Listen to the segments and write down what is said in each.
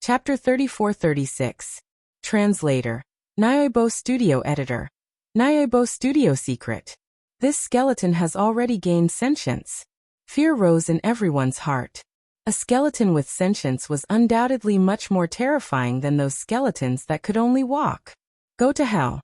Chapter 34-36. Translator. Nyoibo Studio Editor. Nyoibo Studio Secret. This skeleton has already gained sentience. Fear rose in everyone's heart. A skeleton with sentience was undoubtedly much more terrifying than those skeletons that could only walk. Go to hell.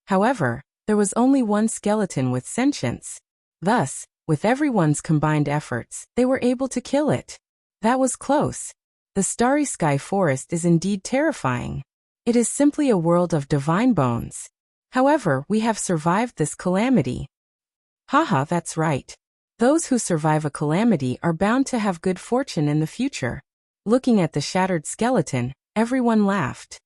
However, there was only one skeleton with sentience. Thus, with everyone's combined efforts, they were able to kill it. That was close. The starry sky forest is indeed terrifying. It is simply a world of divine bones. However, we have survived this calamity. Haha, that's right. Those who survive a calamity are bound to have good fortune in the future. Looking at the shattered skeleton, everyone laughed.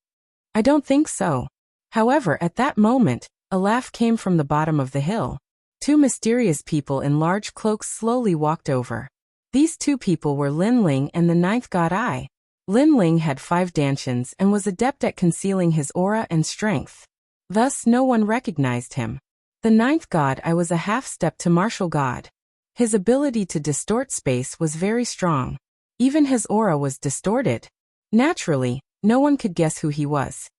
I don't think so. However, at that moment, a laugh came from the bottom of the hill. Two mysterious people in large cloaks slowly walked over. These two people were Lin Ling and the ninth god Eye. Lin Ling had 5 dantians and was adept at concealing his aura and strength. Thus no one recognized him. The ninth god Eye was a half-step to martial god. His ability to distort space was very strong. Even his aura was distorted. Naturally, no one could guess who he was.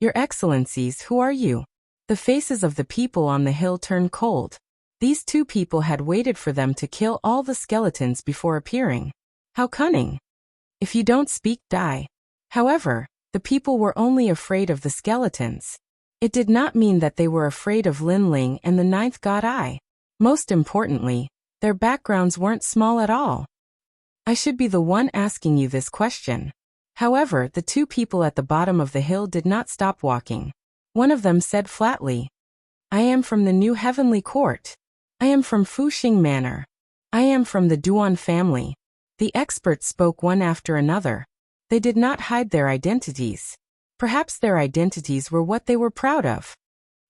Your Excellencies, who are you? The faces of the people on the hill turned cold. These two people had waited for them to kill all the skeletons before appearing. How cunning! If you don't speak, die. However, the people were only afraid of the skeletons. It did not mean that they were afraid of Lin Ling and the ninth god Eye. Most importantly, their backgrounds weren't small at all. I should be the one asking you this question. However, the two people at the bottom of the hill did not stop walking. One of them said flatly, I am from the New Heavenly Court. I am from Fuxing Manor. I am from the Duan family. The experts spoke one after another. They did not hide their identities. Perhaps their identities were what they were proud of.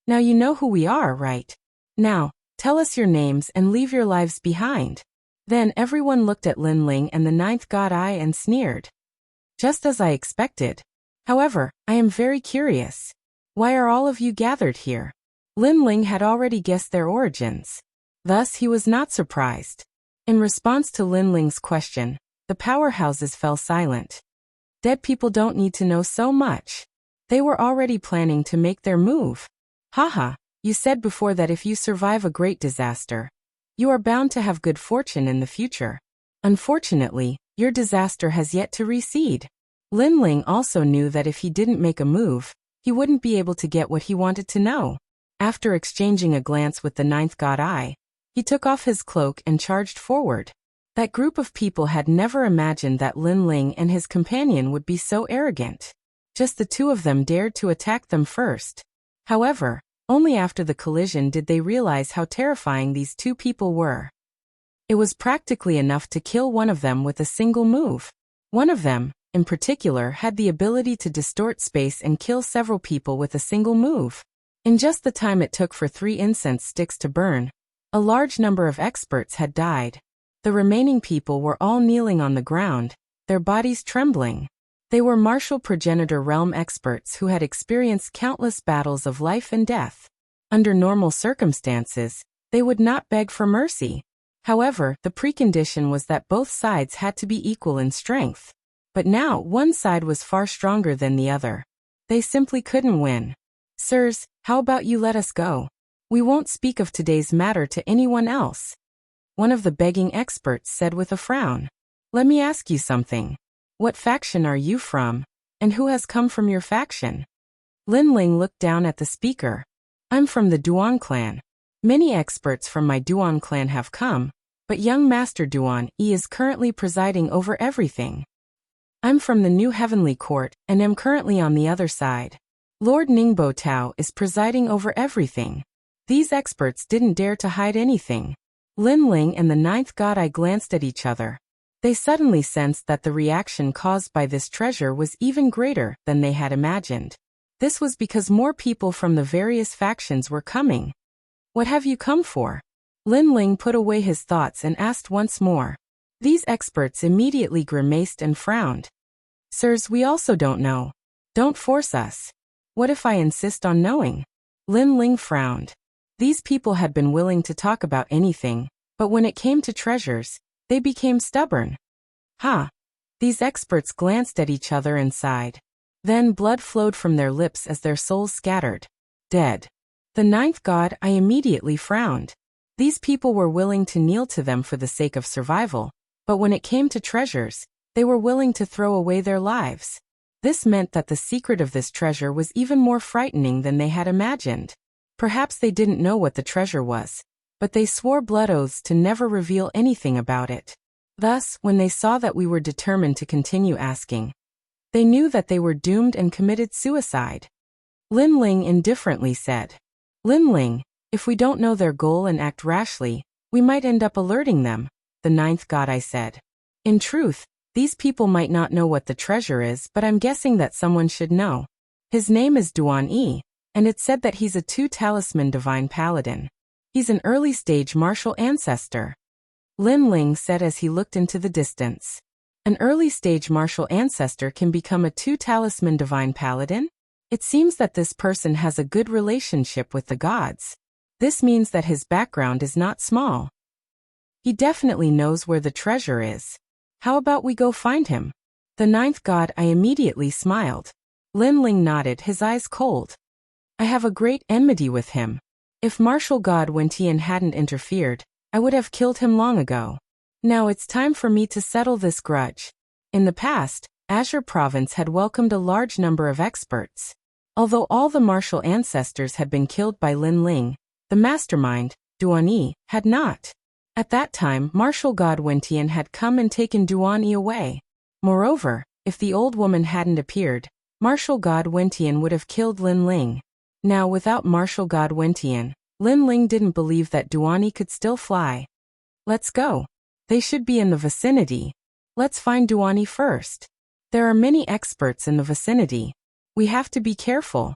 Now you know who we are, right? Now, tell us your names and leave your lives behind. Then everyone looked at Lin Ling and the ninth god Eye and sneered. Just as I expected. However, I am very curious. Why are all of you gathered here? Lin Ling had already guessed their origins. Thus he was not surprised. In response to Lin Ling's question, the powerhouses fell silent. Dead people don't need to know so much. They were already planning to make their move. Haha, you said before that if you survive a great disaster, you are bound to have good fortune in the future. Unfortunately, your disaster has yet to recede. Lin Ling also knew that if he didn't make a move, he wouldn't be able to get what he wanted to know. After exchanging a glance with the ninth god Eye, he took off his cloak and charged forward. That group of people had never imagined that Lin Ling and his companion would be so arrogant. Just the two of them dared to attack them first. However, only after the collision did they realize how terrifying these two people were. It was practically enough to kill one of them with a single move. One of them, in particular, had the ability to distort space and kill several people with a single move. In just the time it took for 3 incense sticks to burn, a large number of experts had died. The remaining people were all kneeling on the ground, their bodies trembling. They were martial progenitor realm experts who had experienced countless battles of life and death. Under normal circumstances, they would not beg for mercy. However, the precondition was that both sides had to be equal in strength. But now one side was far stronger than the other. They simply couldn't win. Sirs, how about you let us go? We won't speak of today's matter to anyone else. One of the begging experts said with a frown. Let me ask you something. What faction are you from, and who has come from your faction? Lin Ling looked down at the speaker. I'm from the Duan clan. Many experts from my Duan clan have come, but young Master Duan Yi is currently presiding over everything. I'm from the New Heavenly Court and am currently on the other side. Lord Ningbo Tao is presiding over everything. These experts didn't dare to hide anything. Lin Ling and the ninth god Eye glanced at each other. They suddenly sensed that the reaction caused by this treasure was even greater than they had imagined. This was because more people from the various factions were coming. What have you come for? Lin Ling put away his thoughts and asked once more. These experts immediately grimaced and frowned. Sirs, we also don't know. Don't force us. What if I insist on knowing? Lin Ling frowned. These people had been willing to talk about anything, but when it came to treasures, they became stubborn. Ha! These experts glanced at each other and sighed. Then blood flowed from their lips as their souls scattered. Dead. The ninth god, I immediately frowned. These people were willing to kneel to them for the sake of survival, but when it came to treasures, they were willing to throw away their lives. This meant that the secret of this treasure was even more frightening than they had imagined. Perhaps they didn't know what the treasure was, but they swore blood oaths to never reveal anything about it. Thus, when they saw that we were determined to continue asking, they knew that they were doomed and committed suicide. Lin Ling indifferently said, Lin Ling, if we don't know their goal and act rashly, we might end up alerting them, the ninth god I said. In truth, these people might not know what the treasure is, but I'm guessing that someone should know. His name is Duan Yi, and it's said that he's a two-talisman divine paladin. He's an early-stage martial ancestor. Lin Ling said as he looked into the distance. An early-stage martial ancestor can become a two-talisman divine paladin? It seems that this person has a good relationship with the gods. This means that his background is not small. He definitely knows where the treasure is. How about we go find him? The ninth god, I immediately smiled. Lin Ling nodded, his eyes cold. I have a great enmity with him. If martial god Wentian hadn't interfered, I would have killed him long ago. Now it's time for me to settle this grudge. In the past, Azure Province had welcomed a large number of experts. Although all the martial ancestors had been killed by Lin Ling, the mastermind, Duan Yi, had not. At that time, martial god Wentian had come and taken Duan Yi away. Moreover, if the old woman hadn't appeared, martial god Wentian would have killed Lin Ling. Now without martial god Wentian, Lin Ling didn't believe that Duan Yi could still fly. Let's go. They should be in the vicinity. Let's find Duan Yi first. There are many experts in the vicinity. We have to be careful.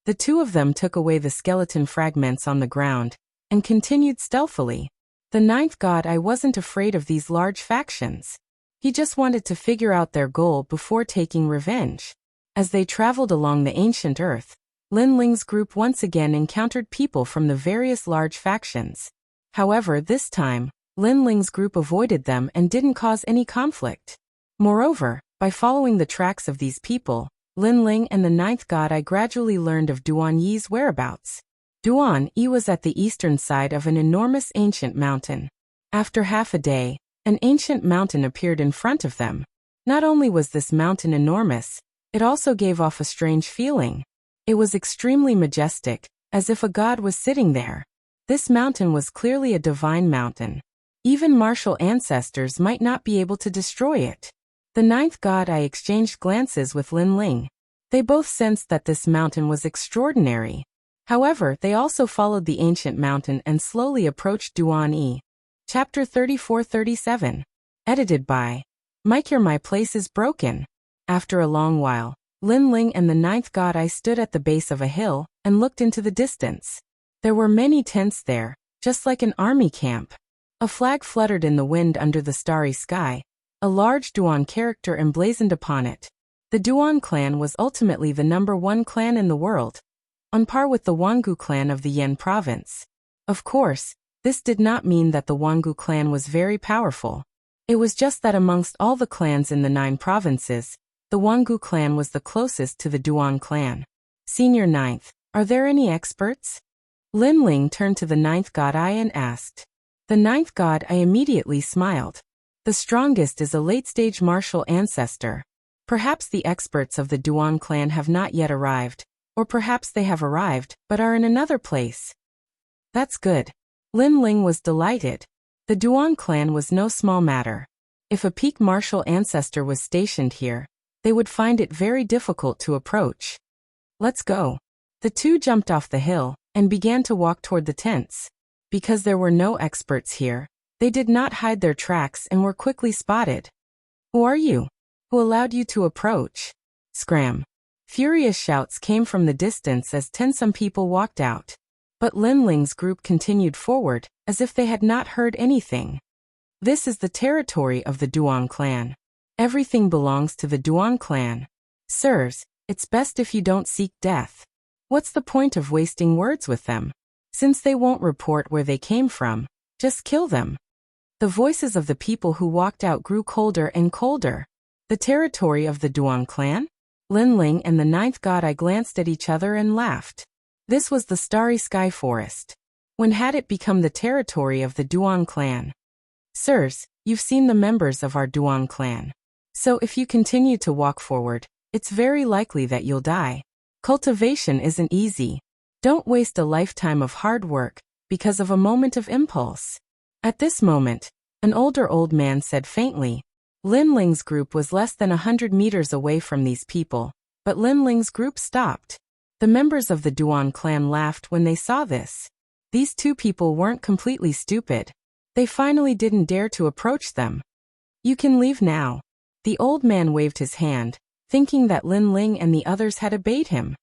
The two of them took away the skeleton fragments on the ground and continued stealthily. The ninth god, I wasn't afraid of these large factions. He just wanted to figure out their goal before taking revenge. As they traveled along the ancient earth, Lin Ling's group once again encountered people from the various large factions. However, this time, Lin Ling's group avoided them and didn't cause any conflict. Moreover, by following the tracks of these people, Lin Ling and the ninth god, I gradually learned of Duan Yi's whereabouts. Duan Yi was at the eastern side of an enormous ancient mountain. After half a day, an ancient mountain appeared in front of them. Not only was this mountain enormous, it also gave off a strange feeling. It was extremely majestic, as if a god was sitting there. This mountain was clearly a divine mountain. Even martial ancestors might not be able to destroy it. The ninth god, I exchanged glances with Lin Ling. They both sensed that this mountain was extraordinary. However, they also followed the ancient mountain and slowly approached Duan Yi. Chapter 34-37. Edited by Mike. Here my place is broken. After a long while, Lin Ling and the ninth god, I stood at the base of a hill and looked into the distance. There were many tents there, just like an army camp. A flag fluttered in the wind under the starry sky. A large Duan character emblazoned upon it. The Duan clan was ultimately the #1 clan in the world, on par with the Wangu clan of the Yan province. Of course, this did not mean that the Wangu clan was very powerful. It was just that amongst all the clans in the 9 provinces, the Wangu clan was the closest to the Duan clan. Senior Ninth, are there any experts? Lin Ling turned to the ninth god I and asked. The ninth god, I immediately smiled. The strongest is a late-stage martial ancestor. Perhaps the experts of the Duan clan have not yet arrived, or perhaps they have arrived but are in another place. That's good. Lin Ling was delighted. The Duan clan was no small matter. If a peak martial ancestor was stationed here, they would find it very difficult to approach. Let's go. The two jumped off the hill and began to walk toward the tents. Because there were no experts here, they did not hide their tracks and were quickly spotted. Who are you? Who allowed you to approach? Scram. Furious shouts came from the distance as some people walked out. But Lin Ling's group continued forward, as if they had not heard anything. This is the territory of the Duan clan. Everything belongs to the Duan clan. Sirs, it's best if you don't seek death. What's the point of wasting words with them? Since they won't report where they came from, just kill them. The voices of the people who walked out grew colder and colder. The territory of the Duan clan? Lin Ling and the ninth god I glanced at each other and laughed. This was the Starry Sky Forest. When had it become the territory of the Duan clan? Sirs, you've seen the members of our Duan clan. So if you continue to walk forward, it's very likely that you'll die. Cultivation isn't easy. Don't waste a lifetime of hard work because of a moment of impulse. At this moment, an older old man said faintly, Lin Ling's group was less than 100 meters away from these people, but Lin Ling's group stopped. The members of the Duan clan laughed when they saw this. These two people weren't completely stupid. They finally didn't dare to approach them. You can leave now. The old man waved his hand, thinking that Lin Ling and the others had obeyed him.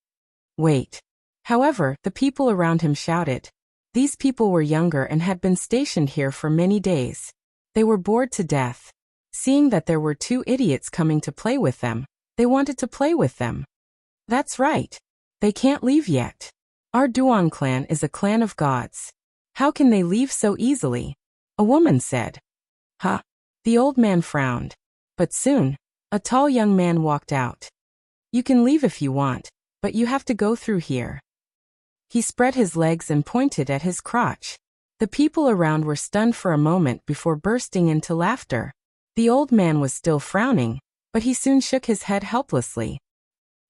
Wait. However, the people around him shouted. These people were younger and had been stationed here for many days. They were bored to death. Seeing that there were two idiots coming to play with them, they wanted to play with them. That's right. They can't leave yet. Our Duan clan is a clan of gods. How can they leave so easily? A woman said. Huh? The old man frowned. But soon, a tall young man walked out. You can leave if you want, but you have to go through here. He spread his legs and pointed at his crotch. The people around were stunned for a moment before bursting into laughter. The old man was still frowning, but he soon shook his head helplessly.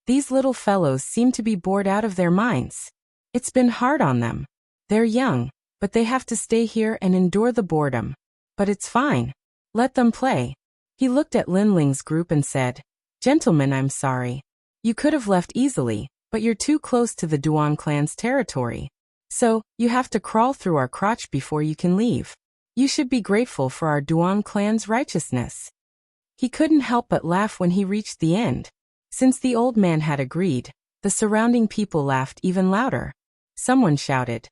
These little fellows seem to be bored out of their minds. It's been hard on them. They're young, but they have to stay here and endure the boredom. But it's fine. Let them play. He looked at Lin Ling's group and said, Gentlemen, I'm sorry. You could have left easily, but you're too close to the Duan clan's territory. So, you have to crawl through our crotch before you can leave. You should be grateful for our Duan clan's righteousness. He couldn't help but laugh when he reached the end. Since the old man had agreed, the surrounding people laughed even louder. Someone shouted,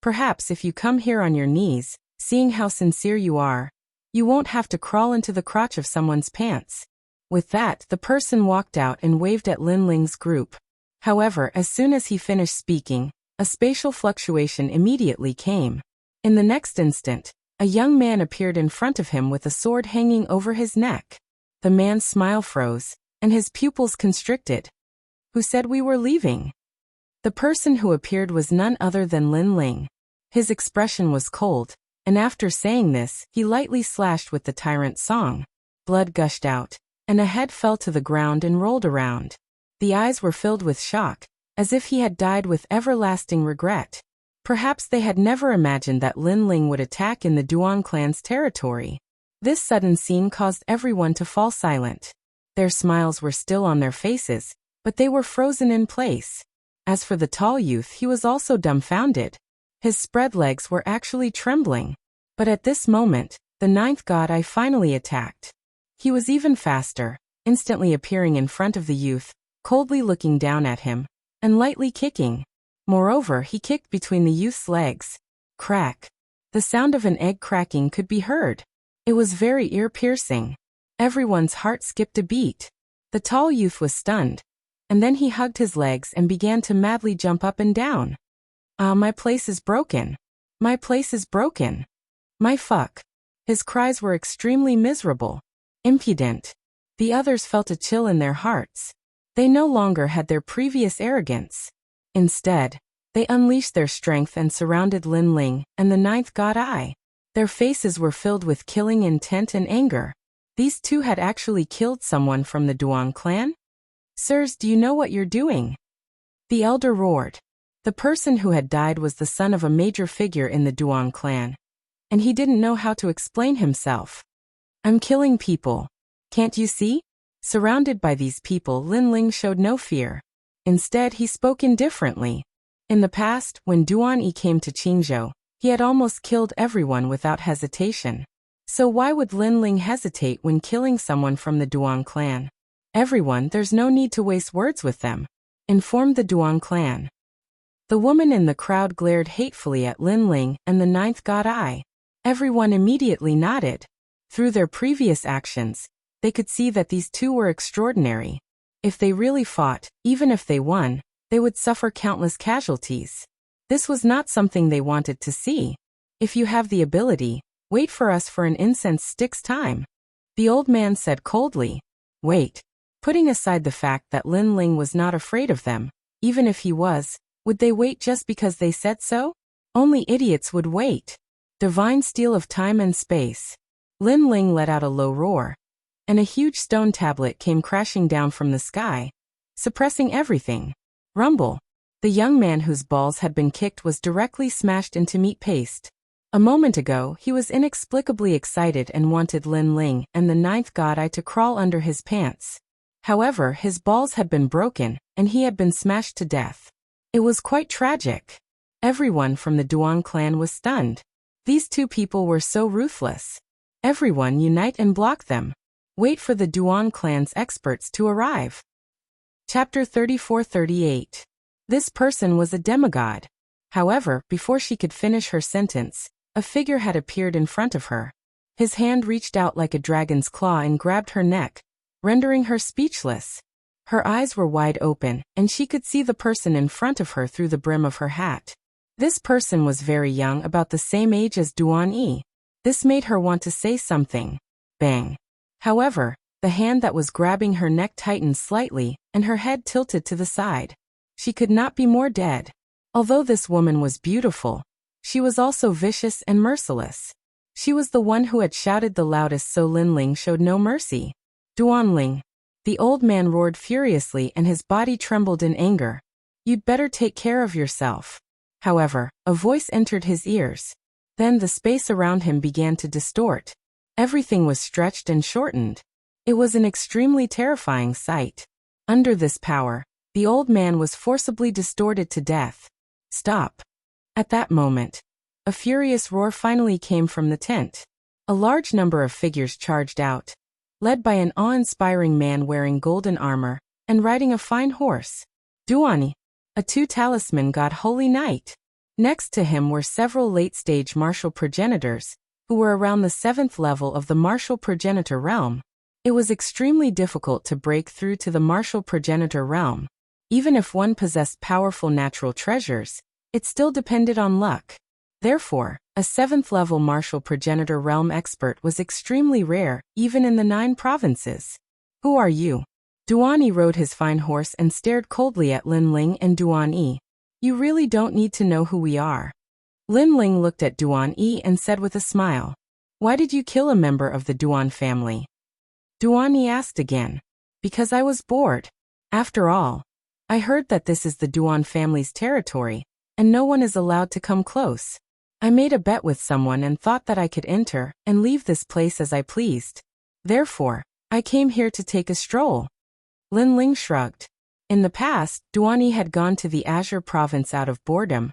Perhaps if you come here on your knees, seeing how sincere you are, you won't have to crawl into the crotch of someone's pants. With that, the person walked out and waved at Lin Ling's group. However, as soon as he finished speaking, a spatial fluctuation immediately came. In the next instant, a young man appeared in front of him with a sword hanging over his neck. The man's smile froze, and his pupils constricted. Who said we were leaving? The person who appeared was none other than Lin Ling. His expression was cold, and after saying this, he lightly slashed with the tyrant's song. Blood gushed out, and a head fell to the ground and rolled around. The eyes were filled with shock, as if he had died with everlasting regret. Perhaps they had never imagined that Lin Ling would attack in the Duan clan's territory. This sudden scene caused everyone to fall silent. Their smiles were still on their faces, but they were frozen in place. As for the tall youth, he was also dumbfounded. His spread legs were actually trembling. But at this moment, the ninth god I finally attacked. He was even faster, instantly appearing in front of the youth, coldly looking down at him, and lightly kicking. Moreover, he kicked between the youth's legs. Crack. The sound of an egg cracking could be heard. It was very ear-piercing. Everyone's heart skipped a beat. The tall youth was stunned, and then he hugged his legs and began to madly jump up and down. Ah, my place is broken. My place is broken. My fuck. His cries were extremely miserable. Impudent. The others felt a chill in their hearts. They no longer had their previous arrogance. Instead, they unleashed their strength and surrounded Lin Ling and the ninth god Eye. Their faces were filled with killing intent and anger. These two had actually killed someone from the Duan clan? Sirs, do you know what you're doing? The elder roared. The person who had died was the son of a major figure in the Duan clan, and he didn't know how to explain himself. I'm killing people. Can't you see? Surrounded by these people, Lin Ling showed no fear. Instead, he spoke indifferently. In the past, when Duan Yi came to Qingzhou, he had almost killed everyone without hesitation. So why would Lin Ling hesitate when killing someone from the Duan clan? Everyone, there's no need to waste words with them, informed the Duan clan. The woman in the crowd glared hatefully at Lin Ling and the ninth god Eye. Everyone immediately nodded. Through their previous actions, they could see that these two were extraordinary. If they really fought, even if they won, they would suffer countless casualties. This was not something they wanted to see. If you have the ability, wait for us for an incense stick's time. The old man said coldly. Wait. Putting aside the fact that Lin Ling was not afraid of them, even if he was, would they wait just because they said so? Only idiots would wait. Divine steel of time and space. Lin Ling let out a low roar, and a huge stone tablet came crashing down from the sky, suppressing everything. Rumble. The young man whose balls had been kicked was directly smashed into meat paste. A moment ago, he was inexplicably excited and wanted Lin Ling and the ninth god Eye to crawl under his pants. However, his balls had been broken, and he had been smashed to death. It was quite tragic. Everyone from the Duan clan was stunned. These two people were so ruthless. Everyone unite and block them. Wait for the Duan clan's experts to arrive. Chapter 34-38. This person was a demigod. However, before she could finish her sentence, a figure had appeared in front of her. His hand reached out like a dragon's claw and grabbed her neck, rendering her speechless. Her eyes were wide open, and she could see the person in front of her through the brim of her hat. This person was very young, about the same age as Duan Yi. This made her want to say something. Bang. However, the hand that was grabbing her neck tightened slightly, and her head tilted to the side. She could not be more dead. Although this woman was beautiful, she was also vicious and merciless. She was the one who had shouted the loudest, so Lin Ling showed no mercy. Duan Ling. The old man roared furiously and his body trembled in anger. You'd better take care of yourself. However, a voice entered his ears. Then the space around him began to distort. Everything was stretched and shortened. It was an extremely terrifying sight. Under this power, the old man was forcibly distorted to death. Stop. At that moment, a furious roar finally came from the tent. A large number of figures charged out, led by an awe-inspiring man wearing golden armor and riding a fine horse. Duani, a two-talisman god holy knight. Next to him were several late-stage martial progenitors, who were around the 7th level of the martial progenitor realm. It was extremely difficult to break through to the martial progenitor realm. Even if one possessed powerful natural treasures, it still depended on luck. Therefore, a 7th level martial progenitor realm expert was extremely rare, even in the 9 provinces. Who are you? Duan Yi rode his fine horse and stared coldly at Lin Ling and Duan Yi. You really don't need to know who we are. Lin Ling looked at Duan Yi and said with a smile. Why did you kill a member of the Duan family? Duan Yi asked again. Because I was bored. After all, I heard that this is the Duan family's territory, and no one is allowed to come close. I made a bet with someone and thought that I could enter and leave this place as I pleased. Therefore, I came here to take a stroll. Lin Ling shrugged. In the past, Duan Yi had gone to the Azure province out of boredom,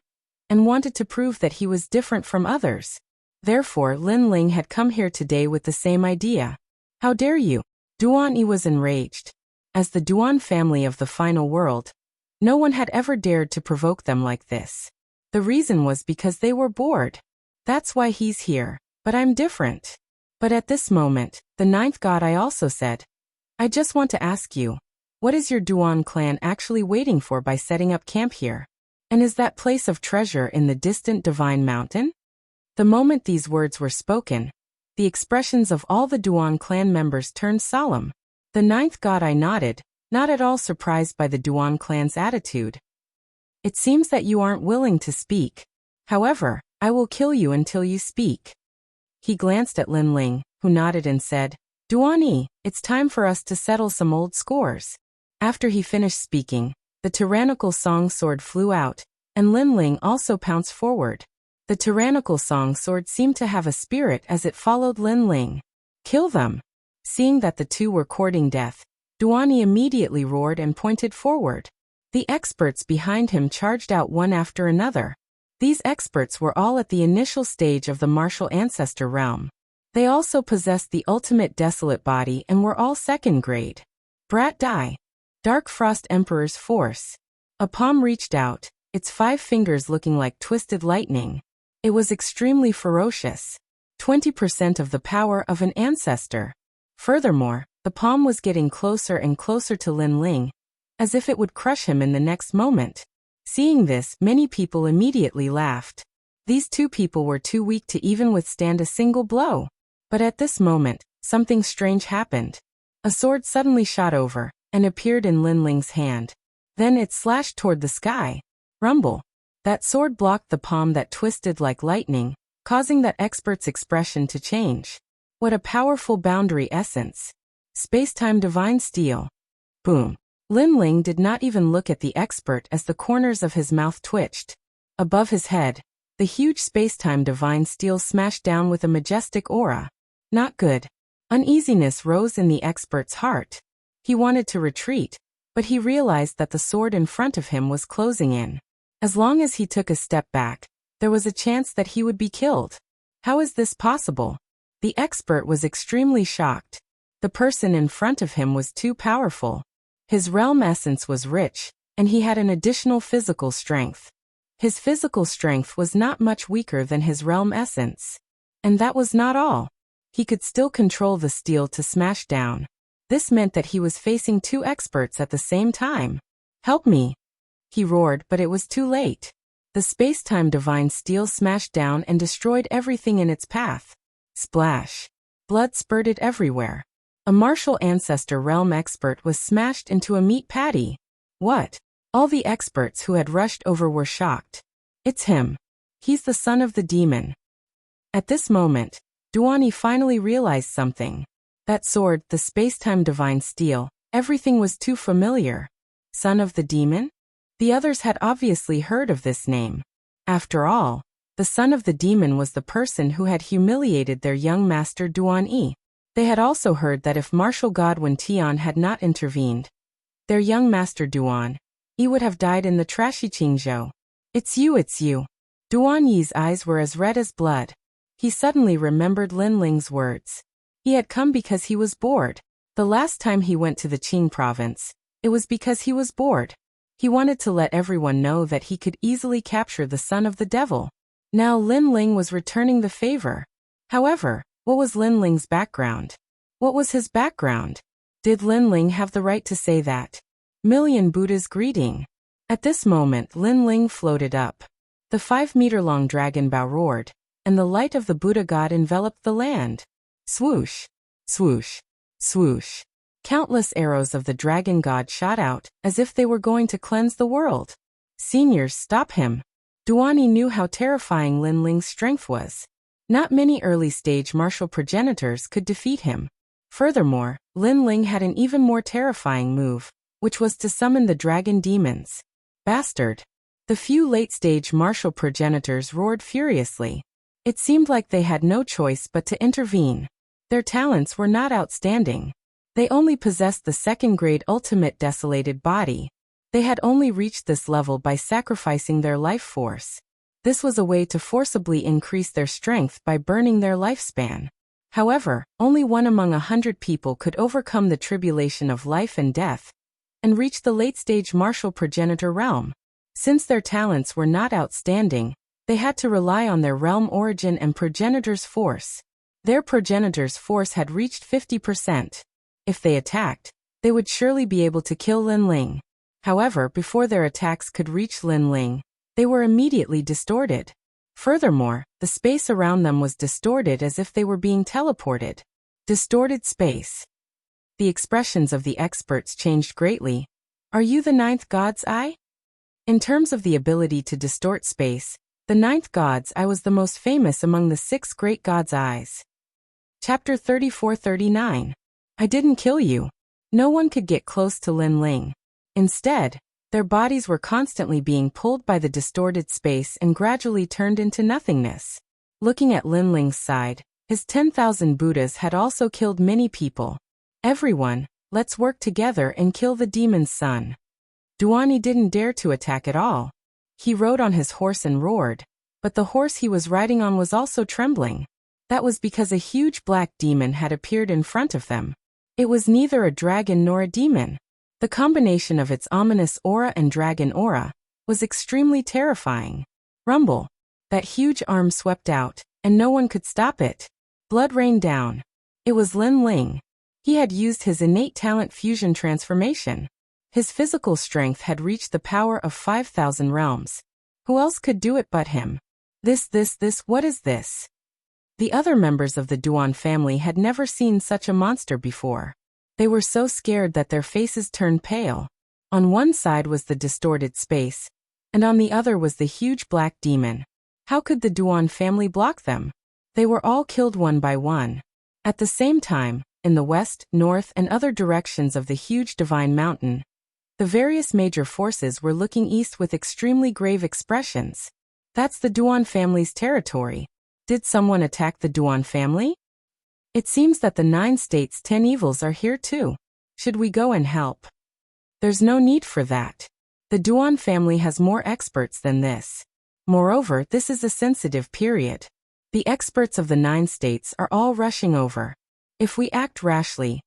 and wanted to prove that he was different from others. Therefore, Lin Ling had come here today with the same idea. How dare you? Duan Yi was enraged. As the Duan family of the final world, no one had ever dared to provoke them like this. The reason was because they were bored. That's why he's here, but I'm different. But at this moment, the 9th god I also said, I just want to ask you, what is your Duan clan actually waiting for by setting up camp here? And is that place of treasure in the distant Divine Mountain? The moment these words were spoken, the expressions of all the Duan clan members turned solemn. The 9th god I nodded, not at all surprised by the Duan clan's attitude. It seems that you aren't willing to speak. However, I will kill you until you speak. He glanced at Lin Ling, who nodded and said, Duan Yi, it's time for us to settle some old scores. After he finished speaking, the tyrannical song sword flew out, and Lin Ling also pounced forward. The tyrannical song sword seemed to have a spirit as it followed Lin Ling. Kill them. Seeing that the two were courting death, Duan Yi immediately roared and pointed forward. The experts behind him charged out one after another. These experts were all at the initial stage of the martial ancestor realm. They also possessed the ultimate desolate body and were all 2nd grade. Brat Die. Dark Frost Emperor's force. A palm reached out, its 5 fingers looking like twisted lightning. It was extremely ferocious. 20% of the power of an ancestor. Furthermore, the palm was getting closer and closer to Lin Ling, as if it would crush him in the next moment. Seeing this, many people immediately laughed. These two people were too weak to even withstand a single blow. But at this moment, something strange happened. A sword suddenly shot over and appeared in Lin Ling's hand. Then it slashed toward the sky. Rumble. That sword blocked the palm that twisted like lightning, causing that expert's expression to change. What a powerful boundary essence. Space-time divine steel. Boom. Lin Ling did not even look at the expert as the corners of his mouth twitched. Above his head, the huge space-time divine steel smashed down with a majestic aura. Not good. Uneasiness rose in the expert's heart. He wanted to retreat, but he realized that the sword in front of him was closing in. As long as he took a step back, there was a chance that he would be killed. How is this possible? The expert was extremely shocked. The person in front of him was too powerful. His realm essence was rich, and he had an additional physical strength. His physical strength was not much weaker than his realm essence. And that was not all. He could still control the steel to smash down. This meant that he was facing two experts at the same time. Help me! He roared, but it was too late. The space-time divine steel smashed down and destroyed everything in its path. Splash! Blood spurted everywhere. A martial ancestor realm expert was smashed into a meat patty. What? All the experts who had rushed over were shocked. It's him. He's the son of the demon. At this moment, Duani finally realized something. That sword, the space-time divine steel, everything was too familiar. Son of the demon? The others had obviously heard of this name. After all, the son of the demon was the person who had humiliated their young master Duan. They had also heard that if martial god Wen Tian had not intervened, their young master Duan would have died in the trashy Qingzhou. It's you. Duan Yi's eyes were as red as blood. He suddenly remembered Lin Ling's words. He had come because he was bored. The last time he went to the Qing province, it was because he was bored. He wanted to let everyone know that he could easily capture the son of the devil. Now Lin Ling was returning the favor. However, what was Lin Ling's background? What was his background? Did Lin Ling have the right to say that? Million Buddha's greeting. At this moment Lin Ling floated up. The 5-meter-long dragon bow roared, and the light of the Buddha god enveloped the land. Swoosh! Swoosh! Swoosh! Countless arrows of the dragon god shot out, as if they were going to cleanse the world. Seniors, stop him! Duani knew how terrifying Lin Ling's strength was. Not many early-stage martial progenitors could defeat him. Furthermore, Lin Ling had an even more terrifying move, which was to summon the dragon demons. Bastard! The few late-stage martial progenitors roared furiously. It seemed like they had no choice but to intervene. Their talents were not outstanding. They only possessed the second-grade ultimate desolated body. They had only reached this level by sacrificing their life force. This was a way to forcibly increase their strength by burning their lifespan. However, only one among 100 people could overcome the tribulation of life and death and reach the late-stage martial progenitor realm. Since their talents were not outstanding, they had to rely on their realm origin and progenitor's force. Their progenitor's force had reached 50%. If they attacked, they would surely be able to kill Lin Ling. However, before their attacks could reach Lin Ling, they were immediately distorted. Furthermore, the space around them was distorted as if they were being teleported. Distorted space. The expressions of the experts changed greatly. Are you the ninth god's eye? In terms of the ability to distort space, the ninth god's eye was the most famous among the 6 great god's eyes. Chapter 34-39. I didn't kill you. No one could get close to Lin Ling. Instead, their bodies were constantly being pulled by the distorted space and gradually turned into nothingness. Looking at Lin Ling's side, his 10,000 Buddhas had also killed many people. Everyone, let's work together and kill the demon's son. Duani didn't dare to attack at all. He rode on his horse and roared, but the horse he was riding on was also trembling. That was because a huge black demon had appeared in front of them. It was neither a dragon nor a demon. The combination of its ominous aura and dragon aura was extremely terrifying. Rumble! That huge arm swept out, and no one could stop it. Blood rained down. It was Lin Ling. He had used his innate talent fusion transformation. His physical strength had reached the power of 5,000 realms. Who else could do it but him? What is this? The other members of the Duan family had never seen such a monster before. They were so scared that their faces turned pale. On one side was the distorted space, and on the other was the huge black demon. How could the Duan family block them? They were all killed one by one. At the same time, in the west, north, and other directions of the huge divine mountain, the various major forces were looking east with extremely grave expressions. That's the Duan family's territory. Did someone attack the Duan family? It seems that the 9 states' 10 evils are here too. Should we go and help? There's no need for that. The Duan family has more experts than this. Moreover, this is a sensitive period. The experts of the 9 states are all rushing over. If we act rashly,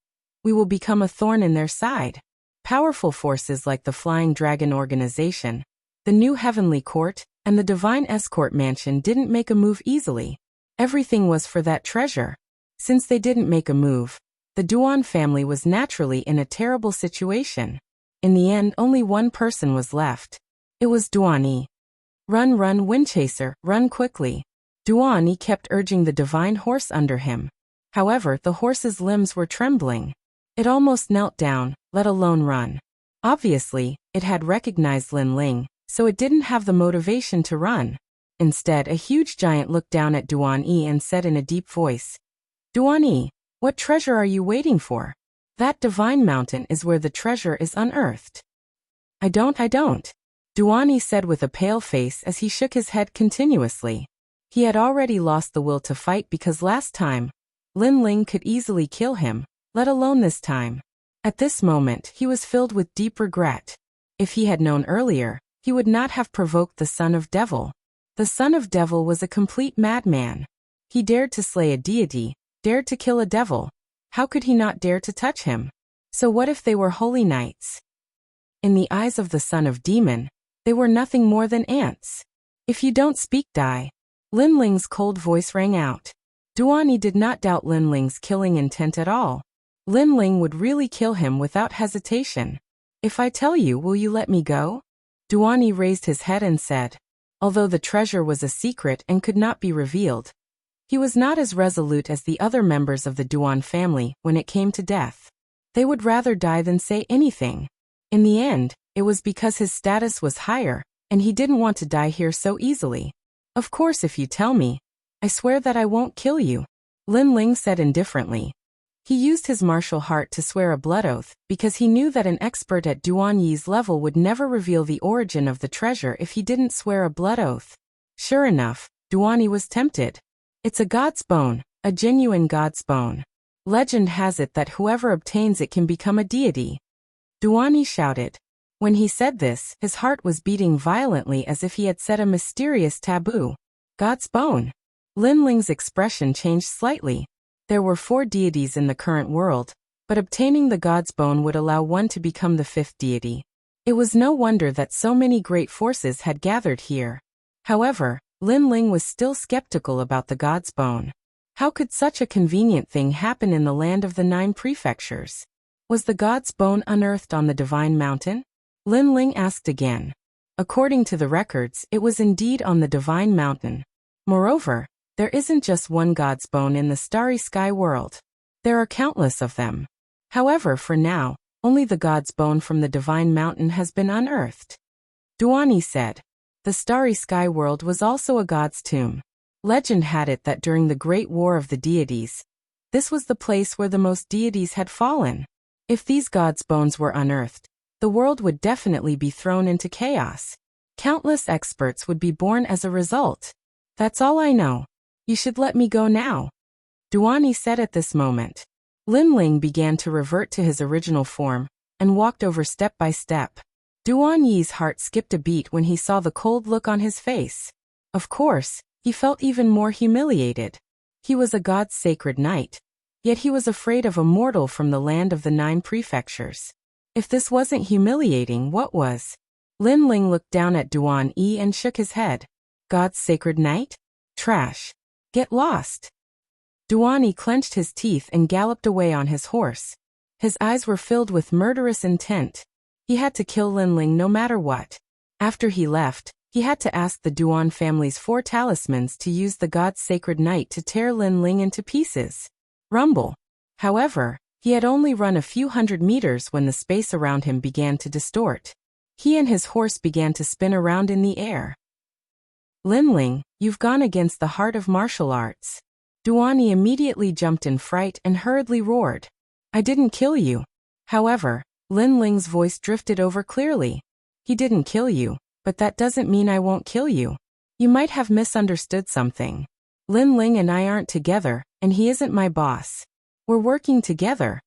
we will become a thorn in their side. Powerful forces like the Flying Dragon Organization, the New Heavenly Court, and the Divine Escort Mansion didn't make a move easily. Everything was for that treasure. Since they didn't make a move, the Duan family was naturally in a terrible situation. In the end, only one person was left. It was Duan. Run, run, Windchaser, run quickly. Duan kept urging the divine horse under him. However, the horse's limbs were trembling. It almost knelt down, let alone run. Obviously, it had recognized Lin Ling, so it didn't have the motivation to run. Instead, a huge giant looked down at Duan and said in a deep voice, Duan, what treasure are you waiting for? That divine mountain is where the treasure is unearthed. I don't. Duan said with a pale face as he shook his head continuously. He had already lost the will to fight because last time, Lin Ling could easily kill him, let alone this time. At this moment, he was filled with deep regret. If he had known earlier, he would not have provoked the Son of Devil. The Son of Devil was a complete madman. He dared to slay a deity, dared to kill a devil. How could he not dare to touch him? So what if they were holy knights? In the eyes of the Son of Demon, they were nothing more than ants. If you don't speak, die. Lin Ling's cold voice rang out. Duan did not doubt Lin Ling's killing intent at all. Lin Ling would really kill him without hesitation. If I tell you, will you let me go? Duan raised his head and said. Although the treasure was a secret and could not be revealed, he was not as resolute as the other members of the Duan family when it came to death. They would rather die than say anything. In the end, it was because his status was higher, and he didn't want to die here so easily. Of course, if you tell me, I swear that I won't kill you, Lin Ling said indifferently. He used his martial heart to swear a blood oath because he knew that an expert at Duan Yi's level would never reveal the origin of the treasure if he didn't swear a blood oath. Sure enough, Duan Yi was tempted. It's a god's bone, a genuine god's bone. Legend has it that whoever obtains it can become a deity. Duan Yi shouted. When he said this, his heart was beating violently as if he had said a mysterious taboo. God's bone. Lin Ling's expression changed slightly. There were 4 deities in the current world, but obtaining the god's bone would allow one to become the 5th deity. It was no wonder that so many great forces had gathered here. However, Lin Ling was still skeptical about the god's bone. How could such a convenient thing happen in the land of the 9 prefectures? Was the god's bone unearthed on the divine mountain? Lin Ling asked again. According to the records, it was indeed on the divine mountain. Moreover, there isn't just one god's bone in the starry sky world. There are countless of them. However, for now, only the god's bone from the divine mountain has been unearthed. Duan Yi said. The starry sky world was also a god's tomb. Legend had it that during the Great War of the Deities, this was the place where the most deities had fallen. If these gods' bones were unearthed, the world would definitely be thrown into chaos. Countless experts would be born as a result. That's all I know. You should let me go now. Duan Yi said at this moment. Lin Ling began to revert to his original form, and walked over step by step. Duan Yi's heart skipped a beat when he saw the cold look on his face. Of course, he felt even more humiliated. He was a god's sacred knight, yet he was afraid of a mortal from the land of the 9 prefectures. If this wasn't humiliating, what was? Lin Ling looked down at Duan Yi and shook his head. God's sacred knight? Trash. Get lost. Duan Yi clenched his teeth and galloped away on his horse. His eyes were filled with murderous intent. He had to kill Lin Ling no matter what. After he left, he had to ask the Duan family's 4 talismans to use the god's sacred knight to tear Lin Ling into pieces. Rumble. However, He had only run a few hundred meters when the space around him began to distort. He and his horse began to spin around in the air. Linling, you've gone against the heart of martial arts. Duani immediately jumped in fright and hurriedly roared. I didn't kill you. However, Linling's voice drifted over clearly. He didn't kill you, but that doesn't mean I won't kill you. You might have misunderstood something. Linling and I aren't together, and he isn't my boss. We're working together.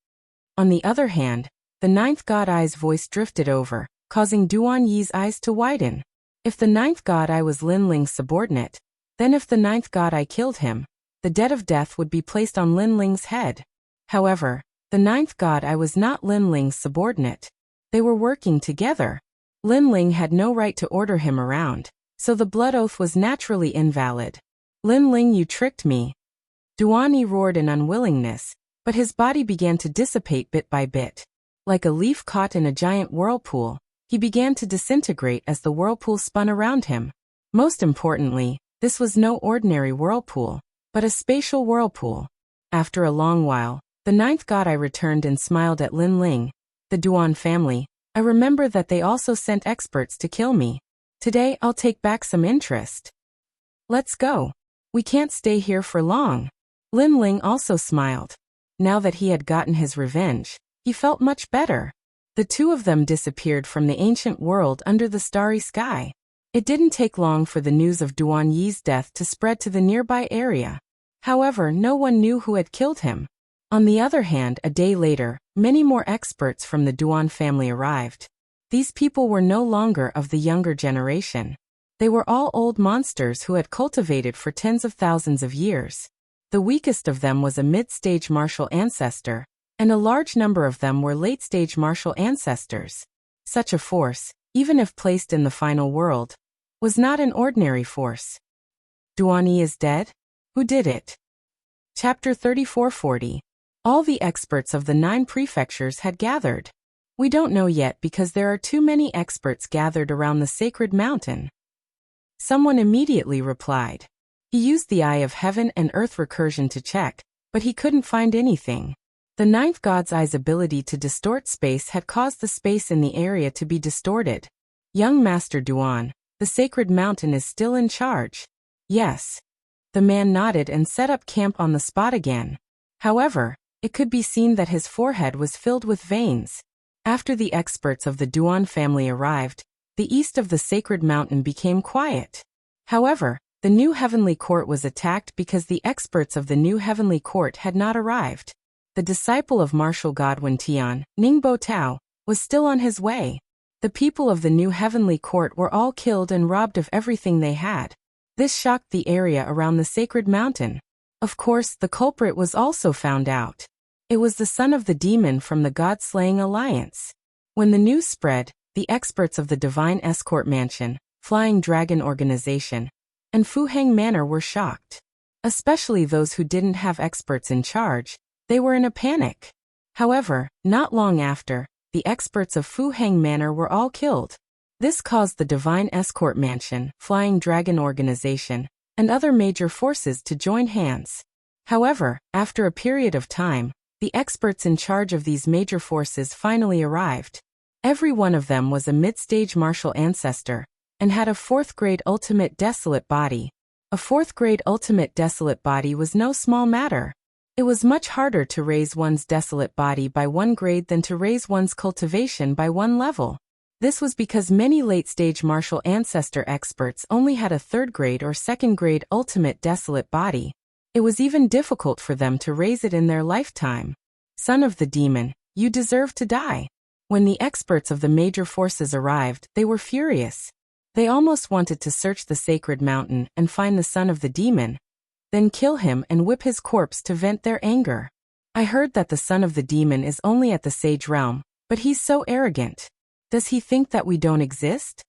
On the other hand, the ninth god eye's voice drifted over, causing Duan Yi's eyes to widen. If the ninth god eye was Linling's subordinate, then if the ninth god eye killed him, the debt of death would be placed on Linling's head. However, the ninth god eye was not Linling's subordinate. They were working together. Linling had no right to order him around, so the blood oath was naturally invalid. Linling, you tricked me. Duani roared in unwillingness, but his body began to dissipate bit by bit. Like a leaf caught in a giant whirlpool, he began to disintegrate as the whirlpool spun around him. Most importantly, this was no ordinary whirlpool, but a spatial whirlpool. After a long while, the ninth god eye returned and smiled at Linling. The Duan family, I remember that they also sent experts to kill me. Today I'll take back some interest. Let's go. We can't stay here for long. Linling also smiled. Now that he had gotten his revenge, he felt much better. The two of them disappeared from the ancient world under the starry sky. It didn't take long for the news of Duan Yi's death to spread to the nearby area. However, no one knew who had killed him. On the other hand, a day later, many more experts from the Duan family arrived. These people were no longer of the younger generation. They were all old monsters who had cultivated for tens of thousands of years. The weakest of them was a mid-stage martial ancestor, and a large number of them were late-stage martial ancestors. Such a force, even if placed in the final world, was not an ordinary force. Duani is dead? Who did it? Chapter 3440. All the experts of the 9 prefectures had gathered. We don't know yet because there are too many experts gathered around the sacred mountain. Someone immediately replied. He used the Eye of Heaven and Earth recursion to check, but he couldn't find anything. The ninth god's eye's ability to distort space had caused the space in the area to be distorted. Young Master Duan, the sacred mountain is still in charge. Yes. The man nodded and set up camp on the spot again. However, it could be seen that his forehead was filled with veins. After the experts of the Duan family arrived, the east of the sacred mountain became quiet. However, the new heavenly court was attacked because the experts of the new heavenly court had not arrived. The disciple of martial god Tian, Ningbo Tao, was still on his way. The people of the new heavenly court were all killed and robbed of everything they had. This shocked the area around the sacred mountain. Of course, the culprit was also found out. It was the son of the demon from the God-slaying alliance. When the news spread, the experts of the Divine Escort Mansion, Flying Dragon Organization, and Fuheng Manor were shocked. Especially those who didn't have experts in charge, they were in a panic. However, not long after, the experts of Fuheng Manor were all killed. This caused the Divine Escort Mansion, Flying Dragon Organization, and other major forces to join hands. However, after a period of time, the experts in charge of these major forces finally arrived. Every one of them was a mid-stage martial ancestor, and had a 4th-grade ultimate desolate body. A 4th-grade ultimate desolate body was no small matter. It was much harder to raise one's desolate body by 1 grade than to raise one's cultivation by 1 level. This was because many late-stage martial ancestor experts only had a 3rd grade or 2nd grade ultimate desolate body. It was even difficult for them to raise it in their lifetime. Son of the demon, you deserve to die. When the experts of the major forces arrived, they were furious. They almost wanted to search the sacred mountain and find the son of the demon, then kill him and whip his corpse to vent their anger. I heard that the son of the demon is only at the sage realm, but he's so arrogant. Does he think that we don't exist?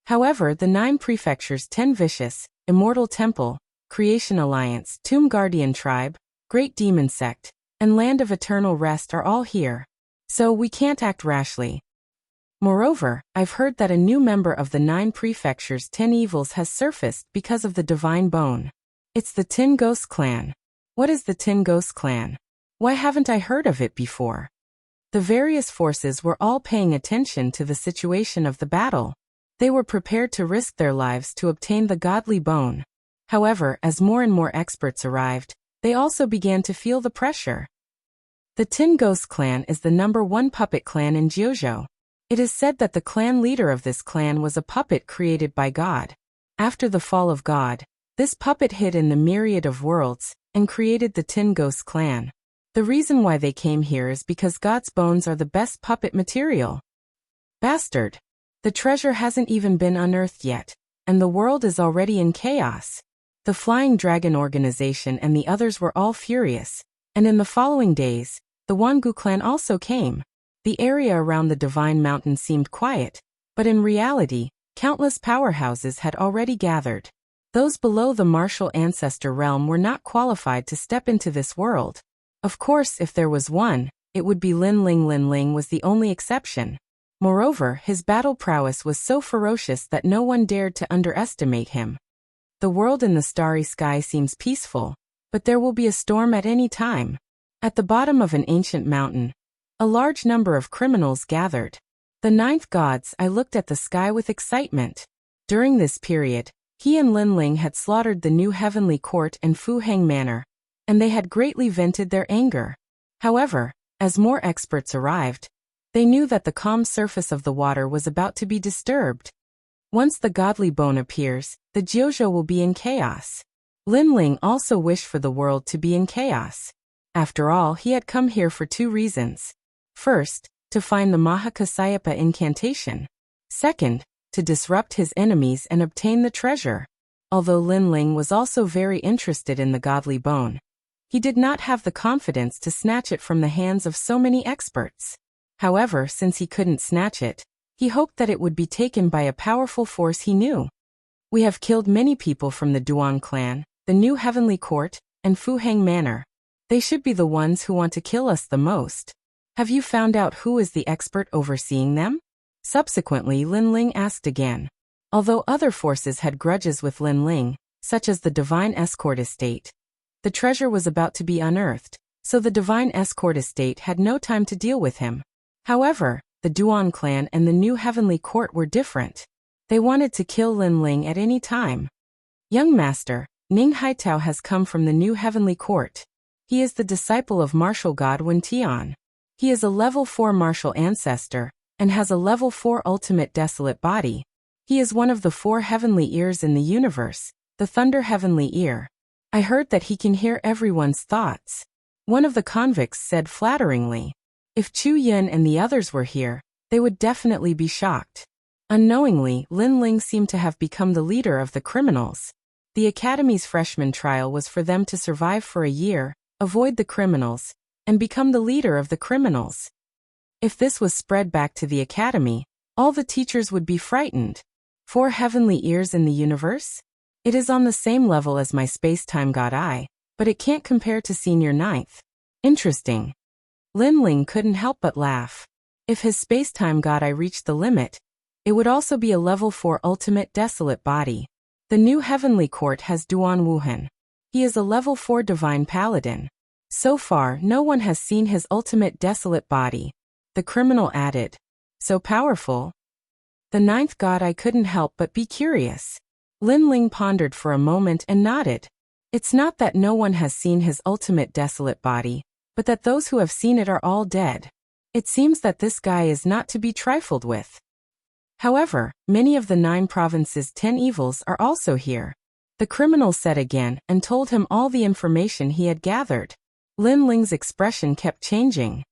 However, the 9 prefectures 10 Vicious, Immortal Temple, Creation Alliance, Tomb Guardian Tribe, Great Demon Sect, and Land of Eternal Rest are all here. So we can't act rashly. Moreover, I've heard that a new member of the 9 prefectures 10 Evils has surfaced because of the Divine Bone. It's the Tin Ghost Clan. What is the Tin Ghost Clan? Why haven't I heard of it before? The various forces were all paying attention to the situation of the battle. They were prepared to risk their lives to obtain the godly bone. However, as more and more experts arrived, they also began to feel the pressure. The Tin Ghost clan is the #1 puppet clan in Jiuzhou. It is said that the clan leader of this clan was a puppet created by God. After the fall of God, this puppet hid in the myriad of worlds and created the Tin Ghost clan. The reason why they came here is because God's bones are the best puppet material. Bastard! The treasure hasn't even been unearthed yet, and the world is already in chaos. The Flying Dragon organization and the others were all furious, and in the following days, the Wangu clan also came. The area around the Divine Mountain seemed quiet, but in reality, countless powerhouses had already gathered. Those below the martial ancestor realm were not qualified to step into this world. Of course, if there was one, it would be Lin Ling. Lin Ling was the only exception. Moreover, his battle prowess was so ferocious that no one dared to underestimate him. The world in the starry sky seems peaceful, but there will be a storm at any time. At the bottom of an ancient mountain, a large number of criminals gathered. The 9th gods. I looked at the sky with excitement. During this period, he and Lin Ling had slaughtered the new heavenly court and Fu Heng Manor, and they had greatly vented their anger. However, as more experts arrived, they knew that the calm surface of the water was about to be disturbed. Once the godly bone appears, the Jiuzhou will be in chaos. Lin Ling also wished for the world to be in chaos. After all, he had come here for 2 reasons. First, to find the Mahakasayapa incantation. Second, to disrupt his enemies and obtain the treasure. Although Lin Ling was also very interested in the godly bone, he did not have the confidence to snatch it from the hands of so many experts. However, since he couldn't snatch it, he hoped that it would be taken by a powerful force he knew. We have killed many people from the Duan clan, the New Heavenly Court, and Fu Heng Manor. They should be the ones who want to kill us the most. Have you found out who is the expert overseeing them? Subsequently, Lin Ling asked again. Although other forces had grudges with Lin Ling, such as the Divine Escort Estate, the treasure was about to be unearthed, so the Divine Escort Estate had no time to deal with him. However, the Duan clan and the New Heavenly Court were different. They wanted to kill Lin Ling at any time. Young Master, Ning Haitao has come from the New Heavenly Court. He is the disciple of martial god Wen Tian. He is a level 4 martial ancestor, and has a level 4 ultimate desolate body. He is one of the 4 heavenly ears in the universe, the Thunder Heavenly Ear. I heard that he can hear everyone's thoughts. One of the convicts said flatteringly. If Chu Yun and the others were here, they would definitely be shocked. Unknowingly, Lin Ling seemed to have become the leader of the criminals. The Academy's freshman trial was for them to survive for a year, avoid the criminals, and become the leader of the criminals. If this was spread back to the Academy, all the teachers would be frightened. 4 heavenly ears in the universe? It is on the same level as my space-time god Eye, but it can't compare to Senior 9th. Interesting. Lin Ling couldn't help but laugh. If his space-time god Eye reached the limit, it would also be a level 4 ultimate desolate body. The New Heavenly Court has Duan Wuhan. He is a level 4 divine paladin. So far, no one has seen his ultimate desolate body. The criminal added. So powerful. The 9th god Eye couldn't help but be curious. Lin Ling pondered for a moment and nodded. It's not that no one has seen his ultimate desolate body, but that those who have seen it are all dead. It seems that this guy is not to be trifled with. However, many of the 9 provinces' 10 evils are also here. The criminal said again and told him all the information he had gathered. Lin Ling's expression kept changing.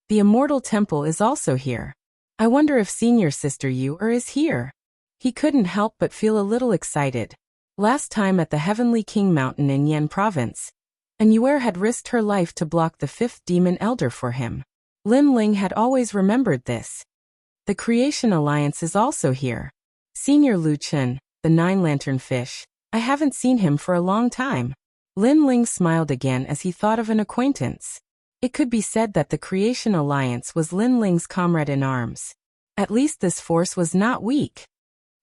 The Immortal Temple is also here. I wonder if Senior Sister Yu is here. He couldn't help but feel a little excited. Last time at the Heavenly King Mountain in Yan Province, and Yuer had risked her life to block the 5th Demon Elder for him. Lin Ling had always remembered this. The Creation Alliance is also here. Senior Lu Chen, the 9-lantern fish, I haven't seen him for a long time. Lin Ling smiled again as he thought of an acquaintance. It could be said that the Creation Alliance was Lin Ling's comrade in arms. At least this force was not weak.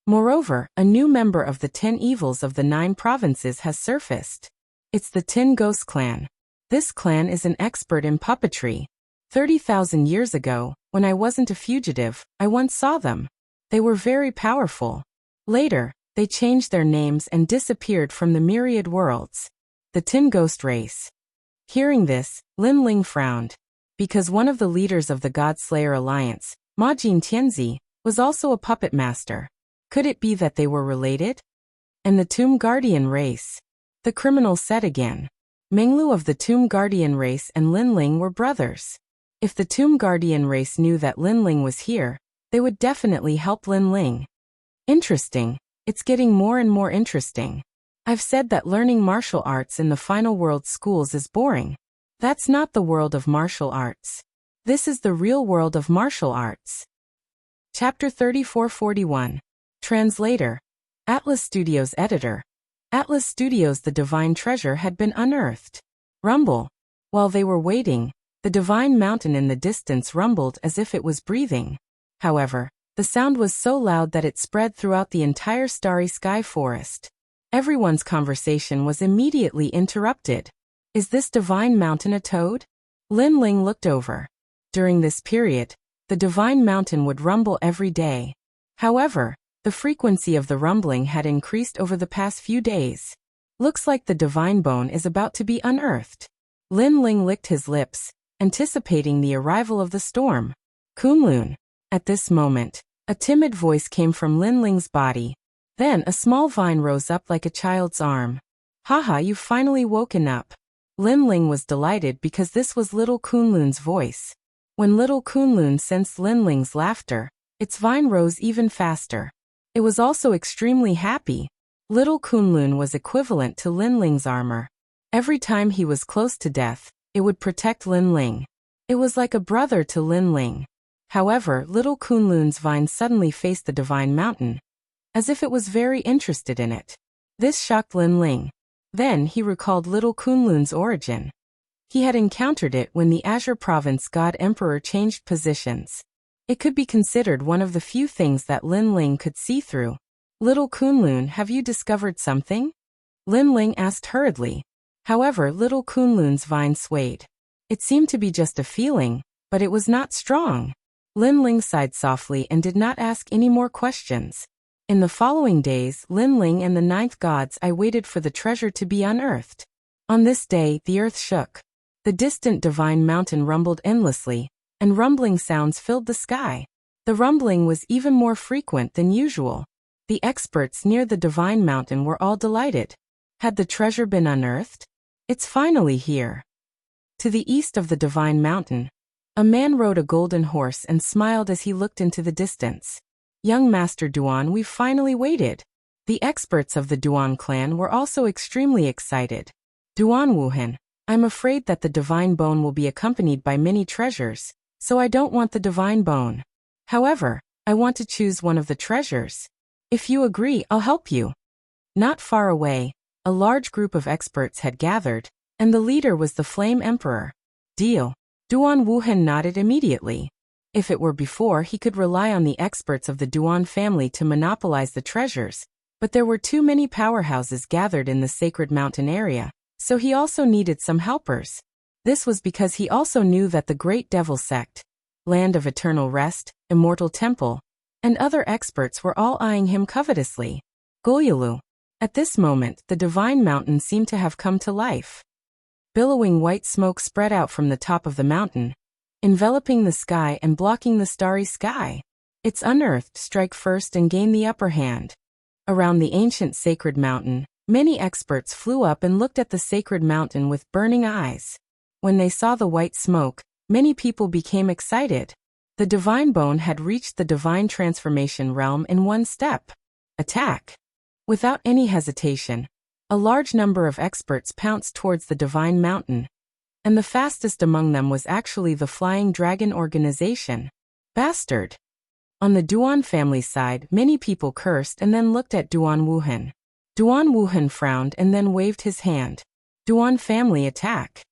Moreover, a new member of the 10 evils of the 9 provinces has surfaced. It's the Tin Ghost clan. This clan is an expert in puppetry. 30,000 years ago, when I wasn't a fugitive, I once saw them. They were very powerful. Later, they changed their names and disappeared from the myriad worlds. The Tin Ghost race. Hearing this, Lin Ling frowned. Because one of the leaders of the God-Slayer Alliance, Ma Jin Tianzi, was also a puppet master. Could it be that they were related? And the Tomb Guardian race. The criminal said again. Menglu of the Tomb Guardian race and Lin Ling were brothers. If the Tomb Guardian race knew that Lin Ling was here, they would definitely help Lin Ling. Interesting. It's getting more and more interesting. I've said that learning martial arts in the final world schools is boring. That's not the world of martial arts. This is the real world of martial arts. Chapter 3441. Translator. Atlas Studios Editor. Atlas Studios. The divine treasure had been unearthed. Rumble. While they were waiting, the divine mountain in the distance rumbled as if it was breathing. However, the sound was so loud that it spread throughout the entire starry sky forest. Everyone's conversation was immediately interrupted. Is this divine mountain a toad? Lin Ling looked over. During this period, the divine mountain would rumble every day. However, the frequency of the rumbling had increased over the past few days. Looks like the divine bone is about to be unearthed. Lin Ling licked his lips, anticipating the arrival of the storm. Kunlun. At this moment, a timid voice came from Lin Ling's body. Then a small vine rose up like a child's arm. Haha, you've finally woken up. Lin Ling was delighted because this was little Kunlun's voice. When little Kunlun sensed Lin Ling's laughter, its vine rose even faster. It was also extremely happy. Little Kunlun was equivalent to Lin Ling's armor. Every time he was close to death, it would protect Lin Ling. It was like a brother to Lin Ling. However, little Kunlun's vine suddenly faced the divine mountain, as if it was very interested in it. This shocked Lin Ling. Then he recalled little Kunlun's origin. He had encountered it when the Azure Province God Emperor changed positions. It could be considered one of the few things that Lin Ling could see through. Little Kunlun, have you discovered something? Lin Ling asked hurriedly. However, little Kunlun's vine swayed. It seemed to be just a feeling, but it was not strong. Lin Ling sighed softly and did not ask any more questions. In the following days, Lin Ling and the ninth gods waited for the treasure to be unearthed. On this day, the earth shook. The distant divine mountain rumbled endlessly, and rumbling sounds filled the sky. The rumbling was even more frequent than usual. The experts near the divine mountain were all delighted. Had the treasure been unearthed? It's finally here. To the east of the divine mountain, a man rode a golden horse and smiled as he looked into the distance. Young Master Duan, we've finally waited. The experts of the Duan clan were also extremely excited. Duan Wuhan, I'm afraid that the divine bone will be accompanied by many treasures, so I don't want the divine bone. However, I want to choose one of the treasures. If you agree, I'll help you. Not far away, a large group of experts had gathered, and the leader was the Flame Emperor. Deal. Duan Wuhan nodded immediately. If it were before, he could rely on the experts of the Duan family to monopolize the treasures, but there were too many powerhouses gathered in the sacred mountain area, so he also needed some helpers. This was because he also knew that the Great Devil Sect, Land of Eternal Rest, Immortal Temple, and other experts were all eyeing him covetously. Goryulu. At this moment, the divine mountain seemed to have come to life. Billowing white smoke spread out from the top of the mountain, enveloping the sky and blocking the starry sky. Its unearthed strike first and gain the upper hand. Around the ancient sacred mountain, many experts flew up and looked at the sacred mountain with burning eyes. When they saw the white smoke, many people became excited. The divine bone had reached the divine transformation realm in one step. Attack! Without any hesitation, a large number of experts pounced towards the divine mountain. And the fastest among them was actually the Flying Dragon organization. Bastard! On the Duan family side, many people cursed and then looked at Duan Wuhan. Duan Wuhan frowned and then waved his hand. Duan family attack.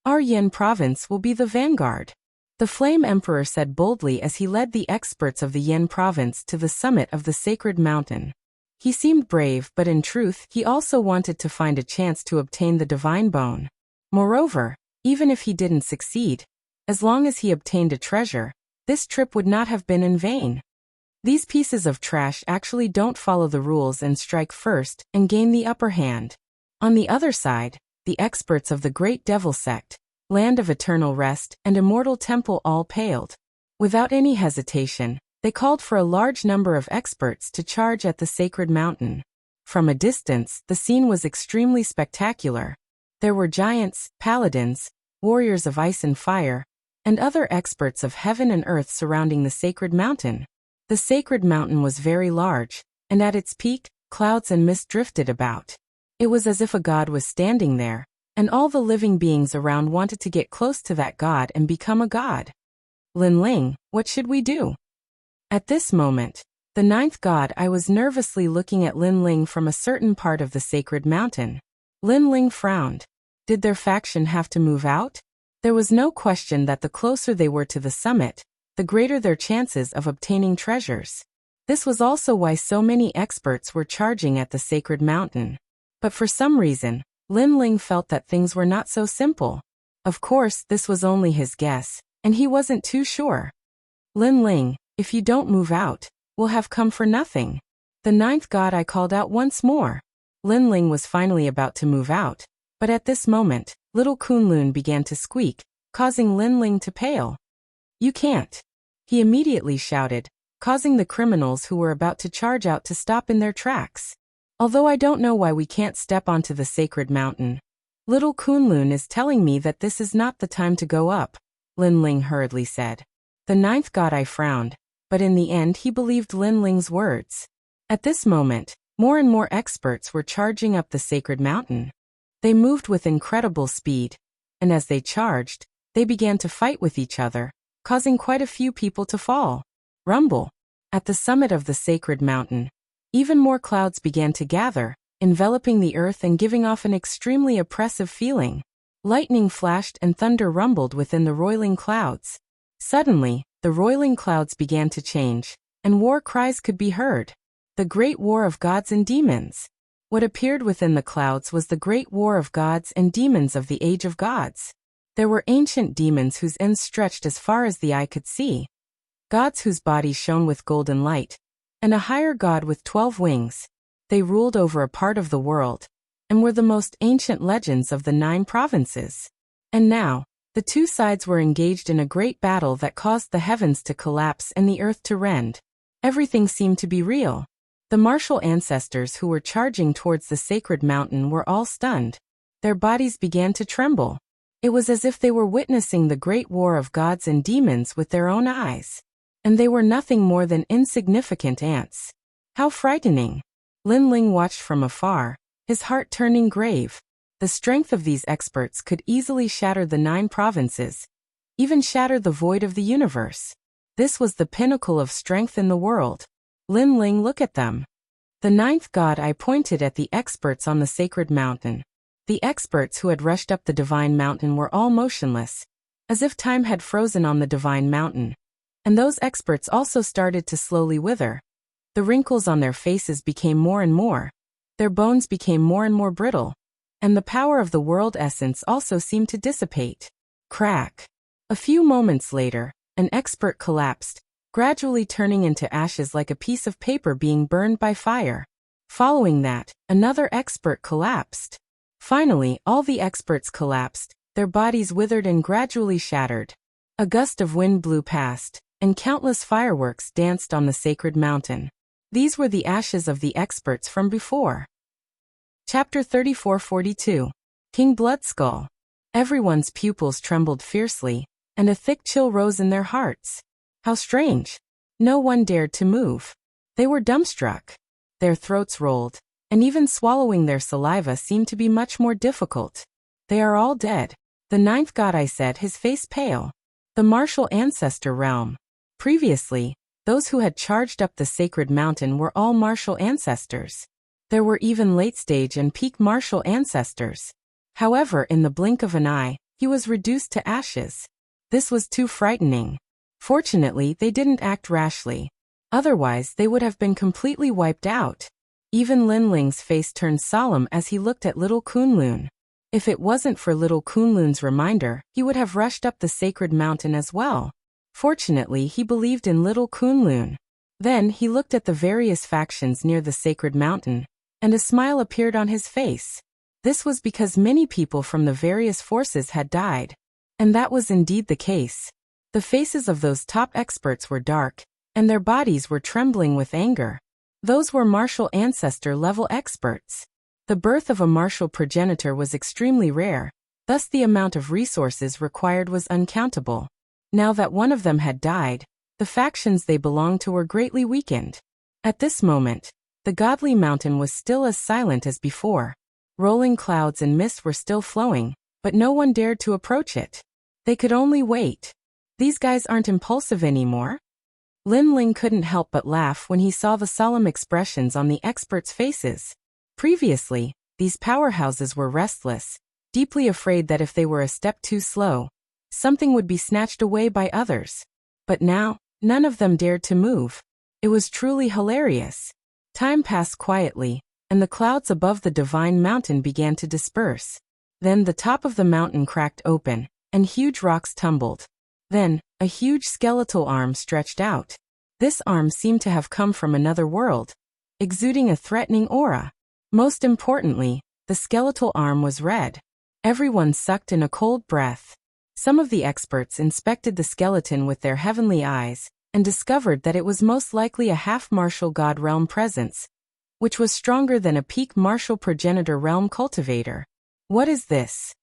Our Yin province will be the vanguard. The Flame Emperor said boldly as he led the experts of the Yin province to the summit of the sacred mountain. He seemed brave, but in truth, he also wanted to find a chance to obtain the divine bone. Moreover, even if he didn't succeed, as long as he obtained a treasure, this trip would not have been in vain. These pieces of trash actually don't follow the rules and strike first and gain the upper hand. On the other side, the experts of the Great Devil Sect, Land of Eternal Rest and Immortal Temple all paled. Without any hesitation, they called for a large number of experts to charge at the sacred mountain. From a distance, the scene was extremely spectacular. There were giants, paladins, warriors of ice and fire, and other experts of heaven and earth surrounding the sacred mountain. The sacred mountain was very large, and at its peak, clouds and mist drifted about. It was as if a god was standing there, and all the living beings around wanted to get close to that god and become a god. Lin Ling, what should we do? At this moment, the ninth god, I was nervously looking at Lin Ling from a certain part of the sacred mountain. Lin Ling frowned. Did their faction have to move out? There was no question that the closer they were to the summit, the greater their chances of obtaining treasures. This was also why so many experts were charging at the sacred mountain. But for some reason, Lin Ling felt that things were not so simple. Of course, this was only his guess, and he wasn't too sure. Lin Ling, if you don't move out, we'll have come for nothing. The ninth god, I called out once more. Lin Ling was finally about to move out, but at this moment, little Kunlun began to squeak, causing Lin Ling to pale. You can't. He immediately shouted, causing the criminals who were about to charge out to stop in their tracks. Although I don't know why we can't step onto the sacred mountain. Little Kunlun is telling me that this is not the time to go up, Lin Ling hurriedly said. The ninth god, I frowned, but in the end he believed Lin Ling's words. At this moment, more and more experts were charging up the sacred mountain. They moved with incredible speed, and as they charged, they began to fight with each other, causing quite a few people to fall. Rumble. At the summit of the sacred mountain, even more clouds began to gather, enveloping the earth and giving off an extremely oppressive feeling. Lightning flashed and thunder rumbled within the roiling clouds. Suddenly, the roiling clouds began to change, and war cries could be heard. The Great War of Gods and Demons. What appeared within the clouds was the Great War of Gods and Demons of the Age of Gods. There were ancient demons whose ends stretched as far as the eye could see. Gods whose bodies shone with golden light, and a higher god with 12 wings. They ruled over a part of the world, and were the most ancient legends of the 9 provinces. And now, the two sides were engaged in a great battle that caused the heavens to collapse and the earth to rend. Everything seemed to be real. The martial ancestors who were charging towards the sacred mountain were all stunned. Their bodies began to tremble. It was as if they were witnessing the great war of gods and demons with their own eyes. And they were nothing more than insignificant ants. How frightening! Lin Ling watched from afar, his heart turning grave. The strength of these experts could easily shatter the 9 provinces, even shatter the void of the universe. This was the pinnacle of strength in the world. Lin Ling, look at them. The 9th god, I pointed at the experts on the sacred mountain. The experts who had rushed up the divine mountain were all motionless, as if time had frozen on the divine mountain. And those experts also started to slowly wither. The wrinkles on their faces became more and more. Their bones became more and more brittle. And the power of the world essence also seemed to dissipate. Crack. A few moments later, an expert collapsed, gradually turning into ashes like a piece of paper being burned by fire. Following that, another expert collapsed. Finally, all the experts collapsed, their bodies withered and gradually shattered. A gust of wind blew past, and countless fireworks danced on the sacred mountain. These were the ashes of the experts from before. Chapter 34-42. King Bloodskull. Everyone's pupils trembled fiercely, and a thick chill rose in their hearts. How strange! No one dared to move. They were dumbstruck. Their throats rolled, and even swallowing their saliva seemed to be much more difficult. They are all dead. The 9th god, I said, his face pale. The martial ancestor realm. Previously, those who had charged up the sacred mountain were all martial ancestors. There were even late-stage and peak martial ancestors. However, in the blink of an eye, he was reduced to ashes. This was too frightening. Fortunately, they didn't act rashly. Otherwise, they would have been completely wiped out. Even Lin Ling's face turned solemn as he looked at little Kunlun. If it wasn't for little Kunlun's reminder, he would have rushed up the sacred mountain as well. Fortunately, he believed in little Kunlun. Then he looked at the various factions near the sacred mountain, and a smile appeared on his face. This was because many people from the various forces had died. And that was indeed the case. The faces of those top experts were dark, and their bodies were trembling with anger. Those were martial ancestor-level experts. The birth of a martial progenitor was extremely rare, thus the amount of resources required was uncountable. Now that one of them had died, the factions they belonged to were greatly weakened. At this moment, the godly mountain was still as silent as before. Rolling clouds and mist were still flowing, but no one dared to approach it. They could only wait. These guys aren't impulsive anymore? Lin Ling couldn't help but laugh when he saw the solemn expressions on the experts' faces. Previously, these powerhouses were restless, deeply afraid that if they were a step too slow, something would be snatched away by others. But now, none of them dared to move. It was truly hilarious. Time passed quietly, and the clouds above the divine mountain began to disperse. Then the top of the mountain cracked open, and huge rocks tumbled. Then, a huge skeletal arm stretched out. This arm seemed to have come from another world, exuding a threatening aura. Most importantly, the skeletal arm was red. Everyone sucked in a cold breath. Some of the experts inspected the skeleton with their heavenly eyes, and discovered that it was most likely a half-martial god realm presence, which was stronger than a peak martial progenitor realm cultivator. What is this?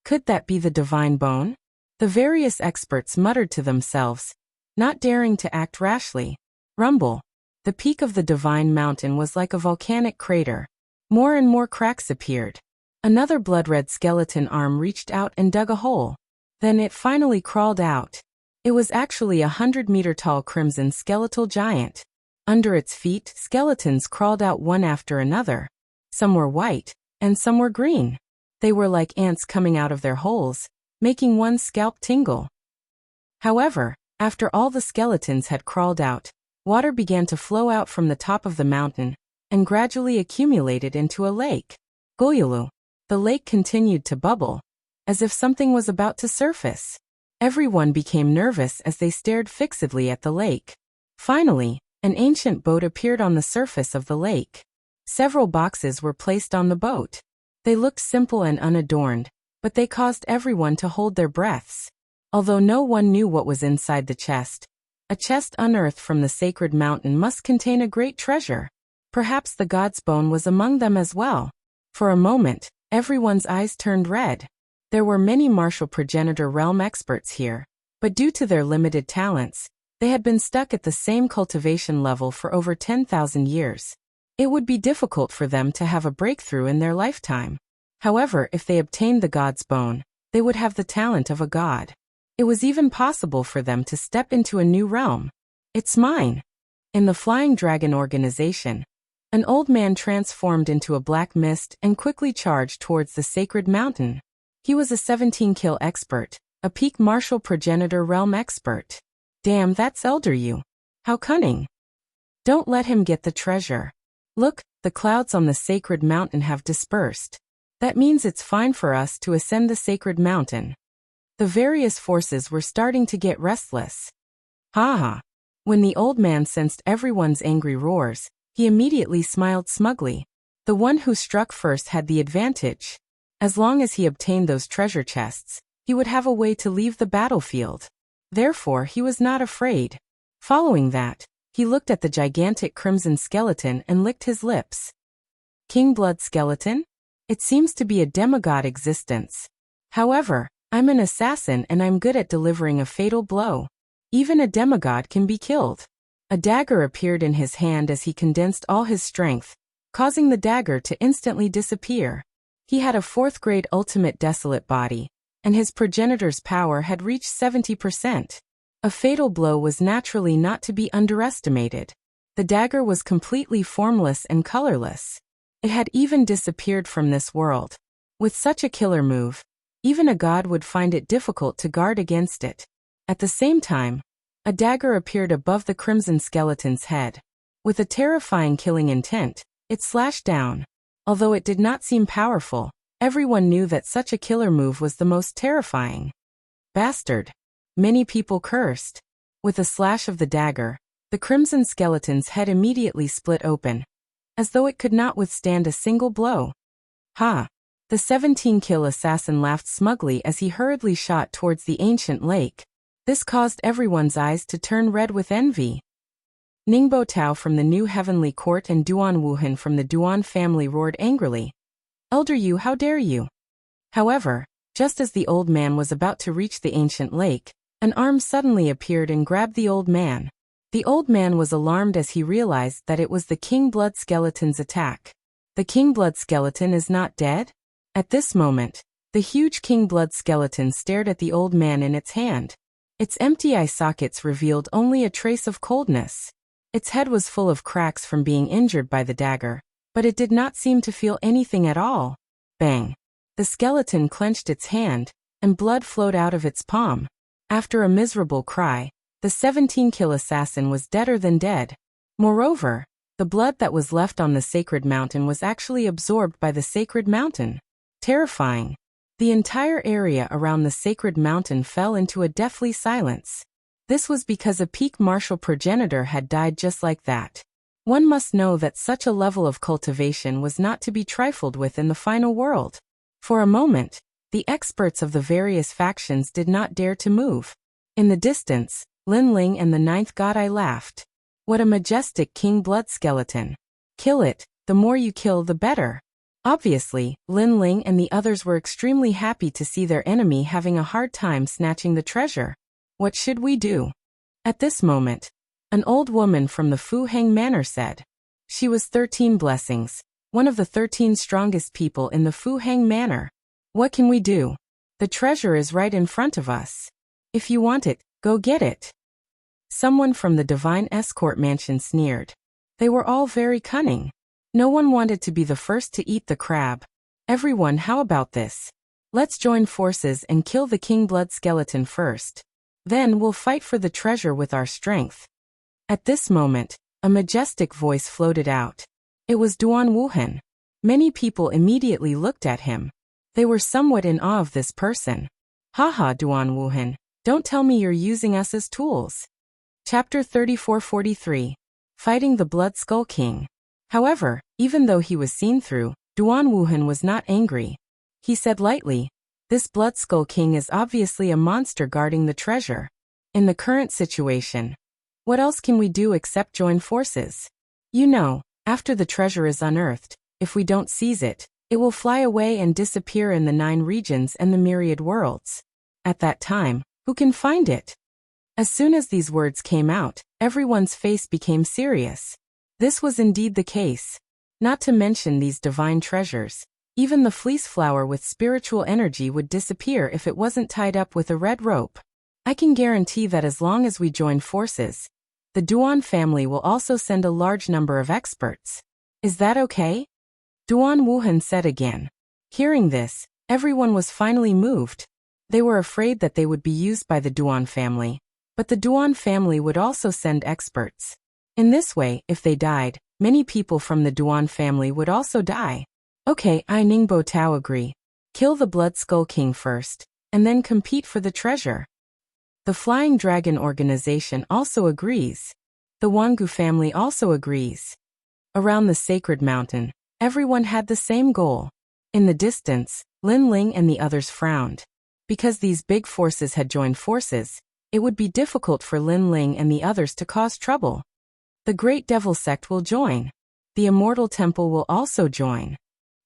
Could that be the divine bone? The various experts muttered to themselves, not daring to act rashly. Rumble. The peak of the divine mountain was like a volcanic crater. More and more cracks appeared. Another blood-red skeleton arm reached out and dug a hole. Then it finally crawled out. It was actually 100-meter-tall crimson skeletal giant. Under its feet, skeletons crawled out one after another. Some were white, and some were green. They were like ants coming out of their holes, making one's scalp tingle. However, after all the skeletons had crawled out, water began to flow out from the top of the mountain, and gradually accumulated into a lake. Goyulu. The lake continued to bubble, as if something was about to surface. Everyone became nervous as they stared fixedly at the lake. Finally, an ancient boat appeared on the surface of the lake. Several boxes were placed on the boat. They looked simple and unadorned, but they caused everyone to hold their breaths. Although no one knew what was inside the chest, a chest unearthed from the sacred mountain must contain a great treasure. Perhaps the god's bone was among them as well. For a moment, everyone's eyes turned red. There were many martial progenitor realm experts here, but due to their limited talents, they had been stuck at the same cultivation level for over 10,000 years. It would be difficult for them to have a breakthrough in their lifetime. However, if they obtained the god's bone, they would have the talent of a god. It was even possible for them to step into a new realm. It's mine. In the Flying Dragon organization, an old man transformed into a black mist and quickly charged towards the sacred mountain. He was a 17-kill expert, a peak martial progenitor realm expert. Damn, that's Elder you. How cunning. Don't let him get the treasure. Look, the clouds on the sacred mountain have dispersed. That means it's fine for us to ascend the sacred mountain. The various forces were starting to get restless. Ha! When the old man sensed everyone's angry roars, he immediately smiled smugly. The one who struck first had the advantage. As long as he obtained those treasure chests, he would have a way to leave the battlefield. Therefore, he was not afraid. Following that, he looked at the gigantic crimson skeleton and licked his lips. King Blood Skeleton? It seems to be a demigod existence. However, I'm an assassin and I'm good at delivering a fatal blow. Even a demigod can be killed. A dagger appeared in his hand as he condensed all his strength, causing the dagger to instantly disappear. He had a 4th-grade ultimate desolate body, and his progenitor's power had reached 70%. A fatal blow was naturally not to be underestimated. The dagger was completely formless and colorless. It had even disappeared from this world. With such a killer move, even a god would find it difficult to guard against it. At the same time, a dagger appeared above the crimson skeleton's head. With a terrifying killing intent, it slashed down. Although it did not seem powerful, Everyone knew that such a killer move was the most terrifying. Bastard! Many people cursed. With a slash of the dagger, the crimson skeleton's head immediately split open, as though it could not withstand a single blow. Ha! The 17-kill assassin laughed smugly as he hurriedly shot towards the ancient lake. This caused everyone's eyes to turn red with envy. Ningbo Tao from the New Heavenly Court and Duan Wuhan from the Duan family roared angrily. Elder Yu, how dare you? However, just as the old man was about to reach the ancient lake, an arm suddenly appeared and grabbed the old man. The old man was alarmed as he realized that it was the King Blood Skeleton's attack. The King Blood Skeleton is not dead? At this moment, the huge King Blood Skeleton stared at the old man in its hand. Its empty eye sockets revealed only a trace of coldness. Its head was full of cracks from being injured by the dagger, but it did not seem to feel anything at all. Bang! The skeleton clenched its hand, and blood flowed out of its palm. After a miserable cry, the 17-kill assassin was deader than dead. Moreover, the blood that was left on the sacred mountain was actually absorbed by the sacred mountain. Terrifying. The entire area around the sacred mountain fell into a deathly silence. This was because a peak martial progenitor had died just like that. One must know that such a level of cultivation was not to be trifled with in the final world. For a moment, the experts of the various factions did not dare to move. In the distance, Lin Ling and the ninth god Eye laughed. What a majestic king blood skeleton. Kill it, the more you kill the better. Obviously, Lin Ling and the others were extremely happy to see their enemy having a hard time snatching the treasure. What should we do? At this moment, an old woman from the Fu Heng Manor said. She was 13 blessings, one of the 13 strongest people in the Fu Heng Manor. What can we do? The treasure is right in front of us. If you want it, go get it. Someone from the Divine Escort Mansion sneered. They were all very cunning. No one wanted to be the first to eat the crab. Everyone, how about this? Let's join forces and kill the King Blood Skeleton first. Then we'll fight for the treasure with our strength. At this moment, a majestic voice floated out. It was Duan Wuhan. Many people immediately looked at him. They were somewhat in awe of this person. Haha, Duan Wuhan, don't tell me you're using us as tools. Chapter 34-43. Fighting the Blood Skull King. However, even though he was seen through, Duan Wuhan was not angry. He said lightly, this Blood Skull King is obviously a monster guarding the treasure. In the current situation, what else can we do except join forces? You know, after the treasure is unearthed, if we don't seize it, it will fly away and disappear in the 9 regions and the myriad worlds. At that time, who can find it? As soon as these words came out, everyone's face became serious. This was indeed the case. Not to mention these divine treasures. Even the fleece flower with spiritual energy would disappear if it wasn't tied up with a red rope. I can guarantee that as long as we join forces, the Duan family will also send a large number of experts. Is that okay? Duan Wuhan said again. Hearing this, everyone was finally moved. They were afraid that they would be used by the Duan family, but the Duan family would also send experts. In this way, if they died, many people from the Duan family would also die. Okay, I Ningbo Tao agree. Kill the Blood Skull King first, and then compete for the treasure. The Flying Dragon organization also agrees. The Wangu family also agrees. Around the sacred mountain, everyone had the same goal. In the distance, Lin Ling and the others frowned. Because these big forces had joined forces, it would be difficult for Lin Ling and the others to cause trouble. The Great Devil Sect will join. The Immortal Temple will also join.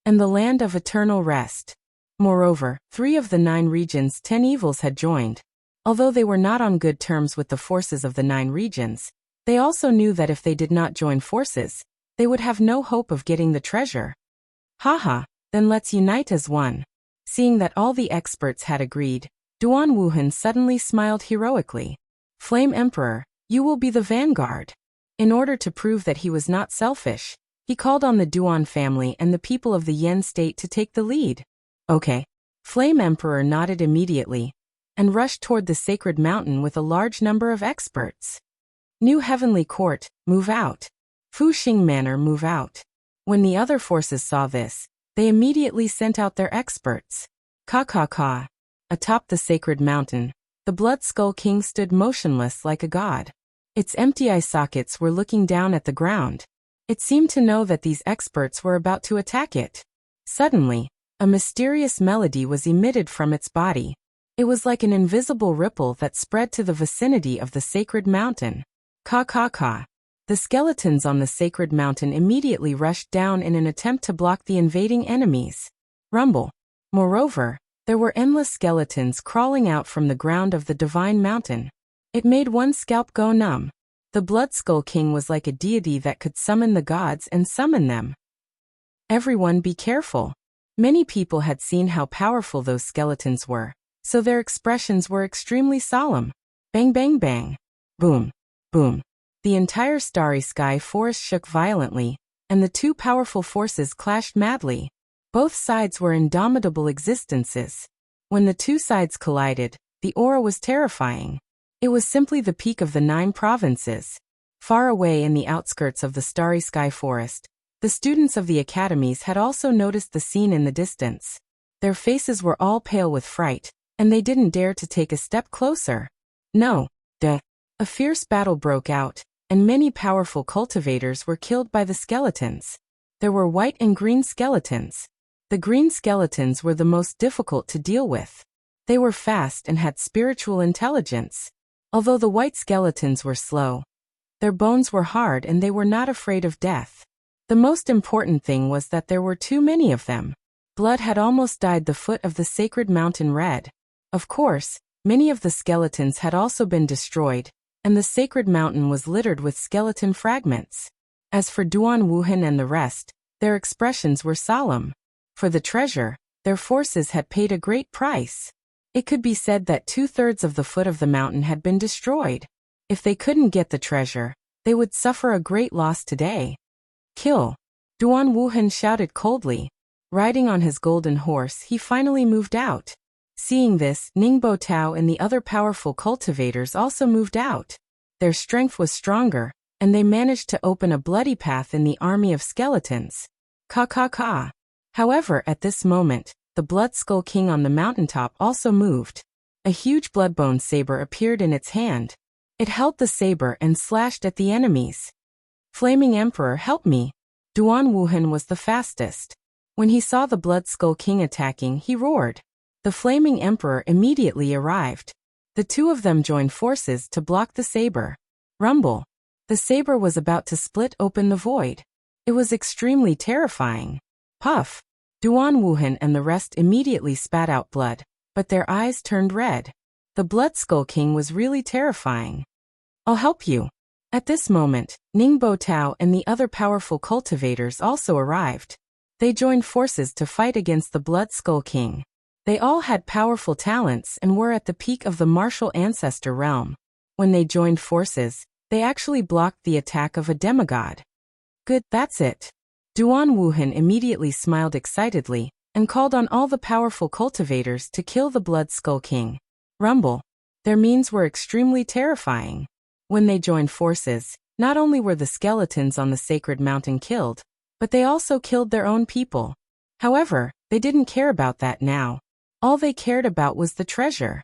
And the Land of Eternal Rest. Moreover, 3 of the 9 regions' 10 evils had joined. Although they were not on good terms with the forces of the 9 regions, they also knew that if they did not join forces, they would have no hope of getting the treasure. Haha, then let's unite as one. Seeing that all the experts had agreed, Duan Wuhan suddenly smiled heroically. Flame Emperor, you will be the vanguard. In order to prove that he was not selfish, he called on the Duan family and the people of the Yen state to take the lead. Okay. Flame Emperor nodded immediately, and rushed toward the sacred mountain with a large number of experts. New Heavenly Court, move out. Fu Xing Manor, move out. When the other forces saw this, They immediately sent out their experts. Ka. Atop the sacred mountain, the Blood Skull King stood motionless like a god. Its empty eye sockets were looking down at the ground. It seemed to know that these experts were about to attack it. Suddenly, a mysterious melody was emitted from its body. It was like an invisible ripple that spread to the vicinity of the sacred mountain. Ka. The skeletons on the sacred mountain immediately rushed down in an attempt to block the invading enemies. Rumble. Moreover, there were endless skeletons crawling out from the ground of the divine mountain. It made one's scalp go numb. The Blood Skull King was like a deity that could summon the gods and summon them. Everyone be careful. Many people had seen how powerful those skeletons were, so their expressions were extremely solemn. Bang bang bang. Boom. Boom. The entire starry sky forest shook violently, and the two powerful forces clashed madly. Both sides were indomitable existences. When the two sides collided, the aura was terrifying. It was simply the peak of the 9 provinces. Far away in the outskirts of the starry sky forest, the students of the academies had also noticed the scene in the distance. Their faces were all pale with fright, and they didn't dare to take a step closer. No. A fierce battle broke out, and many powerful cultivators were killed by the skeletons. There were white and green skeletons. The green skeletons were the most difficult to deal with. They were fast and had spiritual intelligence. Although the white skeletons were slow, their bones were hard and they were not afraid of death. The most important thing was that there were too many of them. Blood had almost dyed the foot of the sacred mountain red. Of course, many of the skeletons had also been destroyed, and the sacred mountain was littered with skeleton fragments. As for Duan Wuhan and the rest, their expressions were solemn. For the treasure, their forces had paid a great price. It could be said that 2/3 of the foot of the mountain had been destroyed. If they couldn't get the treasure, they would suffer a great loss today. Kill. Duan Wuhan shouted coldly. Riding on his golden horse, he finally moved out. Seeing this, Ningbo Tao and the other powerful cultivators also moved out. Their strength was stronger, and they managed to open a bloody path in the army of skeletons. Ka. However, at this moment, the Blood Skull King on the mountaintop also moved. A huge bloodbone saber appeared in its hand. It held the saber and slashed at the enemies. Flaming Emperor, help me! Duan Wuhan was the fastest. When he saw the Blood Skull King attacking, he roared. The Flaming Emperor immediately arrived. The two of them joined forces to block the saber. Rumble. The saber was about to split open the void. It was extremely terrifying. Puff. Duan Wuhan and the rest immediately spat out blood, but their eyes turned red. The Blood Skull King was really terrifying. I'll help you. At this moment, Ningbo Tao and the other powerful cultivators also arrived. They joined forces to fight against the Blood Skull King. They all had powerful talents and were at the peak of the martial ancestor realm. When they joined forces, they actually blocked the attack of a demigod. Good, that's it. Duan Wuhan immediately smiled excitedly and called on all the powerful cultivators to kill the Blood Skull King. Rumble. Their means were extremely terrifying. When they joined forces, not only were the skeletons on the sacred mountain killed, but they also killed their own people. However, they didn't care about that now. All they cared about was the treasure.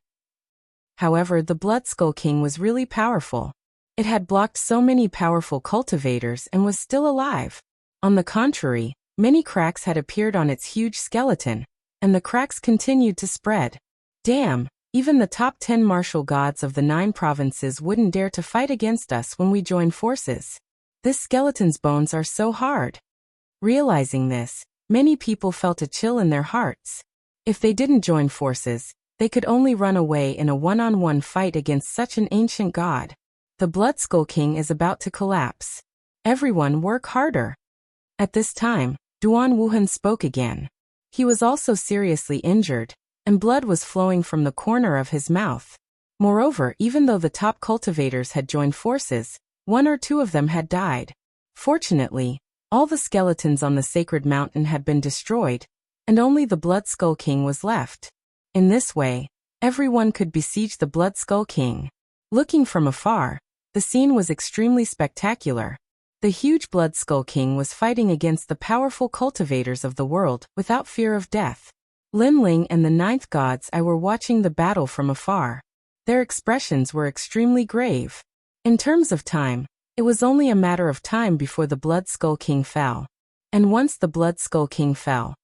However, the Blood Skull King was really powerful. It had blocked so many powerful cultivators and was still alive. On the contrary, many cracks had appeared on its huge skeleton, and the cracks continued to spread. Damn, even the top 10 martial gods of the 9 provinces wouldn't dare to fight against us when we join forces. This skeleton's bones are so hard. Realizing this, many people felt a chill in their hearts. If they didn't join forces, they could only run away in a one-on-one fight against such an ancient god. The Blood Skull King is about to collapse. Everyone work harder. At this time, Duan Wuhan spoke again. He was also seriously injured, and blood was flowing from the corner of his mouth. Moreover, even though the top cultivators had joined forces, 1 or 2 of them had died. Fortunately, all the skeletons on the sacred mountain had been destroyed, and only the Blood Skull King was left. In this way, everyone could besiege the Blood Skull King. Looking from afar, the scene was extremely spectacular. The huge Blood Skull King was fighting against the powerful cultivators of the world without fear of death. Lin Ling and the ninth gods I were watching the battle from afar. Their expressions were extremely grave. In terms of time, it was only a matter of time before the Blood Skull King fell. And once the Blood Skull King fell,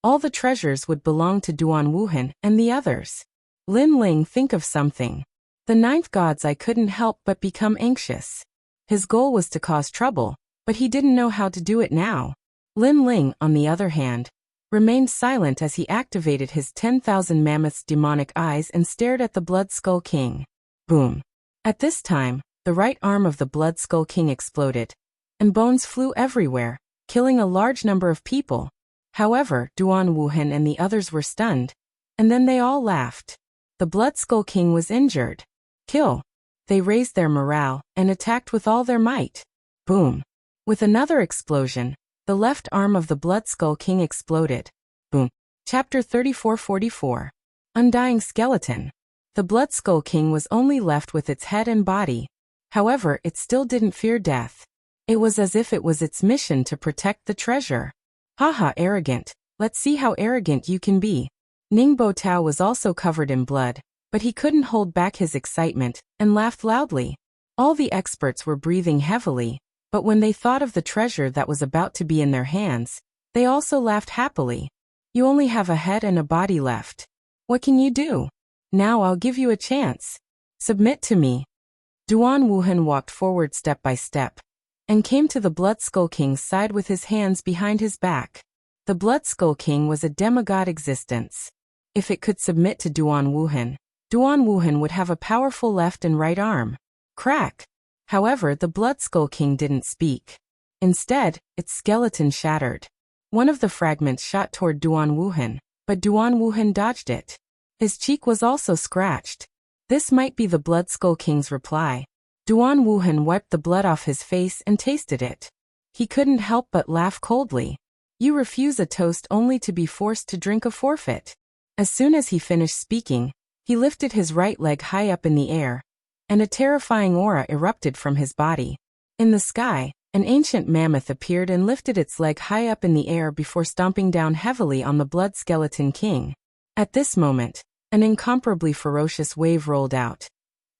all the treasures would belong to Duan Wuhan and the others. Lin Ling, think of something. The ninth gods I couldn't help but become anxious. His goal was to cause trouble, but he didn't know how to do it now. Lin Ling, on the other hand, remained silent as he activated his 10,000 mammoths' demonic eyes and stared at the Blood Skull King. Boom. At this time, the right arm of the Blood Skull King exploded, and bones flew everywhere, killing a large number of people. However, Duan Wuhan and the others were stunned, and then they all laughed. The Blood Skull King was injured. Kill. They raised their morale and attacked with all their might. Boom. With another explosion, the left arm of the Blood Skull King exploded. Boom. Chapter 3444. Undying Skeleton. The Blood Skull King was only left with its head and body. However, it still didn't fear death. It was as if it was its mission to protect the treasure. Haha, arrogant. Let's see how arrogant you can be. Ningbo Tao was also covered in blood, but he couldn't hold back his excitement and laughed loudly. All the experts were breathing heavily, but when they thought of the treasure that was about to be in their hands, they also laughed happily. You only have a head and a body left. What can you do? Now I'll give you a chance. Submit to me. Duan Wuhan walked forward step by step, and came to the Blood Skull King's side with his hands behind his back. The Blood Skull King was a demigod existence. If it could submit to Duan Wuhan would have a powerful left and right arm. Crack! However, the Blood Skull King didn't speak. Instead, its skeleton shattered. One of the fragments shot toward Duan Wuhan, but Duan Wuhan dodged it. His cheek was also scratched. This might be the Blood Skull King's reply. Duan Wuhan wiped the blood off his face and tasted it. He couldn't help but laugh coldly. You refuse a toast only to be forced to drink a forfeit. As soon as he finished speaking, he lifted his right leg high up in the air, and a terrifying aura erupted from his body. In the sky, an ancient mammoth appeared and lifted its leg high up in the air before stomping down heavily on the Blood Skeleton King. At this moment, an incomparably ferocious wave rolled out,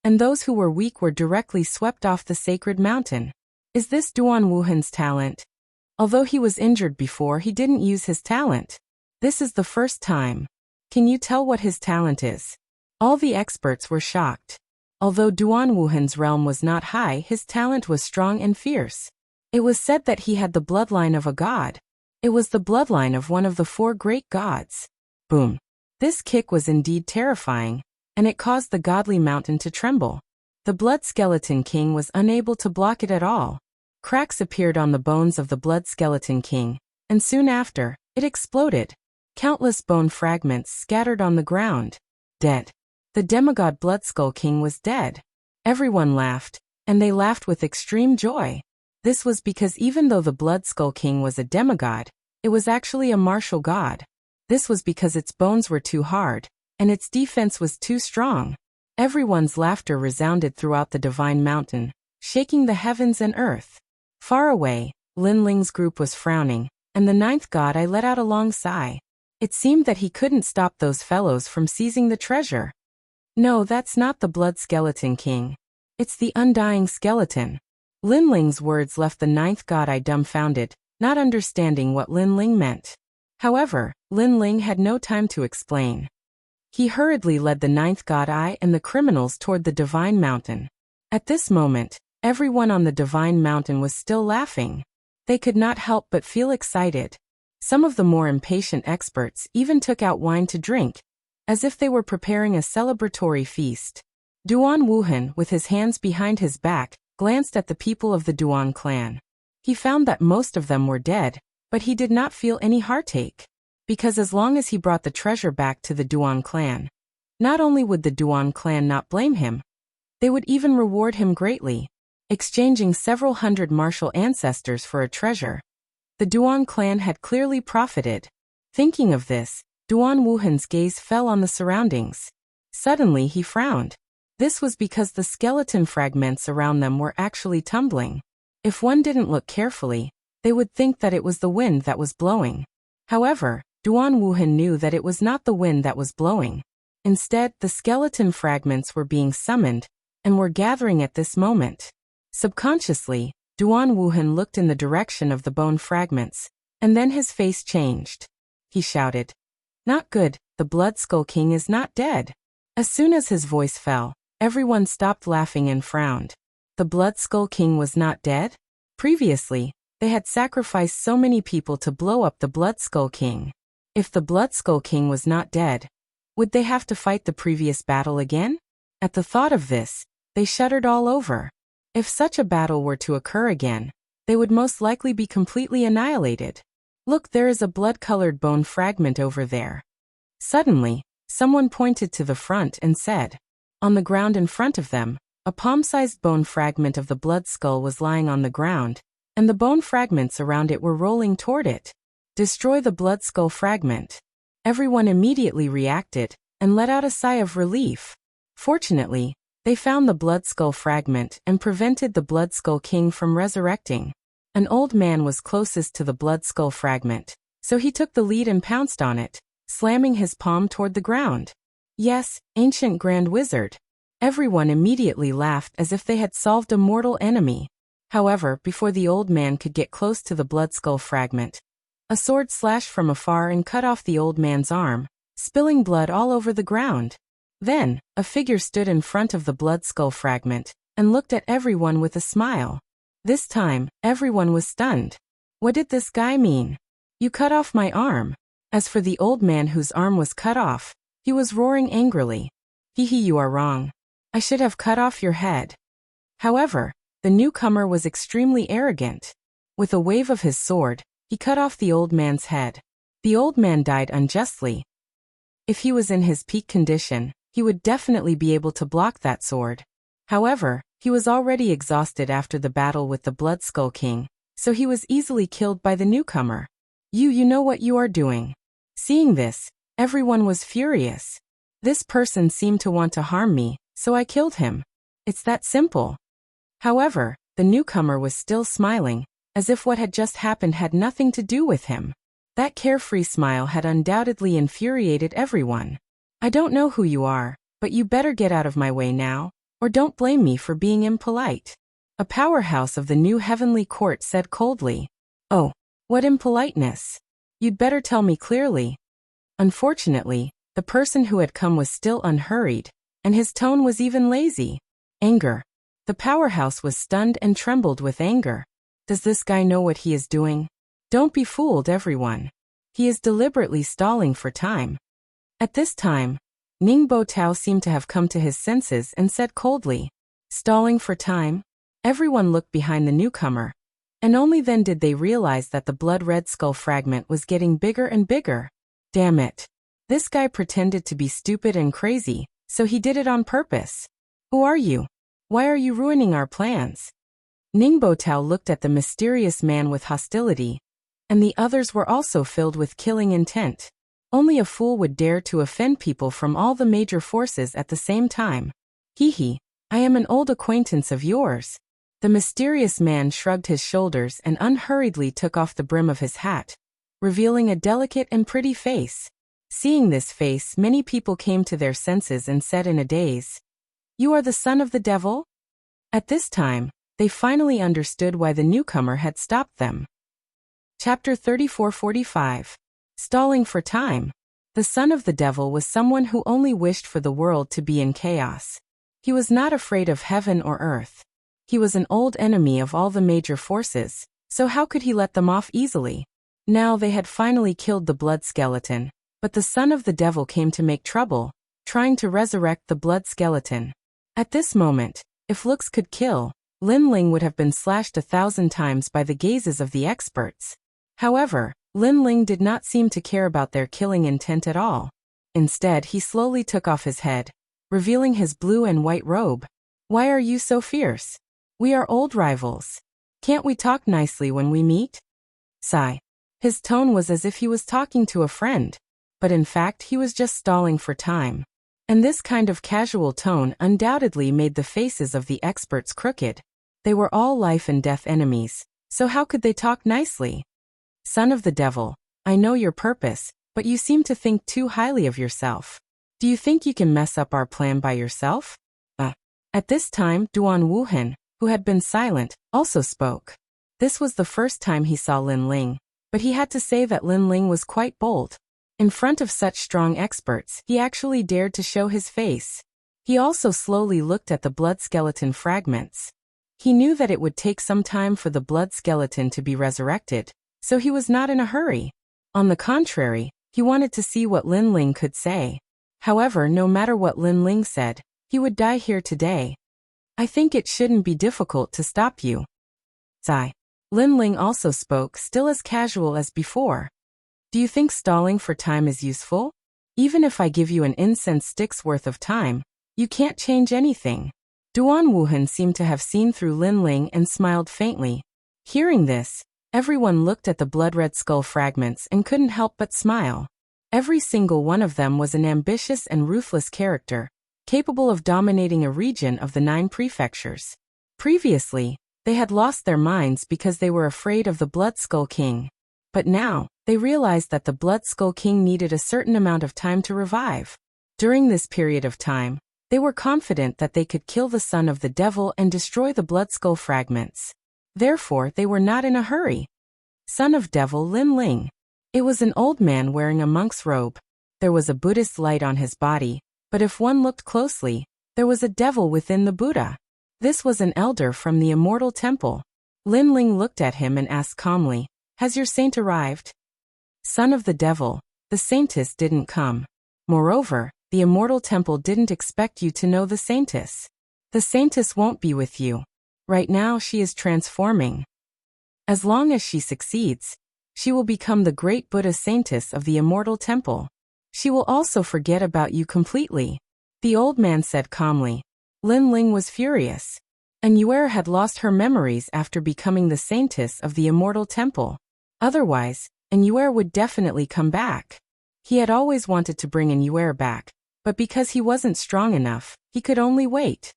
and those who were weak were directly swept off the sacred mountain. Is this Duan Wuhan's talent? Although he was injured before, he didn't use his talent. This is the first time. Can you tell what his talent is? All the experts were shocked. Although Duan Wuhan's realm was not high, his talent was strong and fierce. It was said that he had the bloodline of a god. It was the bloodline of one of the 4 great gods. Boom. This kick was indeed terrifying, and it caused the godly mountain to tremble. The Blood Skeleton King was unable to block it at all. Cracks appeared on the bones of the Blood Skeleton King, and soon after, it exploded. Countless bone fragments scattered on the ground. Dead. The demigod Blood Skull King was dead. Everyone laughed, and they laughed with extreme joy. This was because even though the Blood Skull King was a demigod, it was actually a martial god. This was because its bones were too hard, and its defense was too strong. Everyone's laughter resounded throughout the divine mountain, shaking the heavens and earth. Far away, Lin Ling's group was frowning, and the 9th god I let out a long sigh. It seemed that he couldn't stop those fellows from seizing the treasure. No, that's not the Blood Skeleton King. It's the Undying Skeleton. Lin Ling's words left the 9th god I dumbfounded, not understanding what Lin Ling meant. However, Lin Ling had no time to explain. He hurriedly led the 9th god I and the criminals toward the divine mountain. At this moment, everyone on the divine mountain was still laughing. They could not help but feel excited. Some of the more impatient experts even took out wine to drink, as if they were preparing a celebratory feast. Duan Wuhan, with his hands behind his back, glanced at the people of the Duan clan. He found that most of them were dead, but he did not feel any heartache. Because as long as he brought the treasure back to the Duan clan, not only would the Duan clan not blame him, they would even reward him greatly, exchanging several hundred martial ancestors for a treasure. The Duan clan had clearly profited. Thinking of this, Duan Wuhan's gaze fell on the surroundings. Suddenly he frowned. This was because the skeleton fragments around them were actually tumbling. If one didn't look carefully, they would think that it was the wind that was blowing. However, Duan Wuhan knew that it was not the wind that was blowing. Instead, the skeleton fragments were being summoned and were gathering at this moment. Subconsciously, Duan Wuhan looked in the direction of the bone fragments, and then his face changed. He shouted, "Not good, the Blood Skull King is not dead." As soon as his voice fell, everyone stopped laughing and frowned. The Blood Skull King was not dead? Previously, they had sacrificed so many people to blow up the Blood Skull King. If the Blood Skull King was not dead, would they have to fight the previous battle again? At the thought of this, they shuddered all over. If such a battle were to occur again, they would most likely be completely annihilated. Look, there is a blood-colored bone fragment over there. Suddenly, someone pointed to the front and said, on the ground in front of them, a palm-sized bone fragment of the blood skull was lying on the ground, and the bone fragments around it were rolling toward it. Destroy the blood skull fragment. Everyone immediately reacted and let out a sigh of relief. Fortunately, they found the blood skull fragment and prevented the Blood Skull King from resurrecting. An old man was closest to the blood skull fragment, so he took the lead and pounced on it, slamming his palm toward the ground. Yes, ancient Grand Wizard. Everyone immediately laughed as if they had solved a mortal enemy. However, before the old man could get close to the blood skull fragment, a sword slashed from afar and cut off the old man's arm, spilling blood all over the ground. Then, a figure stood in front of the blood skull fragment and looked at everyone with a smile. This time, everyone was stunned. What did this guy mean? You cut off my arm. As for the old man whose arm was cut off, he was roaring angrily. Hee, you are wrong. I should have cut off your head. However, the newcomer was extremely arrogant. With a wave of his sword, he cut off the old man's head. The old man died unjustly. If he was in his peak condition, he would definitely be able to block that sword. However, he was already exhausted after the battle with the Blood Skull King, so he was easily killed by the newcomer. You know what you are doing. Seeing this, everyone was furious. This person seemed to want to harm me, so I killed him. It's that simple. However, the newcomer was still smiling, as if what had just happened had nothing to do with him. That carefree smile had undoubtedly infuriated everyone. I don't know who you are, but you better get out of my way now, or don't blame me for being impolite. A powerhouse of the new heavenly court said coldly. Oh, what impoliteness. You'd better tell me clearly. Unfortunately, the person who had come was still unhurried, and his tone was even lazy. Anger. The powerhouse was stunned and trembled with anger. Does this guy know what he is doing? Don't be fooled, everyone. He is deliberately stalling for time. At this time, Ningbo Tao seemed to have come to his senses and said coldly, "Stalling for time?" Everyone looked behind the newcomer, and only then did they realize that the blood-red skull fragment was getting bigger and bigger. Damn it. This guy pretended to be stupid and crazy, so he did it on purpose. Who are you? Why are you ruining our plans? Ningbo Tao looked at the mysterious man with hostility, and the others were also filled with killing intent. Only a fool would dare to offend people from all the major forces at the same time. Hee, I am an old acquaintance of yours. The mysterious man shrugged his shoulders and unhurriedly took off the brim of his hat, revealing a delicate and pretty face. Seeing this face, many people came to their senses and said in a daze, "You are the son of the devil?" At this time, they finally understood why the newcomer had stopped them. Chapter 34-45. Stalling for time. The son of the devil was someone who only wished for the world to be in chaos. He was not afraid of heaven or earth. He was an old enemy of all the major forces, so how could he let them off easily? Now they had finally killed the blood skeleton, but the son of the devil came to make trouble, trying to resurrect the blood skeleton. At this moment, if looks could kill, Lin Ling would have been slashed 1,000 times by the gazes of the experts. However, Lin Ling did not seem to care about their killing intent at all. Instead, he slowly took off his head, revealing his blue and white robe. Why are you so fierce? We are old rivals. Can't we talk nicely when we meet? Sigh. His tone was as if he was talking to a friend, but in fact he was just stalling for time. And this kind of casual tone undoubtedly made the faces of the experts crooked. They were all life and death enemies, so how could they talk nicely? Son of the devil, I know your purpose, but you seem to think too highly of yourself. Do you think you can mess up our plan by yourself? At this time, Duan Wuhan, who had been silent, also spoke. This was the first time he saw Lin Ling, but he had to say that Lin Ling was quite bold. In front of such strong experts, he actually dared to show his face. He also slowly looked at the blood skeleton fragments. He knew that it would take some time for the blood skeleton to be resurrected, so he was not in a hurry. On the contrary, he wanted to see what Lin Ling could say. However, no matter what Lin Ling said, he would die here today. I think it shouldn't be difficult to stop you. Sigh. Lin Ling also spoke, still as casual as before. Do you think stalling for time is useful? Even if I give you an incense stick's worth of time, you can't change anything. Duan Wuhan seemed to have seen through Lin Ling and smiled faintly. Hearing this, everyone looked at the blood-red skull fragments and couldn't help but smile. Every single one of them was an ambitious and ruthless character, capable of dominating a region of the 9 prefectures. Previously, they had lost their minds because they were afraid of the Blood Skull King. But now, they realized that the Blood Skull King needed a certain amount of time to revive. During this period of time, they were confident that they could kill the son of the devil and destroy the blood skull fragments. Therefore, they were not in a hurry. Son of devil Lin Ling. It was an old man wearing a monk's robe. There was a Buddhist light on his body, but if one looked closely, there was a devil within the Buddha. This was an elder from the immortal temple. Lin Ling looked at him and asked calmly, "Has your saint arrived?" Son of the devil, the saintess didn't come. Moreover, the immortal temple didn't expect you to know the saintess. The saintess won't be with you. Right now she is transforming. As long as she succeeds, she will become the great Buddha saintess of the immortal temple. She will also forget about you completely. The old man said calmly. Lin Ling was furious. And Yuer had lost her memories after becoming the saintess of the immortal temple. Otherwise, Yuer would definitely come back. He had always wanted to bring Yuer back, but because he wasn't strong enough, he could only wait.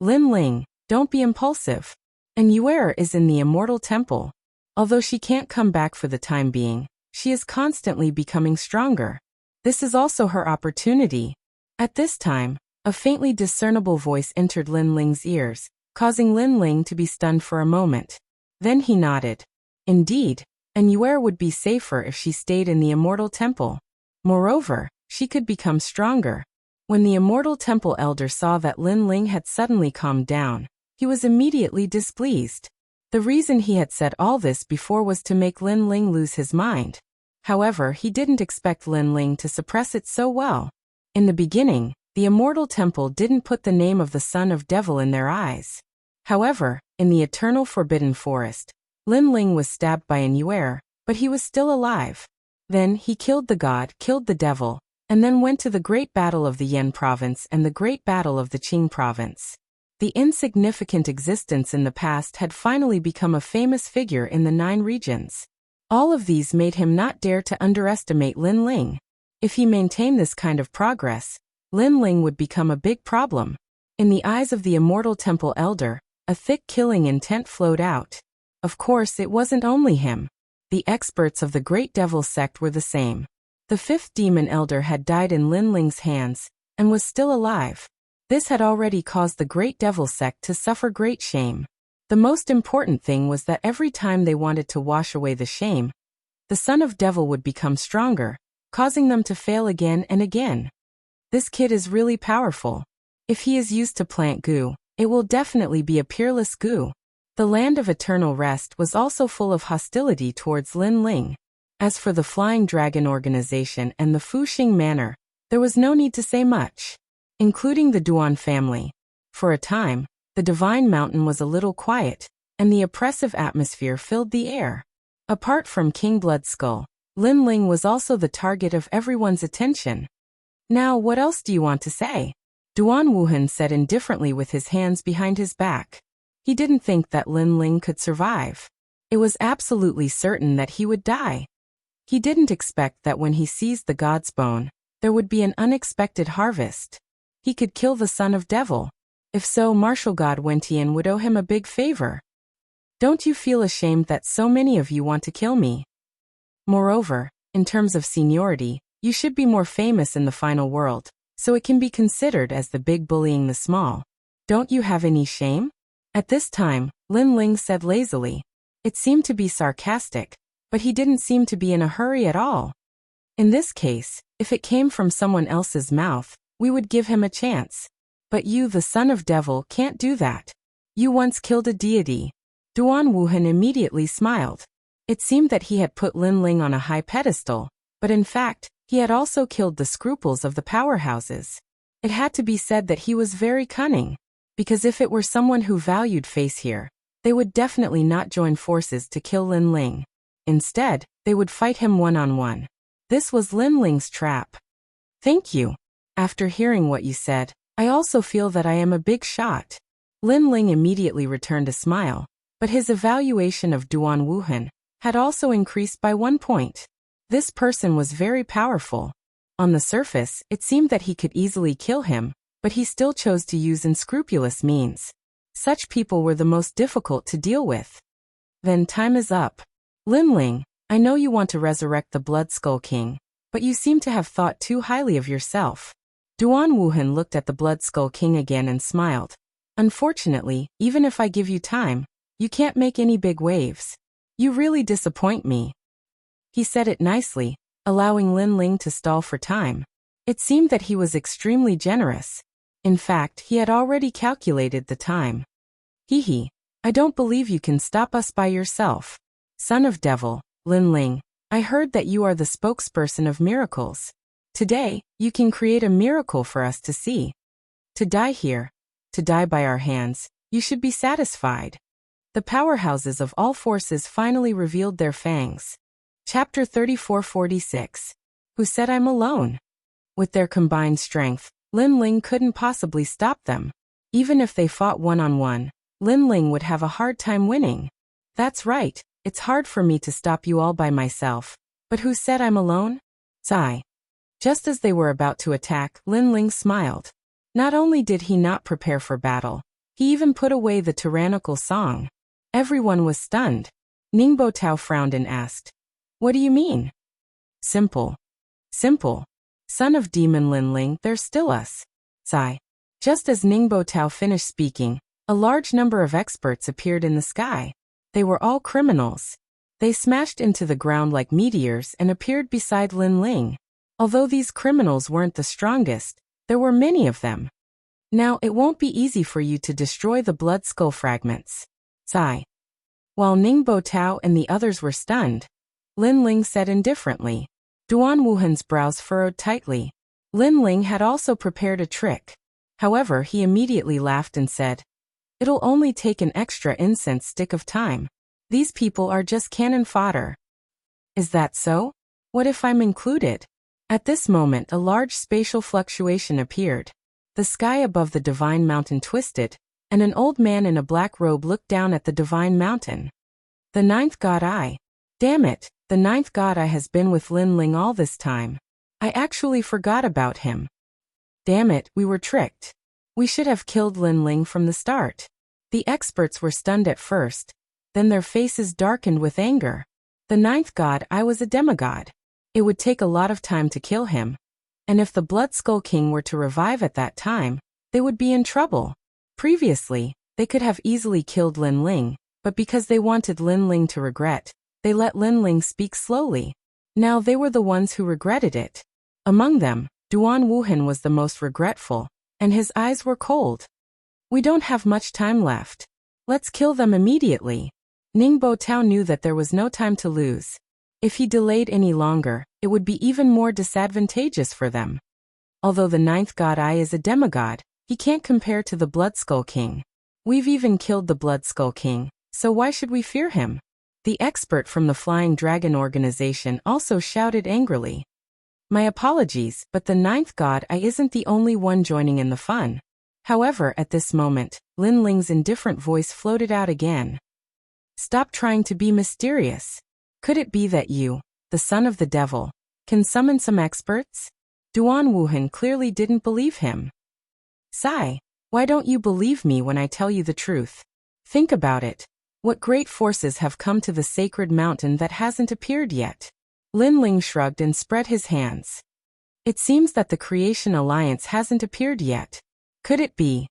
Lin Ling, don't be impulsive. Yuer is in the immortal temple. Although she can't come back for the time being, she is constantly becoming stronger. This is also her opportunity. At this time, a faintly discernible voice entered Lin Ling's ears, causing Lin Ling to be stunned for a moment. Then he nodded. Indeed, Yuer would be safer if she stayed in the immortal temple. Moreover, she could become stronger. When the immortal temple elder saw that Lin Ling had suddenly calmed down, he was immediately displeased. The reason he had said all this before was to make Lin Ling lose his mind. However, he didn't expect Lin Ling to suppress it so well. In the beginning, the immortal temple didn't put the name of the son of devil in their eyes. However, in the eternal forbidden forest, Lin Ling was stabbed by Yuer, but he was still alive. Then he killed the god, killed the devil, and then went to the great battle of the Yan province and the great battle of the Qing province. The insignificant existence in the past had finally become a famous figure in the 9 regions. All of these made him not dare to underestimate Lin Ling. If he maintained this kind of progress, Lin Ling would become a big problem. In the eyes of the immortal temple elder, a thick killing intent flowed out. Of course, it wasn't only him. The experts of the Great Devil sect were the same. The 5th demon elder had died in Lin Ling's hands, and was still alive. This had already caused the Great Devil sect to suffer great shame. The most important thing was that every time they wanted to wash away the shame, the son of devil would become stronger, causing them to fail again and again. This kid is really powerful. If he is used to plant goo, it will definitely be a peerless goo. The land of eternal rest was also full of hostility towards Lin Ling. As for the Flying Dragon organization and the Fuxing Manor, there was no need to say much. Including the Duan family. For a time, the Divine Mountain was a little quiet, and the oppressive atmosphere filled the air. Apart from King Bloodskull, Lin Ling was also the target of everyone's attention. Now, what else do you want to say? Duan Wuhan said indifferently with his hands behind his back. He didn't think that Lin Ling could survive. It was absolutely certain that he would die. He didn't expect that when he seized the god's bone, there would be an unexpected harvest. He could kill the son of devil. If so, martial god Wentian would owe him a big favor. Don't you feel ashamed that so many of you want to kill me? Moreover, in terms of seniority, you should be more famous in the final world, so it can be considered as the big bullying the small. Don't you have any shame? At this time, Lin Ling said lazily. It seemed to be sarcastic, but he didn't seem to be in a hurry at all. In this case, if it came from someone else's mouth, we would give him a chance. But you, the son of devil, can't do that. You once killed a deity. Duan Wuhan immediately smiled. It seemed that he had put Lin Ling on a high pedestal, but in fact, he had also killed the scruples of the powerhouses. It had to be said that he was very cunning, because if it were someone who valued face here, they would definitely not join forces to kill Lin Ling. Instead, they would fight him one-on-one. This was Lin Ling's trap. Thank you. After hearing what you said, I also feel that I am a big shot. Lin Ling immediately returned a smile, but his evaluation of Duan Wuhan had also increased by 1 point. This person was very powerful. On the surface, it seemed that he could easily kill him, but he still chose to use unscrupulous means. Such people were the most difficult to deal with. Then time is up. Lin Ling, I know you want to resurrect the Blood Skull King, but you seem to have thought too highly of yourself. Duan Wuhan looked at the Blood Skull King again and smiled. Unfortunately, even if I give you time, you can't make any big waves. You really disappoint me. He said it nicely, allowing Lin Ling to stall for time. It seemed that he was extremely generous. In fact, he had already calculated the time. Hee, I don't believe you can stop us by yourself. Son of devil, Lin Ling, I heard that you are the spokesperson of miracles. Today, you can create a miracle for us to see. To die here, to die by our hands, you should be satisfied. The powerhouses of all forces finally revealed their fangs. Chapter 3446. Who said I'm alone? With their combined strength, Lin Ling couldn't possibly stop them. Even if they fought one-on-one, Lin Ling would have a hard time winning. That's right, it's hard for me to stop you all by myself. But who said I'm alone? Sigh. Just as they were about to attack, Lin Ling smiled. Not only did he not prepare for battle, he even put away the tyrannical song. Everyone was stunned. Ningbo Tao frowned and asked, "What do you mean?" Simple. Simple. Son of demon Lin Ling, there's still us. Sigh. Just as Ningbo Tao finished speaking, a large number of experts appeared in the sky. They were all criminals. They smashed into the ground like meteors and appeared beside Lin Ling. Although these criminals weren't the strongest, there were many of them. Now it won't be easy for you to destroy the blood skull fragments. Sigh. While Ningbo Tao and the others were stunned, Lin Ling said indifferently. Duan Wuhan's brows furrowed tightly. Lin Ling had also prepared a trick. However, he immediately laughed and said, "It'll only take an extra incense stick of time. These people are just cannon fodder." Is that so? What if I'm included? At this moment, a large spatial fluctuation appeared. The sky above the divine mountain twisted, and an old man in a black robe looked down at the divine mountain. The ninth god Eye. Damn it, the ninth god Eye has been with Lin Ling all this time. I actually forgot about him. Damn it, we were tricked. We should have killed Lin Ling from the start. The experts were stunned at first, then their faces darkened with anger. The ninth god Eye was a demigod. It would take a lot of time to kill him, and if the Blood Skull King were to revive at that time, they would be in trouble. Previously, they could have easily killed Lin Ling, but because they wanted Lin Ling to regret, they let Lin Ling speak slowly. Now they were the ones who regretted it. Among them, Duan Wuhan was the most regretful, and his eyes were cold. We don't have much time left. Let's kill them immediately. Ningbo Tao knew that there was no time to lose. If he delayed any longer, it would be even more disadvantageous for them. Although the ninth god Eye is a demigod, he can't compare to the Blood Skull King. We've even killed the Blood Skull King, so why should we fear him? The expert from the Flying Dragon organization also shouted angrily. My apologies, but the ninth god Eye isn't the only one joining in the fun. However, at this moment, Lin Ling's indifferent voice floated out again. Stop trying to be mysterious. Could it be that you, the son of the devil, can summon some experts? Duan Wuhan clearly didn't believe him. Sigh. Why don't you believe me when I tell you the truth? Think about it. What great forces have come to the sacred mountain that hasn't appeared yet? Lin Ling shrugged and spread his hands. It seems that the Creation Alliance hasn't appeared yet. Could it be?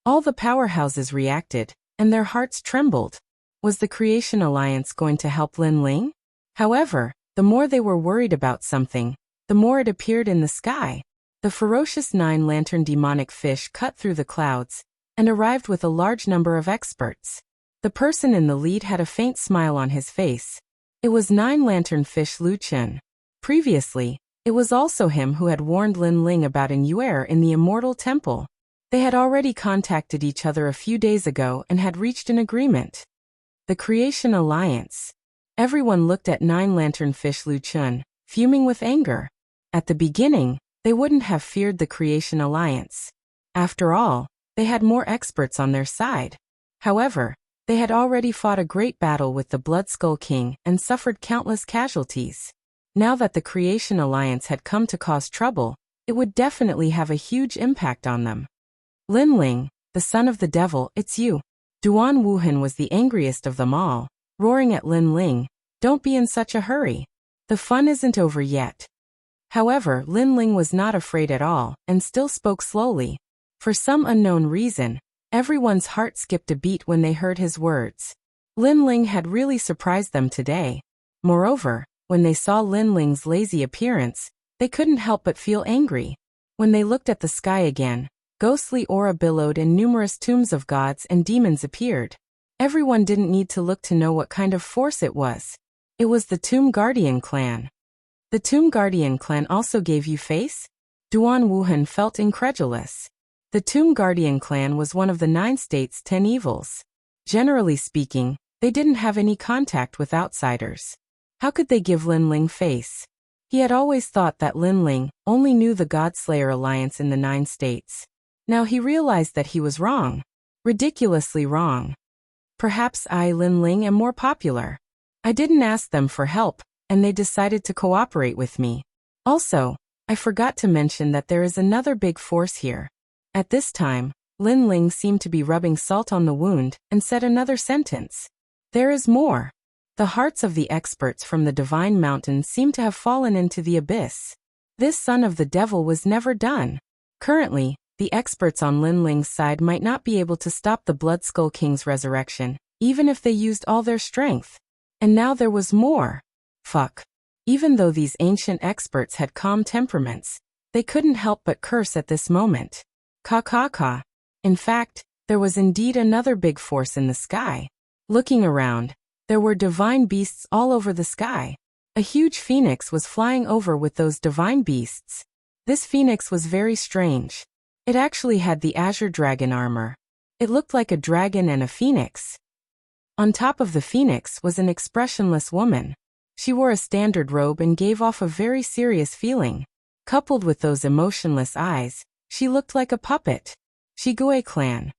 All the powerhouses reacted, and their hearts trembled. Was the Creation Alliance going to help Lin Ling? However, the more they were worried about something, the more it appeared in the sky. The ferocious 9-lantern demonic fish cut through the clouds, and arrived with a large number of experts. The person in the lead had a faint smile on his face. It was 9-lantern fish Lu Chen. Previously, it was also him who had warned Lin Ling about an Yuer in the Immortal Temple. They had already contacted each other a few days ago and had reached an agreement. The Creation Alliance. Everyone looked at 9-lantern fish Lu Chen, fuming with anger. At the beginning, they wouldn't have feared the Creation Alliance. After all, they had more experts on their side. However, they had already fought a great battle with the Blood Skull King and suffered countless casualties. Now that the Creation Alliance had come to cause trouble, it would definitely have a huge impact on them. Lin Ling, the son of the devil, it's you. Duan Wuhan was the angriest of them all, roaring at Lin Ling, don't be in such a hurry. The fun isn't over yet. However, Lin Ling was not afraid at all, and still spoke slowly. For some unknown reason, everyone's heart skipped a beat when they heard his words. Lin Ling had really surprised them today. Moreover, when they saw Lin Ling's lazy appearance, they couldn't help but feel angry. When they looked at the sky again, ghostly aura billowed and numerous tombs of gods and demons appeared. Everyone didn't need to look to know what kind of force it was. It was the Tomb Guardian clan. The Tomb Guardian clan also gave you face? Duan Wuhan felt incredulous. The Tomb Guardian clan was one of the 9 states' 10 evils. Generally speaking, they didn't have any contact with outsiders. How could they give Lin Ling face? He had always thought that Lin Ling only knew the Godslayer Alliance in the 9 states. Now he realized that he was wrong. Ridiculously wrong. Perhaps I, Lin Ling, am more popular. I didn't ask them for help, and they decided to cooperate with me. Also, I forgot to mention that there is another big force here. At this time, Lin Ling seemed to be rubbing salt on the wound and said another sentence. There is more. The hearts of the experts from the Divine Mountain seemed to have fallen into the abyss. This son of the devil was never done. Currently, the experts on Lin Ling's side might not be able to stop the Blood Skull King's resurrection, even if they used all their strength. And now there was more. Fuck. Even though these ancient experts had calm temperaments, they couldn't help but curse at this moment. Ka. In fact, there was indeed another big force in the sky. Looking around, there were divine beasts all over the sky. A huge phoenix was flying over with those divine beasts. This phoenix was very strange. It actually had the azure dragon armor. It looked like a dragon and a phoenix. On top of the phoenix was an expressionless woman. She wore a standard robe and gave off a very serious feeling. Coupled with those emotionless eyes, she looked like a puppet. Shigue clan.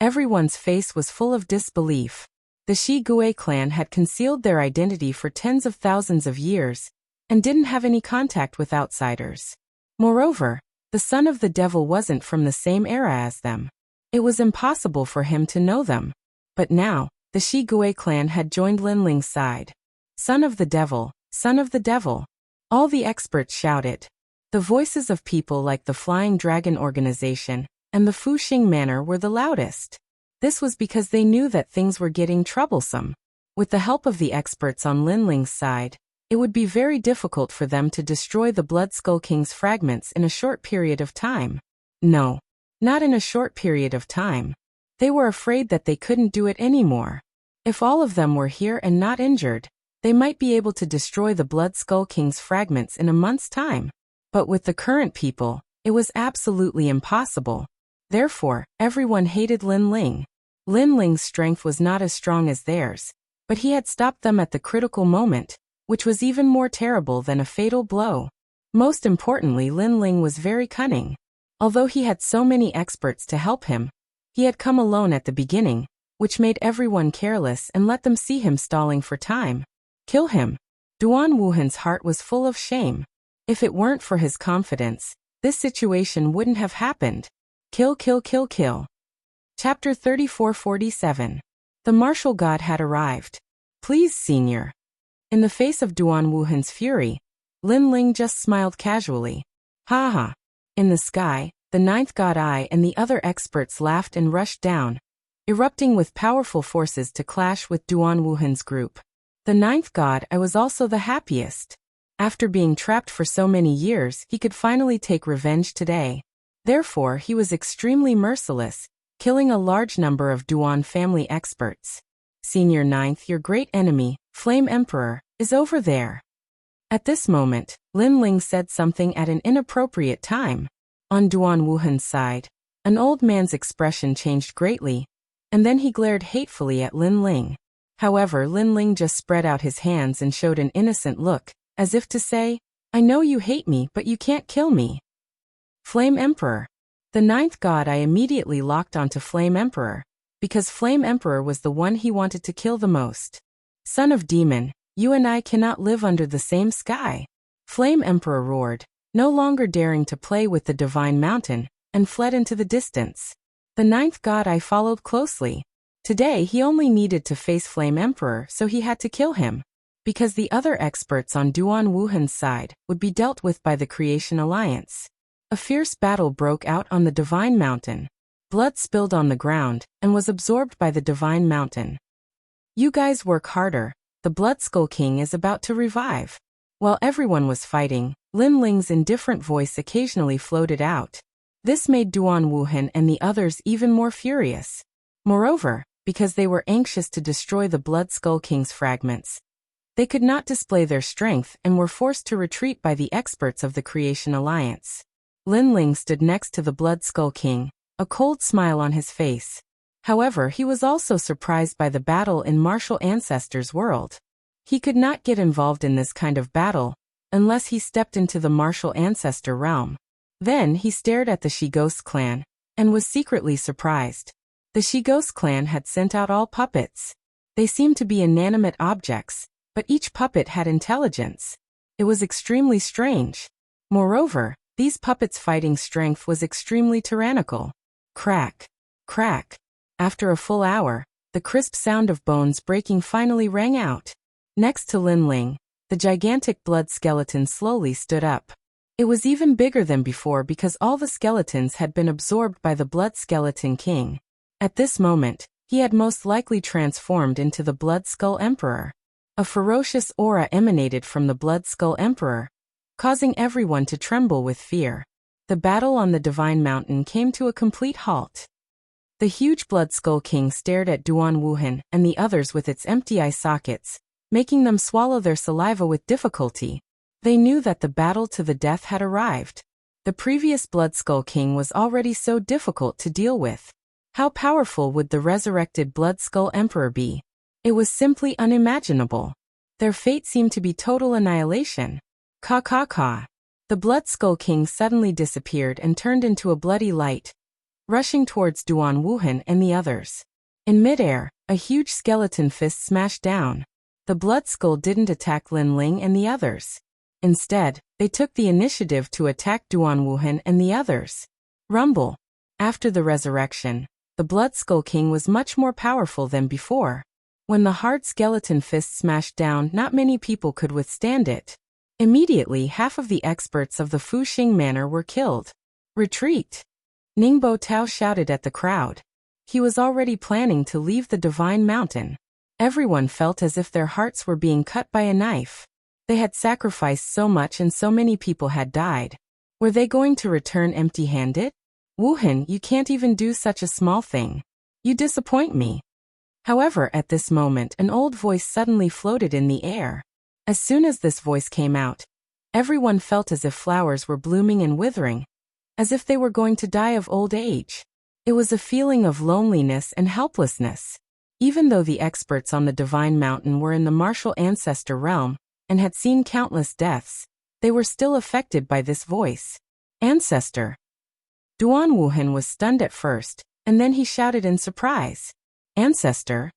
Everyone's face was full of disbelief. The Shigue clan had concealed their identity for tens of thousands of years, and didn't have any contact with outsiders. Moreover, the son of the devil wasn't from the same era as them. It was impossible for him to know them. But now, the Shigue clan had joined Lin Ling's side. Son of the devil, son of the devil. All the experts shouted. The voices of people like the Flying Dragon Organization and the Fuxing Manor were the loudest. This was because they knew that things were getting troublesome. With the help of the experts on Lin Ling's side, it would be very difficult for them to destroy the Blood Skull King's fragments in a short period of time. No, not in a short period of time. They were afraid that they couldn't do it anymore. If all of them were here and not injured, they might be able to destroy the Blood Skull King's fragments in a month's time. But with the current people, it was absolutely impossible. Therefore, everyone hated Lin Ling. Lin Ling's strength was not as strong as theirs, but he had stopped them at the critical moment, which was even more terrible than a fatal blow. Most importantly, Lin Ling was very cunning. Although he had so many experts to help him, he had come alone at the beginning, which made everyone careless and let them see him stalling for time. Kill him. Duan Wuhan's heart was full of shame. If it weren't for his confidence, this situation wouldn't have happened. Kill. Chapter 3447. The martial god had arrived. Please, senior. In the face of Duan Wuhan's fury, Lin Ling just smiled casually. Ha ha. In the sky, the ninth god Eye and the other experts laughed and rushed down, erupting with powerful forces to clash with Duan Wuhan's group. The ninth god Eye was also the happiest. After being trapped for so many years, he could finally take revenge today. Therefore, he was extremely merciless, killing a large number of Duan family experts. Senior Ninth, your great enemy, Flame Emperor, is over there. At this moment, Lin Ling said something at an inappropriate time. On Duan Wuhan's side, an old man's expression changed greatly, and then he glared hatefully at Lin Ling. However, Lin Ling just spread out his hands and showed an innocent look, as if to say, I know you hate me, but you can't kill me. Flame Emperor. The ninth god I immediately locked onto Flame Emperor, because Flame Emperor was the one he wanted to kill the most. Son of Demon, you and I cannot live under the same sky. Flame Emperor roared, no longer daring to play with the divine mountain, and fled into the distance. The ninth god I followed closely. Today he only needed to face Flame Emperor, so he had to kill him, because the other experts on Duan Wuhan's side would be dealt with by the Creation Alliance. A fierce battle broke out on the Divine Mountain. Blood spilled on the ground and was absorbed by the Divine Mountain. You guys work harder, the Blood Skull King is about to revive. While everyone was fighting, Lin Ling's indifferent voice occasionally floated out. This made Duan Wuhan and the others even more furious. Moreover, because they were anxious to destroy the Blood Skull King's fragments, they could not display their strength and were forced to retreat by the experts of the Creation Alliance. Lin Ling stood next to the Blood Skull King, a cold smile on his face. However, he was also surprised by the battle in Martial Ancestors' world. He could not get involved in this kind of battle unless he stepped into the Martial Ancestor realm. Then he stared at the She-Ghost clan and was secretly surprised. The She-Ghost clan had sent out all puppets. They seemed to be inanimate objects, but each puppet had intelligence. It was extremely strange. Moreover, these puppets' fighting strength was extremely tyrannical. Crack, crack. After a full hour, the crisp sound of bones breaking finally rang out. Next to Lin Ling, the gigantic blood skeleton slowly stood up. It was even bigger than before because all the skeletons had been absorbed by the Blood Skeleton King. At this moment, he had most likely transformed into the Blood Skull Emperor. A ferocious aura emanated from the Blood Skull Emperor, causing everyone to tremble with fear. The battle on the Divine Mountain came to a complete halt. The huge Blood Skull King stared at Duan Wuhan and the others with its empty eye sockets, making them swallow their saliva with difficulty. They knew that the battle to the death had arrived. The previous Blood Skull King was already so difficult to deal with. How powerful would the resurrected Blood Skull Emperor be? It was simply unimaginable. Their fate seemed to be total annihilation. Ka ka ka. The Blood Skull King suddenly disappeared and turned into a bloody light, rushing towards Duan Wuhan and the others. In midair, a huge skeleton fist smashed down. The Blood Skull didn't attack Lin Ling and the others. Instead, they took the initiative to attack Duan Wuhan and the others. Rumble. After the resurrection, the Blood Skull King was much more powerful than before. When the hard skeleton fist smashed down, not many people could withstand it. Immediately, half of the experts of the Fuxing Manor were killed. Retreat! Ningbo Tao shouted at the crowd. He was already planning to leave the Divine Mountain. Everyone felt as if their hearts were being cut by a knife. They had sacrificed so much and so many people had died. Were they going to return empty-handed? Wuhan, you can't even do such a small thing. You disappoint me. However, at this moment, an old voice suddenly floated in the air. As soon as this voice came out, everyone felt as if flowers were blooming and withering, as if they were going to die of old age. It was a feeling of loneliness and helplessness. Even though the experts on the Divine Mountain were in the Martial Ancestor realm and had seen countless deaths, they were still affected by this voice. Ancestor. Duan Wuhan was stunned at first, and then he shouted in surprise. Ancestor.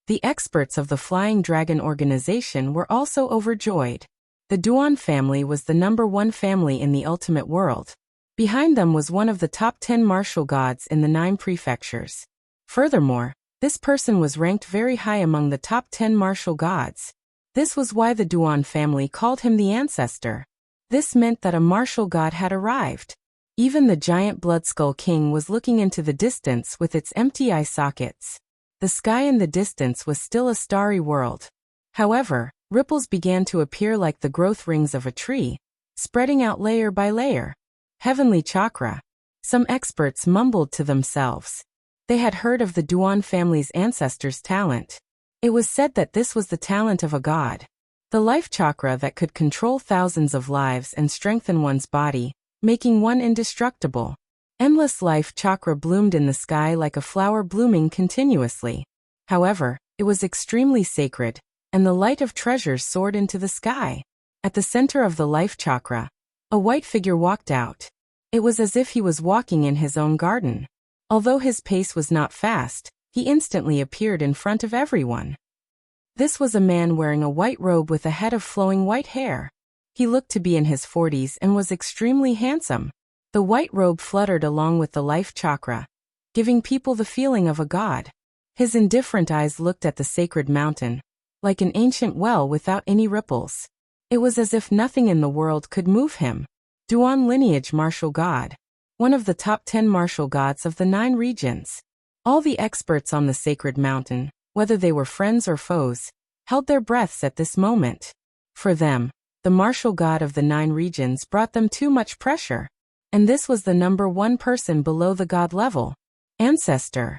The experts of the Flying Dragon organization were also overjoyed. The Duan family was the #1 family in the ultimate world. Behind them was one of the top 10 martial gods in the 9 prefectures. Furthermore, this person was ranked very high among the top 10 martial gods. This was why the Duan family called him the ancestor. This meant that a martial god had arrived. Even the giant Bloodskull King was looking into the distance with its empty eye sockets. The sky in the distance was still a starry world. However, ripples began to appear like the growth rings of a tree, spreading out layer by layer. Heavenly chakra. Some experts mumbled to themselves. They had heard of the Duan family's ancestors' talent. It was said that this was the talent of a god. The life chakra that could control thousands of lives and strengthen one's body, making one indestructible. Endless life chakra bloomed in the sky like a flower blooming continuously. However, it was extremely sacred, and the light of treasures soared into the sky. At the center of the life chakra, a white figure walked out. It was as if he was walking in his own garden. Although his pace was not fast, he instantly appeared in front of everyone. This was a man wearing a white robe with a head of flowing white hair. He looked to be in his 40s and was extremely handsome. The white robe fluttered along with the life chakra, giving people the feeling of a god. His indifferent eyes looked at the sacred mountain, like an ancient well without any ripples. It was as if nothing in the world could move him. Duan lineage martial god. One of the top 10 martial gods of the 9 regions. All the experts on the sacred mountain, whether they were friends or foes, held their breaths at this moment. For them, the martial god of the 9 regions brought them too much pressure. And this was the number 1 person below the god level. Ancestor.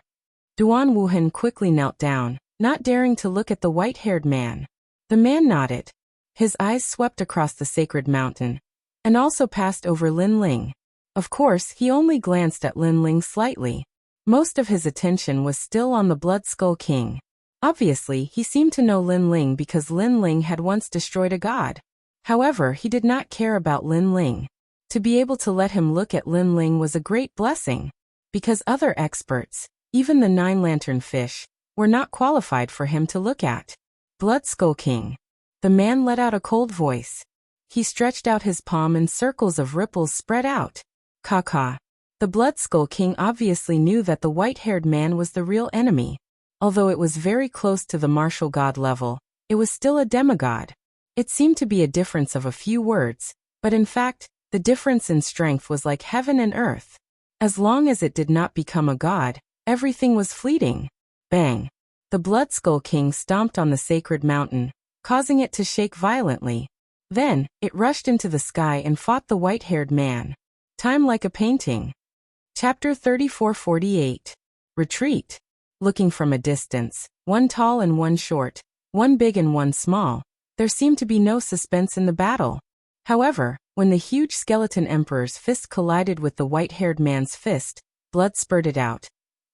Duan Wuhan quickly knelt down, not daring to look at the white-haired man. The man nodded. His eyes swept across the sacred mountain, and also passed over Lin Ling. Of course, he only glanced at Lin Ling slightly. Most of his attention was still on the Bloodskull King. Obviously, he seemed to know Lin Ling because Lin Ling had once destroyed a god. However, he did not care about Lin Ling. To be able to let him look at Lin Ling was a great blessing, because other experts, even the 9 lantern fish, were not qualified for him to look at. Bloodskull King. The man let out a cold voice. He stretched out his palm and circles of ripples spread out. Caw. The Bloodskull King obviously knew that the white-haired man was the real enemy. Although it was very close to the martial god level, it was still a demigod. It seemed to be a difference of a few words, but in fact, the difference in strength was like heaven and earth. As long as it did not become a god, everything was fleeting. Bang! The Bloodskull King stomped on the sacred mountain, causing it to shake violently. Then, it rushed into the sky and fought the white-haired man. Time like a painting. Chapter 34-48. Retreat. Looking from a distance, one tall and one short, one big and one small, there seemed to be no suspense in the battle. However, when the huge skeleton emperor's fist collided with the white-haired man's fist, blood spurted out,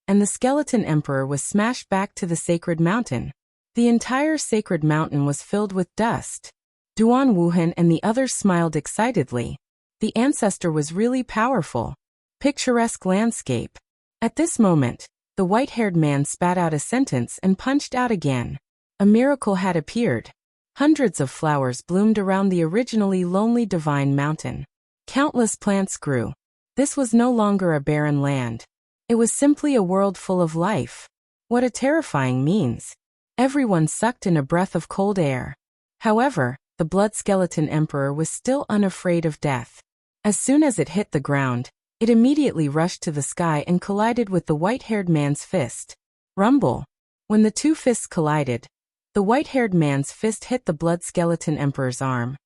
and the skeleton emperor was smashed back to the sacred mountain. The entire sacred mountain was filled with dust. Duan Wuhan and the others smiled excitedly. The ancestor was really powerful. Picturesque landscape. At this moment, the white-haired man spat out a sentence and punched out again. A miracle had appeared. Hundreds of flowers bloomed around the originally lonely divine mountain. Countless plants grew. This was no longer a barren land. It was simply a world full of life. What a terrifying means. Everyone sucked in a breath of cold air. However, the blood skeleton emperor was still unafraid of death. As soon as it hit the ground, it immediately rushed to the sky and collided with the white-haired man's fist. Rumble. When the 2 fists collided, the white-haired man's fist hit the blood skeleton emperor's arm,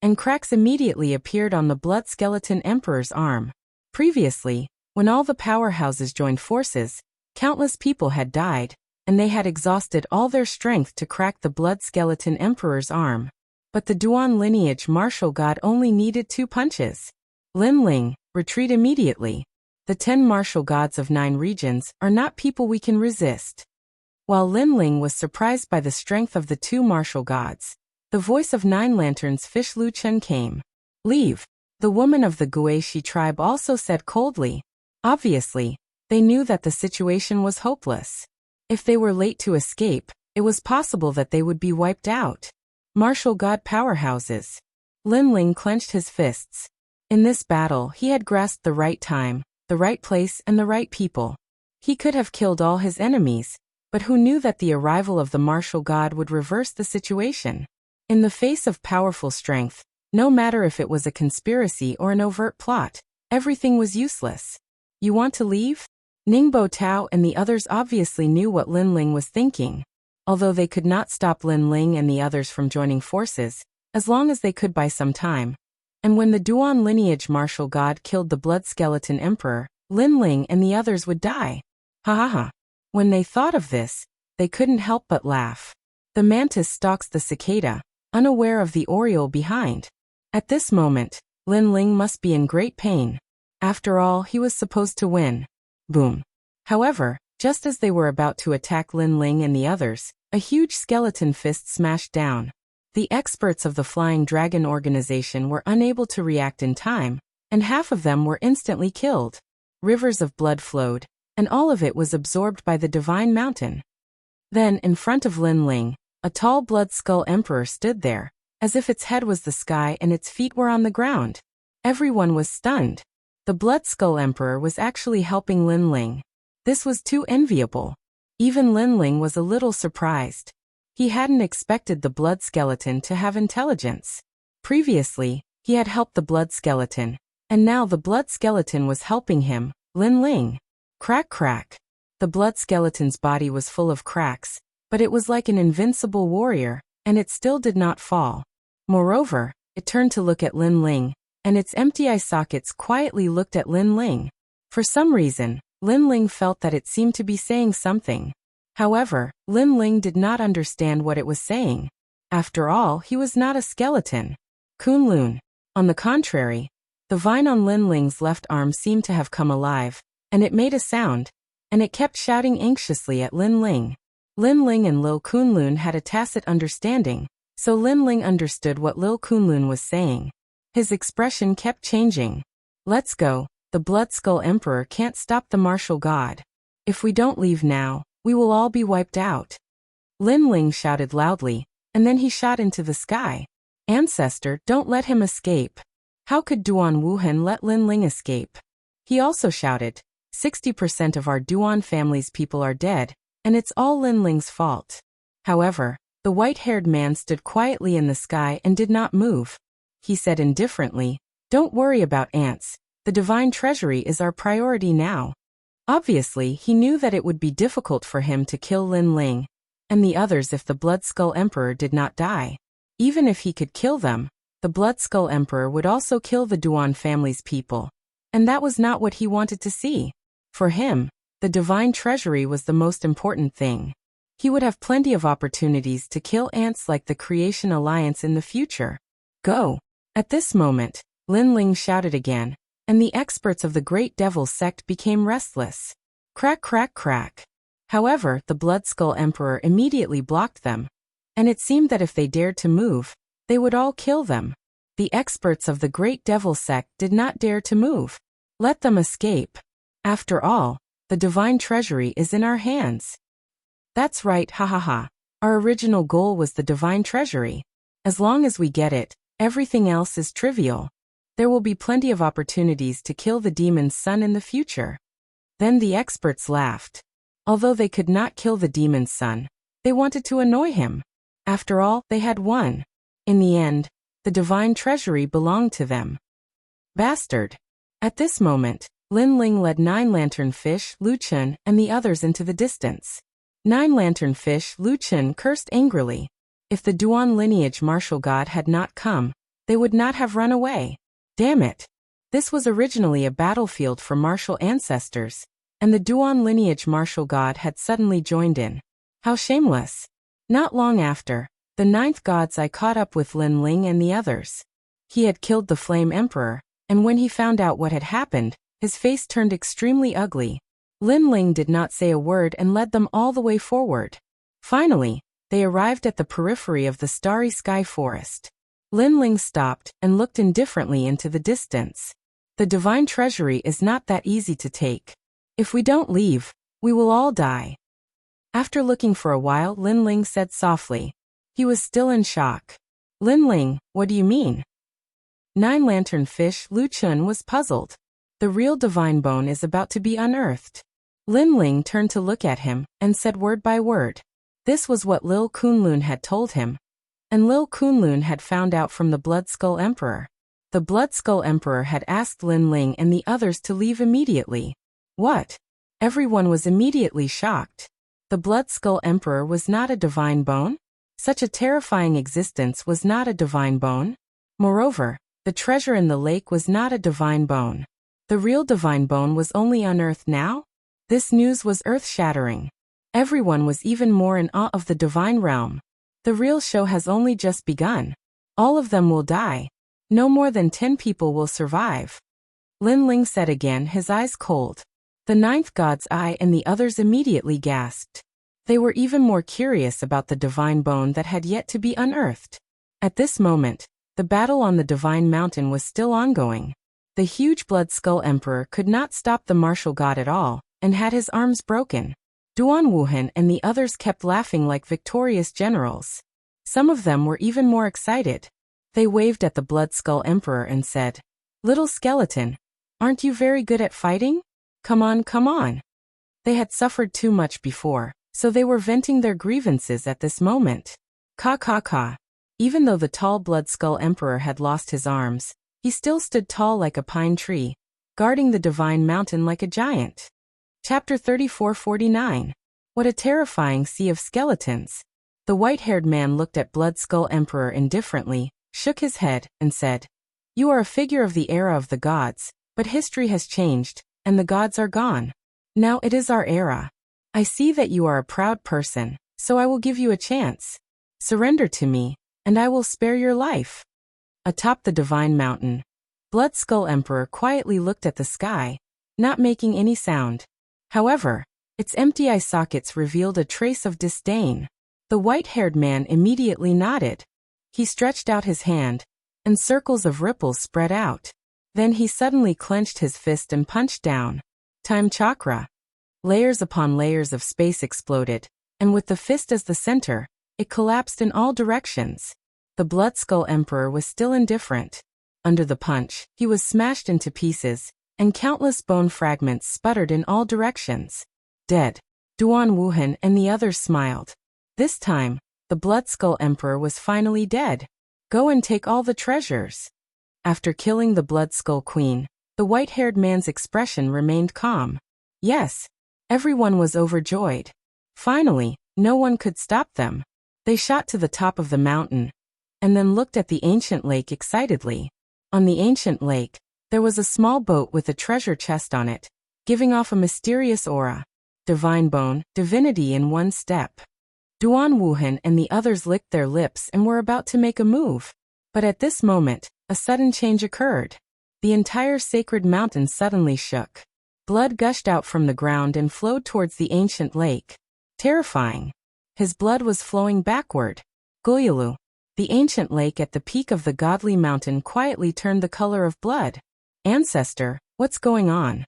and cracks immediately appeared on the blood skeleton emperor's arm. Previously, when all the powerhouses joined forces, countless people had died, and they had exhausted all their strength to crack the blood skeleton emperor's arm. But the Duan lineage martial god only needed 2 punches. Lin Ling, retreat immediately. The 10 martial gods of 9 regions are not people we can resist. While Lin Ling was surprised by the strength of the 2 martial gods, the voice of 9 lanterns fish Lu Chen came. Leave. The woman of the Guishi tribe also said coldly. Obviously, they knew that the situation was hopeless. If they were late to escape, it was possible that they would be wiped out. Martial god powerhouses. Lin Ling clenched his fists. In this battle, he had grasped the right time, the right place, and the right people. He could have killed all his enemies, but who knew that the arrival of the martial god would reverse the situation? In the face of powerful strength, no matter if it was a conspiracy or an overt plot, everything was useless. You want to leave? Ningbo Tao and the others obviously knew what Lin Ling was thinking. Although they could not stop Lin Ling and the others from joining forces, as long as they could buy some time. And when the Duan lineage martial god killed the blood skeleton emperor, Lin Ling and the others would die. Ha ha ha. When they thought of this, they couldn't help but laugh. The mantis stalks the cicada, unaware of the oriole behind. At this moment, Lin Ling must be in great pain. After all, he was supposed to win. Boom. However, just as they were about to attack Lin Ling and the others, a huge skeleton fist smashed down. The experts of the Flying Dragon organization were unable to react in time, and half of them were instantly killed. Rivers of blood flowed, and all of it was absorbed by the divine mountain. Then, in front of Lin Ling, a tall blood skull emperor stood there, as if its head was the sky and its feet were on the ground. Everyone was stunned. The blood skull emperor was actually helping Lin Ling. This was too enviable. Even Lin Ling was a little surprised. He hadn't expected the blood skeleton to have intelligence. Previously, he had helped the blood skeleton, and now the blood skeleton was helping him, Lin Ling. Crack crack. The blood skeleton's body was full of cracks, but it was like an invincible warrior, and it still did not fall. Moreover, it turned to look at Lin Ling, and its empty eye sockets quietly looked at Lin Ling. For some reason, Lin Ling felt that it seemed to be saying something. However, Lin Ling did not understand what it was saying. After all, he was not a skeleton. Kunlun. On the contrary, the vine on Lin Ling's left arm seemed to have come alive, and it made a sound, and it kept shouting anxiously at Lin Ling. Lin Ling and Lil Kunlun had a tacit understanding, so Lin Ling understood what Lil Kunlun was saying. His expression kept changing. Let's go, the Blood Skull Emperor can't stop the martial god. If we don't leave now, we will all be wiped out. Lin Ling shouted loudly, and then he shot into the sky. Ancestor, don't let him escape. How could Duan Wuhan let Lin Ling escape? He also shouted, 60% of our Duan family's people are dead, and it's all Lin Ling's fault. However, the white-haired man stood quietly in the sky and did not move. He said indifferently, don't worry about ants, the divine treasury is our priority now. Obviously, he knew that it would be difficult for him to kill Lin Ling and the others if the Blood Skull Emperor did not die. Even if he could kill them, the Blood Skull Emperor would also kill the Duan family's people. And that was not what he wanted to see. For him, the divine treasury was the most important thing. He would have plenty of opportunities to kill ants like the Creation Alliance in the future. Go! At this moment, Lin Ling shouted again, and the experts of the Great Devil sect became restless. Crack crack crack. However, the Blood Skull Emperor immediately blocked them, and it seemed that if they dared to move, they would all kill them. The experts of the Great Devil sect did not dare to move. Let them escape. After all, the divine treasury is in our hands. That's right, ha ha ha. Our original goal was the divine treasury. As long as we get it, everything else is trivial. There will be plenty of opportunities to kill the demon's son in the future. Then the experts laughed. Although they could not kill the demon's son, they wanted to annoy him. After all, they had won. In the end, the divine treasury belonged to them. Bastard. At this moment, Lin Ling led Nine Lantern Fish, Lu Chun, and the others into the distance. Nine Lantern Fish, Lu Chun cursed angrily. If the Duan lineage martial god had not come, they would not have run away. Damn it. This was originally a battlefield for martial ancestors, and the Duan lineage martial god had suddenly joined in. How shameless. Not long after, the ninth god's eye caught up with Lin Ling and the others. He had killed the Flame Emperor, and when he found out what had happened, his face turned extremely ugly. Lin Ling did not say a word and led them all the way forward. Finally, they arrived at the periphery of the Starry Sky Forest. Lin Ling stopped and looked indifferently into the distance. The divine treasury is not that easy to take. If we don't leave, we will all die. After looking for a while, Lin Ling said softly. He was still in shock. Lin Ling, what do you mean? Nine-lantern fish Luchun was puzzled. The real divine bone is about to be unearthed. Lin Ling turned to look at him and said word by word. This was what Lil Kunlun had told him. And Lil Kunlun had found out from the Blood Skull Emperor. The Blood Skull Emperor had asked Lin Ling and the others to leave immediately. What? Everyone was immediately shocked. The Blood Skull Emperor was not a divine bone? Such a terrifying existence was not a divine bone? Moreover, the treasure in the lake was not a divine bone. The real divine bone was only unearthed now? This news was earth-shattering. Everyone was even more in awe of the divine realm. The real show has only just begun. All of them will die. No more than 10 people will survive. Lin Ling said again, his eyes cold. The ninth god's eye and the others immediately gasped. They were even more curious about the divine bone that had yet to be unearthed. At this moment, the battle on the divine mountain was still ongoing. The huge Blood Skull Emperor could not stop the martial god at all, and had his arms broken. Duan Wuhan and the others kept laughing like victorious generals. Some of them were even more excited. They waved at the Blood Skull Emperor and said, "Little skeleton, aren't you very good at fighting? Come on, come on." They had suffered too much before, so they were venting their grievances at this moment. Ka ka ka. Even though the tall Blood Skull Emperor had lost his arms, he still stood tall like a pine tree, guarding the divine mountain like a giant. Chapter 3449. What a terrifying sea of skeletons. The white-haired man looked at Blood Skull Emperor indifferently, shook his head, and said, "You are a figure of the era of the gods, but history has changed, and the gods are gone. Now it is our era. I see that you are a proud person, so I will give you a chance. Surrender to me, and I will spare your life." Atop the divine mountain, Blood Skull Emperor quietly looked at the sky, not making any sound. However, its empty eye sockets revealed a trace of disdain. The white-haired man immediately nodded. He stretched out his hand, and circles of ripples spread out. Then he suddenly clenched his fist and punched down. Time chakra. Layers upon layers of space exploded, and with the fist as the center, it collapsed in all directions. The Blood Skull Emperor was still indifferent. Under the punch, he was smashed into pieces, and countless bone fragments sputtered in all directions. Dead. Duan Wuhan and the others smiled. This time, the Blood Skull Emperor was finally dead. Go and take all the treasures. After killing the Blood Skull Queen, the white-haired man's expression remained calm. Yes, everyone was overjoyed. Finally, no one could stop them. They shot to the top of the mountain, and then looked at the ancient lake excitedly. On the ancient lake, there was a small boat with a treasure chest on it, giving off a mysterious aura. Divine bone, divinity in one step. Duan Wuhan and the others licked their lips and were about to make a move. But at this moment, a sudden change occurred. The entire sacred mountain suddenly shook. Blood gushed out from the ground and flowed towards the ancient lake. Terrifying. His blood was flowing backward. Gulyalu. The ancient lake at the peak of the godly mountain quietly turned the color of blood. Ancestor, what's going on?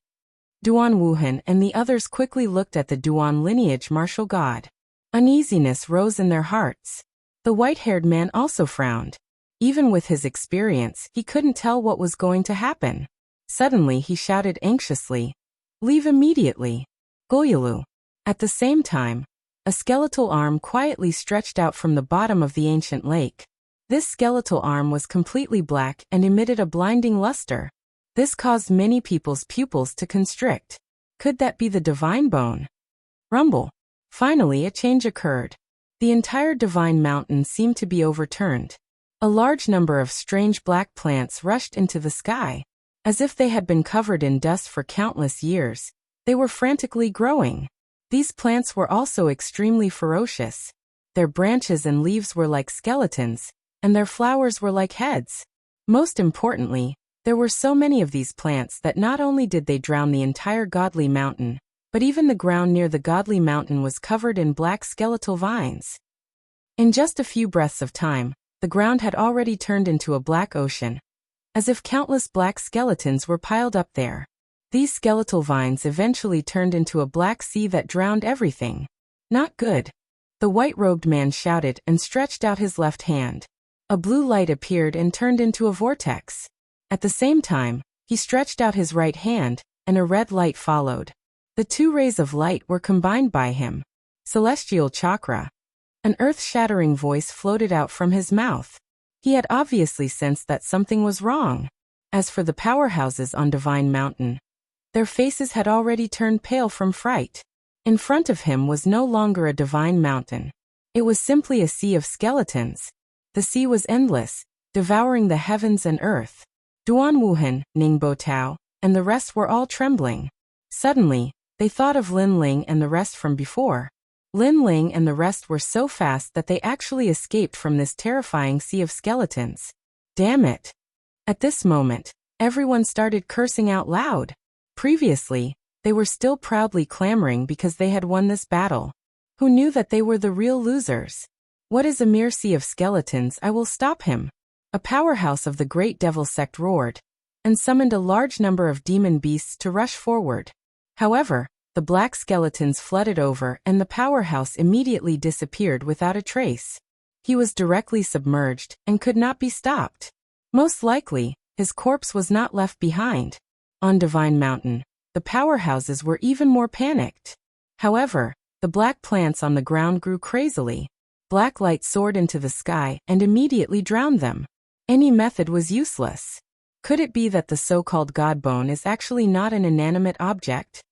Duan Wuhan and the others quickly looked at the Duan lineage martial god. Uneasiness rose in their hearts. The white-haired man also frowned. Even with his experience, he couldn't tell what was going to happen. Suddenly he shouted anxiously, "Leave immediately. Gulyalu." At the same time, a skeletal arm quietly stretched out from the bottom of the ancient lake. This skeletal arm was completely black and emitted a blinding luster. This caused many people's pupils to constrict. Could that be the divine bone? Rumble. Finally, a change occurred. The entire divine mountain seemed to be overturned. A large number of strange black plants rushed into the sky. As if they had been covered in dust for countless years, they were frantically growing. These plants were also extremely ferocious. Their branches and leaves were like skeletons, and their flowers were like heads. Most importantly, there were so many of these plants that not only did they drown the entire godly mountain, but even the ground near the godly mountain was covered in black skeletal vines. In just a few breaths of time, the ground had already turned into a black ocean, as if countless black skeletons were piled up there. These skeletal vines eventually turned into a black sea that drowned everything. Not good. The white-robed man shouted and stretched out his left hand. A blue light appeared and turned into a vortex. At the same time, he stretched out his right hand, and a red light followed. The two rays of light were combined by him. Celestial chakra. An earth-shattering voice floated out from his mouth. He had obviously sensed that something was wrong. As for the powerhouses on Divine Mountain, their faces had already turned pale from fright. In front of him was no longer a divine mountain. It was simply a sea of skeletons. The sea was endless, devouring the heavens and earth. Duan Wuhan, Ningbo Tao, and the rest were all trembling. Suddenly, they thought of Lin Ling and the rest from before. Lin Ling and the rest were so fast that they actually escaped from this terrifying sea of skeletons. Damn it! At this moment, everyone started cursing out loud. Previously, they were still proudly clamoring because they had won this battle. Who knew that they were the real losers? What is a mere sea of skeletons? I will stop him. A powerhouse of the great devil sect roared, and summoned a large number of demon beasts to rush forward. However, the black skeletons flooded over and the powerhouse immediately disappeared without a trace. He was directly submerged and could not be stopped. Most likely, his corpse was not left behind. On Divine Mountain, the powerhouses were even more panicked. However, the black plants on the ground grew crazily. Black light soared into the sky and immediately drowned them. Any method was useless. Could it be that the so-called God bone is actually not an inanimate object?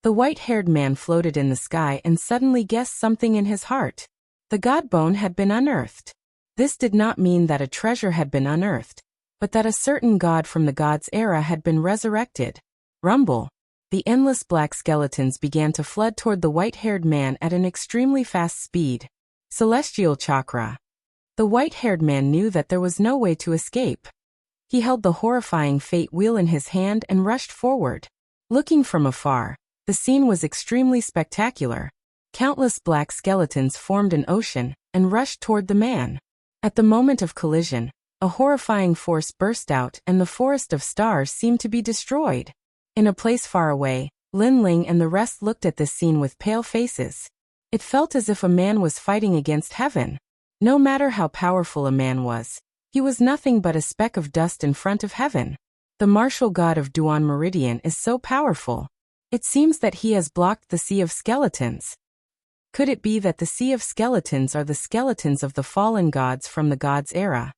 The white-haired man floated in the sky and suddenly guessed something in his heart. The God bone had been unearthed. This did not mean that a treasure had been unearthed, but that a certain god from the gods' era had been resurrected. Rumble. The endless black skeletons began to flood toward the white-haired man at an extremely fast speed. Celestial chakra. The white-haired man knew that there was no way to escape. He held the horrifying fate wheel in his hand and rushed forward. Looking from afar, the scene was extremely spectacular. Countless black skeletons formed an ocean and rushed toward the man. At the moment of collision, a horrifying force burst out and the forest of stars seemed to be destroyed. In a place far away, Lin Ling and the rest looked at this scene with pale faces. It felt as if a man was fighting against heaven. No matter how powerful a man was, he was nothing but a speck of dust in front of heaven. The martial god of Duan Meridian is so powerful. It seems that he has blocked the sea of skeletons. Could it be that the sea of skeletons are the skeletons of the fallen gods from the gods' era?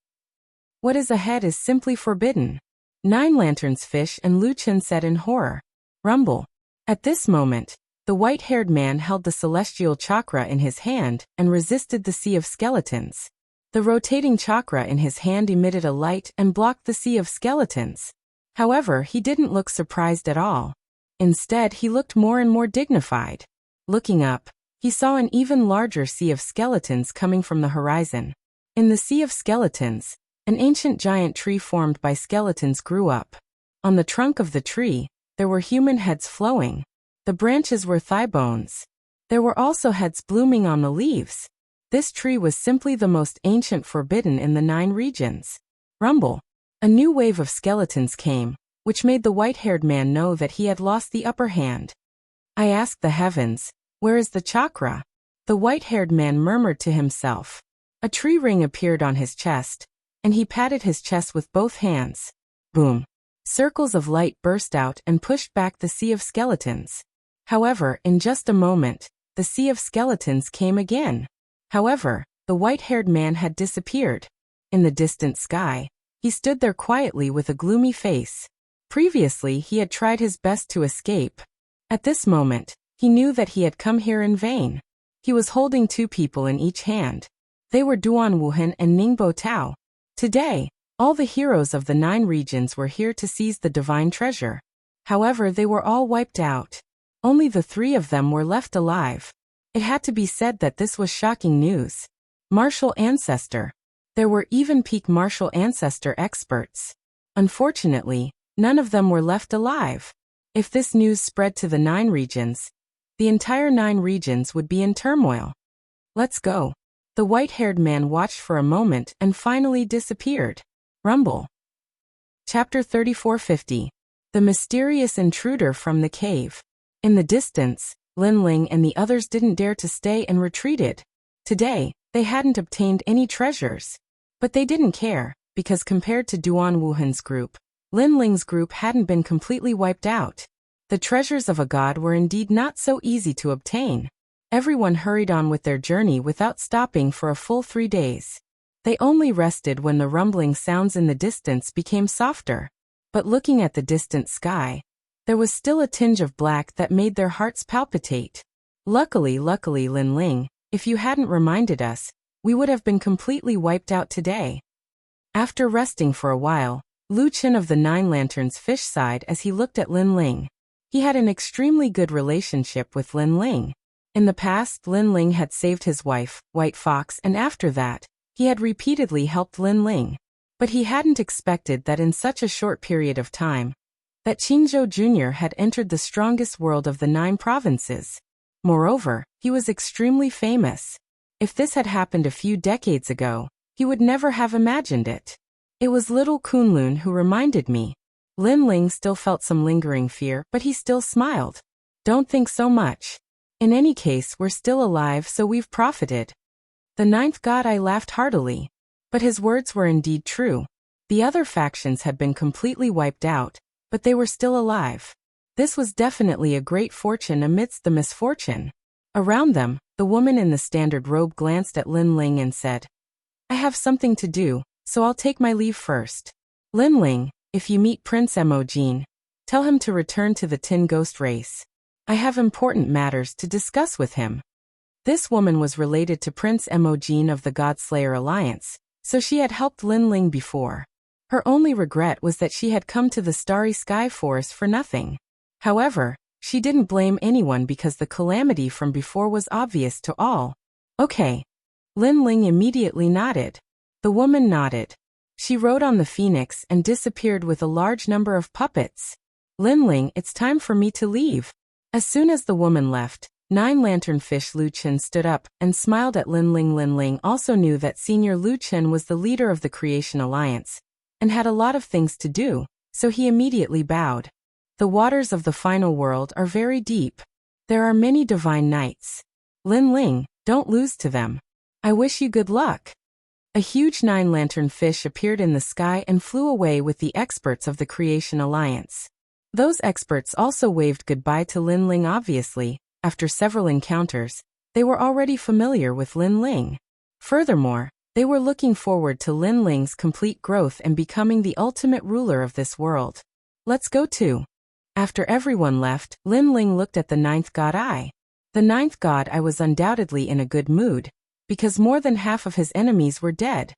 What is ahead is simply forbidden. Nine Lanterns Fish and Lu Chen said in horror. Rumble. At this moment, the white-haired man held the celestial chakra in his hand and resisted the sea of skeletons. The rotating chakra in his hand emitted a light and blocked the sea of skeletons. However, he didn't look surprised at all. Instead, he looked more and more dignified. Looking up, he saw an even larger sea of skeletons coming from the horizon. In the sea of skeletons, an ancient giant tree formed by skeletons grew up. On the trunk of the tree, there were human heads flowing. The branches were thigh bones. There were also heads blooming on the leaves. This tree was simply the most ancient forbidden in the 9 regions. Rumble. A new wave of skeletons came, which made the white-haired man know that he had lost the upper hand. I asked the heavens, where is the chakra? The white-haired man murmured to himself. A tree ring appeared on his chest, and he patted his chest with both hands. Boom. Circles of light burst out and pushed back the sea of skeletons. However, in just a moment, the sea of skeletons came again. However, the white-haired man had disappeared. In the distant sky, he stood there quietly with a gloomy face. Previously, he had tried his best to escape. At this moment, he knew that he had come here in vain. He was holding 2 people in each hand. They were Duan Wuhan and Ningbo Tao. Today, all the heroes of the 9 regions were here to seize the divine treasure. However, they were all wiped out. Only the 3 of them were left alive. It had to be said that this was shocking news. Martial ancestor. There were even peak martial ancestor experts. Unfortunately, none of them were left alive. If this news spread to the 9 regions, the entire 9 regions would be in turmoil. Let's go. The white-haired man watched for a moment and finally disappeared. Rumble. Chapter 3450. The mysterious intruder from the cave. In the distance, Lin Ling and the others didn't dare to stay and retreated. Today, they hadn't obtained any treasures. But they didn't care, because compared to Duan Wuhan's group, Lin Ling's group hadn't been completely wiped out. The treasures of a god were indeed not so easy to obtain. Everyone hurried on with their journey without stopping for a full 3 days. They only rested when the rumbling sounds in the distance became softer. But looking at the distant sky, there was still a tinge of black that made their hearts palpitate. Luckily, Lin Ling, if you hadn't reminded us, we would have been completely wiped out today. After resting for a while, Lu Chen of the Nine Lanterns Fish sighed as he looked at Lin Ling. He had an extremely good relationship with Lin Ling. In the past, Lin Ling had saved his wife, White Fox, and after that, he had repeatedly helped Lin Ling. But he hadn't expected that in such a short period of time, that Qingzhou Jr. had entered the strongest world of the 9 provinces. Moreover, he was extremely famous. If this had happened a few decades ago, he would never have imagined it. It was little Kunlun who reminded me. Lin Ling still felt some lingering fear, but he still smiled. Don't think so much. In any case, we're still alive, so we've profited. The 9th god I laughed heartily. But his words were indeed true. The other factions had been completely wiped out, but they were still alive. This was definitely a great fortune amidst the misfortune. Around them, the woman in the standard robe glanced at Lin Ling and said, I have something to do, so I'll take my leave first. Lin Ling, if you meet Prince Emojin, tell him to return to the Tin Ghost race. I have important matters to discuss with him. This woman was related to Prince Emojin of the Godslayer Alliance, so she had helped Lin Ling before. Her only regret was that she had come to the Starry Sky Forest for nothing. However, she didn't blame anyone because the calamity from before was obvious to all. Okay. Lin Ling immediately nodded. The woman nodded. She rode on the phoenix and disappeared with a large number of puppets. Lin Ling, it's time for me to leave. As soon as the woman left, Nine Lantern Fish Lu Chen stood up and smiled at Lin Ling. Lin Ling also knew that Senior Lu Chen was the leader of the Creation Alliance and had a lot of things to do, so he immediately bowed. The waters of the final world are very deep. There are many divine knights. Lin Ling, don't lose to them. I wish you good luck. A huge 9-lantern fish appeared in the sky and flew away with the experts of the Creation Alliance. Those experts also waved goodbye to Lin Ling. Obviously, after several encounters, they were already familiar with Lin Ling. Furthermore, they were looking forward to Lin Ling's complete growth and becoming the ultimate ruler of this world. Let's go too. After everyone left, Lin Ling looked at the 9th god Eye. The 9th god Eye was undoubtedly in a good mood, because more than half of his enemies were dead.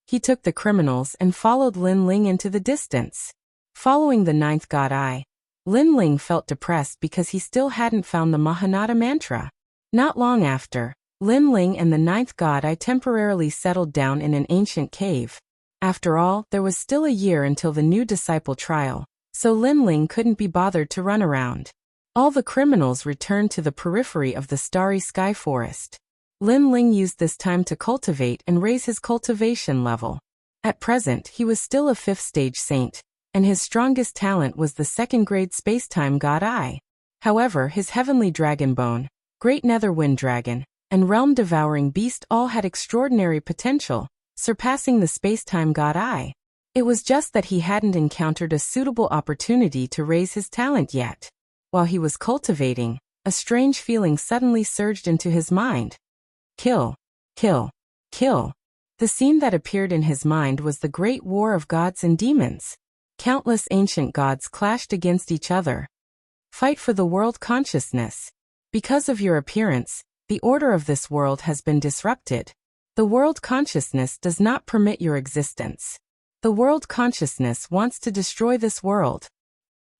He took the criminals and followed Lin Ling into the distance. Following the 9th god Eye, Lin Ling felt depressed because he still hadn't found the Mahanata mantra. Not long after, Lin Ling and the 9th god Eye temporarily settled down in an ancient cave. After all, there was still a year until the new disciple trial, so Lin Ling couldn't be bothered to run around. All the criminals returned to the periphery of the Starry Sky Forest. Lin Ling used this time to cultivate and raise his cultivation level. At present, he was still a 5th stage saint, and his strongest talent was the 2nd grade spacetime god Eye. However, his heavenly dragon bone, great nether wind dragon, and realm-devouring beast all had extraordinary potential, surpassing the spacetime god Eye. It was just that he hadn't encountered a suitable opportunity to raise his talent yet. While he was cultivating, a strange feeling suddenly surged into his mind. Kill, kill, kill. The scene that appeared in his mind was the great war of gods and demons. Countless ancient gods clashed against each other. Fight for the world consciousness. Because of your appearance, the order of this world has been disrupted. The world consciousness does not permit your existence. The world consciousness wants to destroy this world.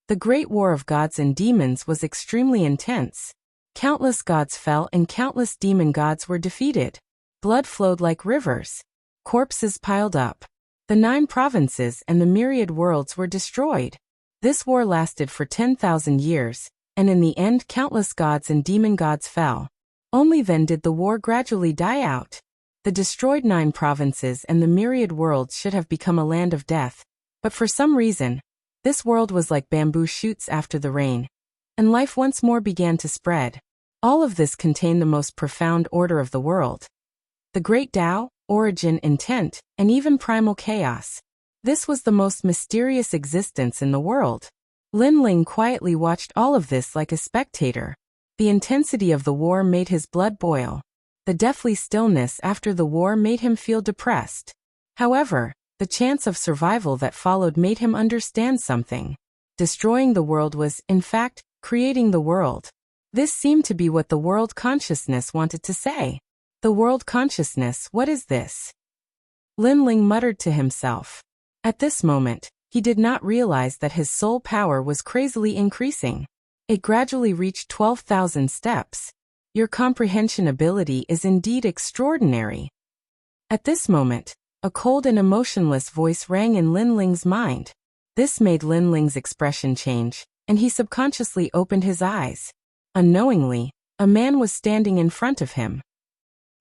The great war of gods and demons was extremely intense. Countless gods fell and countless demon gods were defeated. Blood flowed like rivers. Corpses piled up. The 9 provinces and the myriad worlds were destroyed. This war lasted for 10,000 years, and in the end countless gods and demon gods fell. Only then did the war gradually die out. The destroyed 9 provinces and the myriad worlds should have become a land of death, but for some reason, this world was like bamboo shoots after the rain, and life once more began to spread. All of this contained the most profound order of the world. The great Tao, origin, intent, and even primal chaos. This was the most mysterious existence in the world. Lin Ling quietly watched all of this like a spectator. The intensity of the war made his blood boil. The deathly stillness after the war made him feel depressed. However, the chance of survival that followed made him understand something. Destroying the world was, in fact, creating the world. This seemed to be what the world consciousness wanted to say. The world consciousness, what is this? Lin Ling muttered to himself. At this moment, he did not realize that his soul power was crazily increasing. It gradually reached 12,000 steps. Your comprehension ability is indeed extraordinary. At this moment, a cold and emotionless voice rang in Lin Ling's mind. This made Lin Ling's expression change, and he subconsciously opened his eyes. Unknowingly, a man was standing in front of him.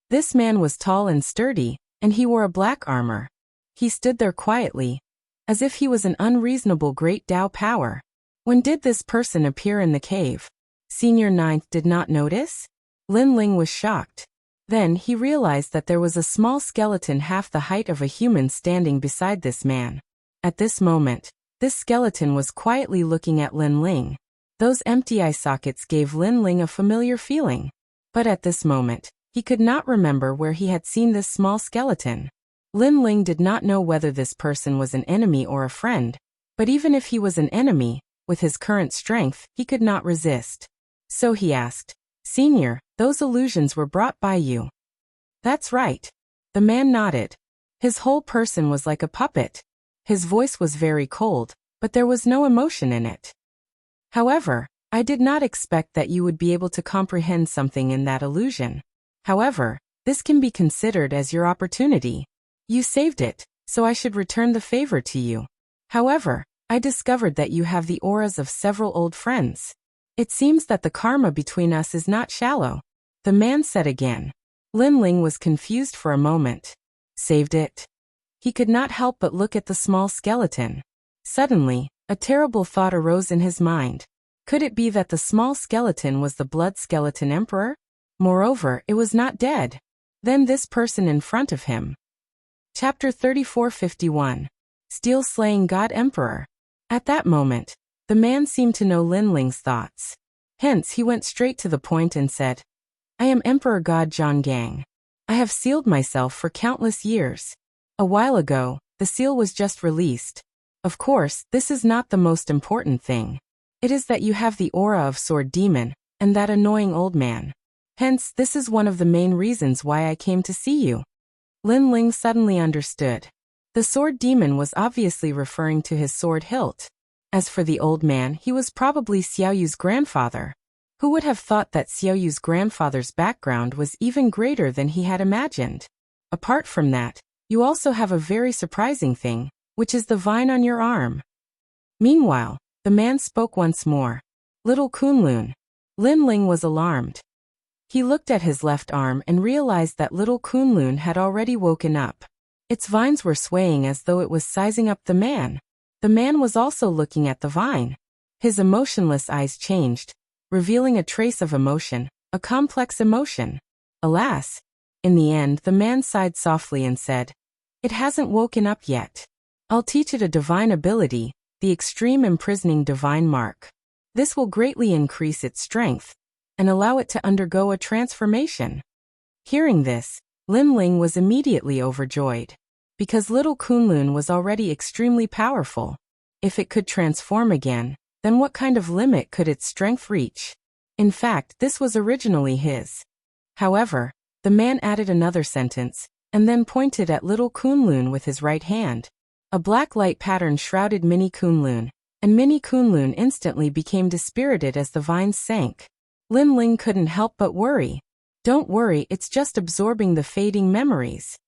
This man was tall and sturdy, and he wore a black armor. He stood there quietly, as if he was an unreasonable great Tao power. When did this person appear in the cave? Senior Ninth did not notice? Lin Ling was shocked. Then he realized that there was a small skeleton half the height of a human standing beside this man. At this moment, this skeleton was quietly looking at Lin Ling. Those empty eye sockets gave Lin Ling a familiar feeling. But at this moment, he could not remember where he had seen this small skeleton. Lin Ling did not know whether this person was an enemy or a friend. But even if he was an enemy, with his current strength, he could not resist. So he asked, "Senior, those illusions were brought by you." "That's right." The man nodded. His whole person was like a puppet. His voice was very cold, but there was no emotion in it. "However, I did not expect that you would be able to comprehend something in that illusion. However, this can be considered as your opportunity. You saved it, so I should return the favor to you. However, I discovered that you have the auras of several old friends. It seems that the karma between us is not shallow," the man said again. Lin Ling was confused for a moment. Saved it? He could not help but look at the small skeleton. Suddenly, a terrible thought arose in his mind. Could it be that the small skeleton was the blood skeleton emperor? Moreover, it was not dead. Then this person in front of him. Chapter 3451. Steel Slaying God Emperor. At that moment, the man seemed to know Lin Ling's thoughts. Hence he went straight to the point and said, "I am Emperor God Zhang Gang. I have sealed myself for countless years. A while ago, the seal was just released. Of course, this is not the most important thing. It is that you have the aura of Sword Demon, and that annoying old man. Hence, this is one of the main reasons why I came to see you." Lin Ling suddenly understood. The Sword Demon was obviously referring to his sword hilt. As for the old man, he was probably Xiaoyu's grandfather. Who would have thought that Xiaoyu's grandfather's background was even greater than he had imagined? Apart from that, you also have a very surprising thing, which is the vine on your arm. Meanwhile, the man spoke once more. "Little Kunlun." Lin Ling was alarmed. He looked at his left arm and realized that little Kunlun had already woken up. Its vines were swaying as though it was sizing up the man. The man was also looking at the vine. His emotionless eyes changed, revealing a trace of emotion, a complex emotion. Alas! In the end, the man sighed softly and said, "It hasn't woken up yet. I'll teach it a divine ability, the extreme imprisoning divine mark. This will greatly increase its strength and allow it to undergo a transformation." Hearing this, Lin Ling was immediately overjoyed. Because little Kunlun was already extremely powerful. If it could transform again, then what kind of limit could its strength reach? In fact, this was originally his. However, the man added another sentence, and then pointed at little Kunlun with his right hand. A black light pattern shrouded Mini Kunlun, and Mini Kunlun instantly became dispirited as the vines sank. Lin Ling couldn't help but worry. "Don't worry, it's just absorbing the fading memories."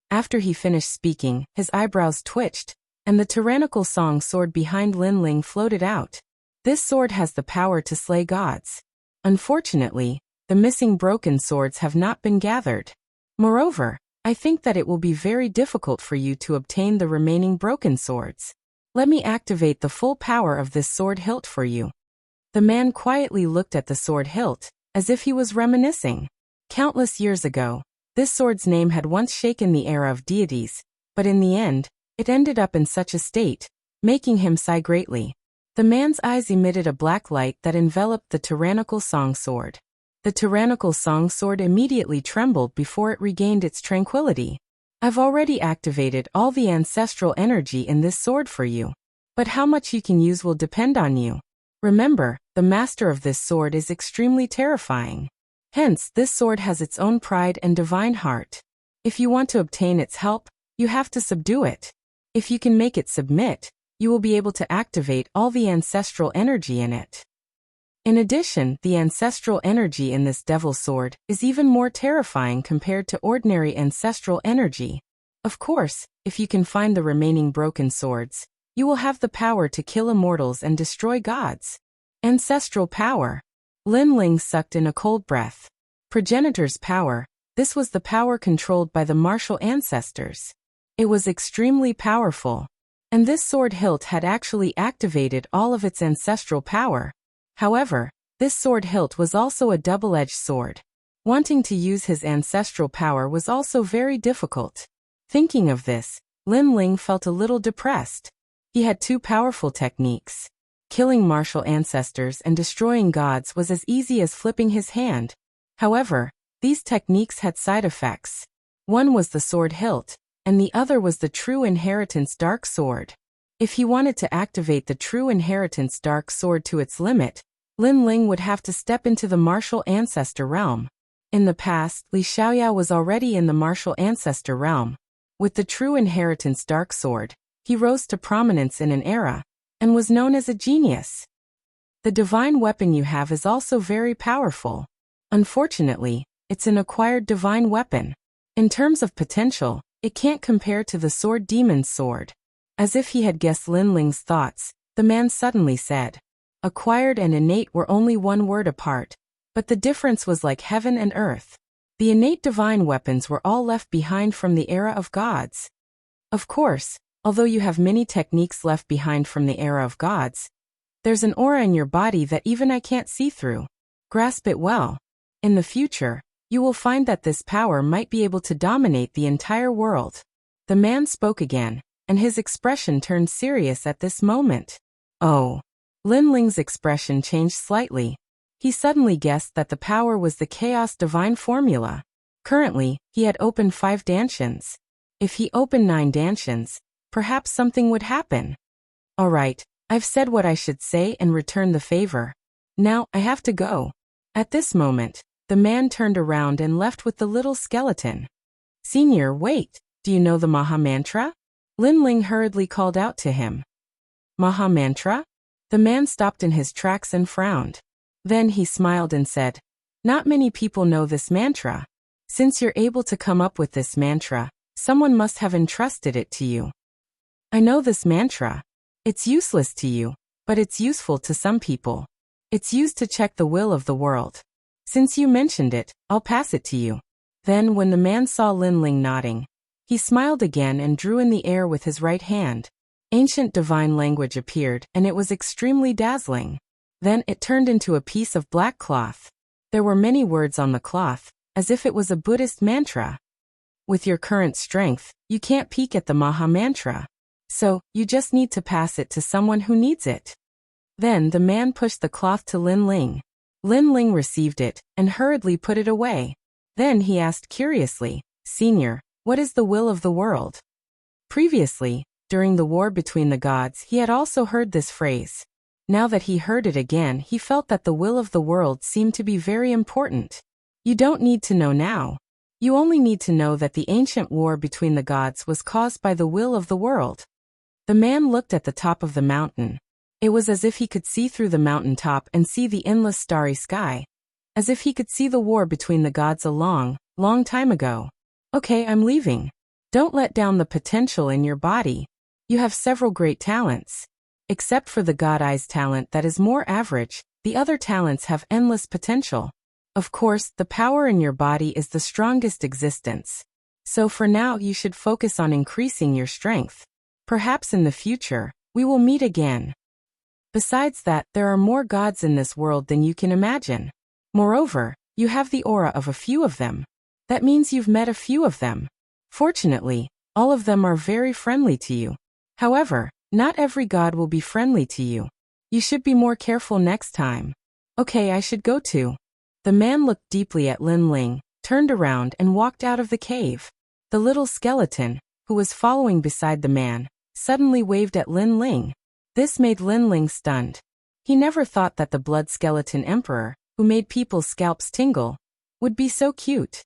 After he finished speaking, his eyebrows twitched, and the tyrannical song sword behind Lin Ling floated out. This sword has the power to slay gods. Unfortunately, the missing broken swords have not been gathered. Moreover, I think that it will be very difficult for you to obtain the remaining broken swords. Let me activate the full power of this sword hilt for you. The man quietly looked at the sword hilt, as if he was reminiscing. Countless years ago, this sword's name had once shaken the era of deities, but in the end, it ended up in such a state, making him sigh greatly. The man's eyes emitted a black light that enveloped the tyrannical song sword. The tyrannical song sword immediately trembled before it regained its tranquility. I've already activated all the ancestral energy in this sword for you. But how much you can use will depend on you. Remember, the master of this sword is extremely terrifying. Hence, this sword has its own pride and divine heart. If you want to obtain its help, you have to subdue it. If you can make it submit, you will be able to activate all the ancestral energy in it. In addition, the ancestral energy in this devil sword is even more terrifying compared to ordinary ancestral energy. Of course, if you can find the remaining broken swords, you will have the power to kill immortals and destroy gods. Ancestral power. Lin Ling sucked in a cold breath. Progenitor's power. This was the power controlled by the martial ancestors. It was extremely powerful. And this sword hilt had actually activated all of its ancestral power. However, this sword hilt was also a double-edged sword. Wanting to use his ancestral power was also very difficult. Thinking of this, Lin Ling felt a little depressed. He had two powerful techniques. Killing martial ancestors and destroying gods was as easy as flipping his hand. However, these techniques had side effects. One was the sword hilt, and the other was the True Inheritance Dark Sword. If he wanted to activate the True Inheritance Dark Sword to its limit, Lin Ling would have to step into the martial ancestor realm. In the past, Li Xiaoyao was already in the martial ancestor realm. With the True Inheritance Dark Sword, he rose to prominence in an era, and was known as a genius. The divine weapon you have is also very powerful. Unfortunately, it's an acquired divine weapon. In terms of potential, it can't compare to the sword demon's sword. As if he had guessed Lin Ling's thoughts, the man suddenly said, acquired and innate were only one word apart, but the difference was like heaven and earth. The innate divine weapons were all left behind from the era of gods. Of course, although you have many techniques left behind from the era of gods, there's an aura in your body that even I can't see through. Grasp it well. In the future, you will find that this power might be able to dominate the entire world. The man spoke again, and his expression turned serious at this moment. Oh. Lin Ling's expression changed slightly. He suddenly guessed that the power was the Chaos Divine Formula. Currently, he had opened 5 danshians. If he opened 9 danshians, perhaps something would happen. Alright, I've said what I should say and returned the favor. Now, I have to go. At this moment, the man turned around and left with the little skeleton. Senior, wait, do you know the Maha Mantra? Lin Ling hurriedly called out to him. Maha Mantra? The man stopped in his tracks and frowned. Then he smiled and said, not many people know this mantra. Since you're able to come up with this mantra, someone must have entrusted it to you. I know this mantra. It's useless to you, but it's useful to some people. It's used to check the will of the world. Since you mentioned it, I'll pass it to you. Then when the man saw Lin Ling nodding, he smiled again and drew in the air with his right hand. Ancient divine language appeared, and it was extremely dazzling. Then it turned into a piece of black cloth. There were many words on the cloth, as if it was a Buddhist mantra. With your current strength, you can't peek at the Maha Mantra. So, you just need to pass it to someone who needs it. Then the man pushed the cloth to Lin Ling. Lin Ling received it, and hurriedly put it away. Then he asked curiously, Senior, what is the will of the world? Previously, during the war between the gods, he had also heard this phrase. Now that he heard it again, he felt that the will of the world seemed to be very important. You don't need to know now. You only need to know that the ancient war between the gods was caused by the will of the world. The man looked at the top of the mountain. It was as if he could see through the mountain top and see the endless starry sky. As if he could see the war between the gods a long, long time ago. Okay, I'm leaving. Don't let down the potential in your body. You have several great talents. Except for the God Eyes talent that is more average, the other talents have endless potential. Of course, the power in your body is the strongest existence. So for now you should focus on increasing your strength. Perhaps in the future, we will meet again. Besides that, there are more gods in this world than you can imagine. Moreover, you have the aura of a few of them. That means you've met a few of them. Fortunately, All of them are very friendly to you. However, not every god will be friendly to you. You should be more careful next time. Okay, I should go too. The man looked deeply at Lin Ling, turned around and walked out of the cave. The little skeleton, who was following beside the man, suddenly waved at Lin Ling. This made Lin Ling stunned. He never thought that the blood skeleton emperor, who made people's scalps tingle, would be so cute.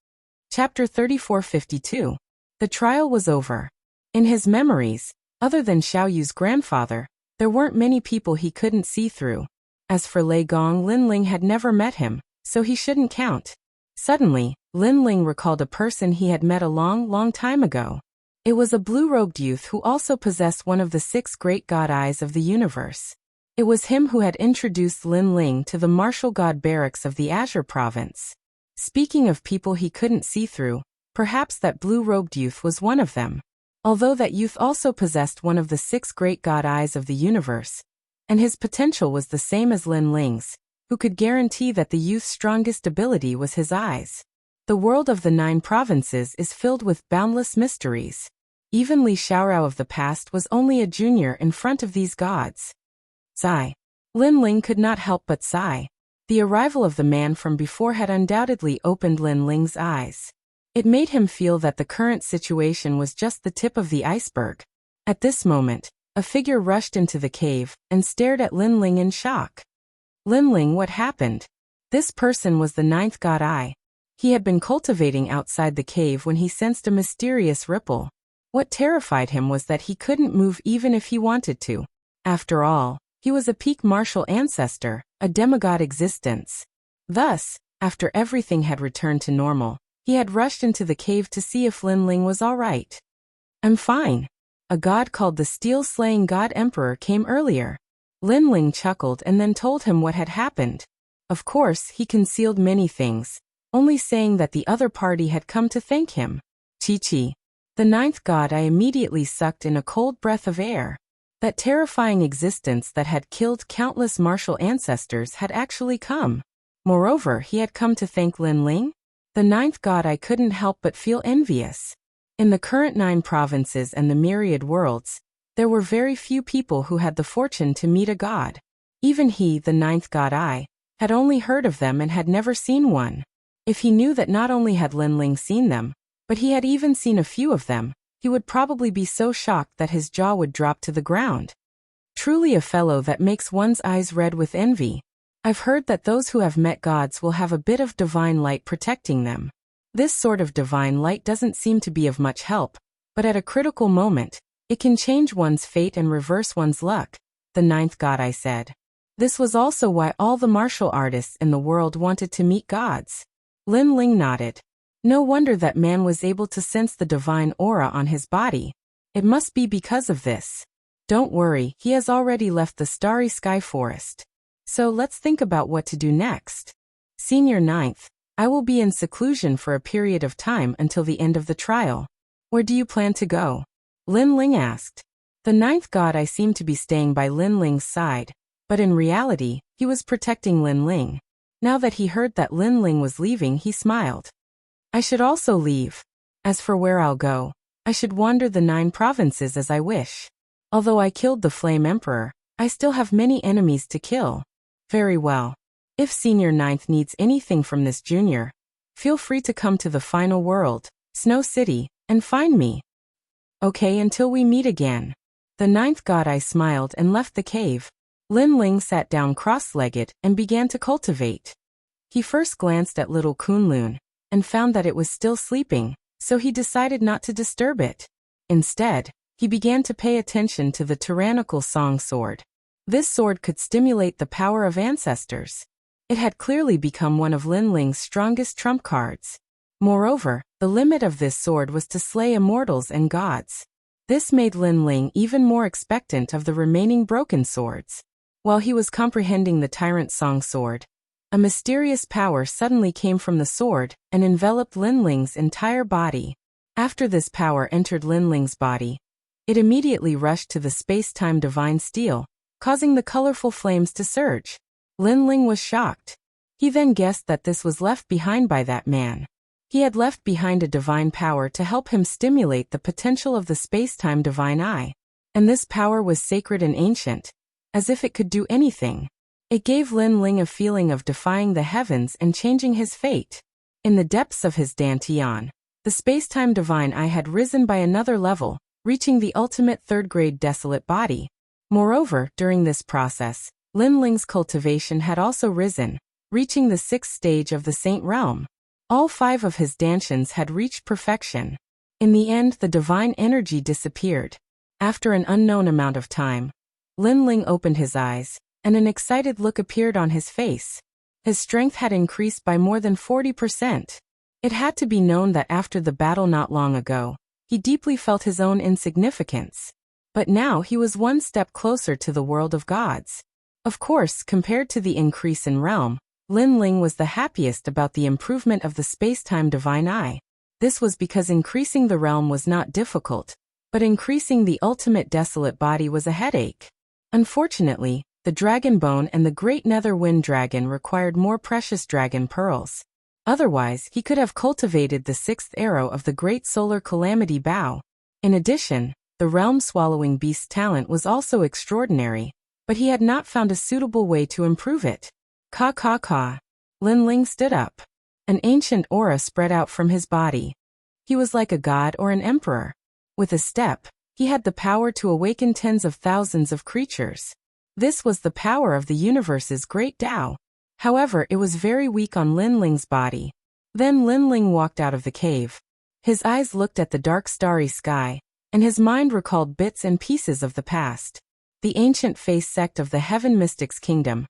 Chapter 3452. The trial was over. In his memories, other than Xiaoyu's grandfather, there weren't many people he couldn't see through. As for Lei Gong, Lin Ling had never met him, so he shouldn't count. Suddenly, Lin Ling recalled a person he had met a long time ago. It was a blue-robed youth who also possessed one of the 6 great god eyes of the universe. It was him who had introduced Lin Ling to the martial god barracks of the Azure province. Speaking of people he couldn't see through, perhaps that blue-robed youth was one of them. Although that youth also possessed one of the 6 great god eyes of the universe, and his potential was the same as Lin Ling's, who could guarantee that the youth's strongest ability was his eyes. The world of the 9 provinces is filled with boundless mysteries. Even Li Xiaorao of the past was only a junior in front of these gods. Sigh. Lin Ling could not help but sigh. The arrival of the man from before had undoubtedly opened Lin Ling's eyes. It made him feel that the current situation was just the tip of the iceberg. At this moment, a figure rushed into the cave and stared at Lin Ling in shock. Lin Ling, what happened? This person was the 9th god eye. He had been cultivating outside the cave when he sensed a mysterious ripple. What terrified him was that he couldn't move even if he wanted to. After all, he was a peak martial ancestor, a demigod existence. Thus, after everything had returned to normal, he had rushed into the cave to see if Lin Ling was all right. I'm fine. A god called the Steel-Slaying God Emperor came earlier. Lin Ling chuckled and then told him what had happened. Of course, he concealed many things, only saying that the other party had come to thank him. Chi-Chi. The 9th god eye immediately sucked in a cold breath of air. That terrifying existence that had killed countless martial ancestors had actually come. Moreover, he had come to thank Lin Ling? The 9th god eye couldn't help but feel envious. In the current 9 provinces and the myriad worlds, there were very few people who had the fortune to meet a god. Even he, the 9th god eye, had only heard of them and had never seen one. If he knew that not only had Lin Ling seen them, but he had even seen a few of them, he would probably be so shocked that his jaw would drop to the ground. Truly a fellow that makes one's eyes red with envy. I've heard that those who have met gods will have a bit of divine light protecting them. This sort of divine light doesn't seem to be of much help, but at a critical moment, it can change one's fate and reverse one's luck, the 9th god eye said. This was also why all the martial artists in the world wanted to meet gods. Lin Ling nodded. No wonder that man was able to sense the divine aura on his body. It must be because of this. Don't worry, he has already left the starry sky forest. So let's think about what to do next. Senior 9th, I will be in seclusion for a period of time until the end of the trial. Where do you plan to go? Lin Ling asked. The 9th god eye seemed to be staying by Lin Ling's side, but in reality, he was protecting Lin Ling. Now that he heard that Lin Ling was leaving, he smiled. I should also leave. As for where I'll go, I should wander the 9 provinces as I wish. Although I killed the Flame Emperor, I still have many enemies to kill. Very well. If Senior 9th needs anything from this junior, feel free to come to the final world, Snow City, and find me. Okay, until we meet again. The 9th god eye smiled and left the cave. Lin Ling sat down cross-legged and began to cultivate. He first glanced at little Kunlun and found that it was still sleeping, so he decided not to disturb it. Instead, he began to pay attention to the tyrannical song sword. This sword could stimulate the power of ancestors. It had clearly become one of Lin Ling's strongest trump cards. Moreover, the limit of this sword was to slay immortals and gods. This made Lin Ling even more expectant of the remaining broken swords. While he was comprehending the tyrant song sword, a mysterious power suddenly came from the sword and enveloped Lin Ling's entire body. After this power entered Lin Ling's body, it immediately rushed to the space-time divine steel, causing the colorful flames to surge. Lin Ling was shocked. He then guessed that this was left behind by that man. He had left behind a divine power to help him stimulate the potential of the space-time divine eye. And this power was sacred and ancient, as if it could do anything. It gave Lin Ling a feeling of defying the heavens and changing his fate. In the depths of his dantian, the space-time divine eye had risen by another level, reaching the ultimate third-grade desolate body. Moreover, during this process, Lin Ling's cultivation had also risen, reaching the 6th stage of the Saint Realm. All 5 of his dantians had reached perfection. In the end, the divine energy disappeared. After an unknown amount of time, Lin Ling opened his eyes, and an excited look appeared on his face. His strength had increased by more than 40%. It had to be known that after the battle not long ago, he deeply felt his own insignificance. But now he was one step closer to the world of gods. Of course, compared to the increase in realm, Lin Ling was the happiest about the improvement of the space-time divine eye. This was because increasing the realm was not difficult, but increasing the ultimate desolate body was a headache. Unfortunately, the dragon bone and the great nether wind dragon required more precious dragon pearls. Otherwise, he could have cultivated the 6th arrow of the great solar calamity bow. In addition, the realm-swallowing beast's talent was also extraordinary, but he had not found a suitable way to improve it. Ka. Lin Ling stood up. An ancient aura spread out from his body. He was like a god or an emperor. With a step, he had the power to awaken tens of thousands of creatures. This was the power of the universe's great Tao. However, it was very weak on Lin Ling's body. Then Lin Ling walked out of the cave. His eyes looked at the dark starry sky, and his mind recalled bits and pieces of the past. The ancient face sect of the Heaven Mystics Kingdom,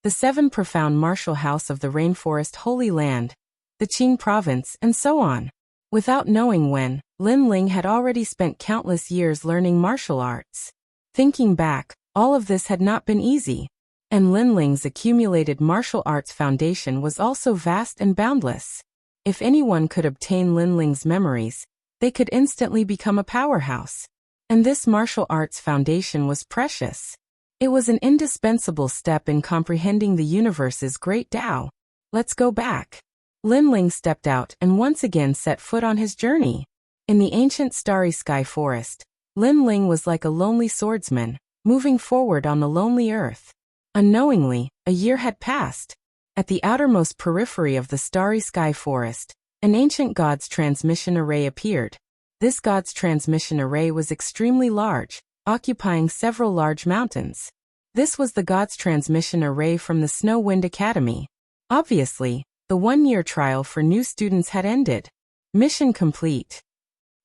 the 7 profound martial house of the Rainforest Holy Land, the Qing province, and so on. Without knowing when, Lin Ling had already spent countless years learning martial arts. Thinking back, all of this had not been easy. And Lin Ling's accumulated martial arts foundation was also vast and boundless. If anyone could obtain Lin Ling's memories, they could instantly become a powerhouse. And this martial arts foundation was precious. It was an indispensable step in comprehending the universe's great Tao. Let's go back. Lin Ling stepped out and once again set foot on his journey. In the ancient starry sky forest, Lin Ling was like a lonely swordsman, moving forward on the lonely earth. Unknowingly, a year had passed. At the outermost periphery of the starry sky forest, an ancient god's transmission array appeared. This god's transmission array was extremely large, occupying several large mountains. This was the god's transmission array from the Snow Wind Academy. Obviously, the 1-year trial for new students had ended. Mission complete.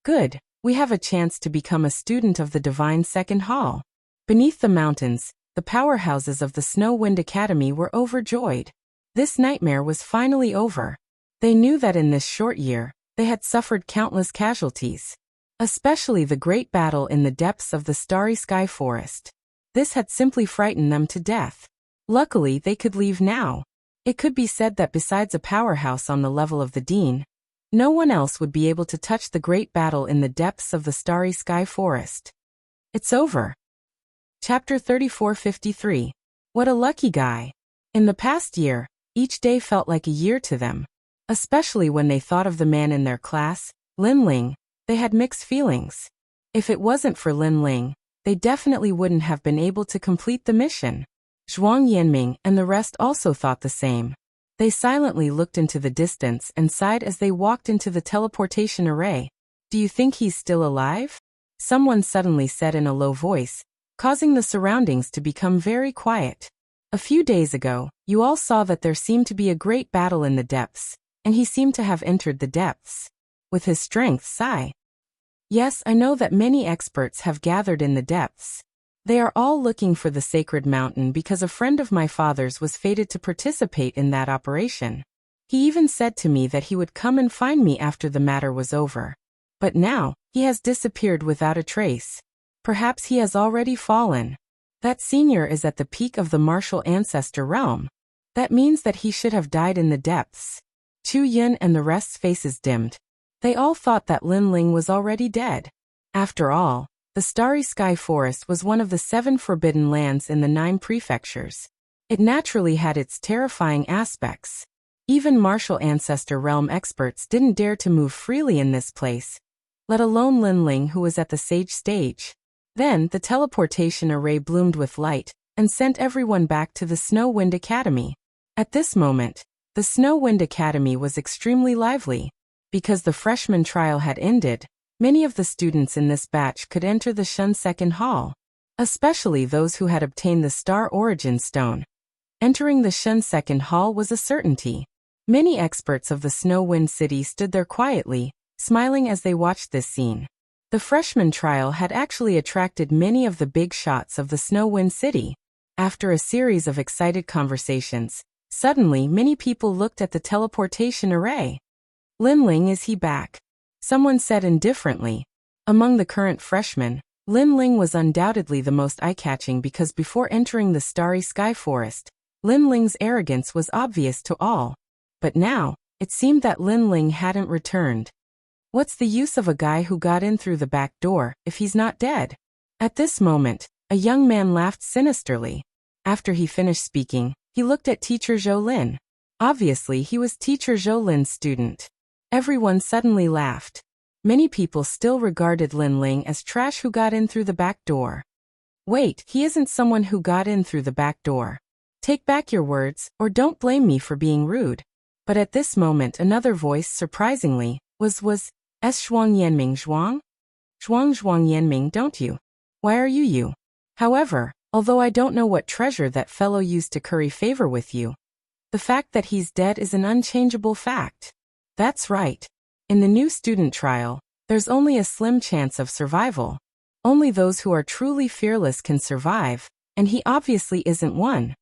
Good, we have a chance to become a student of the Divine Second Hall. Beneath the mountains, the powerhouses of the Snow Wind Academy were overjoyed. This nightmare was finally over. They knew that in this short year, they had suffered countless casualties. Especially the great battle in the depths of the starry sky forest. This had simply frightened them to death. Luckily, they could leave now. It could be said that besides a powerhouse on the level of the Dean, no one else would be able to touch the great battle in the depths of the starry sky forest. It's over. Chapter 3453. What a lucky guy. In the past year, each day felt like a year to them. Especially when they thought of the man in their class, Lin Ling. They had mixed feelings. If it wasn't for Lin Ling, they definitely wouldn't have been able to complete the mission. Zhuang Yanming and the rest also thought the same. They silently looked into the distance and sighed as they walked into the teleportation array. Do you think he's still alive? Someone suddenly said in a low voice, causing the surroundings to become very quiet. A few days ago, you all saw that there seemed to be a great battle in the depths, and he seemed to have entered the depths. With his strength, sigh. Yes, I know that many experts have gathered in the depths. They are all looking for the sacred mountain because a friend of my father's was fated to participate in that operation. He even said to me that he would come and find me after the matter was over. But now, he has disappeared without a trace. Perhaps he has already fallen. That senior is at the peak of the martial ancestor realm. That means that he should have died in the depths. Chu Yun and the rest's faces dimmed. They all thought that Lin Ling was already dead. After all, the Starry Sky Forest was one of the 7 forbidden lands in the 9 prefectures. It naturally had its terrifying aspects. Even martial ancestor realm experts didn't dare to move freely in this place, let alone Lin Ling, who was at the sage stage. Then, the teleportation array bloomed with light and sent everyone back to the Snow Wind Academy. At this moment, the Snow Wind Academy was extremely lively. Because the freshman trial had ended, many of the students in this batch could enter the Shun Second Hall, especially those who had obtained the Star Origin Stone. Entering the Shun Second Hall was a certainty. Many experts of the Snow Wind City stood there quietly, smiling as they watched this scene. The freshman trial had actually attracted many of the big shots of the Snow Wind City. After a series of excited conversations, suddenly many people looked at the teleportation array. Lin Ling, is he back? Someone said indifferently. Among the current freshmen, Lin Ling was undoubtedly the most eye-catching because before entering the Starry Sky Forest, Lin Ling's arrogance was obvious to all. But now, it seemed that Lin Ling hadn't returned. What's the use of a guy who got in through the back door if he's not dead? At this moment, a young man laughed sinisterly. After he finished speaking, he looked at teacher Zhou Lin. Obviously, he was teacher Zhou Lin's student. Everyone suddenly laughed. Many people still regarded Lin Ling as trash who got in through the back door. Wait, he isn't someone who got in through the back door. Take back your words, or don't blame me for being rude. But at this moment another voice, surprisingly, was Zhuang Yanming Zhuang? Zhuang Yanming, don't you? Why are you? However, although I don't know what treasure that fellow used to curry favor with you, the fact that he's dead is an unchangeable fact. That's right. In the new student trial, there's only a slim chance of survival. Only those who are truly fearless can survive, and he obviously isn't one.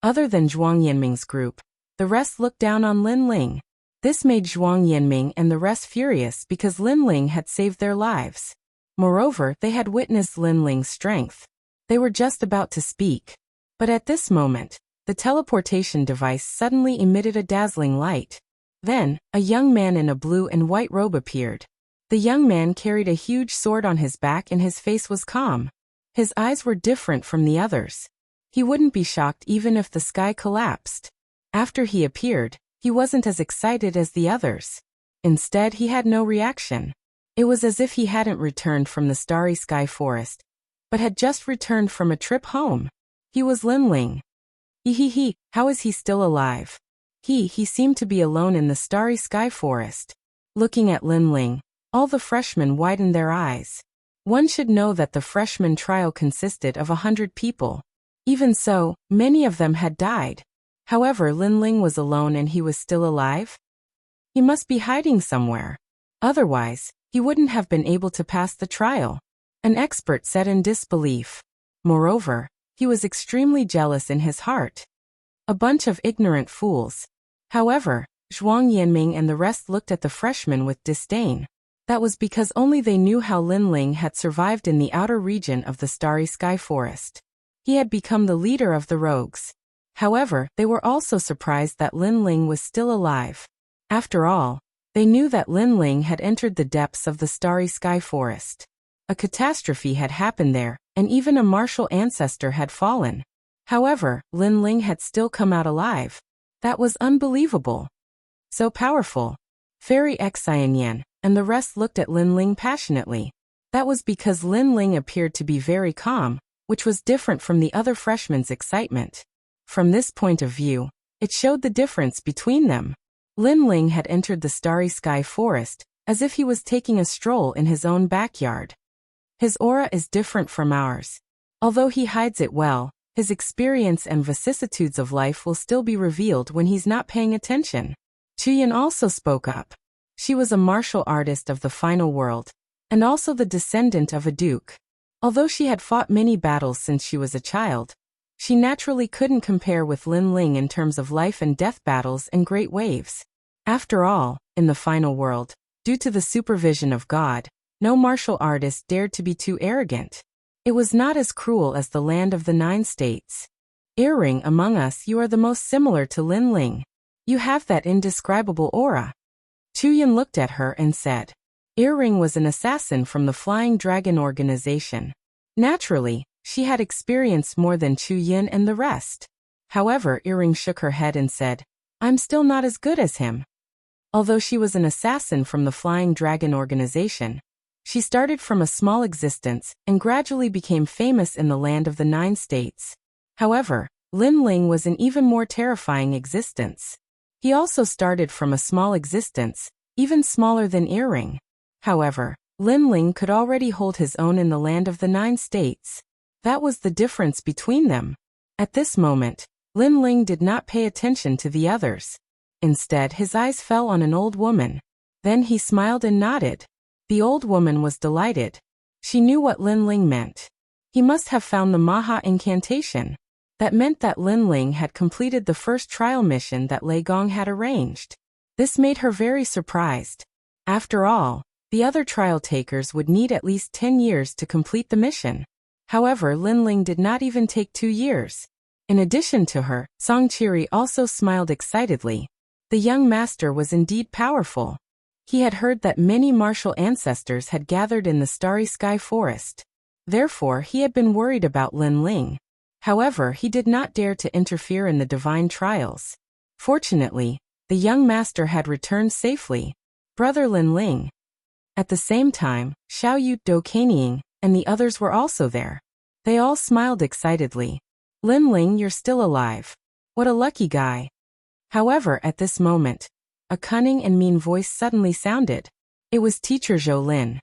Other than Zhuang Yanming's group, the rest looked down on Lin Ling. This made Zhuang Yanming and the rest furious because Lin Ling had saved their lives. Moreover, they had witnessed Lin Ling's strength. They were just about to speak. But at this moment, the teleportation device suddenly emitted a dazzling light. Then, a young man in a blue and white robe appeared. The young man carried a huge sword on his back and his face was calm. His eyes were different from the others. He wouldn't be shocked even if the sky collapsed. After he appeared, he wasn't as excited as the others. Instead, he had no reaction. It was as if he hadn't returned from the Starry Sky Forest, but had just returned from a trip home. He was Lin Ling. How is he still alive? He seemed to be alone in the Starry Sky Forest. Looking at Lin Ling, all the freshmen widened their eyes. One should know that the freshman trial consisted of 100 people. Even so, many of them had died. However, Lin Ling was alone and he was still alive? He must be hiding somewhere. Otherwise, he wouldn't have been able to pass the trial. An expert said in disbelief. Moreover, he was extremely jealous in his heart. A bunch of ignorant fools. However, Zhuang Yanming and the rest looked at the freshmen with disdain. That was because only they knew how Lin Ling had survived in the outer region of the Starry Sky Forest. He had become the leader of the rogues. However, they were also surprised that Lin Ling was still alive. After all, they knew that Lin Ling had entered the depths of the Starry Sky Forest. A catastrophe had happened there, and even a martial ancestor had fallen. However, Lin Ling had still come out alive. That was unbelievable. So powerful. Fairy Xianyan and the rest looked at Lin Ling passionately. That was because Lin Ling appeared to be very calm, which was different from the other freshmen's excitement. From this point of view, it showed the difference between them. Lin Ling had entered the Starry Sky Forest, as if he was taking a stroll in his own backyard. His aura is different from ours. Although he hides it well, his experience and vicissitudes of life will still be revealed when he's not paying attention. Chuyan also spoke up. She was a martial artist of the final world, and also the descendant of a duke. Although she had fought many battles since she was a child, she naturally couldn't compare with Lin Ling in terms of life and death battles and great waves. After all, in the final world, due to the supervision of God, no martial artist dared to be too arrogant. It was not as cruel as the land of the 9 states. Earring, among us you are the most similar to Lin Ling. You have that indescribable aura. Chuyan looked at her and said. Earring was an assassin from the Flying Dragon organization. Naturally, she had experienced more than Chuyan and the rest. However, Earring shook her head and said, I'm still not as good as him. Although she was an assassin from the Flying Dragon organization, she started from a small existence and gradually became famous in the land of the 9 states. However, Lin Ling was an even more terrifying existence. He also started from a small existence, even smaller than Earring. However, Lin Ling could already hold his own in the land of the 9 states. That was the difference between them. At this moment, Lin Ling did not pay attention to the others. Instead, his eyes fell on an old woman. Then he smiled and nodded. The old woman was delighted. She knew what Lin Ling meant. He must have found the Maha incantation. That meant that Lin Ling had completed the first trial mission that Lei Gong had arranged. This made her very surprised. After all, the other trial takers would need at least 10 years to complete the mission. However, Lin Ling did not even take 2 years. In addition to her, Song Qiri also smiled excitedly. The young master was indeed powerful. He had heard that many martial ancestors had gathered in the Starry Sky Forest. Therefore, he had been worried about Lin Ling. However, he did not dare to interfere in the divine trials. Fortunately, the young master had returned safely. Brother Lin Ling. At the same time, Xiao Yu, Do Kanying, and the others were also there. They all smiled excitedly. Lin Ling, you're still alive. What a lucky guy. However, at this moment, a cunning and mean voice suddenly sounded. It was Teacher Zhou Lin.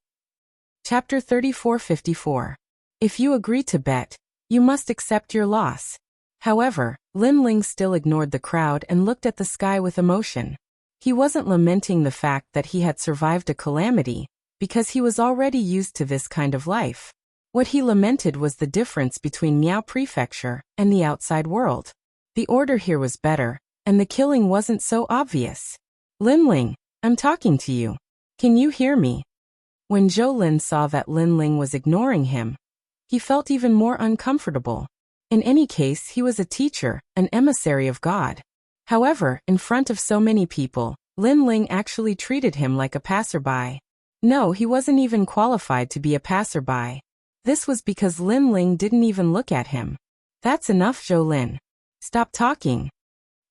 Chapter 3454. If you agree to bet, you must accept your loss. However, Lin Ling still ignored the crowd and looked at the sky with emotion. He wasn't lamenting the fact that he had survived a calamity, because he was already used to this kind of life. What he lamented was the difference between Miao Prefecture and the outside world. The order here was better, and the killing wasn't so obvious. Lin Ling, I'm talking to you. Can you hear me? When Zhou Lin saw that Lin Ling was ignoring him, he felt even more uncomfortable. In any case, he was a teacher, an emissary of God. However, in front of so many people, Lin Ling actually treated him like a passerby. No, he wasn't even qualified to be a passerby. This was because Lin Ling didn't even look at him. That's enough, Zhou Lin. Stop talking.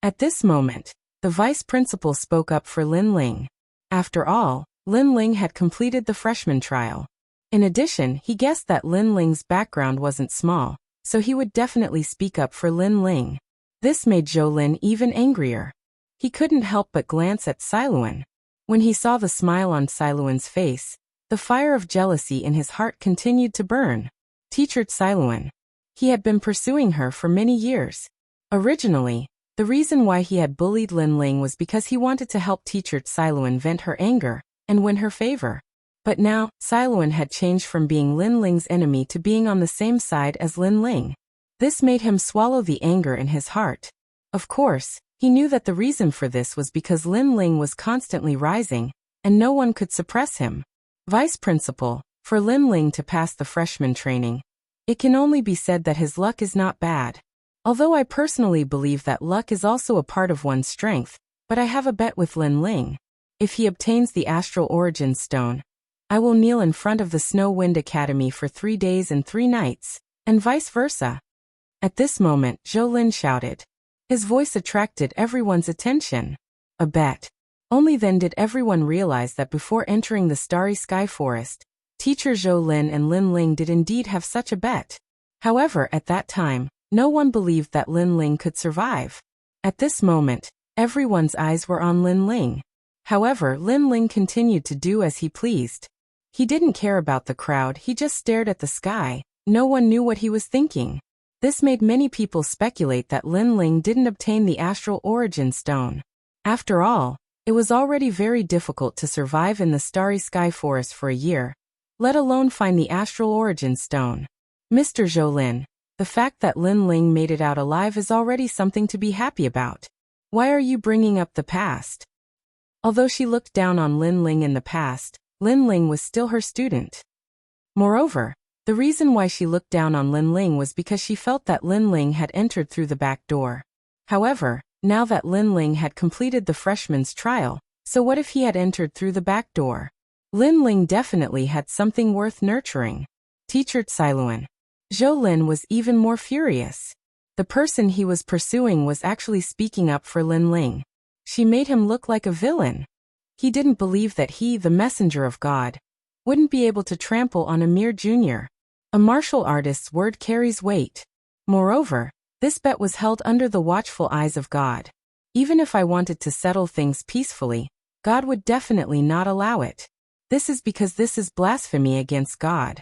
At this moment, the vice principal spoke up for Lin Ling. After all, Lin Ling had completed the freshman trial. In addition, he guessed that Lin Ling's background wasn't small, so he would definitely speak up for Lin Ling. This made Zhou Lin even angrier. He couldn't help but glance at Siluan. When he saw the smile on Siluan's face, the fire of jealousy in his heart continued to burn. Teacher Siluan. He had been pursuing her for many years. Originally, the reason why he had bullied Lin Ling was because he wanted to help Teacher Siluan vent her anger and win her favor. But now, Siluan had changed from being Lin Ling's enemy to being on the same side as Lin Ling. This made him swallow the anger in his heart. Of course, he knew that the reason for this was because Lin Ling was constantly rising, and no one could suppress him. Vice Principal, for Lin Ling to pass the freshman training, it can only be said that his luck is not bad. Although I personally believe that luck is also a part of one's strength, but I have a bet with Lin Ling. If he obtains the Astral Origin Stone, I will kneel in front of the Snow Wind Academy for 3 days and 3 nights, and vice versa. At this moment, Zhou Lin shouted. His voice attracted everyone's attention. A bet. Only then did everyone realize that before entering the Starry Sky Forest, Teacher Zhou Lin and Lin Ling did indeed have such a bet. However, at that time, no one believed that Lin Ling could survive. At this moment, everyone's eyes were on Lin Ling. However, Lin Ling continued to do as he pleased. He didn't care about the crowd, he just stared at the sky. No one knew what he was thinking. This made many people speculate that Lin Ling didn't obtain the Astral Origin Stone. After all, it was already very difficult to survive in the Starry Sky Forest for a year, let alone find the Astral Origin Stone. Mr. Zhou Lin, the fact that Lin Ling made it out alive is already something to be happy about. Why are you bringing up the past? Although she looked down on Lin Ling in the past, Lin Ling was still her student. Moreover, the reason why she looked down on Lin Ling was because she felt that Lin Ling had entered through the back door. However, now that Lin Ling had completed the freshman's trial, so what if he had entered through the back door? Lin Ling definitely had something worth nurturing. Teacher Siluan. Zhou Lin was even more furious. The person he was pursuing was actually speaking up for Lin Ling. She made him look like a villain. He didn't believe that he, the messenger of God, wouldn't be able to trample on a mere junior. A martial artist's word carries weight. Moreover, this bet was held under the watchful eyes of God. Even if I wanted to settle things peacefully, God would definitely not allow it. This is because this is blasphemy against God.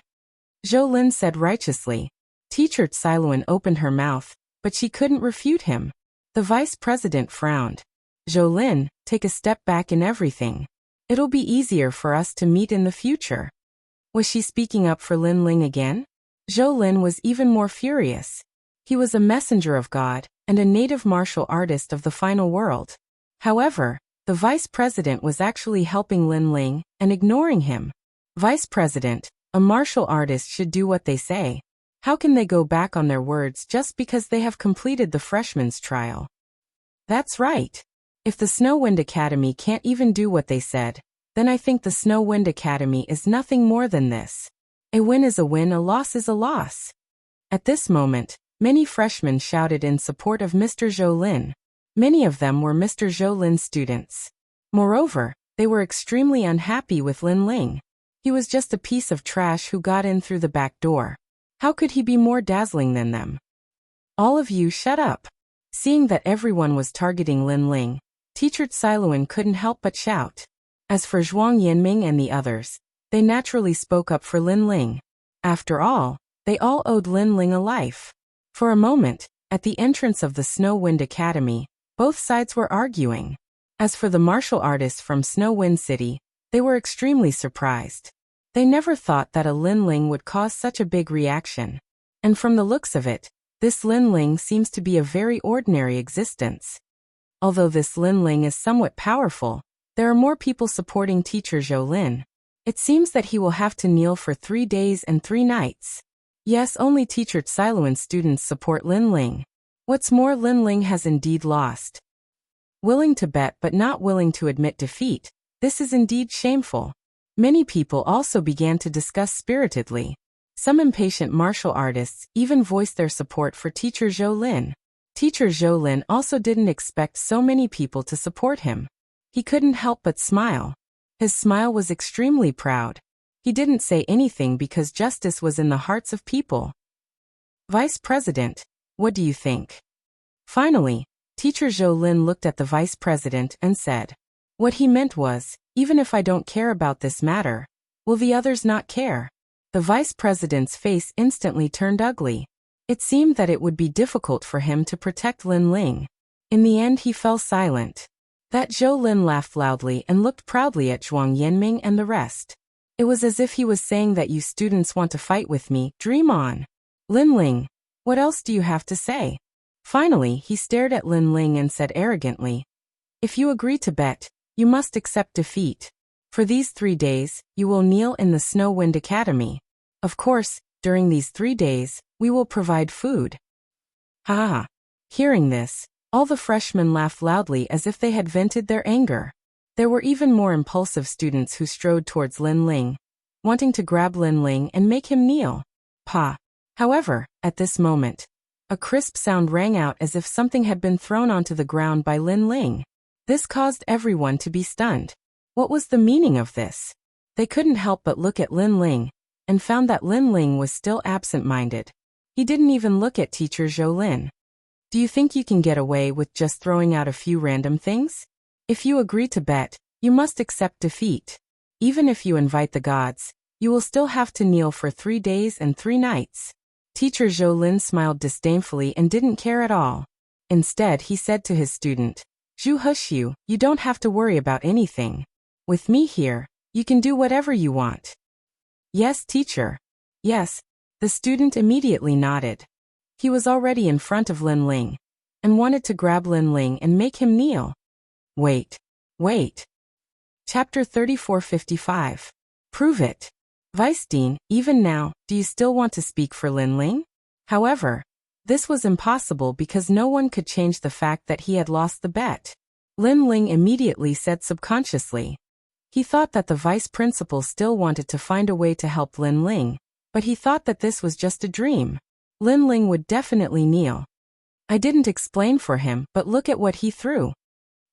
Zhou Lin said righteously. Teacher Xiluan opened her mouth, but she couldn't refute him. The vice president frowned. Zhou Lin, take a step back in everything. It'll be easier for us to meet in the future. Was she speaking up for Lin Ling again? Zhou Lin was even more furious. He was a messenger of God, and a native martial artist of the final world. However, the vice president was actually helping Lin Ling, and ignoring him. Vice president, a martial artist should do what they say. How can they go back on their words just because they have completed the freshman's trial? That's right. If the Snow Wind Academy can't even do what they said, then I think the Snow Wind Academy is nothing more than this. A win is a win, a loss is a loss. At this moment, many freshmen shouted in support of Mr. Zhou Lin. Many of them were Mr. Zhou Lin's students. Moreover, they were extremely unhappy with Lin Ling. He was just a piece of trash who got in through the back door. How could he be more dazzling than them? All of you shut up. Seeing that everyone was targeting Lin Ling, Teacher Xiluan couldn't help but shout. As for Zhuang Yanming and the others, they naturally spoke up for Lin Ling. After all, they all owed Lin Ling a life. For a moment, at the entrance of the Snow Wind Academy, both sides were arguing. As for the martial artists from Snow Wind City, they were extremely surprised. They never thought that a Lin Ling would cause such a big reaction. And from the looks of it, this Lin Ling seems to be a very ordinary existence. Although this Lin Ling is somewhat powerful, there are more people supporting Teacher Zhou Lin. It seems that he will have to kneel for 3 days and 3 nights. Yes, only Teacher Xiluan's students support Lin Ling. What's more, Lin Ling has indeed lost. Willing to bet but not willing to admit defeat, this is indeed shameful. Many people also began to discuss spiritedly. Some impatient martial artists even voiced their support for Teacher Zhou Lin. Teacher Zhou Lin also didn't expect so many people to support him. He couldn't help but smile. His smile was extremely proud. He didn't say anything because justice was in the hearts of people. Vice President, what do you think? Finally, Teacher Zhou Lin looked at the Vice President and said, what he meant was, even if I don't care about this matter, will the others not care? The Vice President's face instantly turned ugly. It seemed that it would be difficult for him to protect Lin Ling. In the end, he fell silent. That Zhou Lin laughed loudly and looked proudly at Zhuang Yanming and the rest. It was as if he was saying that you students want to fight with me, dream on. Lin Ling, what else do you have to say? Finally, he stared at Lin Ling and said arrogantly, if you agree to bet, you must accept defeat. For these 3 days, you will kneel in the Snow Wind Academy. Of course, during these 3 days, we will provide food. Ha ha. Hearing this, all the freshmen laughed loudly as if they had vented their anger. There were even more impulsive students who strode towards Lin Ling, wanting to grab Lin Ling and make him kneel. Pa. However, at this moment, a crisp sound rang out as if something had been thrown onto the ground by Lin Ling. This caused everyone to be stunned. What was the meaning of this? They couldn't help but look at Lin Ling, and found that Lin Ling was still absent-minded. He didn't even look at Teacher Zhou Lin. Do you think you can get away with just throwing out a few random things? If you agree to bet, you must accept defeat. Even if you invite the gods, you will still have to kneel for 3 days and 3 nights. Teacher Zhou Lin smiled disdainfully and didn't care at all. Instead, he said to his student, Zhu Hushu, you don't have to worry about anything. With me here, you can do whatever you want. Yes, teacher. Yes. The student immediately nodded. He was already in front of Lin Ling, and wanted to grab Lin Ling and make him kneel. Wait. Chapter 3455. Prove it. Vice Dean, even now, do you still want to speak for Lin Ling? However, this was impossible because no one could change the fact that he had lost the bet. Lin Ling immediately said subconsciously. He thought that the vice principal still wanted to find a way to help Lin Ling, but he thought that this was just a dream. Lin Ling would definitely kneel. I didn't explain for him, but look at what he threw.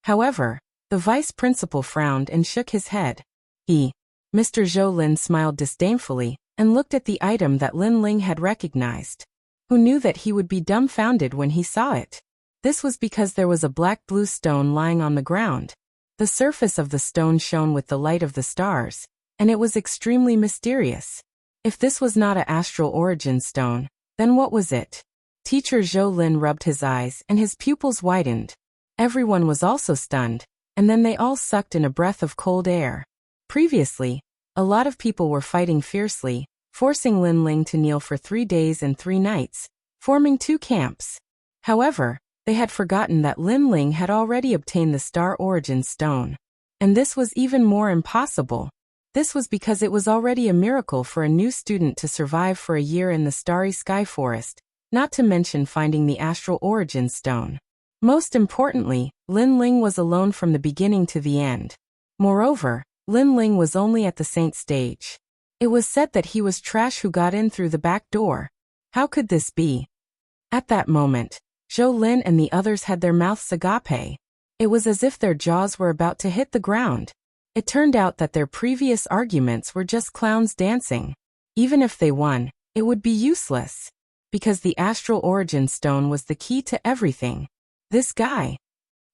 However, the vice principal frowned and shook his head. Mr. Zhou Lin smiled disdainfully and looked at the item that Lin Ling had recognized. Who knew that he would be dumbfounded when he saw it? This was because there was a black-blue stone lying on the ground. The surface of the stone shone with the light of the stars, and it was extremely mysterious. If this was not a astral origin stone, then what was it? Teacher Zhou Lin rubbed his eyes and his pupils widened. Everyone was also stunned, and then they all sucked in a breath of cold air. Previously, a lot of people were fighting fiercely, forcing Lin Ling to kneel for 3 days and 3 nights, forming 2 camps. However, they had forgotten that Lin Ling had already obtained the Star Origin Stone. And this was even more impossible. This was because it was already a miracle for a new student to survive for a year in the Starry Sky Forest, not to mention finding the Astral Origin Stone. Most importantly, Lin Ling was alone from the beginning to the end. Moreover, Lin Ling was only at the saint stage. It was said that he was trash who got in through the back door. How could this be? At that moment, Zhou Lin and the others had their mouths agape. It was as if their jaws were about to hit the ground. It turned out that their previous arguments were just clowns dancing. Even if they won, it would be useless. Because the Astral Origin Stone was the key to everything. This guy,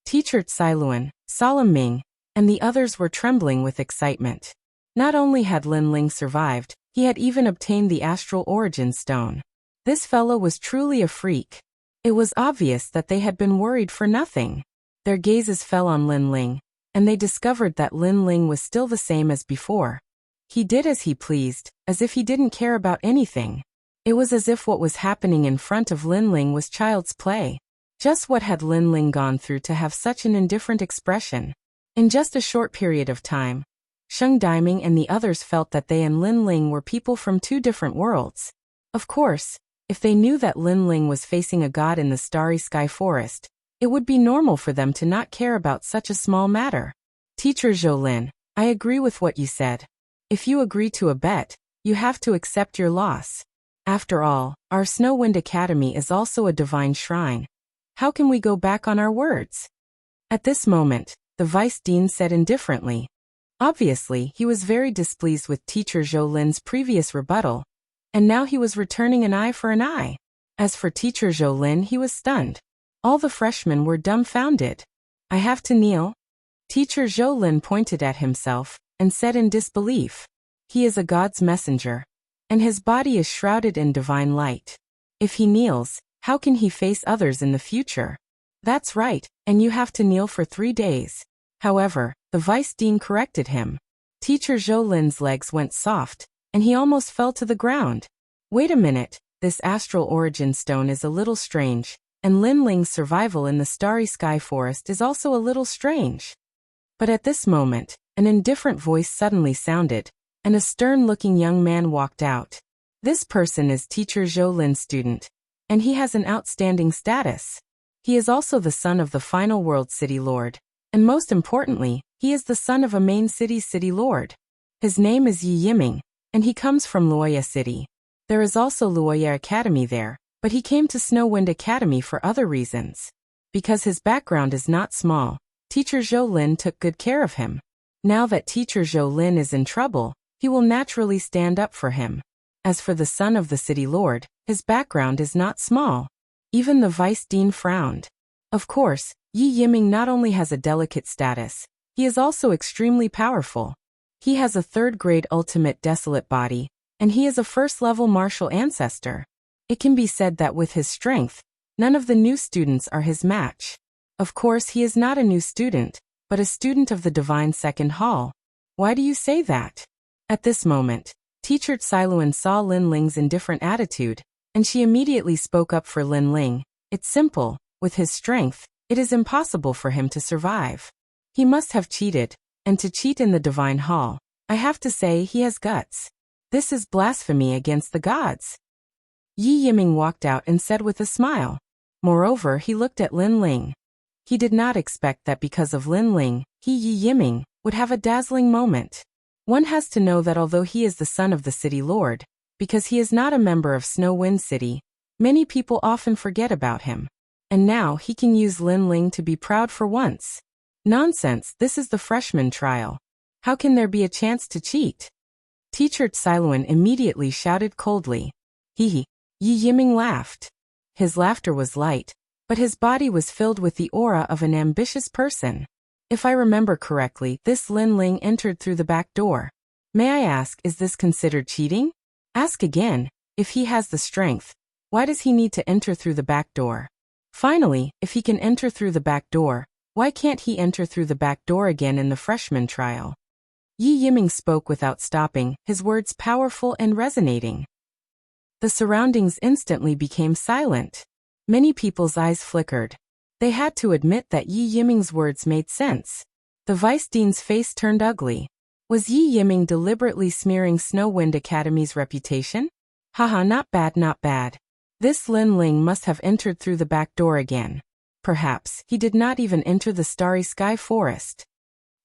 Teacher Cailuan, Solemn Ming, and the others were trembling with excitement. Not only had Lin Ling survived, he had even obtained the Astral Origin Stone. This fellow was truly a freak. It was obvious that they had been worried for nothing. Their gazes fell on Lin Ling, and they discovered that Lin Ling was still the same as before. He did as he pleased, as if he didn't care about anything. It was as if what was happening in front of Lin Ling was child's play. Just what had Lin Ling gone through to have such an indifferent expression? In just a short period of time, Sheng Daiming and the others felt that they and Lin Ling were people from 2 different worlds. Of course, if they knew that Lin Ling was facing a god in the Starry Sky Forest, it would be normal for them to not care about such a small matter. Teacher Zhou Lin, I agree with what you said. If you agree to a bet, you have to accept your loss. After all, our Snow Wind Academy is also a divine shrine. How can we go back on our words? At this moment, the Vice Dean said indifferently. Obviously, he was very displeased with Teacher Zhou Lin's previous rebuttal, and now he was returning an eye for an eye. As for Teacher Zhou Lin, he was stunned. All the freshmen were dumbfounded. I have to kneel? Teacher Zhou Lin pointed at himself and said in disbelief. He is a god's messenger, and his body is shrouded in divine light. If he kneels, how can he face others in the future? That's right, and you have to kneel for 3 days. However, the Vice Dean corrected him. Teacher Zhou Lin's legs went soft, and he almost fell to the ground. Wait a minute, this Astral Origin Stone is a little strange, and Lin Ling's survival in the Starry Sky Forest is also a little strange. But at this moment, an indifferent voice suddenly sounded, and a stern-looking young man walked out. This person is Teacher Zhou Lin's student, and he has an outstanding status. He is also the son of the Final World City Lord, and most importantly, he is the son of a main city's city lord. His name is Yi Yiming, and he comes from Luoya City. There is also Luoya Academy there, but he came to Snow Wind Academy for other reasons. Because his background is not small, Teacher Zhou Lin took good care of him. Now that Teacher Zhou Lin is in trouble, he will naturally stand up for him. As for the son of the city lord, his background is not small. Even the Vice Dean frowned. Of course, Yi Yiming not only has a delicate status, he is also extremely powerful. He has a 3rd-grade ultimate desolate body, and he is a 1st-level martial ancestor. It can be said that with his strength, none of the new students are his match. Of course, he is not a new student, but a student of the Divine Second Hall. Why do you say that? At this moment, Teacher Cailuan saw Lin Ling's indifferent attitude, and she immediately spoke up for Lin Ling. It's simple, with his strength, it is impossible for him to survive. He must have cheated, and to cheat in the Divine Hall, I have to say he has guts. This is blasphemy against the gods. Yi Yiming walked out and said with a smile. Moreover, he looked at Lin Ling. He did not expect that because of Lin Ling, Yi Yiming would have a dazzling moment. One has to know that although he is the son of the city lord, because he is not a member of Snow Wind City, many people often forget about him. And now he can use Lin Ling to be proud for once. Nonsense, this is the freshman trial. How can there be a chance to cheat? Teacher Tsiluan immediately shouted coldly. Hee. Yi Yiming laughed. His laughter was light, but his body was filled with the aura of an ambitious person. If I remember correctly, this Lin Ling entered through the back door. May I ask, is this considered cheating? Ask again, if he has the strength, why does he need to enter through the back door? Finally, if he can enter through the back door, why can't he enter through the back door again in the freshman trial? Yi Yiming spoke without stopping, his words powerful and resonating. The surroundings instantly became silent. Many people's eyes flickered. They had to admit that Yi Yiming's words made sense. The vice dean's face turned ugly. Was Yi Yiming deliberately smearing Snowwind Academy's reputation? Haha, not bad, not bad. This Lin Ling must have entered through the back door again. Perhaps he did not even enter the Starry Sky Forest.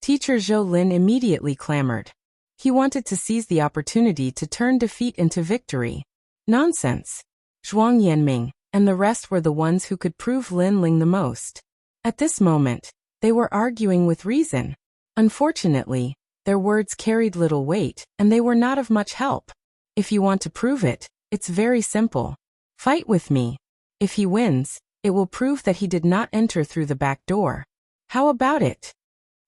Teacher Zhou Lin immediately clamored. He wanted to seize the opportunity to turn defeat into victory. Nonsense. Zhuang Yanming and the rest were the ones who could prove Lin Ling the most. At this moment, they were arguing with reason. Unfortunately, their words carried little weight, and they were not of much help. If you want to prove it, it's very simple. Fight with me. If he wins, it will prove that he did not enter through the back door. How about it?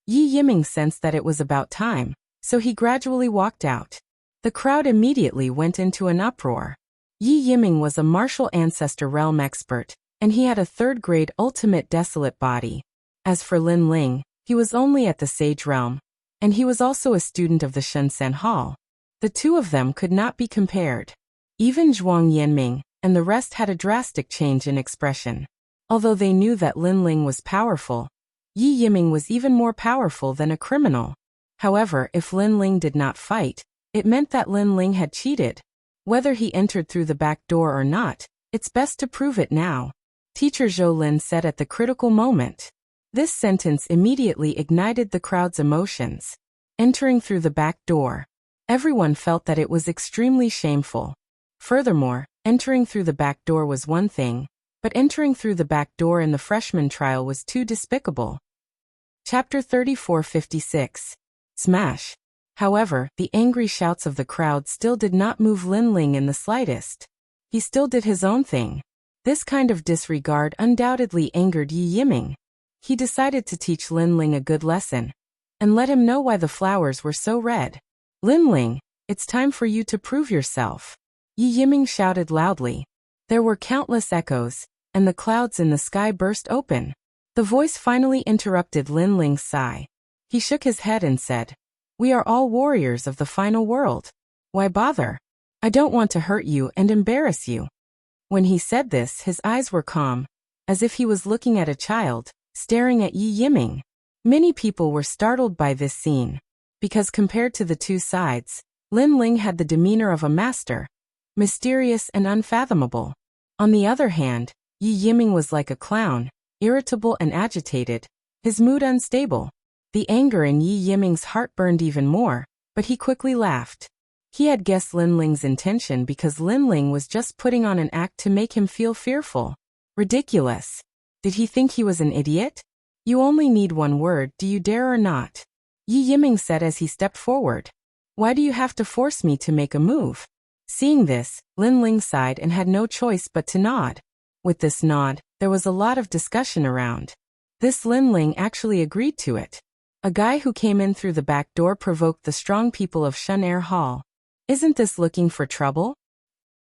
Yi Yiming sensed that it was about time, so he gradually walked out. The crowd immediately went into an uproar. Yi Yiming was a martial ancestor realm expert, and he had a third-grade ultimate desolate body. As for Lin Ling, he was only at the Sage Realm, and he was also a student of the Shunsen Hall. The two of them could not be compared. Even Zhuang Yanming and the rest had a drastic change in expression. Although they knew that Lin Ling was powerful, Yi Yiming was even more powerful than a criminal. However, if Lin Ling did not fight, it meant that Lin Ling had cheated. Whether he entered through the back door or not, it's best to prove it now. Teacher Zhou Lin said at the critical moment. This sentence immediately ignited the crowd's emotions. Entering through the back door. Everyone felt that it was extremely shameful. Furthermore, entering through the back door was one thing, but entering through the back door in the freshman trial was too despicable. Chapter 3456. Smash. However, the angry shouts of the crowd still did not move Lin Ling in the slightest. He still did his own thing. This kind of disregard undoubtedly angered Yi Yiming. He decided to teach Lin Ling a good lesson, and let him know why the flowers were so red. Lin Ling, it's time for you to prove yourself. Yi Yiming shouted loudly. There were countless echoes, and the clouds in the sky burst open. The voice finally interrupted Lin Ling's sigh. He shook his head and said, "We are all warriors of the final world. Why bother? I don't want to hurt you and embarrass you." When he said this, his eyes were calm, as if he was looking at a child, staring at Yi Yiming. Many people were startled by this scene, because compared to the two sides, Lin Ling had the demeanor of a master, mysterious and unfathomable. On the other hand, Yi Yiming was like a clown, irritable and agitated, his mood unstable. The anger in Yi Yiming's heart burned even more, but he quickly laughed. He had guessed Lin Ling's intention because Lin Ling was just putting on an act to make him feel fearful. Ridiculous. Did he think he was an idiot? You only need one word, do you dare or not? Yi Yiming said as he stepped forward. Why do you have to force me to make a move? Seeing this, Lin Ling sighed and had no choice but to nod. With this nod, there was a lot of discussion around. This Lin Ling actually agreed to it. A guy who came in through the back door provoked the strong people of Shun Air Hall. Isn't this looking for trouble?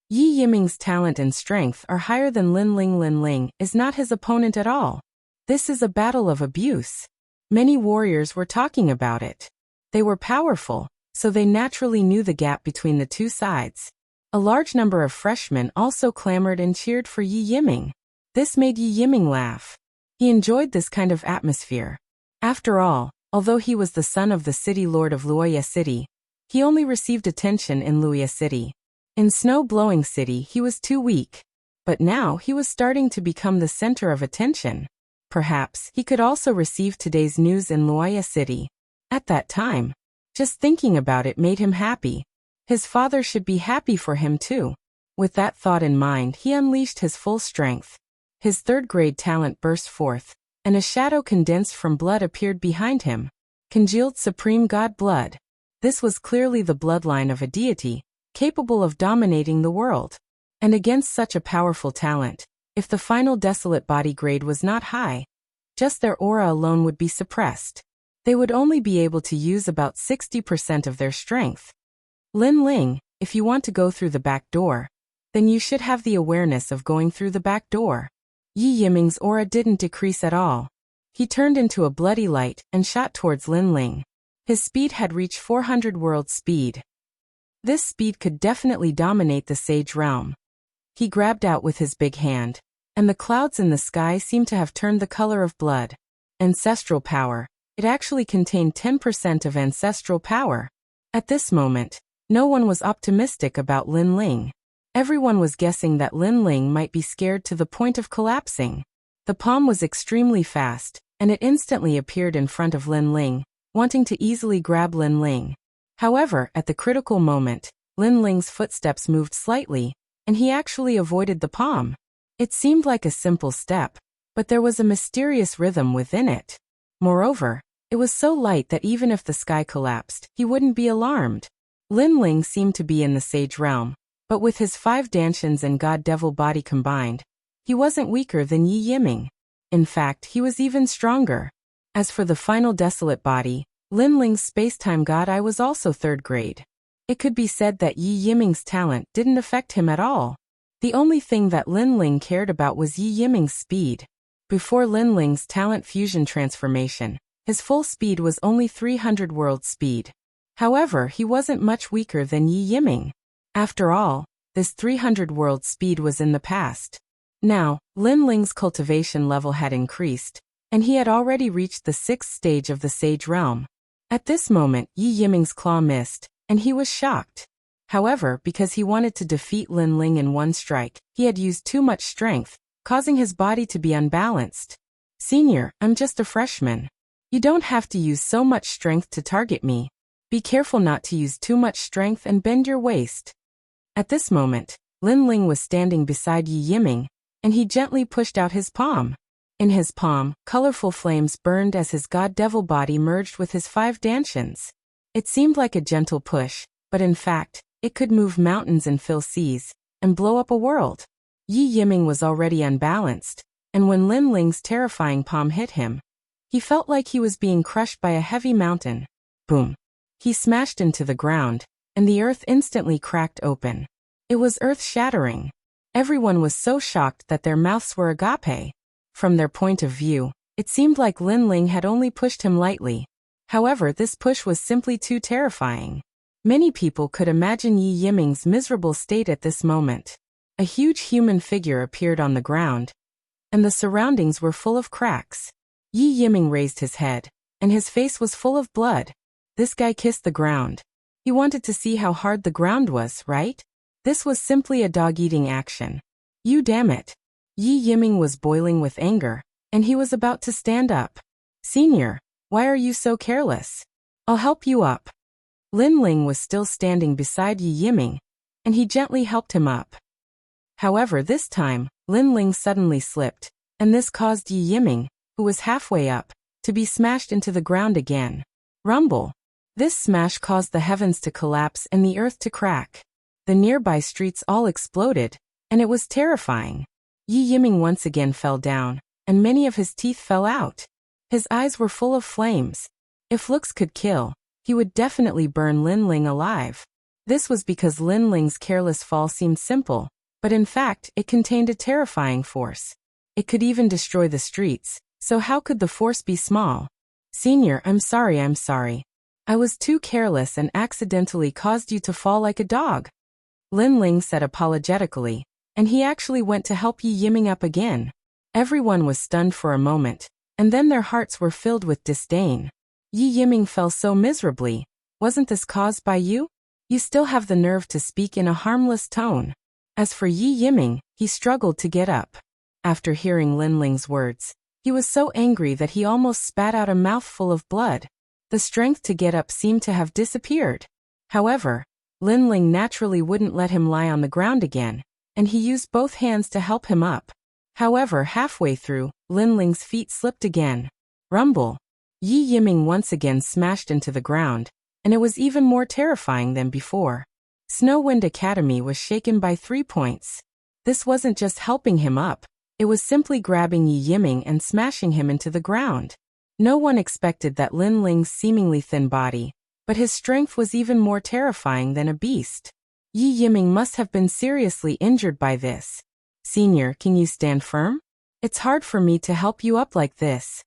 Yi Yiming's talent and strength are higher than Lin Ling. Lin Ling is not his opponent at all. This is a battle of abuse. Many warriors were talking about it. They were powerful, so they naturally knew the gap between the two sides. A large number of freshmen also clamored and cheered for Yi Yiming. This made Yi Yiming laugh. He enjoyed this kind of atmosphere. After all, although he was the son of the city lord of Luoya City, he only received attention in Luoya City. In Snow-Blowing City he was too weak. But now he was starting to become the center of attention. Perhaps he could also receive today's news in Luoya City. At that time, just thinking about it made him happy. His father should be happy for him too. With that thought in mind, he unleashed his full strength. His third-grade talent burst forth, and a shadow condensed from blood appeared behind him. Congealed supreme god blood. This was clearly the bloodline of a deity, capable of dominating the world. And against such a powerful talent, if the final desolate body grade was not high, just their aura alone would be suppressed. They would only be able to use about 60% of their strength. Lin Ling, if you want to go through the back door, then you should have the awareness of going through the back door. Yi Yiming's aura didn't decrease at all. He turned into a bloody light and shot towards Lin Ling. His speed had reached 400 world speed. This speed could definitely dominate the Sage realm. He grabbed out with his big hand, and the clouds in the sky seemed to have turned the color of blood. Ancestral power. It actually contained 10% of ancestral power. At this moment, no one was optimistic about Lin Ling. Everyone was guessing that Lin Ling might be scared to the point of collapsing. The palm was extremely fast, and it instantly appeared in front of Lin Ling, wanting to easily grab Lin Ling. However, at the critical moment, Lin Ling's footsteps moved slightly, and he actually avoided the palm. It seemed like a simple step, but there was a mysterious rhythm within it. Moreover, it was so light that even if the sky collapsed, he wouldn't be alarmed. Lin Ling seemed to be in the Sage realm, but with his 5 Dantians and God-Devil body combined, he wasn't weaker than Yi Yiming. In fact, he was even stronger. As for the final desolate body, Lin Ling's space-time god eye was also 3rd grade. It could be said that Yi Yiming's talent didn't affect him at all. The only thing that Lin Ling cared about was Yi Yiming's speed. Before Lin Ling's talent fusion transformation, his full speed was only 300 world speed. However, he wasn't much weaker than Yi Yiming. After all, this 300 world speed was in the past. Now, Lin Ling's cultivation level had increased, and he had already reached the 6th stage of the Sage realm. At this moment, Yi Yiming's claw missed, and he was shocked. However, because he wanted to defeat Lin Ling in one strike, he had used too much strength, causing his body to be unbalanced. Senior, I'm just a freshman. You don't have to use so much strength to target me. Be careful not to use too much strength and bend your waist. At this moment, Lin Ling was standing beside Yi Yiming, and he gently pushed out his palm. In his palm, colorful flames burned as his God-Devil body merged with his 5 Dantians. It seemed like a gentle push, but in fact, it could move mountains and fill seas, and blow up a world. Yi Yiming was already unbalanced, and when Lin Ling's terrifying palm hit him, he felt like he was being crushed by a heavy mountain. Boom. He smashed into the ground, and the earth instantly cracked open. It was earth-shattering. Everyone was so shocked that their mouths were agape. From their point of view, it seemed like Lin Ling had only pushed him lightly. However, this push was simply too terrifying. Many people could imagine Yi Yiming's miserable state at this moment. A huge human figure appeared on the ground, and the surroundings were full of cracks. Yi Yiming raised his head, and his face was full of blood. This guy kissed the ground. He wanted to see how hard the ground was, right? This was simply a dog-eating action. You damn it. Yi Yiming was boiling with anger, and he was about to stand up. Senior, why are you so careless? I'll help you up. Lin Ling was still standing beside Yi Yiming, and he gently helped him up. However, this time, Lin Ling suddenly slipped, and this caused Yi Yiming, who was halfway up, to be smashed into the ground again. Rumble. This smash caused the heavens to collapse and the earth to crack. The nearby streets all exploded, and it was terrifying. Yi Yiming once again fell down, and many of his teeth fell out. His eyes were full of flames. If looks could kill, he would definitely burn Lin Ling alive. This was because Lin Ling's careless fall seemed simple, but in fact, it contained a terrifying force. It could even destroy the streets, so how could the force be small? Senior, I'm sorry. I was too careless and accidentally caused you to fall like a dog. Lin Ling said apologetically, and he actually went to help Yi Yiming up again. Everyone was stunned for a moment, and then their hearts were filled with disdain. Yi Yiming fell so miserably. Wasn't this caused by you? You still have the nerve to speak in a harmless tone. As for Yi Yiming, he struggled to get up. After hearing Lin Ling's words, he was so angry that he almost spat out a mouthful of blood. The strength to get up seemed to have disappeared. However, Lin Ling naturally wouldn't let him lie on the ground again, and he used both hands to help him up. However, halfway through, Lin Ling's feet slipped again. Rumble. Yi Yiming once again smashed into the ground, and it was even more terrifying than before. Snowwind Academy was shaken by 3 points. This wasn't just helping him up, it was simply grabbing Yi Yiming and smashing him into the ground. No one expected that Lin Ling's seemingly thin body, but his strength was even more terrifying than a beast. Yi Yiming must have been seriously injured by this. Senior, can you stand firm? It's hard for me to help you up like this.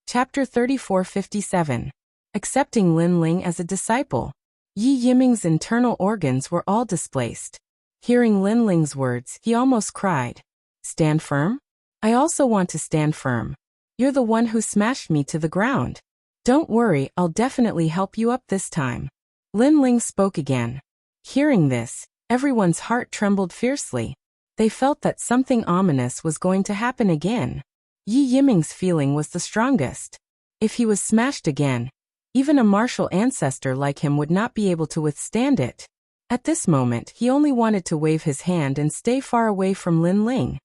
Chapter 3457. Accepting Lin Ling as a disciple. Yi Yiming's internal organs were all displaced. Hearing Lin Ling's words, he almost cried. Stand firm? I also want to stand firm. You're the one who smashed me to the ground. Don't worry, I'll definitely help you up this time. Lin Ling spoke again. Hearing this, everyone's heart trembled fiercely. They felt that something ominous was going to happen again. Yi Yiming's feeling was the strongest. If he was smashed again, even a martial ancestor like him would not be able to withstand it. At this moment, he only wanted to wave his hand and stay far away from Lin Ling.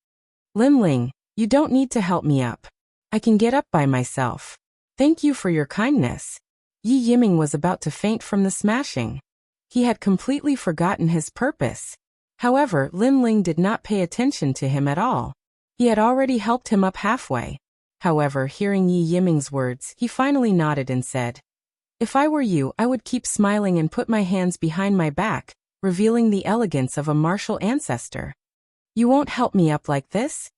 Lin Ling, you don't need to help me up. I can get up by myself. Thank you for your kindness. Yi Yiming was about to faint from the smashing. He had completely forgotten his purpose. However, Lin Ling did not pay attention to him at all. He had already helped him up halfway. However, hearing Yi Yiming's words, he finally nodded and said, If I were you, I would keep smiling and put my hands behind my back, revealing the elegance of a martial ancestor. You won't help me up like this?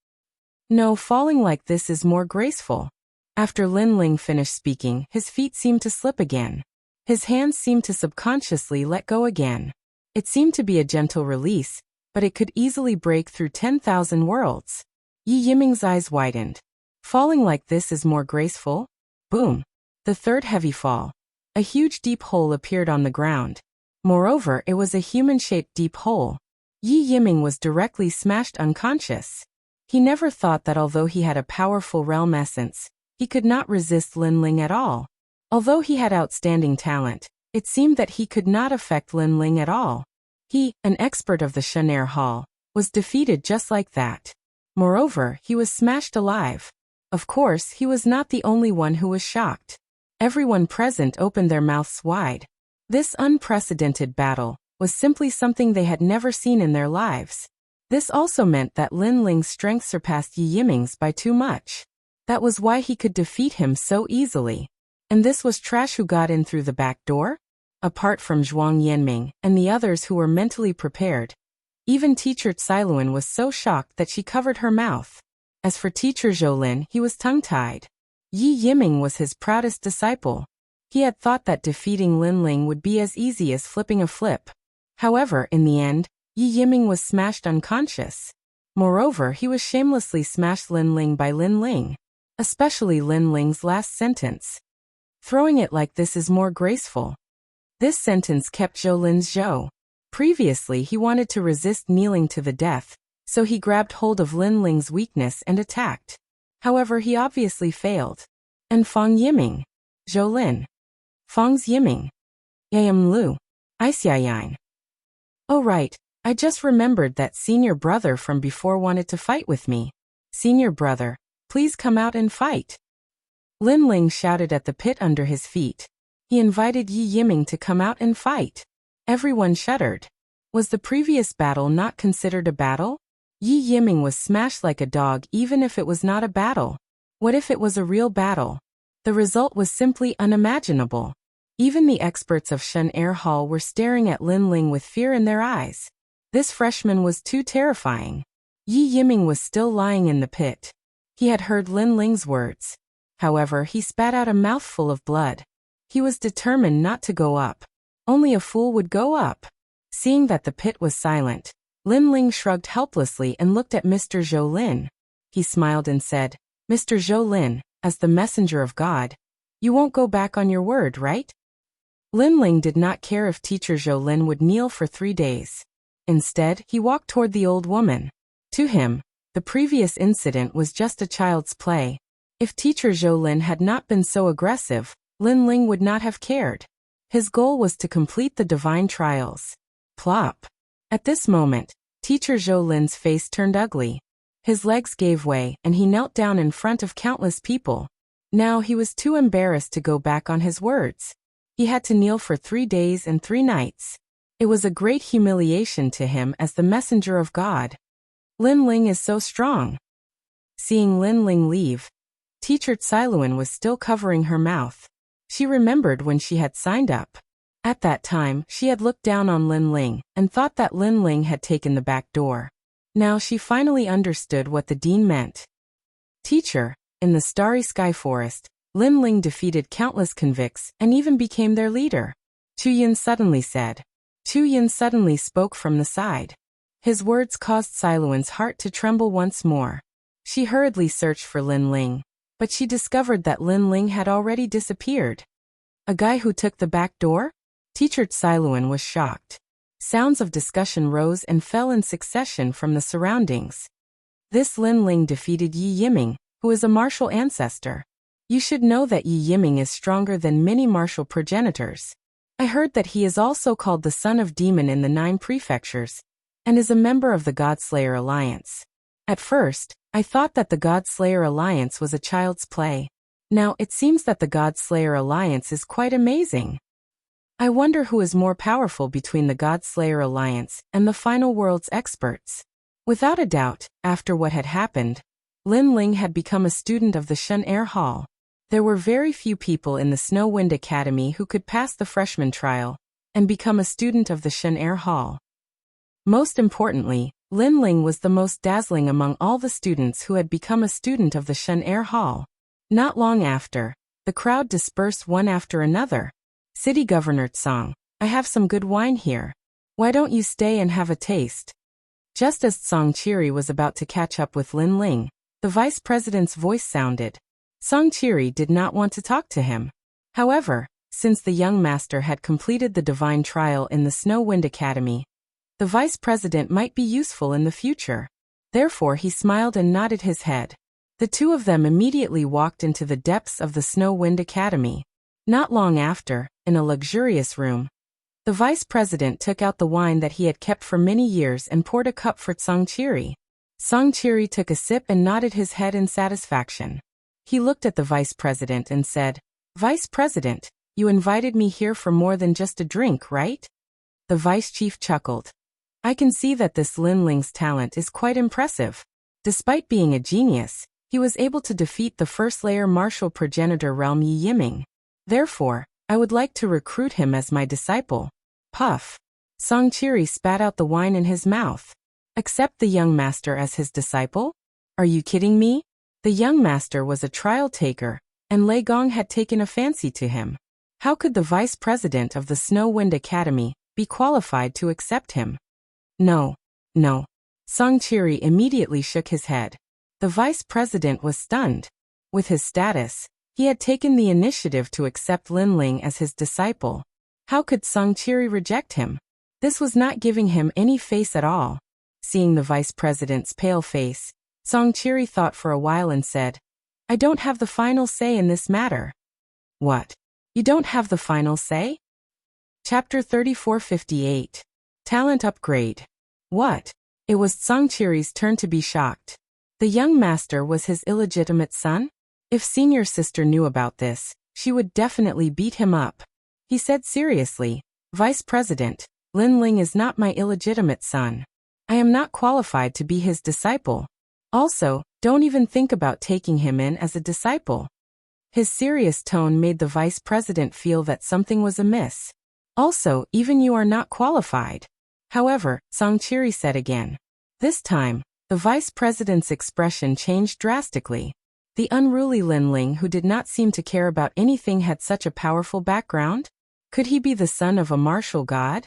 No, falling like this is more graceful. After Lin Ling finished speaking, his feet seemed to slip again. His hands seemed to subconsciously let go again. It seemed to be a gentle release, but it could easily break through 10,000 worlds. Yi Yiming's eyes widened. Falling like this is more graceful? Boom. The third heavy fall. A huge deep hole appeared on the ground. Moreover, it was a human-shaped deep hole. Yi Yiming was directly smashed unconscious. He never thought that although he had a powerful realm essence, he could not resist Lin Ling at all. Although he had outstanding talent, it seemed that he could not affect Lin Ling at all. He, an expert of the Shen Hall, was defeated just like that. Moreover, he was smashed alive. Of course, he was not the only one who was shocked. Everyone present opened their mouths wide. This unprecedented battle was simply something they had never seen in their lives. This also meant that Lin Ling's strength surpassed Yi Yiming's by too much. That was why he could defeat him so easily. And this was trash who got in through the back door? Apart from Zhuang Yanming and the others who were mentally prepared, even teacher Cailuan was so shocked that she covered her mouth. As for teacher Zhoulin, he was tongue-tied. Yi Yiming was his proudest disciple. He had thought that defeating Lin Ling would be as easy as flipping a flip. However, in the end, Yi Yiming was smashed unconscious. Moreover, he was shamelessly smashed Lin Ling by Lin Ling. Especially Lin Ling's last sentence. Throwing it like this is more graceful. This sentence kept Zhoulin's Zhou. Previously, he wanted to resist kneeling to the death, so he grabbed hold of Lin Ling's weakness and attacked. However, he obviously failed. And Fang Yiming. Zhoulin. Fang's Yiming. Yam Lu. Aixiayin. Oh right, I just remembered that senior brother from before wanted to fight with me. Senior brother, please come out and fight. Lin Ling shouted at the pit under his feet. He invited Yi Yiming to come out and fight. Everyone shuddered. Was the previous battle not considered a battle? Yi Yiming was smashed like a dog even if it was not a battle. What if it was a real battle? The result was simply unimaginable. Even the experts of Shen Hall were staring at Lin Ling with fear in their eyes. This freshman was too terrifying. Yi Yiming was still lying in the pit. He had heard Lin Ling's words. However, he spat out a mouthful of blood. He was determined not to go up. Only a fool would go up. Seeing that the pit was silent, Lin Ling shrugged helplessly and looked at Mr. Zhoulin. He smiled and said, Mr. Zhoulin, as the messenger of God, you won't go back on your word, right? Lin Ling did not care if teacher Zhoulin would kneel for 3 days. Instead, he walked toward the old woman. To him, the previous incident was just a child's play. If teacher Zhoulin had not been so aggressive, Lin Ling would not have cared. His goal was to complete the divine trials. Plop. At this moment, teacher Zhoulin's face turned ugly. His legs gave way, and he knelt down in front of countless people. Now he was too embarrassed to go back on his words. He had to kneel for 3 days and 3 nights. It was a great humiliation to him as the messenger of God. Lin Ling is so strong. Seeing Lin Ling leave, Teacher Tsailuan was still covering her mouth. She remembered when she had signed up. At that time, she had looked down on Lin Ling and thought that Lin Ling had taken the back door. Now she finally understood what the dean meant. Teacher, in the Starry Sky Forest, Lin Ling defeated countless convicts and even became their leader. Chu Yin suddenly said. Chu Yin suddenly spoke from the side. His words caused Tsailuan's heart to tremble once more. She hurriedly searched for Lin Ling, but she discovered that Lin Ling had already disappeared. A guy who took the back door? Teacher Tsailuan was shocked. Sounds of discussion rose and fell in succession from the surroundings. This Lin Ling defeated Yi Yiming, who is a martial ancestor. You should know that Yi Yiming is stronger than many martial progenitors. I heard that he is also called the Son of Demon in the 9 prefectures, and is a member of the Godslayer Alliance. At first, I thought that the Godslayer Alliance was a child's play. Now it seems that the Godslayer Alliance is quite amazing. I wonder who is more powerful between the Godslayer Alliance and the Final World's experts. Without a doubt, after what had happened, Lin Ling had become a student of the Shun Air Hall. There were very few people in the Snow Wind Academy who could pass the freshman trial and become a student of the Shun Air Hall. Most importantly, Lin Ling was the most dazzling among all the students who had become a student of the Shun Air Hall. Not long after, the crowd dispersed one after another. City Governor Tsang, I have some good wine here. Why don't you stay and have a taste? Just as Tsang Chiri was about to catch up with Lin Ling, the vice president's voice sounded. Tsang Chiri did not want to talk to him. However, since the young master had completed the divine trial in the Snow Wind Academy, the vice president might be useful in the future. Therefore he smiled and nodded his head. The two of them immediately walked into the depths of the Snow Wind Academy. Not long after, in a luxurious room, the vice president took out the wine that he had kept for many years and poured a cup for Tsang Chiri. Tsang Chiri took a sip and nodded his head in satisfaction. He looked at the vice president and said, Vice President, you invited me here for more than just a drink, right? The vice chief chuckled. I can see that this Lin Ling's talent is quite impressive. Despite being a genius, he was able to defeat the first-layer martial progenitor realm Yi Yiming. Therefore, I would like to recruit him as my disciple. Puff. Tsang Chiri spat out the wine in his mouth. Accept the young master as his disciple? Are you kidding me? The young master was a trial taker, and Lei Gong had taken a fancy to him. How could the vice president of the Snow Wind Academy be qualified to accept him? No. Tsang Chiri immediately shook his head. The vice president was stunned. With his status, he had taken the initiative to accept Lin Ling as his disciple. How could Tsang Chiri reject him? This was not giving him any face at all. Seeing the vice president's pale face, Tsang Chiri thought for a while and said, I don't have the final say in this matter. What? You don't have the final say? Chapter 3458. Talent Upgrade. What? It was Tsang Chiri's turn to be shocked. The young master was his illegitimate son? If senior sister knew about this, she would definitely beat him up. He said seriously, Vice President, Lin Ling is not my illegitimate son. I am not qualified to be his disciple. Also, don't even think about taking him in as a disciple. His serious tone made the vice president feel that something was amiss. Also, even you are not qualified. However, Tsang Chiri said again. This time, the vice president's expression changed drastically. The unruly Lin Ling, who did not seem to care about anything, had such a powerful background? Could he be the son of a martial god?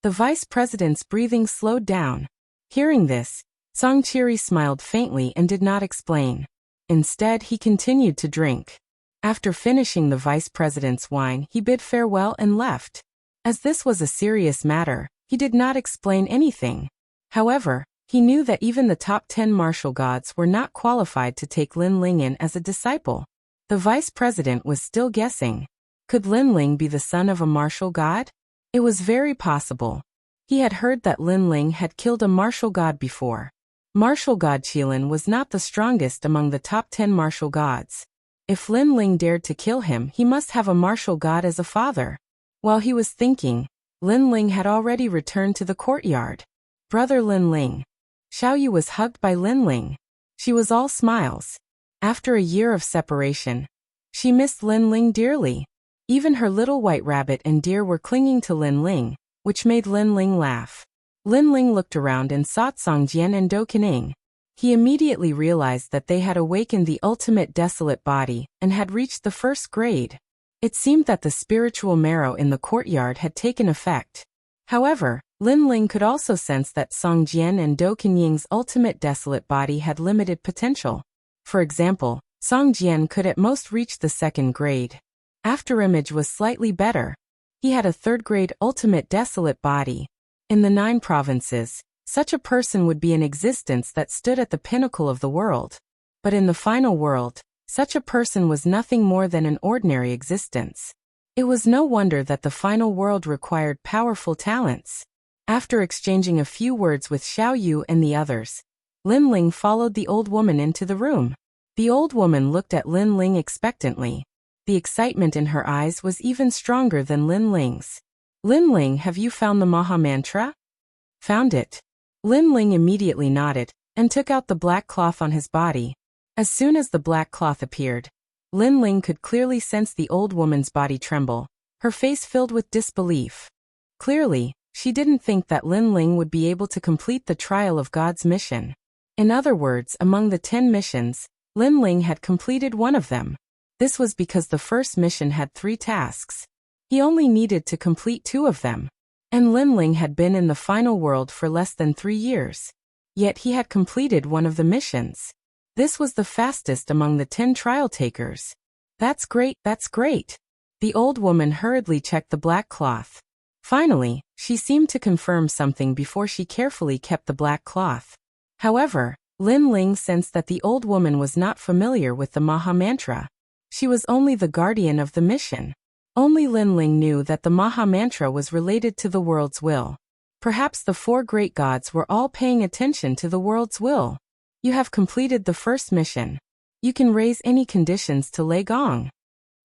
The vice president's breathing slowed down. Hearing this, Tsang Chiri smiled faintly and did not explain. Instead, he continued to drink. After finishing the vice president's wine, he bid farewell and left. As this was a serious matter, he did not explain anything. However, he knew that even the top 10 martial gods were not qualified to take Lin Ling in as a disciple. The vice president was still guessing. Could Lin Ling be the son of a martial god? It was very possible. He had heard that Lin Ling had killed a martial god before. Martial god Qilin was not the strongest among the top 10 martial gods. If Lin Ling dared to kill him, he must have a martial god as a father. While he was thinking, Lin Ling had already returned to the courtyard. Brother Lin Ling. Xiao Yu was hugged by Lin Ling. She was all smiles. After a year of separation, she missed Lin Ling dearly. Even her little white rabbit and deer were clinging to Lin Ling, which made Lin Ling laugh. Lin Ling looked around and saw Song Jian and Do Kening. He immediately realized that they had awakened the ultimate desolate body and had reached the first grade. It seemed that the spiritual marrow in the courtyard had taken effect. However, Lin Ling could also sense that Song Jian and Do Kenying's ultimate desolate body had limited potential. For example, Song Jian could at most reach the second grade. Afterimage was slightly better. He had a third-grade ultimate desolate body. In the 9 provinces, such a person would be an existence that stood at the pinnacle of the world. But in the final world, such a person was nothing more than an ordinary existence. It was no wonder that the final world required powerful talents. After exchanging a few words with Xiao Yu and the others, Lin Ling followed the old woman into the room. The old woman looked at Lin Ling expectantly. The excitement in her eyes was even stronger than Lin Ling's. Lin Ling, have you found the Maha Mantra? Found it. Lin Ling immediately nodded and took out the black cloth on his body. As soon as the black cloth appeared, Lin Ling could clearly sense the old woman's body tremble, her face filled with disbelief. Clearly, she didn't think that Lin Ling would be able to complete the trial of God's mission. In other words, among the 10 missions, Lin Ling had completed one of them. This was because the first mission had 3 tasks. He only needed to complete 2 of them. And Lin Ling had been in the final world for less than 3 years. Yet he had completed one of the missions. This was the fastest among the 10 trial takers. That's great, that's great. The old woman hurriedly checked the black cloth. Finally, she seemed to confirm something before she carefully kept the black cloth. However, Lin Ling sensed that the old woman was not familiar with the Maha Mantra. She was only the guardian of the mission. Only Lin Ling knew that the Maha Mantra was related to the world's will. Perhaps the 4 great gods were all paying attention to the world's will. You have completed the first mission. You can raise any conditions to Lei Gong.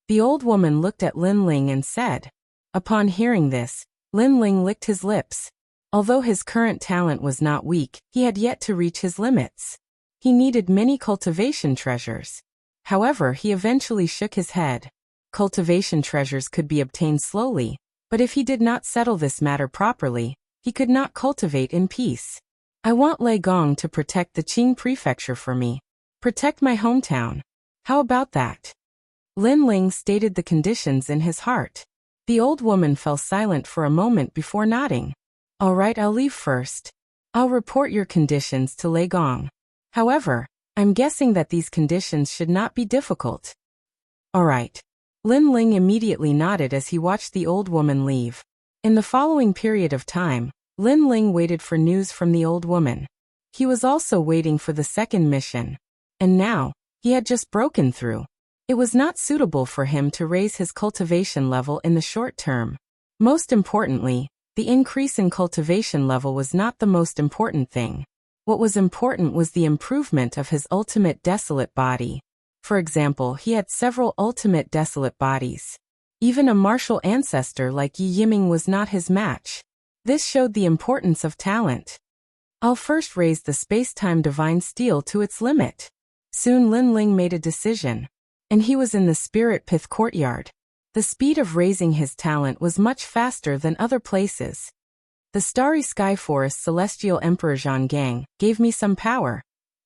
The old woman looked at Lin Ling and said. Upon hearing this, Lin Ling licked his lips. Although his current talent was not weak, he had yet to reach his limits. He needed many cultivation treasures. However, he eventually shook his head. Cultivation treasures could be obtained slowly, but if he did not settle this matter properly, he could not cultivate in peace. I want Lei Gong to protect the Qing prefecture for me. Protect my hometown. How about that? Lin Ling stated the conditions in his heart. The old woman fell silent for a moment before nodding. All right, I'll leave first. I'll report your conditions to Lei Gong. However, I'm guessing that these conditions should not be difficult. All right. Lin Ling immediately nodded as he watched the old woman leave. In the following period of time, Lin Ling waited for news from the old woman. He was also waiting for the second mission. And now, he had just broken through. It was not suitable for him to raise his cultivation level in the short term. Most importantly, the increase in cultivation level was not the most important thing. What was important was the improvement of his ultimate desolate body. For example, he had several ultimate desolate bodies. Even a martial ancestor like Yi Yiming was not his match. This showed the importance of talent. I'll first raise the space-time divine steel to its limit. Soon Lin Ling made a decision. And he was in the Spirit Pith courtyard. The speed of raising his talent was much faster than other places. The Starry Sky Forest Celestial Emperor Zhang Gang gave me some power,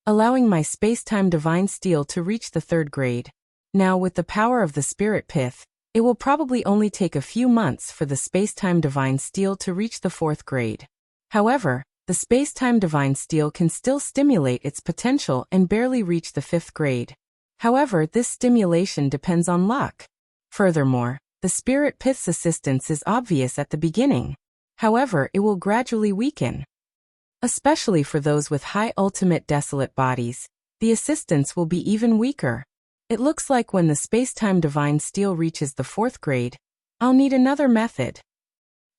allowing my space-time divine steel to reach the 3rd grade. Now with the power of the Spirit Pith, it will probably only take a few months for the space-time divine steel to reach the 4th grade. However, the space-time divine steel can still stimulate its potential and barely reach the 5th grade. However, this stimulation depends on luck. Furthermore, the Spirit Pith's assistance is obvious at the beginning. However, it will gradually weaken. Especially for those with high ultimate desolate bodies, the assistance will be even weaker. It looks like when the space-time divine steel reaches the 4th grade, I'll need another method.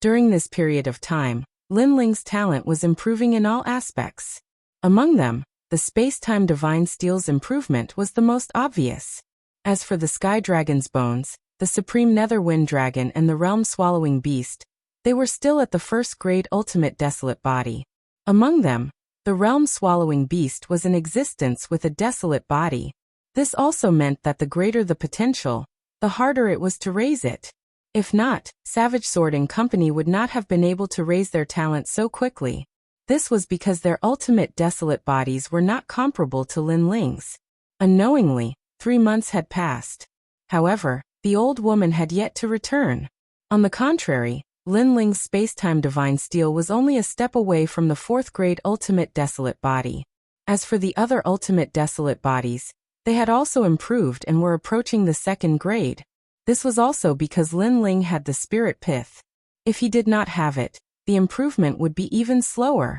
During this period of time, Lin Ling's talent was improving in all aspects. Among them, the space-time divine steel's improvement was the most obvious. As for the Sky Dragon's bones, the Supreme Netherwind Dragon and the Realm-Swallowing Beast, they were still at the first-grade ultimate desolate body. Among them, the Realm-Swallowing Beast was in existence with a desolate body. This also meant that the greater the potential, the harder it was to raise it. If not, Savage Sword and Company would not have been able to raise their talent so quickly. This was because their ultimate desolate bodies were not comparable to Lin Ling's. Unknowingly, 3 months had passed. However, the old woman had yet to return. On the contrary, Lin Ling's space-time divine steel was only a step away from the 4th-grade ultimate desolate body. As for the other ultimate desolate bodies, they had also improved and were approaching the 2nd grade. This was also because Lin Ling had the spirit pith. If he did not have it, the improvement would be even slower.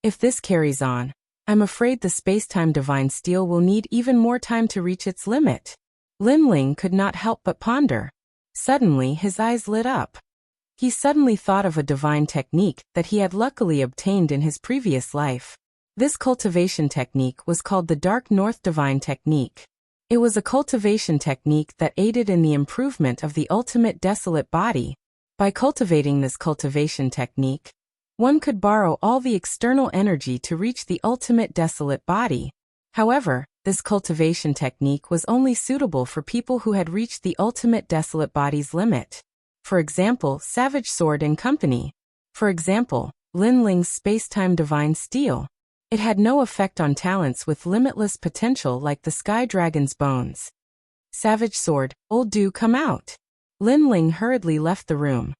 If this carries on, I'm afraid the space-time divine steel will need even more time to reach its limit. Lin Ling could not help but ponder. Suddenly his eyes lit up. He suddenly thought of a divine technique that he had luckily obtained in his previous life. This cultivation technique was called the Dark North Divine Technique. It was a cultivation technique that aided in the improvement of the ultimate desolate body. By cultivating this cultivation technique, one could borrow all the external energy to reach the ultimate desolate body. However, this cultivation technique was only suitable for people who had reached the ultimate desolate body's limit. For example, Savage Sword and Company. For example, Lin Ling's space-time divine steel. It had no effect on talents with limitless potential like the Sky Dragon's bones. Savage Sword, old do come out. Lin Ling hurriedly left the room.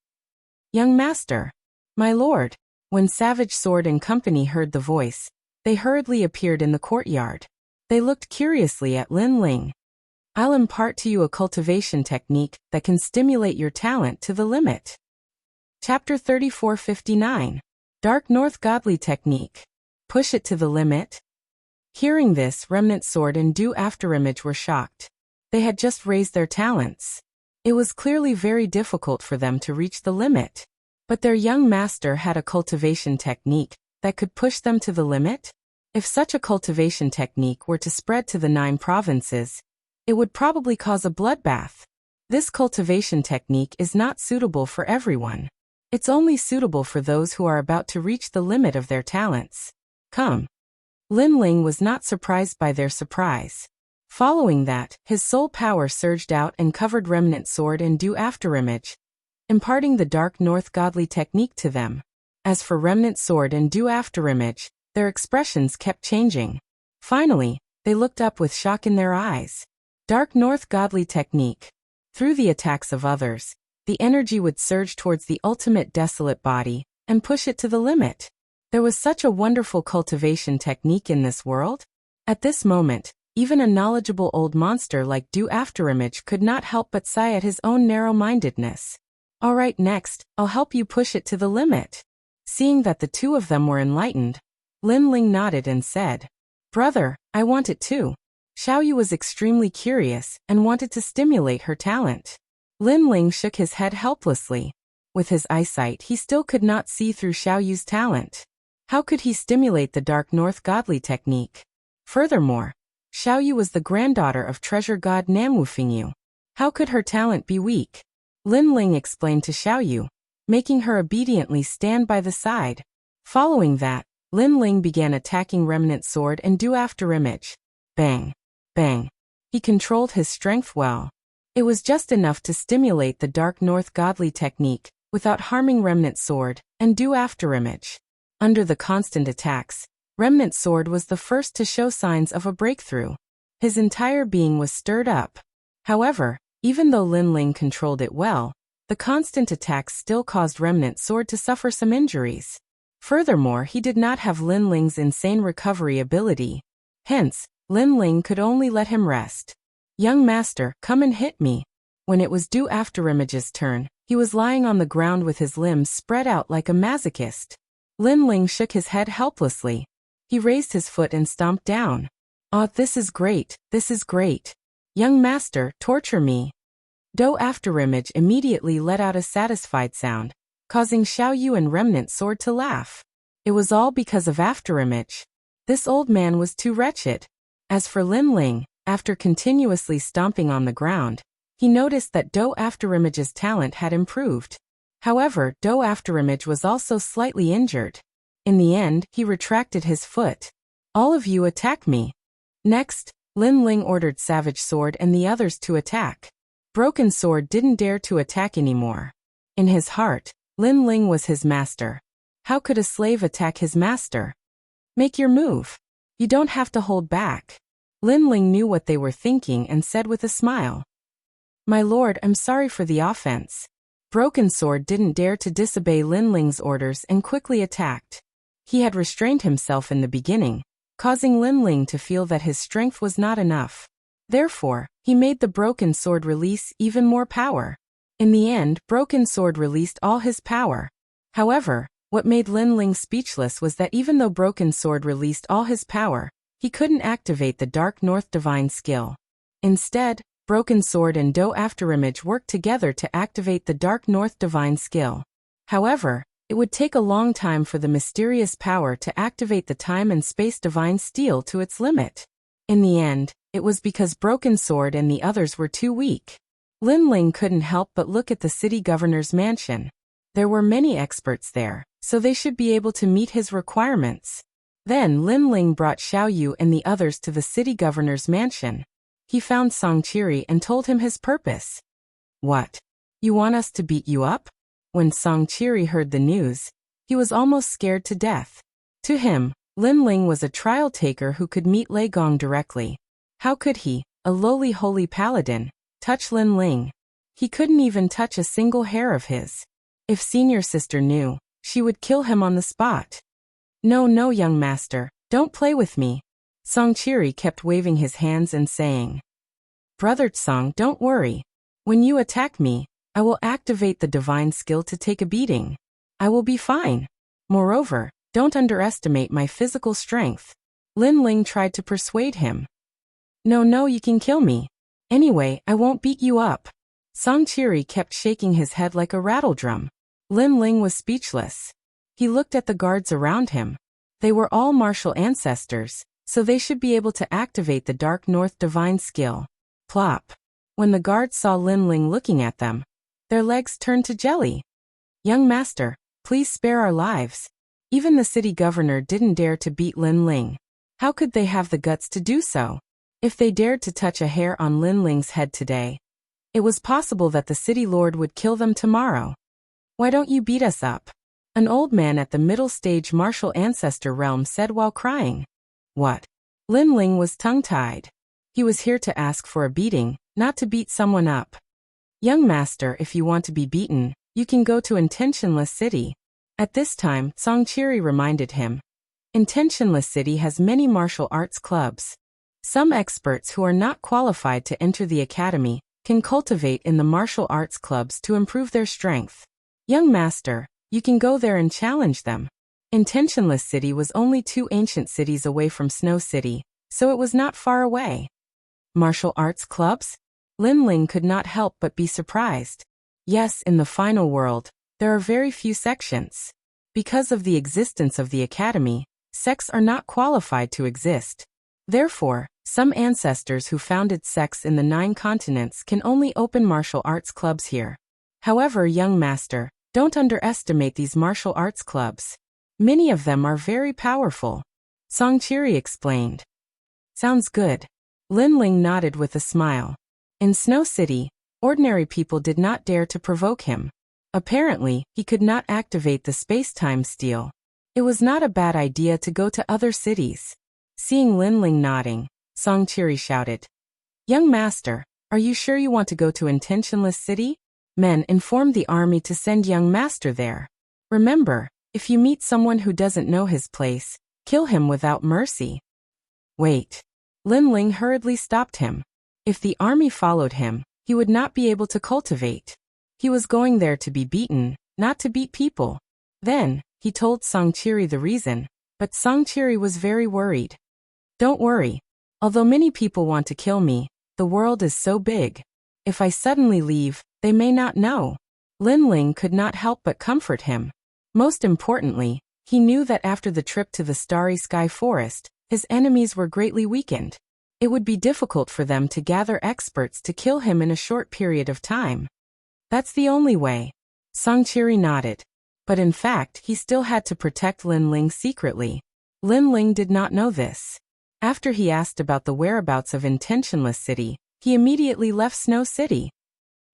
Young master. My lord. When Savage Sword and Company heard the voice, they hurriedly appeared in the courtyard. They looked curiously at Lin Ling. I'll impart to you a cultivation technique that can stimulate your talent to the limit. Chapter 3459. Dark North Godly Technique. Push it to the limit. Hearing this, Remnant Sword and Do Afterimage were shocked. They had just raised their talents. It was clearly very difficult for them to reach the limit. But their young master had a cultivation technique that could push them to the limit. If such a cultivation technique were to spread to the 9 provinces, it would probably cause a bloodbath. This cultivation technique is not suitable for everyone. It's only suitable for those who are about to reach the limit of their talents. Come. Lin Ling was not surprised by their surprise. Following that, his soul power surged out and covered Remnant Sword and Do Afterimage, imparting the Dark North Godly Technique to them. As for Remnant Sword and Do Afterimage, their expressions kept changing. Finally, they looked up with shock in their eyes. Dark North Godly Technique. Through the attacks of others, the energy would surge towards the ultimate desolate body and push it to the limit. There was such a wonderful cultivation technique in this world. At this moment, even a knowledgeable old monster like Do Afterimage could not help but sigh at his own narrow-mindedness. Alright, next, I'll help you push it to the limit. Seeing that the two of them were enlightened, Lin Ling nodded and said, Brother, I want it too. Xiaoyu was extremely curious and wanted to stimulate her talent. Lin Ling shook his head helplessly. With his eyesight, he still could not see through Xiaoyu's talent. How could he stimulate the Dark North Godly Technique? Furthermore, Xiaoyu was the granddaughter of treasure god Namwufingyu. How could her talent be weak? Lin Ling explained to Xiaoyu, making her obediently stand by the side. Following that, Lin Ling began attacking Remnant Sword and Do Afterimage. Bang. Bang. He controlled his strength well. It was just enough to stimulate the Dark North Godly Technique, without harming Remnant Sword and Do Afterimage. Under the constant attacks, Remnant Sword was the first to show signs of a breakthrough. His entire being was stirred up. However, even though Lin Ling controlled it well, the constant attacks still caused Remnant Sword to suffer some injuries. Furthermore, he did not have Lin Ling's insane recovery ability. Hence, Lin Ling could only let him rest. Young master, come and hit me. When it was Do Afterimage's turn, he was lying on the ground with his limbs spread out like a masochist. Lin Ling shook his head helplessly. He raised his foot and stomped down. Ah, this is great, this is great. Young master, torture me. Do Afterimage immediately let out a satisfied sound, causing Xiaoyu and Remnant Sword to laugh. It was all because of Afterimage. This old man was too wretched. As for Lin Ling, after continuously stomping on the ground, he noticed that Do Afterimage's talent had improved. However, Do Afterimage was also slightly injured. In the end, he retracted his foot. All of you attack me. Next, Lin Ling ordered Savage Sword and the others to attack. Broken Sword didn't dare to attack anymore. In his heart, Lin Ling was his master. How could a slave attack his master? Make your move. You don't have to hold back. Lin Ling knew what they were thinking and said with a smile. My lord, I'm sorry for the offense. Broken Sword didn't dare to disobey Lin Ling's orders and quickly attacked. He had restrained himself in the beginning, causing Lin Ling to feel that his strength was not enough. Therefore, he made the Broken Sword release even more power. In the end, Broken Sword released all his power. However, what made Lin Ling speechless was that even though Broken Sword released all his power, he couldn't activate the Dark North Divine skill. Instead, Broken Sword and Do Afterimage worked together to activate the Dark North Divine skill. However, it would take a long time for the mysterious power to activate the Time and Space Divine Steel to its limit. In the end, it was because Broken Sword and the others were too weak. Lin Ling couldn't help but look at the city governor's mansion. There were many experts there, so they should be able to meet his requirements. Then Lin Ling brought Xiao Yu and the others to the city governor's mansion. He found Song Qiri and told him his purpose. What? You want us to beat you up? When Song Qiri heard the news, he was almost scared to death. To him, Lin Ling was a trial taker who could meet Lei Gong directly. How could he, a lowly holy paladin, touch Lin Ling? He couldn't even touch a single hair of his. If senior sister knew, she would kill him on the spot. No, no, young master, don't play with me. Song Qiri kept waving his hands and saying, Brother Tsong, don't worry. When you attack me, I will activate the divine skill to take a beating. I will be fine. Moreover, don't underestimate my physical strength. Lin Ling tried to persuade him. No, no, you can kill me. Anyway, I won't beat you up. Song Qiri kept shaking his head like a rattledrum. Lin Ling was speechless. He looked at the guards around him. They were all martial ancestors, so they should be able to activate the Dark North Divine skill. Plop. When the guards saw Lin Ling looking at them, their legs turned to jelly. Young master, please spare our lives. Even the city governor didn't dare to beat Lin Ling. How could they have the guts to do so? If they dared to touch a hair on Lin Ling's head today, it was possible that the city lord would kill them tomorrow. Why don't you beat us up? An old man at the middle stage martial ancestor realm said while crying. What? Lin Ling was tongue-tied. He was here to ask for a beating, not to beat someone up. Young master, if you want to be beaten, you can go to Intentionless City. At this time, Song Qiri reminded him. Intentionless City has many martial arts clubs. Some experts who are not qualified to enter the academy can cultivate in the martial arts clubs to improve their strength. Young master, you can go there and challenge them. Intentionless City was only 2 ancient cities away from Snow City, so it was not far away. Martial arts clubs? Lin Ling could not help but be surprised. Yes, in the final world, there are very few sections. Because of the existence of the academy, sects are not qualified to exist. Therefore, some ancestors who founded sects in the 9 continents can only open martial arts clubs here. However, young master, don't underestimate these martial arts clubs. Many of them are very powerful. Song Qiri explained. Sounds good. Lin Ling nodded with a smile. In Snow City, ordinary people did not dare to provoke him. Apparently, he could not activate the space-time steel. It was not a bad idea to go to other cities. Seeing Lin Ling nodding, Song Qiri shouted. Young master, are you sure you want to go to Intentionless City? Men, inform the army to send young master there. Remember, if you meet someone who doesn't know his place, kill him without mercy. Wait. Lin Ling hurriedly stopped him. If the army followed him, he would not be able to cultivate. He was going there to be beaten, not to beat people. Then, he told Song Qiri the reason, but Song Qiri was very worried. Don't worry. Although many people want to kill me, the world is so big. If I suddenly leave, they may not know. Lin Ling could not help but comfort him. Most importantly, he knew that after the trip to the Starry Sky Forest, His enemies were greatly weakened. It would be difficult for them to gather experts to kill him in a short period of time. That's the only way. Songqiri nodded. But in fact, he still had to protect Lin Ling secretly. Lin Ling did not know this. After he asked about the whereabouts of Intentionless City, he immediately left Snow City.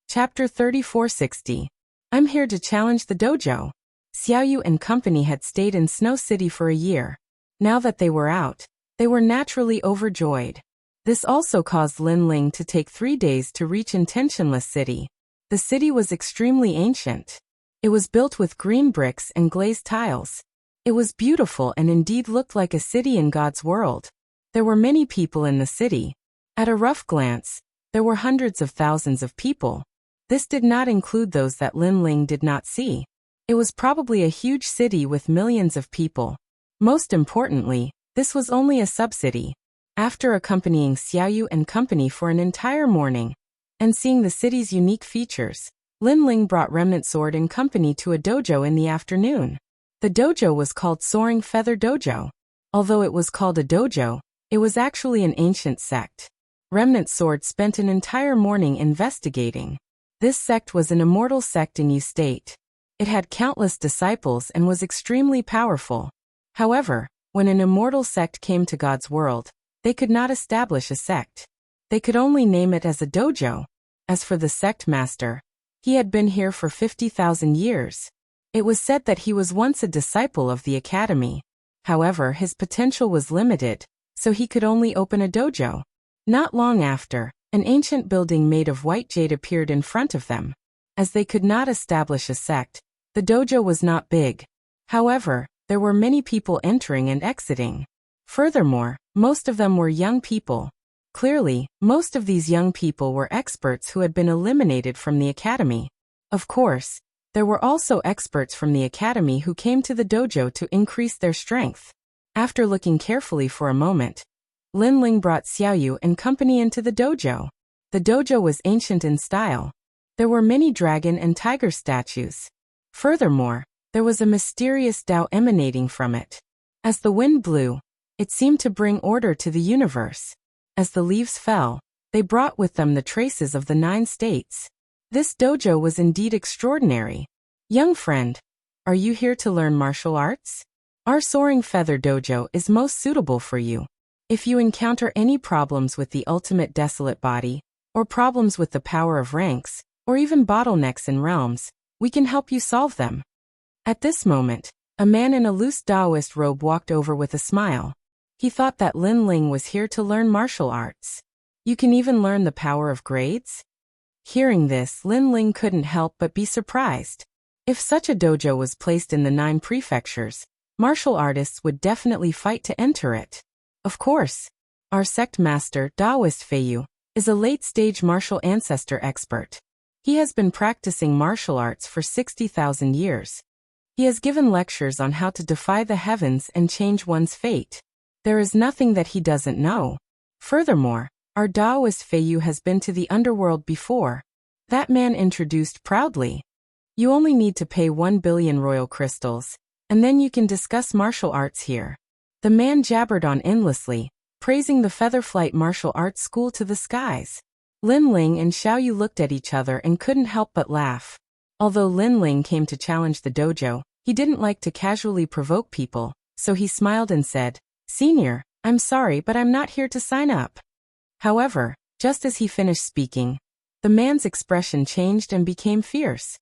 Chapter 3460. I'm here to challenge the dojo. Xiaoyu and company had stayed in Snow City for a year. Now that they were out, they were naturally overjoyed. This also caused Lin Ling to take 3 days to reach Intentionless City. The city was extremely ancient. It was built with green bricks and glazed tiles. It was beautiful and indeed looked like a city in God's world. There were many people in the city. At a rough glance, there were hundreds of thousands of people. This did not include those that Lin Ling did not see. It was probably a huge city with millions of people. Most importantly, this was only a sub-city. After accompanying Xiaoyu and company for an entire morning, and seeing the city's unique features, Lin Ling brought Remnant Sword and company to a dojo in the afternoon. The dojo was called Soaring Feather Dojo. Although it was called a dojo, it was actually an ancient sect. Remnant Sword spent an entire morning investigating. This sect was an immortal sect in Yu State. It had countless disciples and was extremely powerful. However, when an immortal sect came to God's world, they could not establish a sect. They could only name it as a dojo. As for the sect master, he had been here for 50,000 years. It was said that he was once a disciple of the academy. However, his potential was limited, so he could only open a dojo. Not long after, an ancient building made of white jade appeared in front of them. As they could not establish a sect, the dojo was not big. However, there were many people entering and exiting. Furthermore, most of them were young people. Clearly, most of these young people were experts who had been eliminated from the academy. Of course, there were also experts from the academy who came to the dojo to increase their strength. After looking carefully for a moment, Lin Ling brought Xiaoyu and company into the dojo. The dojo was ancient in style. There were many dragon and tiger statues. Furthermore, there was a mysterious Tao emanating from it. As the wind blew, it seemed to bring order to the universe. As the leaves fell, they brought with them the traces of the 9 states. This dojo was indeed extraordinary. Young friend, are you here to learn martial arts? Our Soaring Feather Dojo is most suitable for you. If you encounter any problems with the ultimate desolate body, or problems with the power of ranks, or even bottlenecks in realms, we can help you solve them. At this moment, a man in a loose Taoist robe walked over with a smile. He thought that Lin Ling was here to learn martial arts. You can even learn the power of grades? Hearing this, Lin Ling couldn't help but be surprised. If such a dojo was placed in the 9 prefectures, martial artists would definitely fight to enter it. Of course, our sect master, Taoist Feiyu, is a late-stage martial ancestor expert. He has been practicing martial arts for 60,000 years. He has given lectures on how to defy the heavens and change one's fate. There is nothing that he doesn't know. Furthermore, our Taoist Feiyu has been to the underworld before. That man introduced proudly. You only need to pay 1 billion royal crystals, and then you can discuss martial arts here. The man jabbered on endlessly, praising the Featherflight Martial Arts School to the skies. Lin Ling and Xiaoyu looked at each other and couldn't help but laugh. Although Lin Ling came to challenge the dojo, he didn't like to casually provoke people, so he smiled and said, "Senior, I'm sorry but I'm not here to sign up." However, just as he finished speaking, the man's expression changed and became fierce.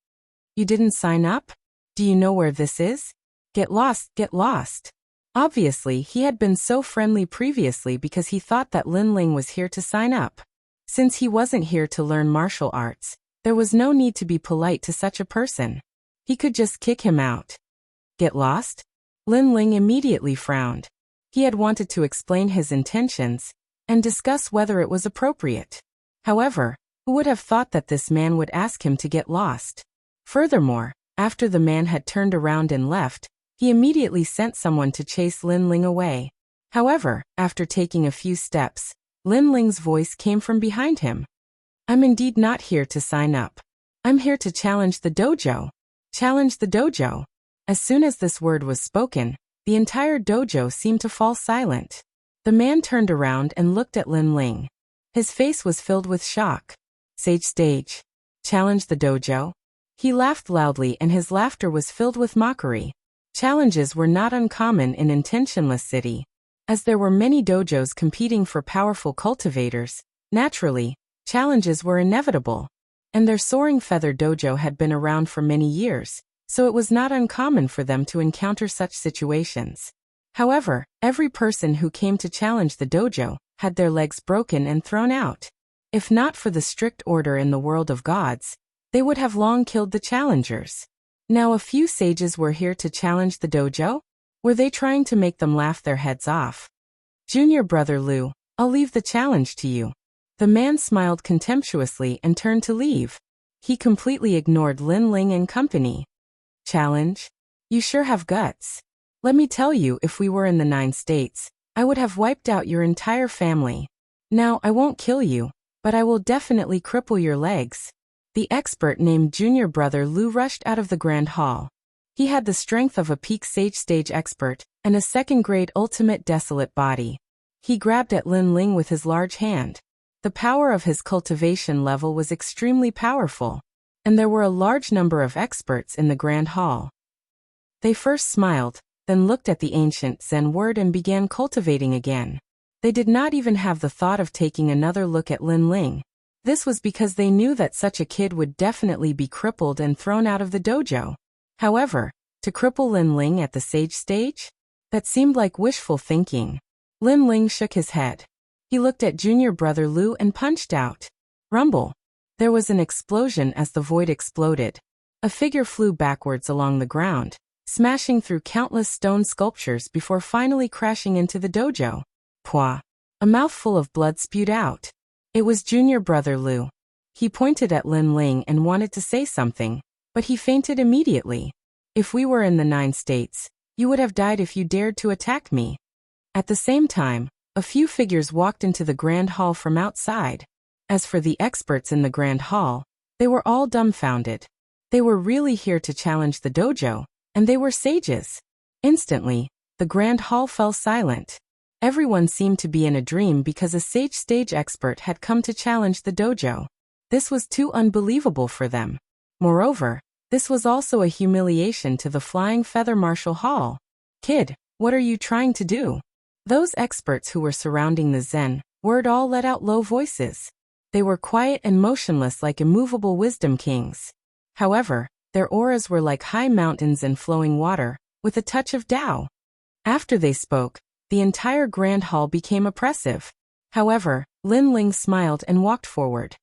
"You didn't sign up? Do you know where this is? Get lost, get lost." Obviously, he had been so friendly previously because he thought that Lin Ling was here to sign up. Since he wasn't here to learn martial arts, there was no need to be polite to such a person. He could just kick him out. Get lost? Lin Ling immediately frowned. He had wanted to explain his intentions and discuss whether it was appropriate. However, who would have thought that this man would ask him to get lost? Furthermore, after the man had turned around and left, he immediately sent someone to chase Lin Ling away. However, after taking a few steps, Lin Ling's voice came from behind him. "I'm indeed not here to sign up. I'm here to challenge the dojo." Challenge the dojo. As soon as this word was spoken, the entire dojo seemed to fall silent. The man turned around and looked at Lin Ling. His face was filled with shock. Sage stage. Challenge the dojo? He laughed loudly and his laughter was filled with mockery. Challenges were not uncommon in Intentionless City. As there were many dojos competing for powerful cultivators, naturally, challenges were inevitable. And their Soaring Feather Dojo had been around for many years, so it was not uncommon for them to encounter such situations. However, every person who came to challenge the dojo had their legs broken and thrown out. If not for the strict order in the world of gods, they would have long killed the challengers. Now a few sages were here to challenge the dojo? Were they trying to make them laugh their heads off? Junior brother Lu, I'll leave the challenge to you. The man smiled contemptuously and turned to leave. He completely ignored Lin Ling and company. Challenge? You sure have guts. Let me tell you, if we were in the 9 states, I would have wiped out your entire family. Now, I won't kill you, but I will definitely cripple your legs. The expert named Junior Brother Lu rushed out of the Grand Hall. He had the strength of a peak sage stage expert and a second-grade ultimate desolate body. He grabbed at Lin Ling with his large hand. The power of his cultivation level was extremely powerful, and there were a large number of experts in the Grand Hall. They first smiled, then looked at the ancient Zen word and began cultivating again. They did not even have the thought of taking another look at Lin Ling. This was because they knew that such a kid would definitely be crippled and thrown out of the dojo. However, to cripple Lin Ling at the sage stage? That seemed like wishful thinking. Lin Ling shook his head. He looked at Junior Brother Lu and punched out. Rumble. There was an explosion as the void exploded. A figure flew backwards along the ground, smashing through countless stone sculptures before finally crashing into the dojo. Pwah. A mouthful of blood spewed out. It was Junior Brother Lu. He pointed at Lin Ling and wanted to say something, but he fainted immediately. If we were in the 9 states, you would have died if you dared to attack me. At the same time, a few figures walked into the Grand Hall from outside. As for the experts in the Grand Hall, they were all dumbfounded. They were really here to challenge the dojo, and they were sages. Instantly, the Grand Hall fell silent. Everyone seemed to be in a dream because a sage stage expert had come to challenge the dojo. This was too unbelievable for them. Moreover, this was also a humiliation to the Flying Feather Martial Hall. Kid, what are you trying to do? Those experts who were surrounding the Zen word all let out low voices. They were quiet and motionless like immovable wisdom kings. However, their auras were like high mountains and flowing water, with a touch of Tao. After they spoke, the entire Grand Hall became oppressive. However, Lin Ling smiled and walked forward.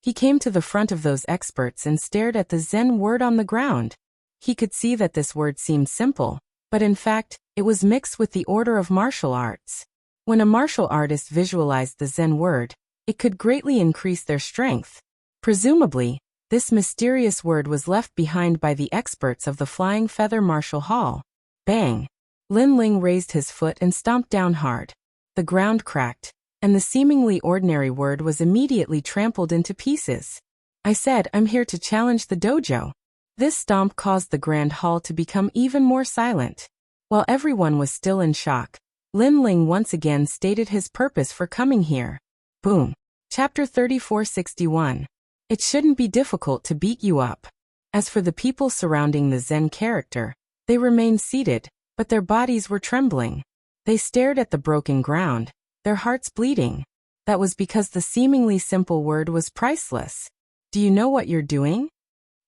He came to the front of those experts and stared at the Zen word on the ground. He could see that this word seemed simple, but in fact, it was mixed with the order of martial arts. When a martial artist visualized the Zen word, it could greatly increase their strength. Presumably, this mysterious word was left behind by the experts of the Flying Feather Martial Hall. Bang! Lin Ling raised his foot and stomped down hard. The ground cracked, and the seemingly ordinary word was immediately trampled into pieces. I said, I'm here to challenge the dojo. This stomp caused the Grand Hall to become even more silent. While everyone was still in shock, Lin Ling once again stated his purpose for coming here. Boom. Chapter 3461. It shouldn't be difficult to beat you up. As for the people surrounding the Zen character, they remained seated, but their bodies were trembling. They stared at the broken ground, their hearts bleeding. That was because the seemingly simple word was priceless. Do you know what you're doing?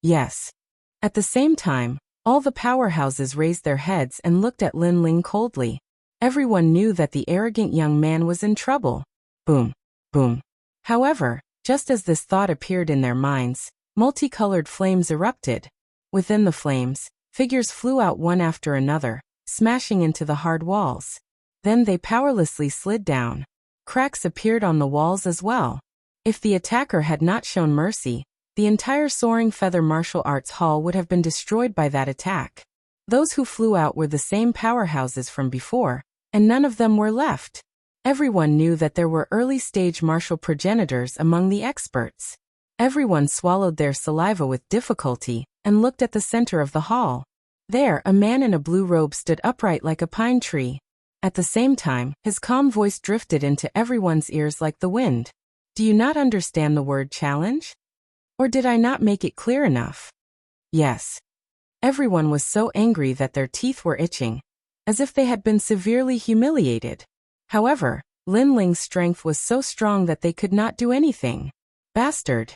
Yes. At the same time, all the powerhouses raised their heads and looked at Lin Ling coldly. Everyone knew that the arrogant young man was in trouble. Boom. Boom. However, just as this thought appeared in their minds, multicolored flames erupted. Within the flames, figures flew out one after another, smashing into the hard walls. Then they powerlessly slid down. Cracks appeared on the walls as well. If the attacker had not shown mercy, the entire Soaring Feather Martial Arts Hall would have been destroyed by that attack. Those who flew out were the same powerhouses from before, and none of them were left. Everyone knew that there were early-stage martial progenitors among the experts. Everyone swallowed their saliva with difficulty and looked at the center of the hall. There, a man in a blue robe stood upright like a pine tree. At the same time, his calm voice drifted into everyone's ears like the wind. Do you not understand the word challenge? Or did I not make it clear enough? Yes. Everyone was so angry that their teeth were itching, as if they had been severely humiliated. However, Lin Ling's strength was so strong that they could not do anything. Bastard.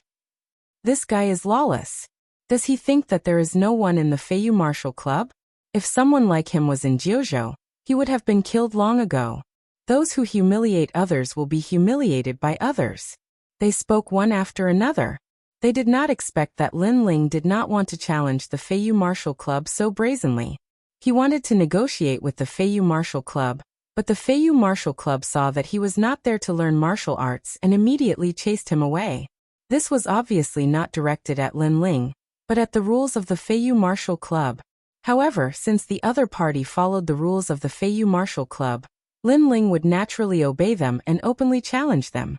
This guy is lawless. Does he think that there is no one in the Feiyu Martial Club? If someone like him was in Jiuzhou, he would have been killed long ago. Those who humiliate others will be humiliated by others. They spoke one after another. They did not expect that Lin Ling did not want to challenge the Feiyu Martial Club so brazenly. He wanted to negotiate with the Feiyu Martial Club, but the Feiyu Martial Club saw that he was not there to learn martial arts and immediately chased him away. This was obviously not directed at Lin Ling, but at the rules of the Feiyu Martial Club. However, since the other party followed the rules of the Feiyu Martial Club, Lin Ling would naturally obey them and openly challenge them.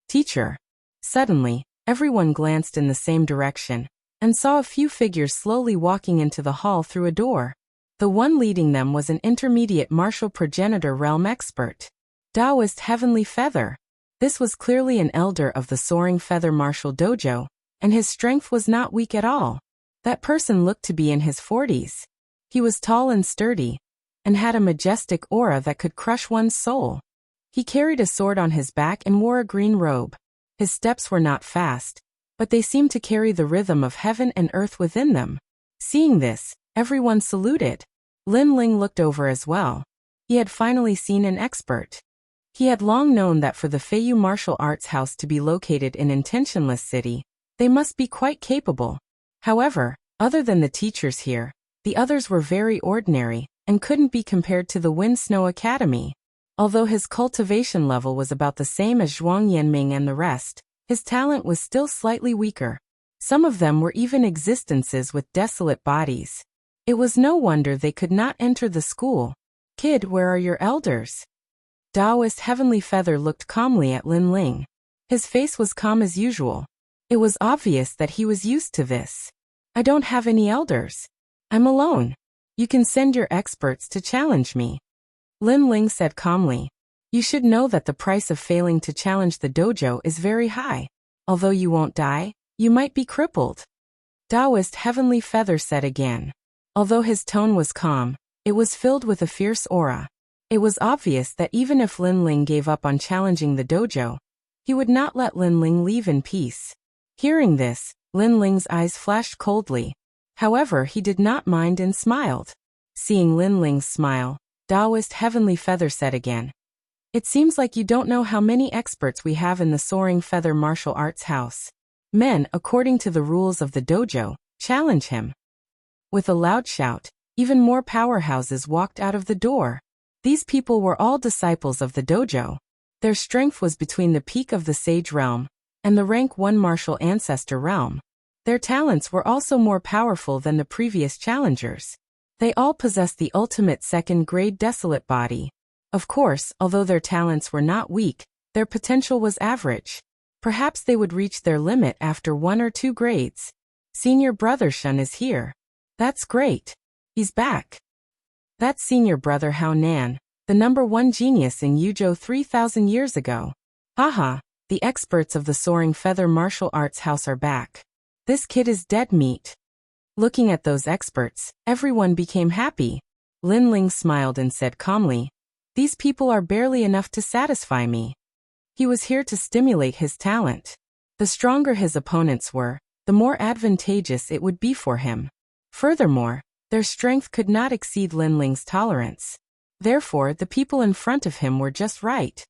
Teacher. Suddenly, everyone glanced in the same direction, and saw a few figures slowly walking into the hall through a door. The one leading them was an intermediate martial progenitor realm expert. Taoist Heavenly Feather. This was clearly an elder of the Soaring Feather Martial Dojo, and his strength was not weak at all. That person looked to be in his 40s. He was tall and sturdy, and had a majestic aura that could crush one's soul. He carried a sword on his back and wore a green robe. His steps were not fast, but they seemed to carry the rhythm of heaven and earth within them. Seeing this, everyone saluted. Lin Ling looked over as well. He had finally seen an expert. He had long known that for the Feiyu Martial Arts House to be located in Intentionless City, they must be quite capable. However, other than the teachers here, the others were very ordinary, and couldn't be compared to the Wind Snow Academy. Although his cultivation level was about the same as Zhuang Yanming and the rest, his talent was still slightly weaker. Some of them were even existences with desolate bodies. It was no wonder they could not enter the school. Kid, where are your elders? Taoist Heavenly Feather looked calmly at Lin Ling. His face was calm as usual. It was obvious that he was used to this. I don't have any elders. I'm alone. You can send your experts to challenge me. Lin Ling said calmly. You should know that the price of failing to challenge the dojo is very high. Although you won't die, you might be crippled. Taoist Heavenly Feather said again. Although his tone was calm, it was filled with a fierce aura. It was obvious that even if Lin Ling gave up on challenging the dojo, he would not let Lin Ling leave in peace. Hearing this, Lin Ling's eyes flashed coldly. However, he did not mind and smiled. Seeing Lin Ling's smile, Taoist Heavenly Feather said again. It seems like you don't know how many experts we have in the Soaring Feather Martial Arts House. Men, according to the rules of the dojo, challenge him. With a loud shout, even more powerhouses walked out of the door. These people were all disciples of the dojo. Their strength was between the peak of the Sage Realm and the rank 1 Martial Ancestor Realm. Their talents were also more powerful than the previous challengers. They all possessed the ultimate second-grade Desolate Body. Of course, although their talents were not weak, their potential was average. Perhaps they would reach their limit after 1 or 2 grades. Senior Brother Shun is here. That's great. He's back. That's Senior Brother Hao Nan, the #1 genius in Yuzhou 3,000 years ago. Haha, the experts of the Soaring Feather Martial Arts House are back. This kid is dead meat. Looking at those experts, everyone became happy. Lin Ling smiled and said calmly, These people are barely enough to satisfy me. He was here to stimulate his talent. The stronger his opponents were, the more advantageous it would be for him. Furthermore, their strength could not exceed Lin Ling's tolerance. Therefore, the people in front of him were just right.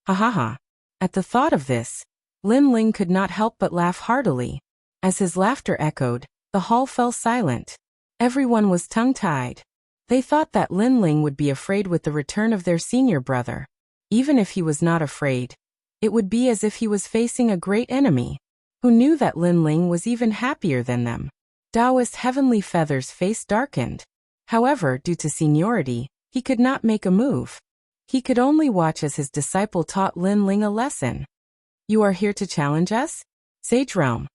Ha ha ha. At the thought of this, Lin Ling could not help but laugh heartily. As his laughter echoed, the hall fell silent. Everyone was tongue-tied. They thought that Lin Ling would be afraid with the return of their senior brother. Even if he was not afraid, it would be as if he was facing a great enemy. Who knew that Lin Ling was even happier than them? Taoist Heavenly Feather's face darkened. However, due to seniority, he could not make a move. He could only watch as his disciple taught Lin Ling a lesson. You are here to challenge us? Sage Realm.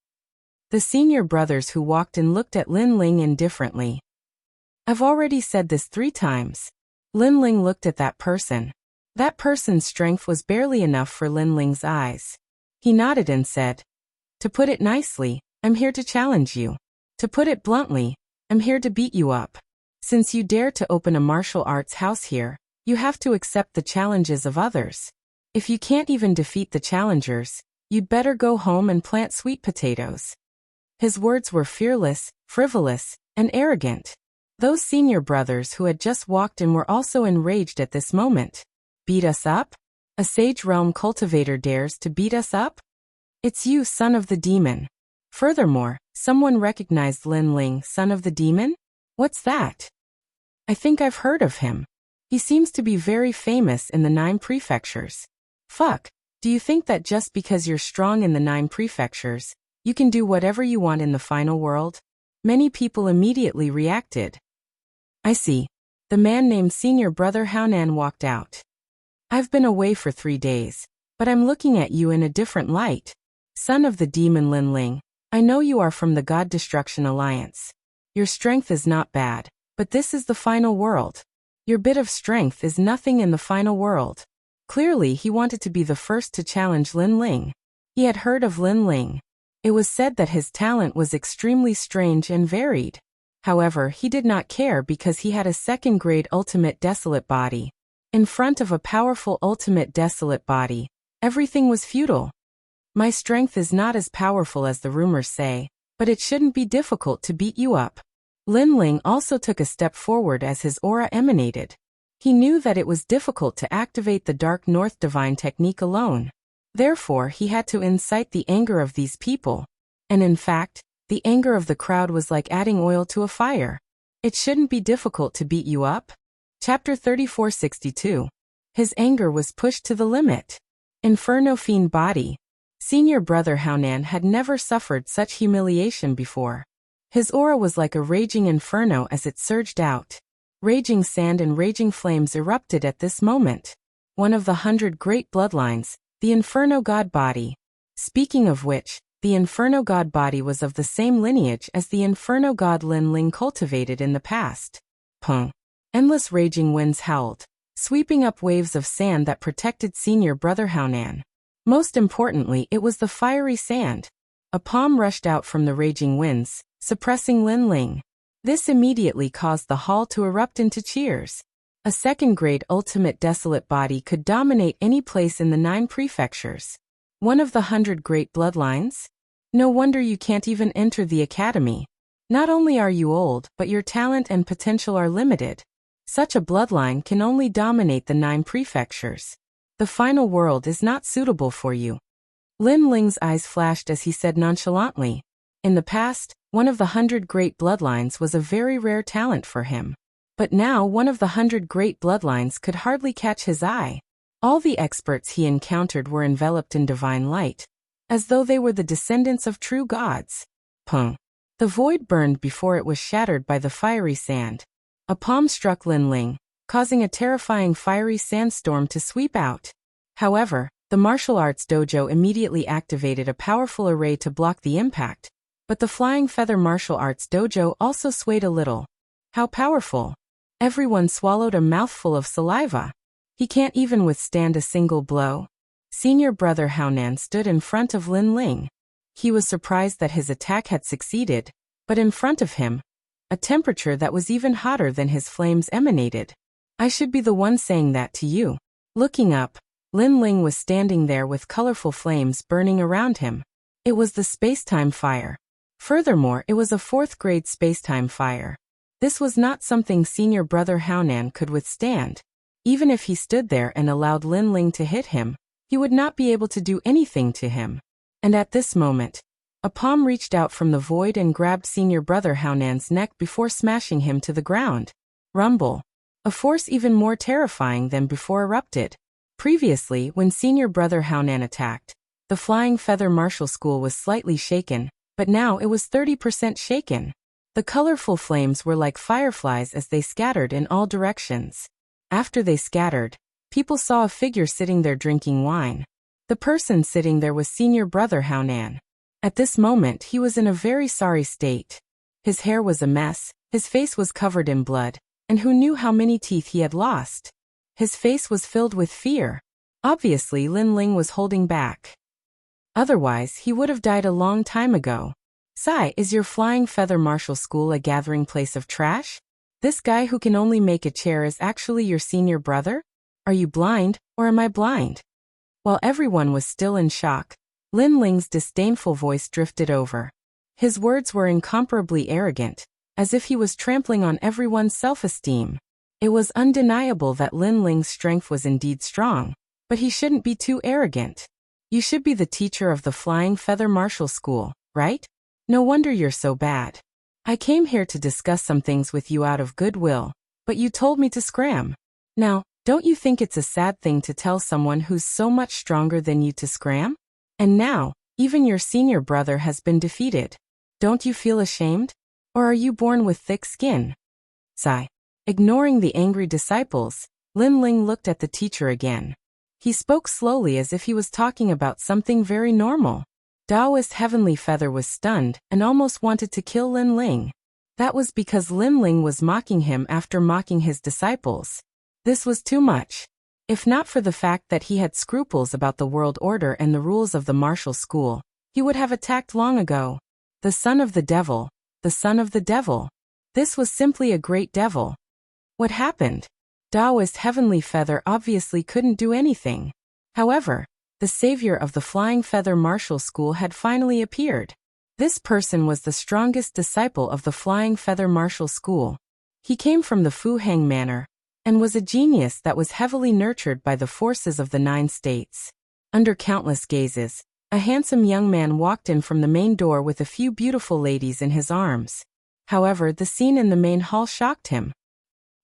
The senior brothers who walked in looked at Lin Ling indifferently. I've already said this 3 times. Lin Ling looked at that person. That person's strength was barely enough for Lin Ling's eyes. He nodded and said, "To put it nicely, I'm here to challenge you. To put it bluntly, I'm here to beat you up. Since you dare to open a martial arts house here, you have to accept the challenges of others. If you can't even defeat the challengers, you'd better go home and plant sweet potatoes." His words were fearless, frivolous, and arrogant. Those senior brothers who had just walked in were also enraged at this moment. Beat us up? A Sage Realm cultivator dares to beat us up? It's you, son of the demon. Furthermore, someone recognized Lin Ling, son of the demon? What's that? I think I've heard of him. He seems to be very famous in the 9 prefectures. Fuck, do you think that just because you're strong in the 9 prefectures, you can do whatever you want in the final world? Many people immediately reacted. I see. The man named Senior Brother Haonan walked out. I've been away for 3 days, but I'm looking at you in a different light. Son of the demon Lin Ling, I know you are from the God Destruction Alliance. Your strength is not bad, but this is the final world. Your bit of strength is nothing in the final world. Clearly he wanted to be the first to challenge Lin Ling. He had heard of Lin Ling. It was said that his talent was extremely strange and varied. However, he did not care because he had a second-grade ultimate desolate body. In front of a powerful ultimate desolate body, everything was futile. My strength is not as powerful as the rumors say, but it shouldn't be difficult to beat you up. Lin Ling also took a step forward as his aura emanated. He knew that it was difficult to activate the Dark North Divine technique alone. Therefore, he had to incite the anger of these people. And in fact, the anger of the crowd was like adding oil to a fire. It shouldn't be difficult to beat you up. Chapter 3462. His anger was pushed to the limit. Inferno Fiend Body. Senior Brother Haonan had never suffered such humiliation before. His aura was like a raging inferno as it surged out. Raging sand and raging flames erupted at this moment. One of the 100 great bloodlines, the Inferno God Body. Speaking of which, the Inferno God Body was of the same lineage as the Inferno God Lin Ling cultivated in the past. Pung. Endless raging winds howled, sweeping up waves of sand that protected Senior Brother Haonan. Most importantly, it was the fiery sand. A palm rushed out from the raging winds, suppressing Lin Ling. This immediately caused the hall to erupt into cheers. A second-grade ultimate desolate body could dominate any place in the 9 prefectures. One of the 100 great bloodlines? No wonder you can't even enter the academy. Not only are you old, but your talent and potential are limited. Such a bloodline can only dominate the 9 prefectures. The final world is not suitable for you. Lin Ling's eyes flashed as he said nonchalantly. In the past, one of the 100 great bloodlines was a very rare talent for him. But now one of the 100 great bloodlines could hardly catch his eye. All the experts he encountered were enveloped in divine light, as though they were the descendants of true gods. Pung. The void burned before it was shattered by the fiery sand. A palm struck Lin Ling, causing a terrifying fiery sandstorm to sweep out. However, the martial arts dojo immediately activated a powerful array to block the impact, but the Flying Feather Martial Arts dojo also swayed a little. How powerful! Everyone swallowed a mouthful of saliva. He can't even withstand a single blow. Senior Brother Haonan stood in front of Lin Ling. He was surprised that his attack had succeeded, but in front of him, a temperature that was even hotter than his flames emanated. I should be the one saying that to you. Looking up, Lin Ling was standing there with colorful flames burning around him. It was the spacetime fire. Furthermore, it was a 4th-grade spacetime fire. This was not something Senior Brother Haonan could withstand. Even if he stood there and allowed Lin Ling to hit him, he would not be able to do anything to him. And at this moment, a palm reached out from the void and grabbed Senior Brother Haonan's neck before smashing him to the ground. Rumble. A force even more terrifying than before erupted. Previously, when Senior Brother Haonan attacked, the Flying Feather Martial School was slightly shaken, but now it was 30% shaken. The colorful flames were like fireflies as they scattered in all directions. After they scattered, people saw a figure sitting there drinking wine. The person sitting there was Senior Brother Haonan. At this moment he was in a very sorry state. His hair was a mess, his face was covered in blood, and who knew how many teeth he had lost. His face was filled with fear. Obviously, Lin Ling was holding back. Otherwise, he would have died a long time ago. Sai, is your Flying Feather Martial School a gathering place of trash? This guy who can only make a chair is actually your senior brother? Are you blind, or am I blind? While everyone was still in shock, Lin Ling's disdainful voice drifted over. His words were incomparably arrogant, as if he was trampling on everyone's self-esteem. It was undeniable that Lin Ling's strength was indeed strong, but he shouldn't be too arrogant. You should be the teacher of the Flying Feather Martial School, right? No wonder you're so bad. I came here to discuss some things with you out of goodwill, but you told me to scram. Now, don't you think it's a sad thing to tell someone who's so much stronger than you to scram? And now, even your senior brother has been defeated. Don't you feel ashamed? Or are you born with thick skin? Sigh. Ignoring the angry disciples, Lin Ling looked at the teacher again. He spoke slowly as if he was talking about something very normal. Taoist Heavenly Feather was stunned and almost wanted to kill Lin Ling. That was because Lin Ling was mocking him after mocking his disciples. This was too much. If not for the fact that he had scruples about the world order and the rules of the martial school, he would have attacked long ago. The son of the devil, the son of the devil. This was simply a great devil. What happened? Taoist Heavenly Feather obviously couldn't do anything. However, the savior of the Flying Feather Martial School had finally appeared. This person was the strongest disciple of the Flying Feather Martial School. He came from the Fu Hang Manor, and was a genius that was heavily nurtured by the forces of the 9 states. Under countless gazes, a handsome young man walked in from the main door with a few beautiful ladies in his arms. However, the scene in the main hall shocked him.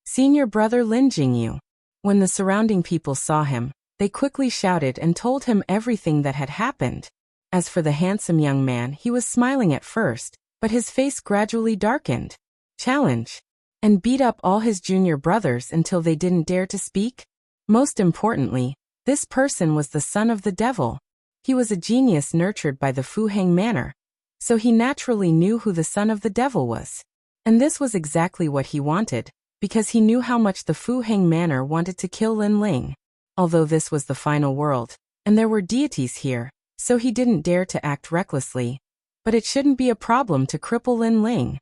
Senior brother Lin Jingyu. When the surrounding people saw him, they quickly shouted and told him everything that had happened. As for the handsome young man, he was smiling at first, but his face gradually darkened. Challenge. And beat up all his junior brothers until they didn't dare to speak? Most importantly, this person was the son of the devil. He was a genius nurtured by the Fu Hang Manor, so he naturally knew who the son of the devil was. And this was exactly what he wanted, because he knew how much the Fu Hang Manor wanted to kill Lin Ling. Although this was the final world, and there were deities here, so he didn't dare to act recklessly. But it shouldn't be a problem to cripple Lin Ling.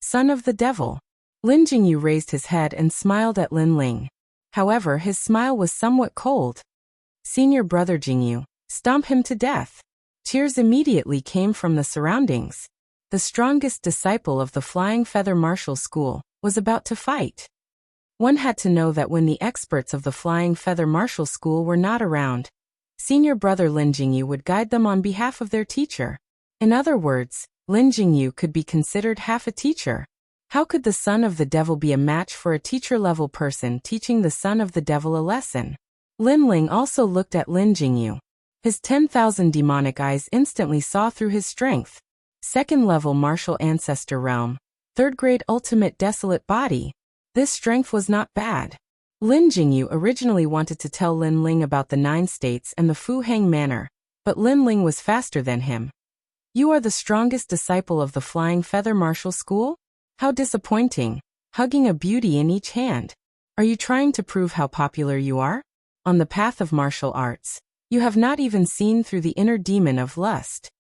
Son of the devil. Lin Jingyu raised his head and smiled at Lin Ling. However, his smile was somewhat cold. Senior brother Jingyu, stomp him to death. Cheers immediately came from the surroundings. The strongest disciple of the Flying Feather Martial School was about to fight. One had to know that when the experts of the Flying Feather Martial School were not around, senior brother Lin Jingyu would guide them on behalf of their teacher. In other words, Lin Jingyu could be considered half a teacher. How could the son of the devil be a match for a teacher-level person teaching the son of the devil a lesson? Lin Ling also looked at Lin Jingyu. His 10,000 demonic eyes instantly saw through his strength. Second-level martial ancestor realm. Third-grade ultimate desolate body. This strength was not bad. Lin Jingyu originally wanted to tell Lin Ling about the 9 states and the Fu Hang Manor, but Lin Ling was faster than him. You are the strongest disciple of the Flying Feather Martial School? How disappointing, hugging a beauty in each hand. Are you trying to prove how popular you are? On the path of martial arts, you have not even seen through the inner demon of lust.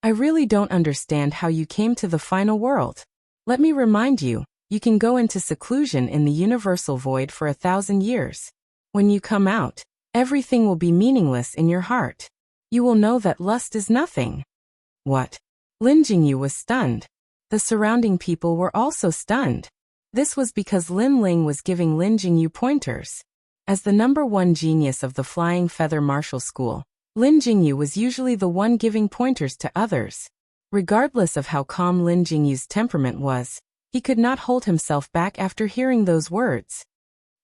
I really don't understand how you came to the final world. Let me remind you, you can go into seclusion in the universal void for 1,000 years. When you come out, everything will be meaningless in your heart. You will know that lust is nothing. What? Lin Jingyu was stunned. The surrounding people were also stunned. This was because Lin Ling was giving Lin Jingyu pointers. As the #1 genius of the Flying Feather Martial School, Lin Jingyu was usually the one giving pointers to others. Regardless of how calm Lin Jingyu's temperament was, he could not hold himself back after hearing those words.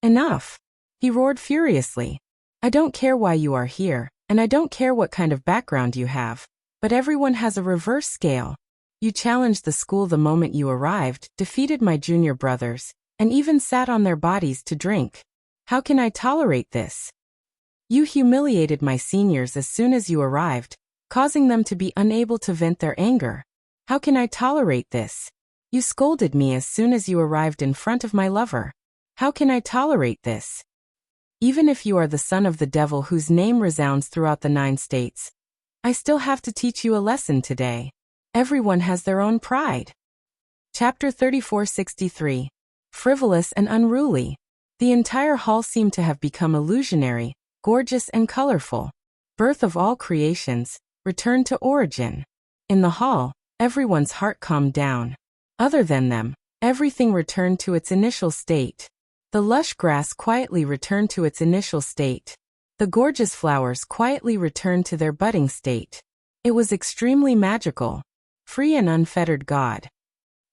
Enough! He roared furiously. I don't care why you are here, and I don't care what kind of background you have, but everyone has a reverse scale. You challenged the school the moment you arrived, defeated my junior brothers, and even sat on their bodies to drink. How can I tolerate this? You humiliated my seniors as soon as you arrived, causing them to be unable to vent their anger. How can I tolerate this? You scolded me as soon as you arrived in front of my lover. How can I tolerate this? Even if you are the son of the devil whose name resounds throughout the 9 states, I still have to teach you a lesson today. Everyone has their own pride. Chapter 3463. Frivolous and unruly. The entire hall seemed to have become illusionary, gorgeous and colorful. Birth of all creations, return to origin. In the hall, everyone's heart calmed down. Other than them, everything returned to its initial state. The lush grass quietly returned to its initial state. The gorgeous flowers quietly returned to their budding state. It was extremely magical. Free and unfettered God.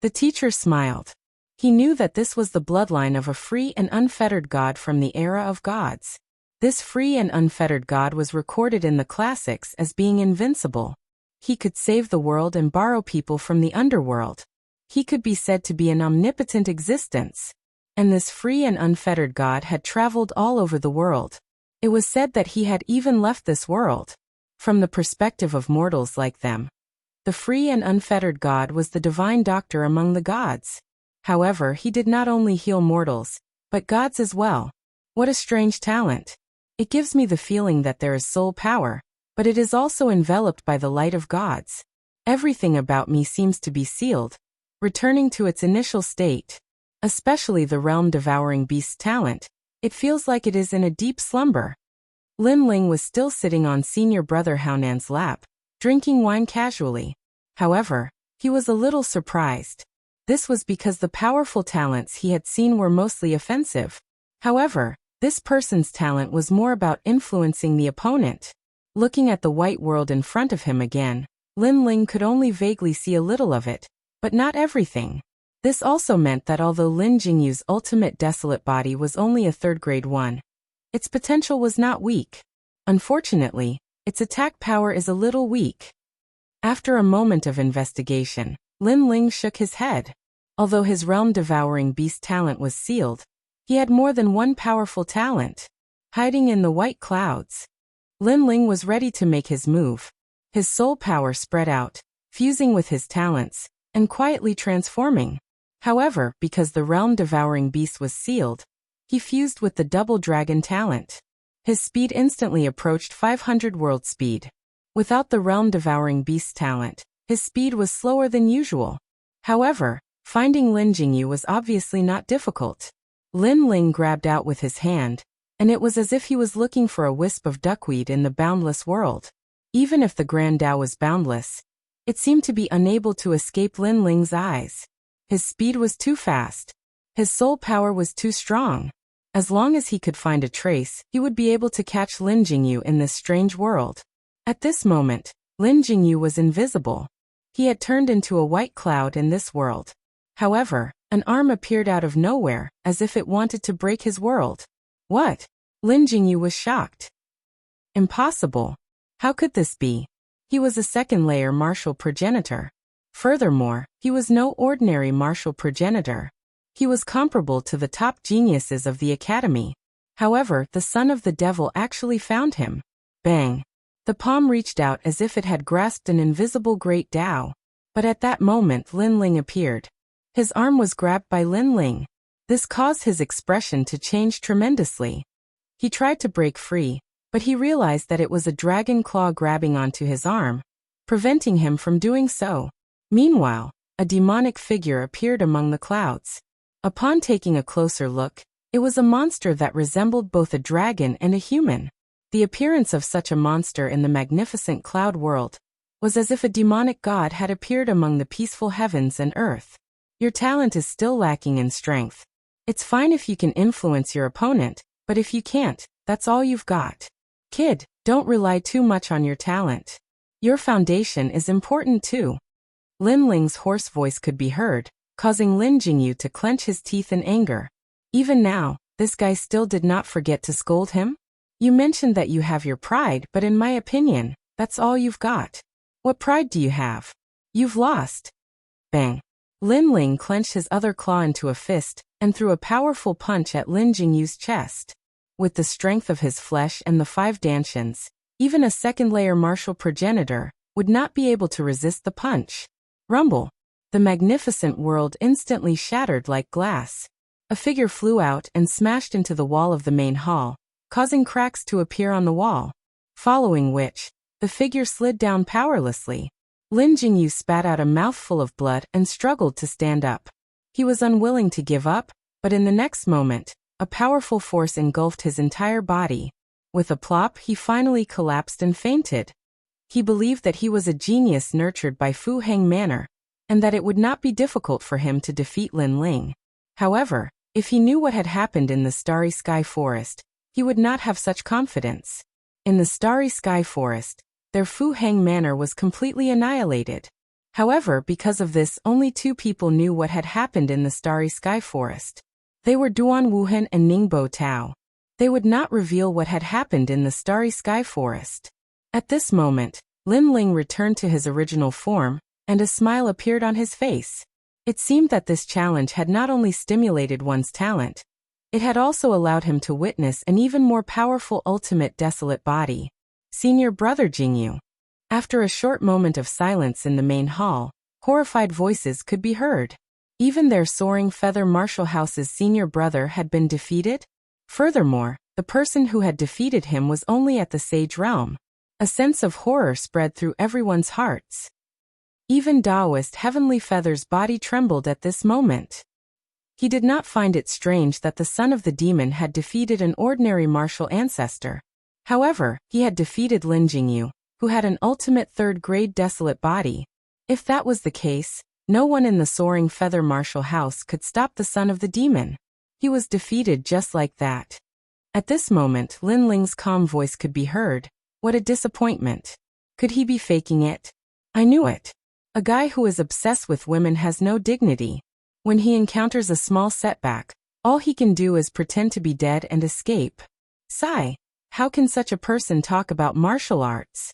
The teacher smiled. He knew that this was the bloodline of a free and unfettered God from the era of gods. This free and unfettered God was recorded in the classics as being invincible. He could save the world and borrow people from the underworld. He could be said to be an omnipotent existence. And this free and unfettered God had traveled all over the world. It was said that he had even left this world. From the perspective of mortals like them, the free and unfettered God was the divine doctor among the gods. However, he did not only heal mortals, but gods as well. What a strange talent. It gives me the feeling that there is soul power, but it is also enveloped by the light of gods. Everything about me seems to be sealed, returning to its initial state. Especially the realm-devouring beast's talent. It feels like it is in a deep slumber. Lin Ling was still sitting on senior brother Haonan's lap, drinking wine casually. However, he was a little surprised. This was because the powerful talents he had seen were mostly offensive. However, this person's talent was more about influencing the opponent. Looking at the white world in front of him again, Lin Ling could only vaguely see a little of it, but not everything. This also meant that although Lin Jingyu's ultimate desolate body was only a 3rd grade 1, its potential was not weak. Unfortunately, its attack power is a little weak. After a moment of investigation, Lin Ling shook his head. Although his realm-devouring beast talent was sealed, he had more than one powerful talent. Hiding in the white clouds. Lin Ling was ready to make his move. His soul power spread out, fusing with his talents, and quietly transforming. However, because the realm-devouring beast was sealed, he fused with the double dragon talent. His speed instantly approached 500 world speed. Without the realm-devouring beast talent, his speed was slower than usual. However, finding Lin Jingyu was obviously not difficult. Lin Ling grabbed out with his hand, and it was as if he was looking for a wisp of duckweed in the boundless world. Even if the Grand Tao was boundless, it seemed to be unable to escape Lin Ling's eyes. His speed was too fast. His soul power was too strong. As long as he could find a trace, he would be able to catch Lin Jingyu in this strange world. At this moment, Lin Jingyu was invisible. He had turned into a white cloud in this world. However, an arm appeared out of nowhere, as if it wanted to break his world. What? Lin Jingyu was shocked. Impossible. How could this be? He was a 2nd-layer martial progenitor. Furthermore, he was no ordinary martial progenitor. He was comparable to the top geniuses of the academy. However, the son of the devil actually found him. Bang! The palm reached out as if it had grasped an invisible great Tao. But at that moment Lin Ling appeared. His arm was grabbed by Lin Ling. This caused his expression to change tremendously. He tried to break free, but he realized that it was a dragon claw grabbing onto his arm, preventing him from doing so. Meanwhile, a demonic figure appeared among the clouds. Upon taking a closer look, it was a monster that resembled both a dragon and a human. The appearance of such a monster in the magnificent cloud world was as if a demonic god had appeared among the peaceful heavens and earth. Your talent is still lacking in strength. It's fine if you can influence your opponent, but if you can't, that's all you've got. Kid, don't rely too much on your talent. Your foundation is important too. Lin Ling's hoarse voice could be heard, causing Lin Jingyu to clench his teeth in anger. Even now, this guy still did not forget to scold him. You mentioned that you have your pride, but in my opinion, that's all you've got. What pride do you have? You've lost. Bang. Lin Ling clenched his other claw into a fist and threw a powerful punch at Lin Jingyu's chest. With the strength of his flesh and the 5 dantians, even a 2nd-layer martial progenitor would not be able to resist the punch. Rumble. The magnificent world instantly shattered like glass. A figure flew out and smashed into the wall of the main hall, causing cracks to appear on the wall. Following which, the figure slid down powerlessly. Lin Jingyu spat out a mouthful of blood and struggled to stand up. He was unwilling to give up, but in the next moment, a powerful force engulfed his entire body. With a plop, he finally collapsed and fainted. He believed that he was a genius nurtured by Fu Heng Manor, and that it would not be difficult for him to defeat Lin Ling. However, if he knew what had happened in the Starry Sky Forest, he would not have such confidence. In the Starry Sky Forest, their Fu Heng Manor was completely annihilated. However, because of this, only 2 people knew what had happened in the Starry Sky Forest. They were Duan Wuhan and Ningbo Tao. They would not reveal what had happened in the Starry Sky Forest. At this moment, Lin Ling returned to his original form, and a smile appeared on his face. It seemed that this challenge had not only stimulated one's talent, it had also allowed him to witness an even more powerful ultimate desolate body. Senior Brother Jingyu. After a short moment of silence in the main hall, horrified voices could be heard. Even their soaring feather martial house's senior brother had been defeated? Furthermore, the person who had defeated him was only at the Sage Realm. A sense of horror spread through everyone's hearts. Even Taoist Heavenly Feather's body trembled at this moment. He did not find it strange that the son of the demon had defeated an ordinary martial ancestor. However, he had defeated Lin Jingyu, who had an ultimate third-grade desolate body. If that was the case, no one in the soaring feather martial house could stop the son of the demon. He was defeated just like that. At this moment, Lin Ling's calm voice could be heard. What a disappointment. Could he be faking it? I knew it. A guy who is obsessed with women has no dignity. When he encounters a small setback, all he can do is pretend to be dead and escape. Sigh. How can such a person talk about martial arts?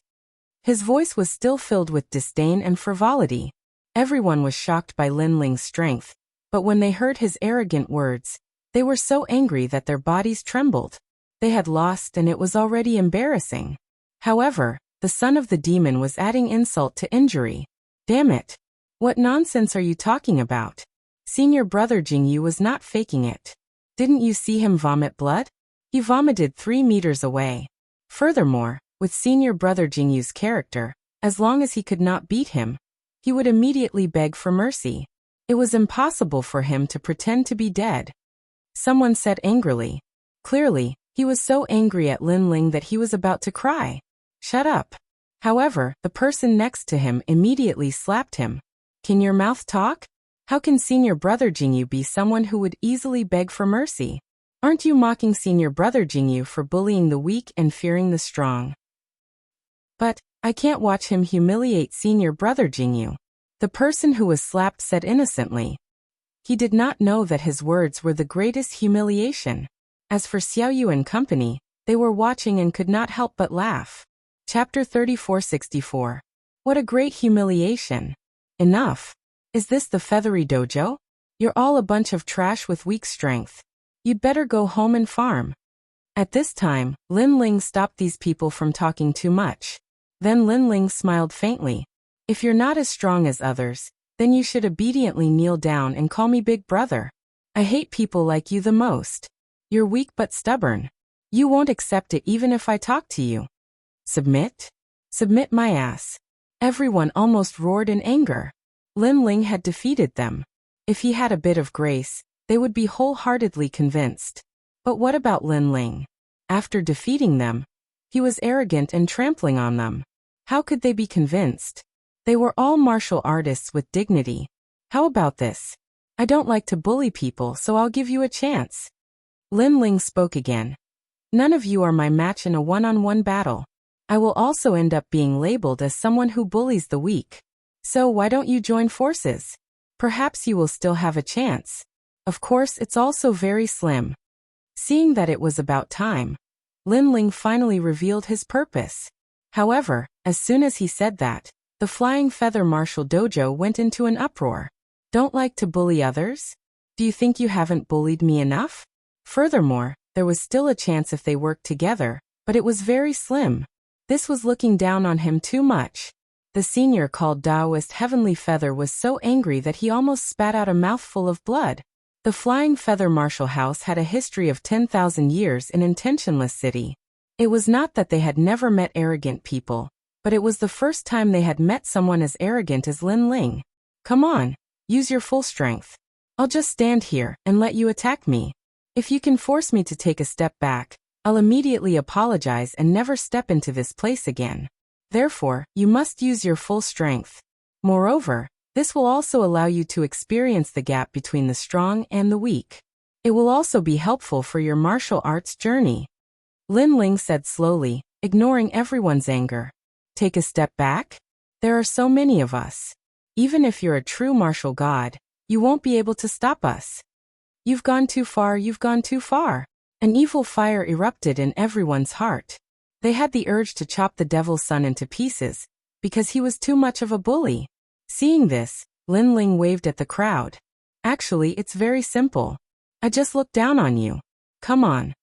His voice was still filled with disdain and frivolity. Everyone was shocked by Lin Ling's strength, but when they heard his arrogant words, they were so angry that their bodies trembled. They had lost and it was already embarrassing. However, the son of the demon was adding insult to injury. Damn it. What nonsense are you talking about? Senior Brother Jingyu was not faking it. Didn't you see him vomit blood? He vomited 3 meters away. Furthermore, with Senior Brother Jingyu's character, as long as he could not beat him, he would immediately beg for mercy. It was impossible for him to pretend to be dead. Someone said angrily. Clearly, he was so angry at Lin Ling that he was about to cry. Shut up. However, the person next to him immediately slapped him. Can your mouth talk? How can Senior Brother Jingyu be someone who would easily beg for mercy? Aren't you mocking Senior Brother Jingyu for bullying the weak and fearing the strong? But, I can't watch him humiliate Senior Brother Jingyu. The person who was slapped said innocently. He did not know that his words were the greatest humiliation. As for Xiaoyu and company, they were watching and could not help but laugh. Chapter 3464. What a great humiliation. Enough. Is this the feathery dojo? You're all a bunch of trash with weak strength. You'd better go home and farm. At this time, Lin Ling stopped these people from talking too much. Then Lin Ling smiled faintly. If you're not as strong as others, then you should obediently kneel down and call me big brother. I hate people like you the most. You're weak but stubborn. You won't accept it even if I talk to you. Submit? Submit my ass. Everyone almost roared in anger. Lin Ling had defeated them. If he had a bit of grace, they would be wholeheartedly convinced. But what about Lin Ling? After defeating them, he was arrogant and trampling on them. How could they be convinced? They were all martial artists with dignity. How about this? I don't like to bully people, so I'll give you a chance. Lin Ling spoke again. None of you are my match in a one-on-one battle. I will also end up being labeled as someone who bullies the weak. So why don't you join forces? Perhaps you will still have a chance. Of course, it's also very slim. Seeing that it was about time, Lin Ling finally revealed his purpose. However, as soon as he said that, the Flying Feather Martial Dojo went into an uproar. Don't like to bully others? Do you think you haven't bullied me enough? Furthermore, there was still a chance if they worked together, but it was very slim. This was looking down on him too much. The senior called Taoist Heavenly Feather was so angry that he almost spat out a mouthful of blood. The Flying Feather Martial House had a history of 10,000 years in Intentionless City. It was not that they had never met arrogant people, but it was the first time they had met someone as arrogant as Lin Ling. Come on, use your full strength. I'll just stand here and let you attack me. If you can force me to take a step back, I'll immediately apologize and never step into this place again. Therefore, you must use your full strength. Moreover, this will also allow you to experience the gap between the strong and the weak. It will also be helpful for your martial arts journey. Lin Ling said slowly, ignoring everyone's anger. Take a step back? There are so many of us. Even if you're a true martial god, you won't be able to stop us. You've gone too far, you've gone too far. An evil fire erupted in everyone's heart. They had the urge to chop the devil's son into pieces, because he was too much of a bully. Seeing this, Lin Ling waved at the crowd. Actually, it's very simple. I just looked down on you. Come on.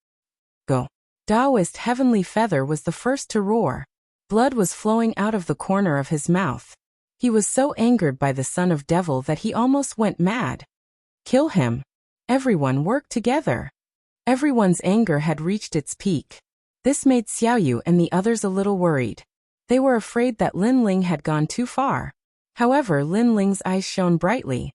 Go. Taoist Heavenly Feather was the first to roar. Blood was flowing out of the corner of his mouth. He was so angered by the son of devil that he almost went mad. Kill him. Everyone worked together. Everyone's anger had reached its peak. This made Xiaoyu and the others a little worried. They were afraid that Lin Ling had gone too far. However, Lin Ling's eyes shone brightly.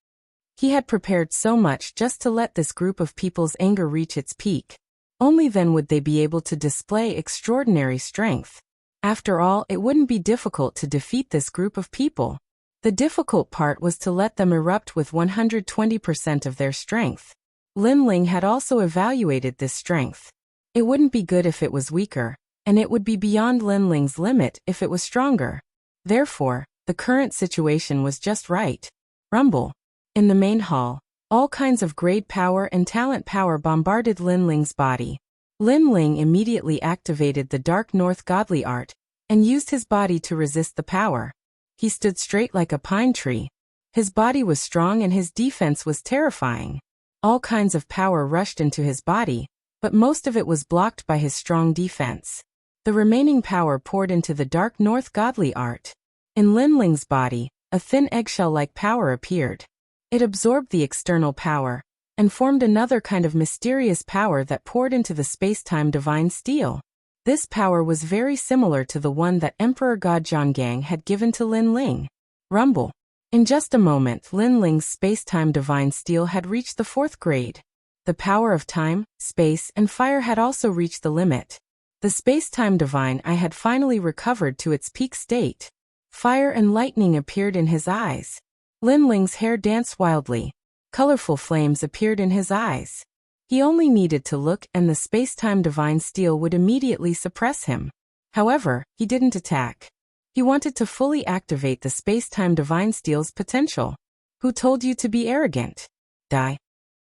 He had prepared so much just to let this group of people's anger reach its peak. Only then would they be able to display extraordinary strength. After all, it wouldn't be difficult to defeat this group of people. The difficult part was to let them erupt with 120% of their strength. Lin Ling had also evaluated this strength. It wouldn't be good if it was weaker, and it would be beyond Lin Ling's limit if it was stronger. Therefore, the current situation was just right. Rumble. In the main hall, all kinds of grade power and talent power bombarded Lin Ling's body. Lin Ling immediately activated the Dark North Godly Art, and used his body to resist the power. He stood straight like a pine tree. His body was strong and his defense was terrifying. All kinds of power rushed into his body, but most of it was blocked by his strong defense. The remaining power poured into the Dark North Godly Art. In Lin Ling's body, a thin eggshell-like power appeared. It absorbed the external power, and formed another kind of mysterious power that poured into the space-time divine steel. This power was very similar to the one that Emperor God Zhonggang had given to Lin Ling. Rumble. In just a moment, Lin Ling's space-time divine steel had reached the 4th grade. The power of time, space, and fire had also reached the limit. The space-time divine eye had finally recovered to its peak state. Fire and lightning appeared in his eyes. Lin Ling's hair danced wildly. Colorful flames appeared in his eyes. He only needed to look and the space-time divine steel would immediately suppress him. However, he didn't attack. He wanted to fully activate the space-time divine steel's potential. Who told you to be arrogant? Die.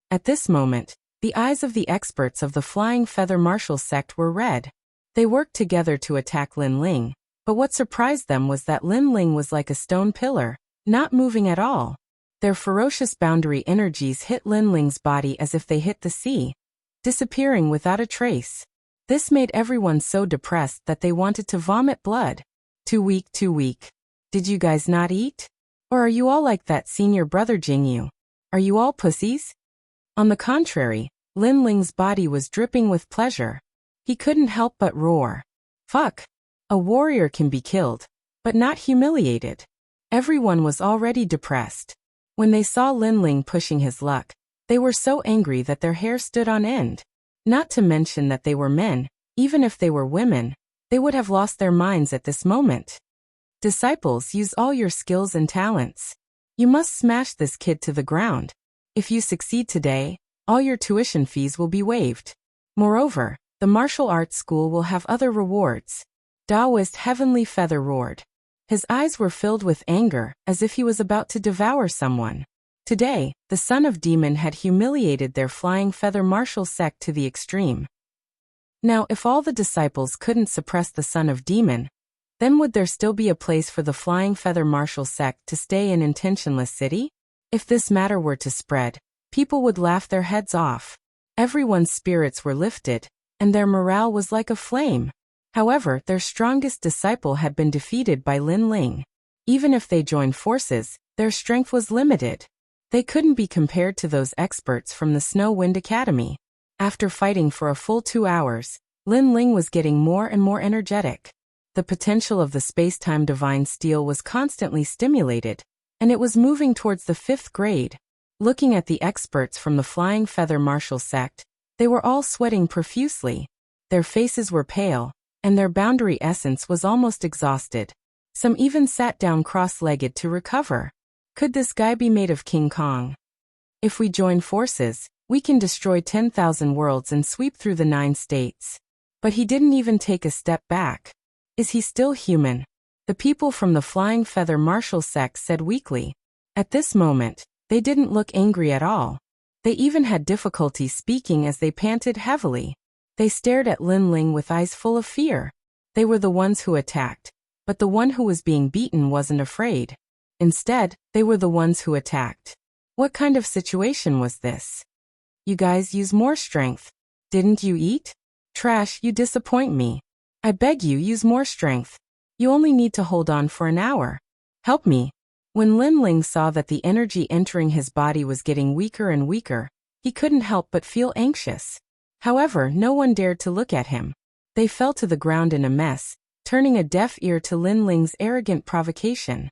At this moment, the eyes of the experts of the Flying Feather Martial Sect were red. They worked together to attack Lin Ling, but what surprised them was that Lin Ling was like a stone pillar, not moving at all. Their ferocious boundary energies hit Lin Ling's body as if they hit the sea, disappearing without a trace. This made everyone so depressed that they wanted to vomit blood. Too weak, too weak. Did you guys not eat? Or are you all like that senior brother Jingyu? Are you all pussies? On the contrary, Lin Ling's body was dripping with pleasure. He couldn't help but roar. Fuck. A warrior can be killed, but not humiliated. Everyone was already depressed. When they saw Lin Ling pushing his luck, they were so angry that their hair stood on end. Not to mention that they were men, even if they were women, they would have lost their minds at this moment. Disciples, use all your skills and talents. You must smash this kid to the ground. If you succeed today, all your tuition fees will be waived. Moreover, the martial arts school will have other rewards. Taoist Heavenly Feather roared. His eyes were filled with anger, as if he was about to devour someone. Today, the son of demon had humiliated their Flying Feather Martial Sect to the extreme. Now, if all the disciples couldn't suppress the son of demon, then would there still be a place for the Flying Feather Martial Sect to stay in Intentionless City? If this matter were to spread, people would laugh their heads off. Everyone's spirits were lifted, and their morale was like a flame. However, their strongest disciple had been defeated by Lin Ling. Even if they joined forces, their strength was limited. They couldn't be compared to those experts from the Snow Wind Academy. After fighting for a full 2 hours, Lin Ling was getting more and more energetic. The potential of the space-time divine steel was constantly stimulated, and it was moving towards the 5th grade. Looking at the experts from the Flying Feather Martial Sect, they were all sweating profusely. Their faces were pale, and their boundary essence was almost exhausted. Some even sat down cross-legged to recover. Could this guy be made of King Kong? If we join forces, we can destroy 10,000 worlds and sweep through the 9 states. But he didn't even take a step back. Is he still human? The people from the Flying Feather Martial Sect said weakly. At this moment, they didn't look angry at all. They even had difficulty speaking as they panted heavily. They stared at Lin Ling with eyes full of fear. They were the ones who attacked, but the one who was being beaten wasn't afraid. Instead, they were the ones who attacked. What kind of situation was this? You guys use more strength. Didn't you eat? Trash, you disappoint me. I beg you, use more strength. You only need to hold on for an hour. Help me. When Lin Ling saw that the energy entering his body was getting weaker and weaker, he couldn't help but feel anxious. However, no one dared to look at him. They fell to the ground in a mess, turning a deaf ear to Lin Ling's arrogant provocation.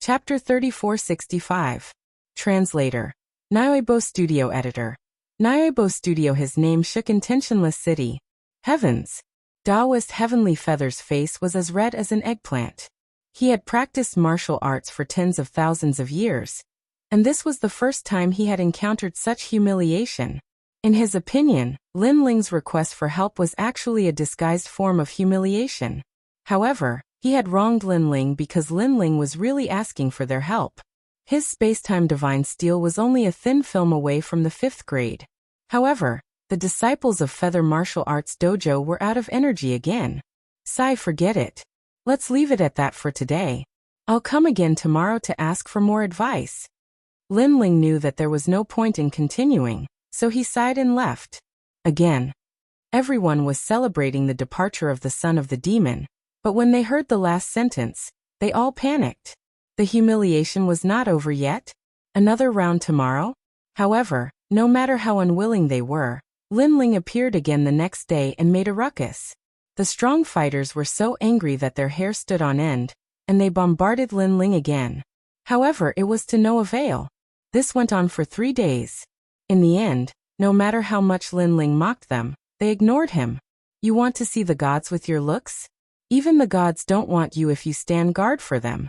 Chapter 3465. Translator. Audiobook Studio Editor. Audiobook Studio. His name shook intentionless city. Heavens. Taoist Heavenly Feather's face was as red as an eggplant. He had practiced martial arts for tens of thousands of years, and this was the first time he had encountered such humiliation. In his opinion, Lin Ling's request for help was actually a disguised form of humiliation. However, he had wronged Lin Ling because Lin Ling was really asking for their help. His spacetime divine steel was only a thin film away from the 5th grade. However, the disciples of Feather Martial Arts Dojo were out of energy again. Sigh, forget it. Let's leave it at that for today. I'll come again tomorrow to ask for more advice. Lin Ling knew that there was no point in continuing, so he sighed and left. Again. Everyone was celebrating the departure of the son of the demon, but when they heard the last sentence, they all panicked. The humiliation was not over yet. Another round tomorrow? However, no matter how unwilling they were, Lin Ling appeared again the next day and made a ruckus. The strong fighters were so angry that their hair stood on end, and they bombarded Lin Ling again. However, it was to no avail. This went on for 3 days. In the end, no matter how much Lin Ling mocked them, they ignored him. You want to see the gods with your looks? Even the gods don't want you if you stand guard for them.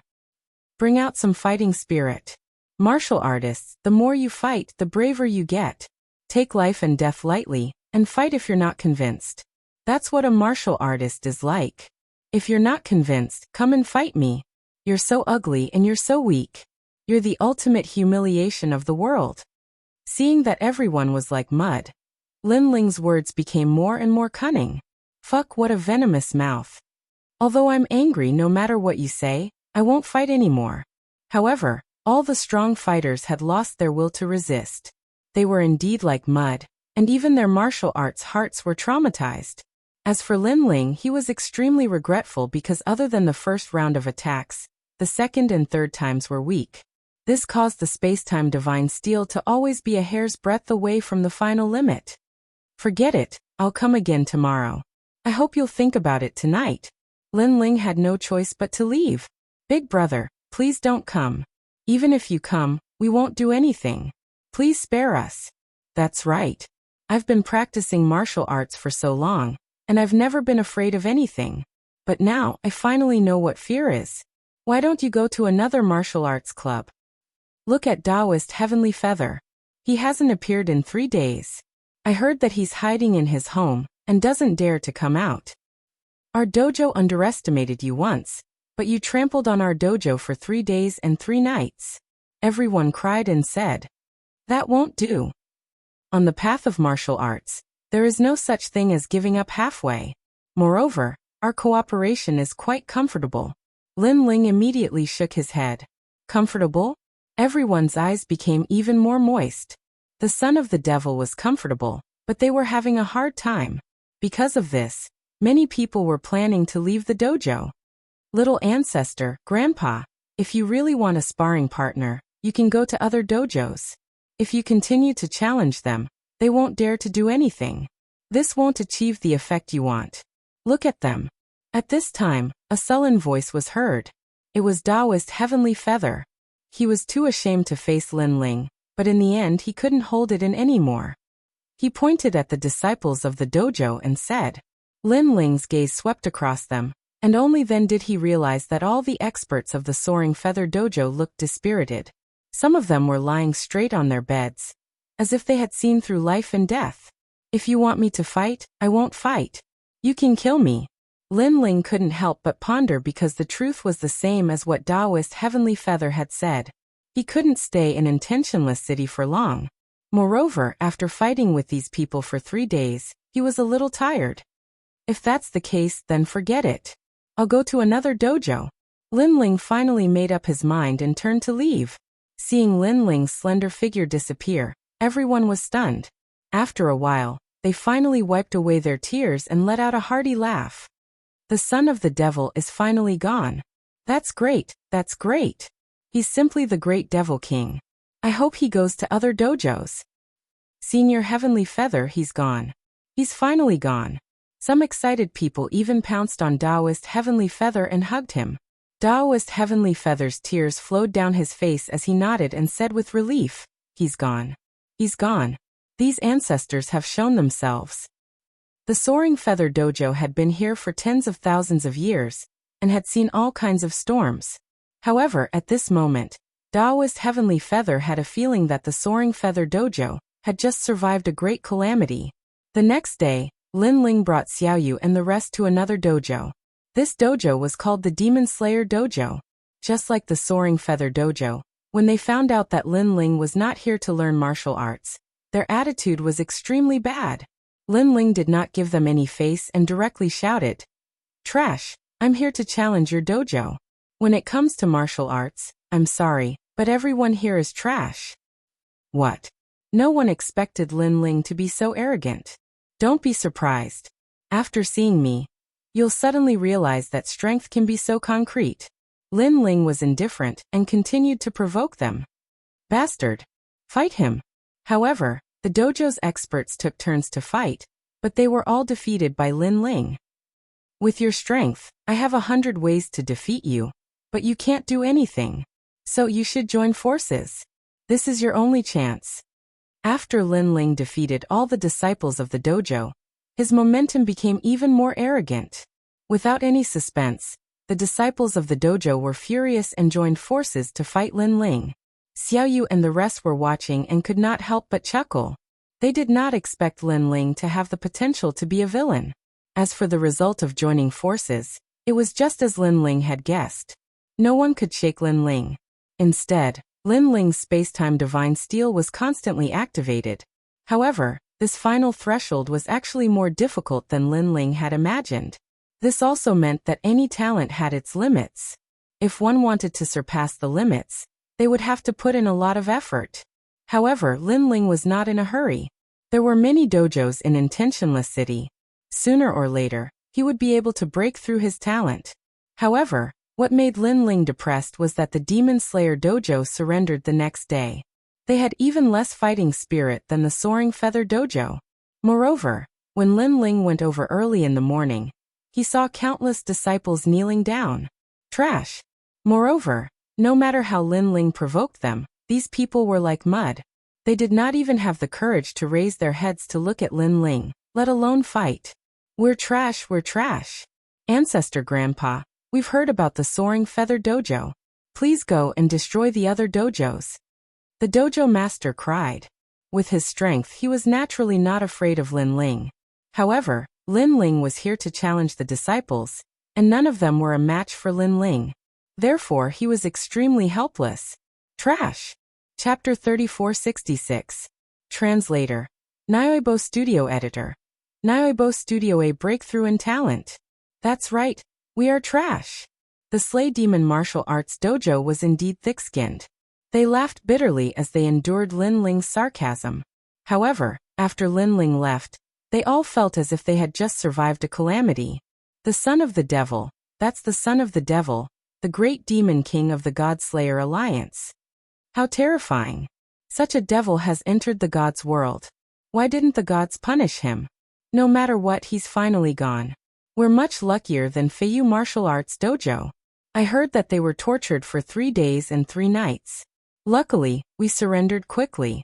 Bring out some fighting spirit. Martial artists, the more you fight, the braver you get. Take life and death lightly, and fight if you're not convinced. That's what a martial artist is like. If you're not convinced, come and fight me. You're so ugly and you're so weak. You're the ultimate humiliation of the world. Seeing that everyone was like mud, Lin Ling's words became more and more cunning. Fuck, what a venomous mouth. Although I'm angry no matter what you say, I won't fight anymore. However, all the strong fighters had lost their will to resist. They were indeed like mud, and even their martial arts hearts were traumatized. As for Lin Ling, he was extremely regretful because other than the first round of attacks, the second and third times were weak. This caused the spacetime divine steel to always be a hair's breadth away from the final limit. Forget it, I'll come again tomorrow. I hope you'll think about it tonight. Lin Ling had no choice but to leave. Big brother, please don't come. Even if you come, we won't do anything. Please spare us. That's right. I've been practicing martial arts for so long, and I've never been afraid of anything. But now, I finally know what fear is. Why don't you go to another martial arts club? Look at Taoist Heavenly Feather. He hasn't appeared in 3 days. I heard that he's hiding in his home, and doesn't dare to come out. Our dojo underestimated you once, but you trampled on our dojo for 3 days and 3 nights. Everyone cried and said, that won't do. On the path of martial arts, there is no such thing as giving up halfway. Moreover, our cooperation is quite comfortable. Lin Ling immediately shook his head. Comfortable? Everyone's eyes became even more moist. The son of the devil was comfortable, but they were having a hard time. Because of this, many people were planning to leave the dojo. Little ancestor, grandpa, if you really want a sparring partner, You can go to other dojos. If you continue to challenge them, they won't dare to do anything. This won't achieve the effect you want. Look at them. At this time, a sullen voice was heard. It was Taoist Heavenly Feather. He was too ashamed to face Lin Ling, but in the end he couldn't hold it in anymore. He pointed at the disciples of the dojo and said. Lin Ling's gaze swept across them, and only then did he realize that all the experts of the Soaring Feather Dojo looked dispirited. Some of them were lying straight on their beds, as if they had seen through life and death. If you want me to fight, I won't fight. You can kill me. Lin Ling couldn't help but ponder because the truth was the same as what Taoist Heavenly Feather had said. He couldn't stay in Intentionless City for long. Moreover, after fighting with these people for 3 days, he was a little tired. If that's the case, then forget it. I'll go to another dojo. Lin Ling finally made up his mind and turned to leave. Seeing Lin Ling's slender figure disappear, everyone was stunned. After a while, they finally wiped away their tears and let out a hearty laugh. The son of the devil is finally gone. That's great, that's great. He's simply the great devil king. I hope he goes to other dojos. Senior Heavenly Feather, he's gone. He's finally gone. Some excited people even pounced on Taoist Heavenly Feather and hugged him. Taoist Heavenly Feather's tears flowed down his face as he nodded and said with relief, he's gone. He's gone. These ancestors have shown themselves. The Soaring Feather Dojo had been here for tens of thousands of years, and had seen all kinds of storms. However, at this moment, Taoist Heavenly Feather had a feeling that the Soaring Feather Dojo had just survived a great calamity. The next day, Lin Ling brought Xiaoyu and the rest to another dojo. This dojo was called the Demon Slayer Dojo. Just like the Soaring Feather Dojo, when they found out that Lin Ling was not here to learn martial arts, their attitude was extremely bad. Lin Ling did not give them any face and directly shouted, "Trash, I'm here to challenge your dojo. When it comes to martial arts, I'm sorry, but everyone here is trash." What? No one expected Lin Ling to be so arrogant. Don't be surprised. After seeing me, you'll suddenly realize that strength can be so concrete. Lin Ling was indifferent and continued to provoke them. Bastard. Fight him. However, the dojo's experts took turns to fight, but they were all defeated by Lin Ling. With your strength, I have 100 ways to defeat you, but you can't do anything. So you should join forces. This is your only chance. After Lin Ling defeated all the disciples of the dojo, his momentum became even more arrogant. Without any suspense, the disciples of the dojo were furious and joined forces to fight Lin Ling. Xiaoyu and the rest were watching and could not help but chuckle. They did not expect Lin Ling to have the potential to be a villain. As for the result of joining forces, it was just as Lin Ling had guessed. No one could shake Lin Ling. Instead, Lin Ling's space-time divine steel was constantly activated. However, this final threshold was actually more difficult than Lin Ling had imagined. This also meant that any talent had its limits. If one wanted to surpass the limits, they would have to put in a lot of effort. However, Lin Ling was not in a hurry. There were many dojos in Intentionless City. Sooner or later, he would be able to break through his talent. However, what made Lin Ling depressed was that the Demon Slayer Dojo surrendered the next day. They had even less fighting spirit than the Soaring Feather Dojo. Moreover, when Lin Ling went over early in the morning, he saw countless disciples kneeling down. Trash. Moreover, no matter how Lin Ling provoked them, these people were like mud. They did not even have the courage to raise their heads to look at Lin Ling, let alone fight. We're trash, we're trash. Ancestor Grandpa, we've heard about the Soaring Feather Dojo. Please go and destroy the other dojos. The dojo master cried. With his strength, he was naturally not afraid of Lin Ling. However, Lin Ling was here to challenge the disciples, and none of them were a match for Lin Ling. Therefore, he was extremely helpless. Trash. Chapter 3466. Translator. Nyoibo Studio Editor. Nyoibo Studio, a breakthrough in talent. That's right, we are trash. The Slay Demon Martial Arts Dojo was indeed thick-skinned. They laughed bitterly as they endured Lin Ling's sarcasm. However, after Lin Ling left, they all felt as if they had just survived a calamity. The son of the devil, that's the son of the devil, the great demon king of the God Slayer Alliance. How terrifying. Such a devil has entered the gods' world. Why didn't the gods punish him? No matter what, he's finally gone. We're much luckier than Feiyu Martial Arts Dojo. I heard that they were tortured for 3 days and 3 nights. Luckily, we surrendered quickly.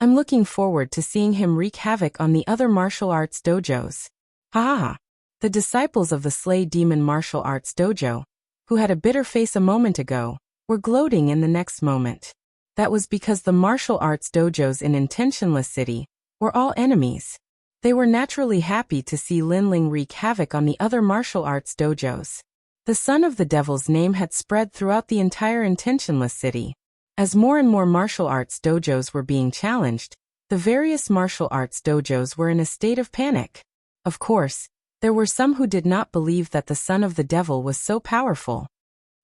I'm looking forward to seeing him wreak havoc on the other martial arts dojos. Ha ha ha. The disciples of the Slay Demon Martial Arts Dojo, who had a bitter face a moment ago, were gloating in the next moment. That was because the martial arts dojos in Intentionless City were all enemies. They were naturally happy to see Linling wreak havoc on the other martial arts dojos. The son of the devil's name had spread throughout the entire Intentionless City. As more and more martial arts dojos were being challenged, the various martial arts dojos were in a state of panic. Of course, there were some who did not believe that the son of the devil was so powerful.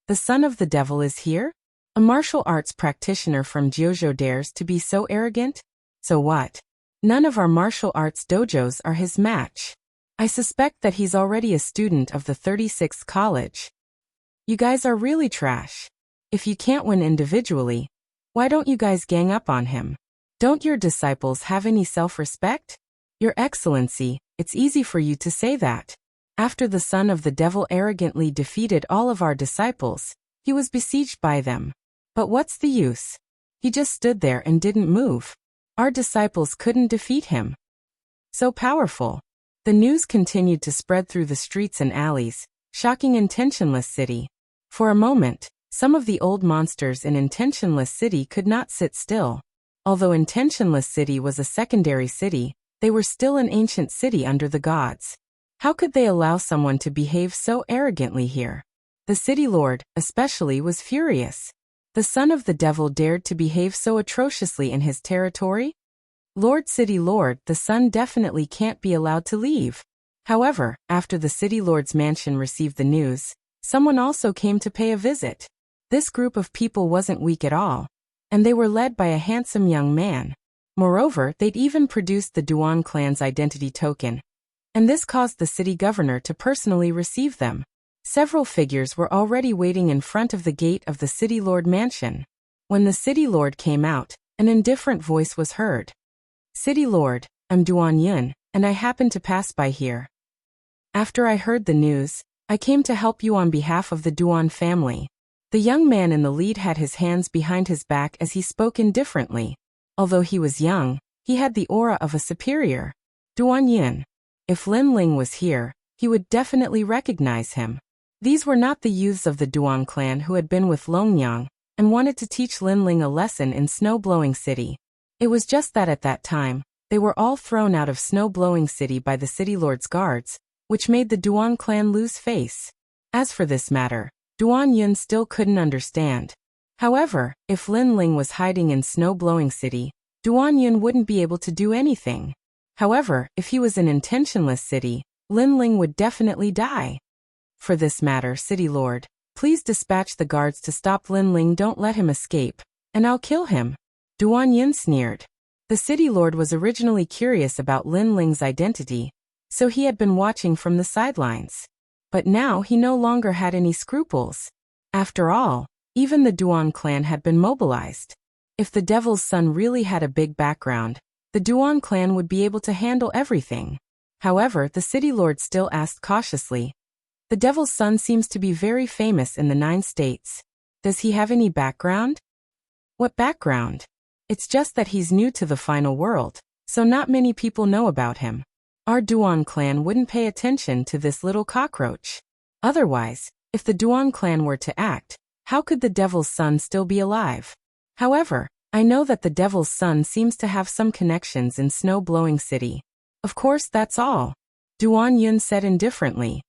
The son of the devil is here? A martial arts practitioner from Jiuzhou dares to be so arrogant? So what? None of our martial arts dojos are his match. I suspect that he's already a student of the 36th college. You guys are really trash. If you can't win individually, why don't you guys gang up on him? Don't your disciples have any self-respect? Your Excellency, it's easy for you to say that. After the son of the devil arrogantly defeated all of our disciples, he was besieged by them. But what's the use? He just stood there and didn't move. Our disciples couldn't defeat him. So powerful. The news continued to spread through the streets and alleys, shocking Intentionless City. For a moment, some of the old monsters in Intentionless City could not sit still. Although Intentionless City was a secondary city, they were still an ancient city under the gods. How could they allow someone to behave so arrogantly here? The city lord, especially, was furious. The son of the devil dared to behave so atrociously in his territory? Lord City Lord, the son definitely can't be allowed to leave. However, after the city lord's mansion received the news, someone also came to pay a visit. This group of people wasn't weak at all, and they were led by a handsome young man. Moreover, they'd even produced the Duan clan's identity token, and this caused the city governor to personally receive them. Several figures were already waiting in front of the gate of the city lord mansion. When the city lord came out, an indifferent voice was heard. City lord, I'm Duan Yun, and I happened to pass by here. After I heard the news, I came to help you on behalf of the Duan family. The young man in the lead had his hands behind his back as he spoke indifferently. Although he was young, he had the aura of a superior. Duan Yun. If Lin Ling was here, he would definitely recognize him. These were not the youths of the Duan clan who had been with Longyang and wanted to teach Lin Ling a lesson in Snow-Blowing City. It was just that at that time, they were all thrown out of Snow-Blowing City by the city lord's guards, which made the Duan clan lose face. As for this matter, Duan Yun still couldn't understand. However, if Lin Ling was hiding in Snow-Blowing City, Duan Yun wouldn't be able to do anything. However, if he was in Intentionless City, Lin Ling would definitely die. For this matter, City Lord, please dispatch the guards to stop Lin Ling. Don't let him escape, and I'll kill him. Duan Yun sneered. The City Lord was originally curious about Lin Ling's identity, so he had been watching from the sidelines. But now he no longer had any scruples. After all, even the Duan clan had been mobilized. If the Devil's Son really had a big background, the Duan clan would be able to handle everything. However, the City Lord still asked cautiously, the Devil's Son seems to be very famous in the 9 states. Does he have any background? What background? It's just that he's new to the final world, so not many people know about him. Our Duan clan wouldn't pay attention to this little cockroach. Otherwise, if the Duan clan were to act, how could the Devil's Son still be alive? However, I know that the Devil's Son seems to have some connections in Snow-Blowing City. Of course, that's all. Duan Yun said indifferently.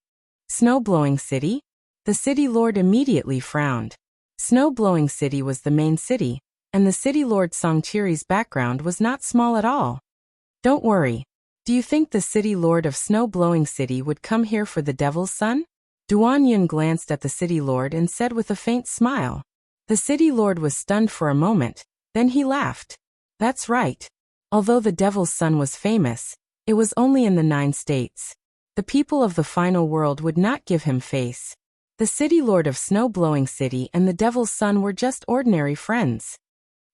Snow-Blowing City? The city lord immediately frowned. Snow-Blowing City was the main city, and the city lord Songchiri's background was not small at all. Don't worry. Do you think the city lord of Snow-Blowing City would come here for the Devil's Son? Duan Yun glanced at the city lord and said with a faint smile. The city lord was stunned for a moment, then he laughed. That's right. Although the Devil's Son was famous, it was only in the 9 states. The people of the final world would not give him face. The city lord of Snow-Blowing City and the Devil's Son were just ordinary friends.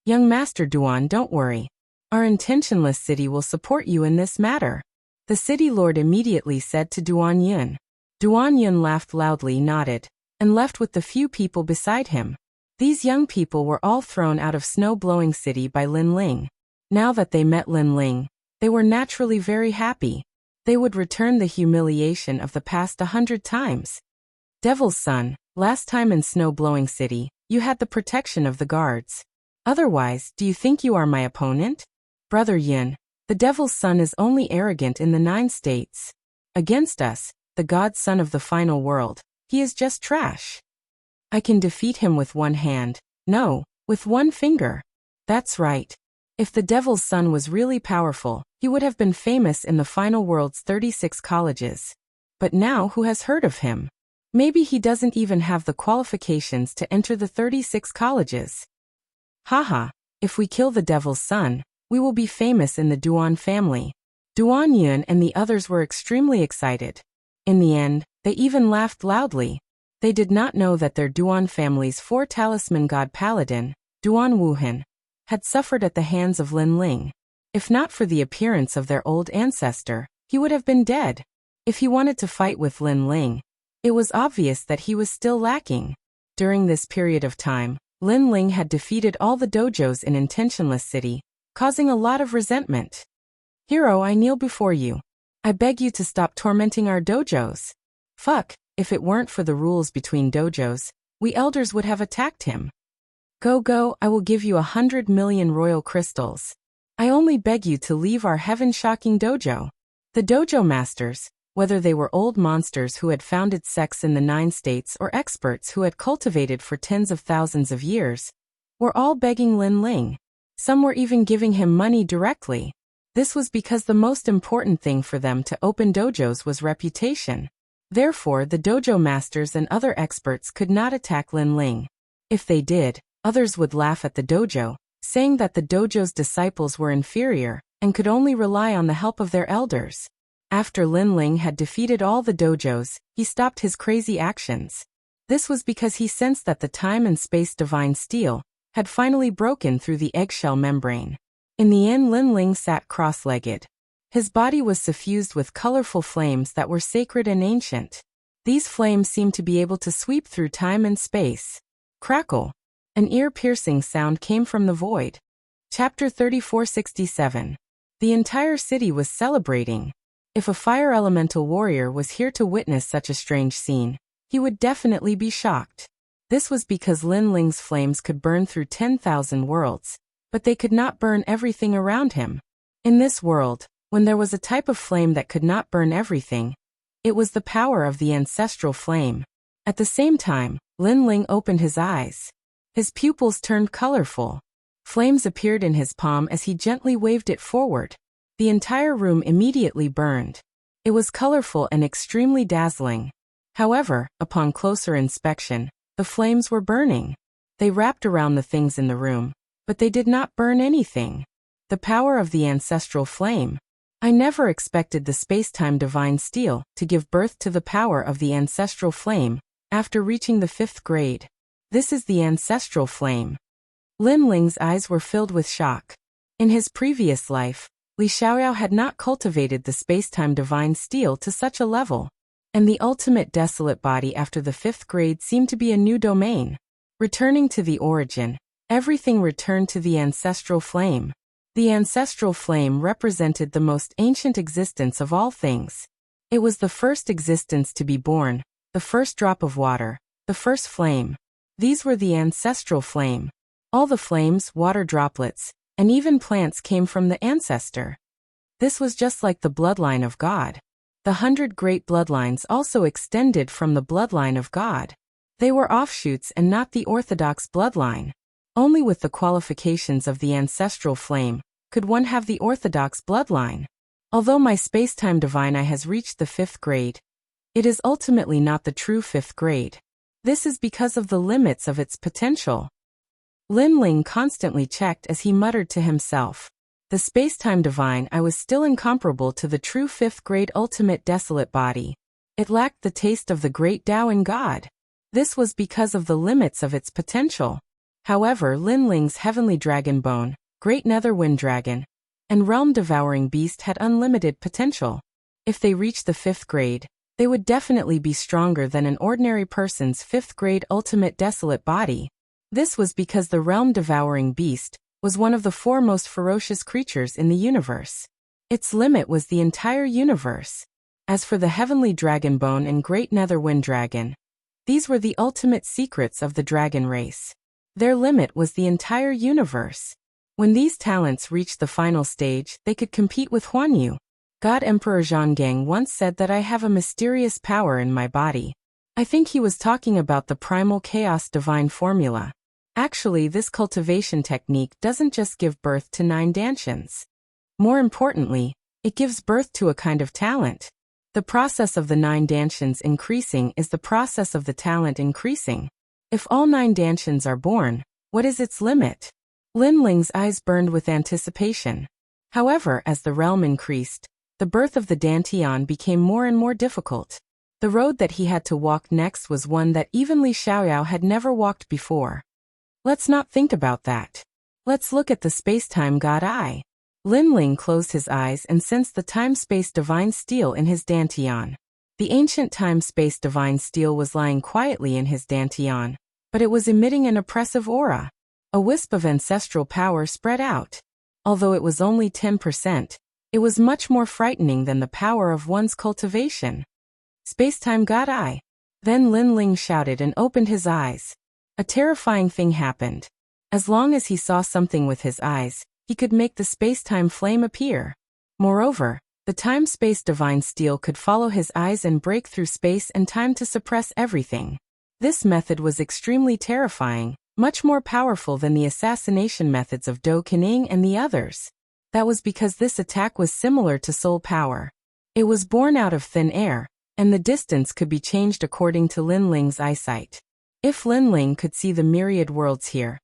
Young Master Duan, don't worry. Our intentionless city will support you in this matter. The city lord immediately said to Duan Yun. Duan Yun laughed loudly, nodded, and left with the few people beside him. These young people were all thrown out of Snow-Blowing City by Lin Ling. Now that they met Lin Ling, they were naturally very happy. They would return the humiliation of the past 100 times. Devil's Son, last time in Snow-Blowing City, you had the protection of the guards. Otherwise, do you think you are my opponent? Brother Yin, the Devil's Son is only arrogant in the 9 states. Against us, the God's Son of the final world, he is just trash. I can defeat him with one hand. No, with one finger. That's right. If the Devil's Son was really powerful, he would have been famous in the final world's 36 colleges. But now who has heard of him? Maybe he doesn't even have the qualifications to enter the 36 colleges. Haha, if we kill the Devil's Son, we will be famous in the Duan family. Duan Yun and the others were extremely excited. In the end, they even laughed loudly. They did not know that their Duan family's 4 talisman god paladin, Duan Wuhan, had suffered at the hands of Lin Ling. If not for the appearance of their old ancestor, he would have been dead. If he wanted to fight with Lin Ling, it was obvious that he was still lacking. During this period of time, Lin Ling had defeated all the dojos in Intentionless City, causing a lot of resentment. Hero, I kneel before you. I beg you to stop tormenting our dojos. Fuck, if it weren't for the rules between dojos, we elders would have attacked him. Go, I will give you 100 million royal crystals. I only beg you to leave our heaven-shocking dojo. The dojo masters, whether they were old monsters who had founded sects in the 9 states or experts who had cultivated for tens of thousands of years, were all begging Lin Ling. Some were even giving him money directly. This was because the most important thing for them to open dojos was reputation. Therefore, the dojo masters and other experts could not attack Lin Ling. If they did, others would laugh at the dojo, saying that the dojo's disciples were inferior and could only rely on the help of their elders. After Lin Ling had defeated all the dojos, he stopped his crazy actions. This was because he sensed that the time and space divine steel had finally broken through the eggshell membrane. In the end, Lin Ling sat cross-legged. His body was suffused with colorful flames that were sacred and ancient. These flames seemed to be able to sweep through time and space. Crackle. An ear-piercing sound came from the void. Chapter 3467. The entire city was celebrating. If a fire elemental warrior was here to witness such a strange scene, he would definitely be shocked. This was because Lin Ling's flames could burn through 10,000 worlds, but they could not burn everything around him. In this world, when there was a type of flame that could not burn everything, it was the power of the ancestral flame. At the same time, Lin Ling opened his eyes. His pupils turned colorful. Flames appeared in his palm as he gently waved it forward. The entire room immediately burned. It was colorful and extremely dazzling. However, upon closer inspection, the flames were burning. They wrapped around the things in the room, but they did not burn anything. The power of the ancestral flame. I never expected the space-time divine steel to give birth to the power of the ancestral flame after reaching the 5th grade. This is the ancestral flame. Lin Ling's eyes were filled with shock. In his previous life, Li Xiaoyao had not cultivated the space-time divine steel to such a level, and the ultimate desolate body after the 5th grade seemed to be a new domain. Returning to the origin, everything returned to the ancestral flame. The ancestral flame represented the most ancient existence of all things. It was the first existence to be born, the first drop of water, the first flame. These were the ancestral flame. All the flames, water droplets, and even plants came from the ancestor. This was just like the bloodline of God. The 100 great bloodlines also extended from the bloodline of God. They were offshoots and not the orthodox bloodline. Only with the qualifications of the ancestral flame could one have the orthodox bloodline. Although my space-time divine eye has reached the 5th grade, it is ultimately not the true 5th grade. This is because of the limits of its potential. Lin Ling constantly checked as he muttered to himself. The space-time divine eye was still incomparable to the true 5th grade ultimate desolate body. It lacked the taste of the great Tao in God. This was because of the limits of its potential. However, Lin Ling's heavenly dragon bone, great netherwind dragon, and realm-devouring beast had unlimited potential. If they reached the 5th grade, they would definitely be stronger than an ordinary person's 5th grade ultimate desolate body. This was because the realm-devouring beast was one of the 4 most ferocious creatures in the universe. Its limit was the entire universe. As for the heavenly dragon bone and great netherwind dragon, these were the ultimate secrets of the dragon race. Their limit was the entire universe. When these talents reached the final stage, they could compete with Huanyu. God Emperor Zhonggang once said that I have a mysterious power in my body. I think he was talking about the primal chaos divine formula. Actually, this cultivation technique doesn't just give birth to 9 dantians. More importantly, it gives birth to a kind of talent. The process of the 9 dantians increasing is the process of the talent increasing. If all 9 dantians are born, what is its limit? Lin Ling's eyes burned with anticipation. However, as the realm increased, the birth of the dantian became more and more difficult. The road that he had to walk next was one that even Li Xiaoyao had never walked before. Let's not think about that. Let's look at the space-time god eye. Lin Ling closed his eyes and sensed the time-space divine steel in his dantian. The ancient time-space divine steel was lying quietly in his dantian, but it was emitting an oppressive aura. A wisp of ancestral power spread out. Although it was only 10%, it was much more frightening than the power of one's cultivation. Space-time god eye. Then Lin Ling shouted and opened his eyes. A terrifying thing happened. As long as he saw something with his eyes, he could make the space-time flame appear. Moreover, the time-space divine steel could follow his eyes and break through space and time to suppress everything. This method was extremely terrifying, much more powerful than the assassination methods of Dou Kening and the others. That was because this attack was similar to soul power. It was born out of thin air, and the distance could be changed according to Lin Ling's eyesight. If Lin Ling could see the myriad worlds here,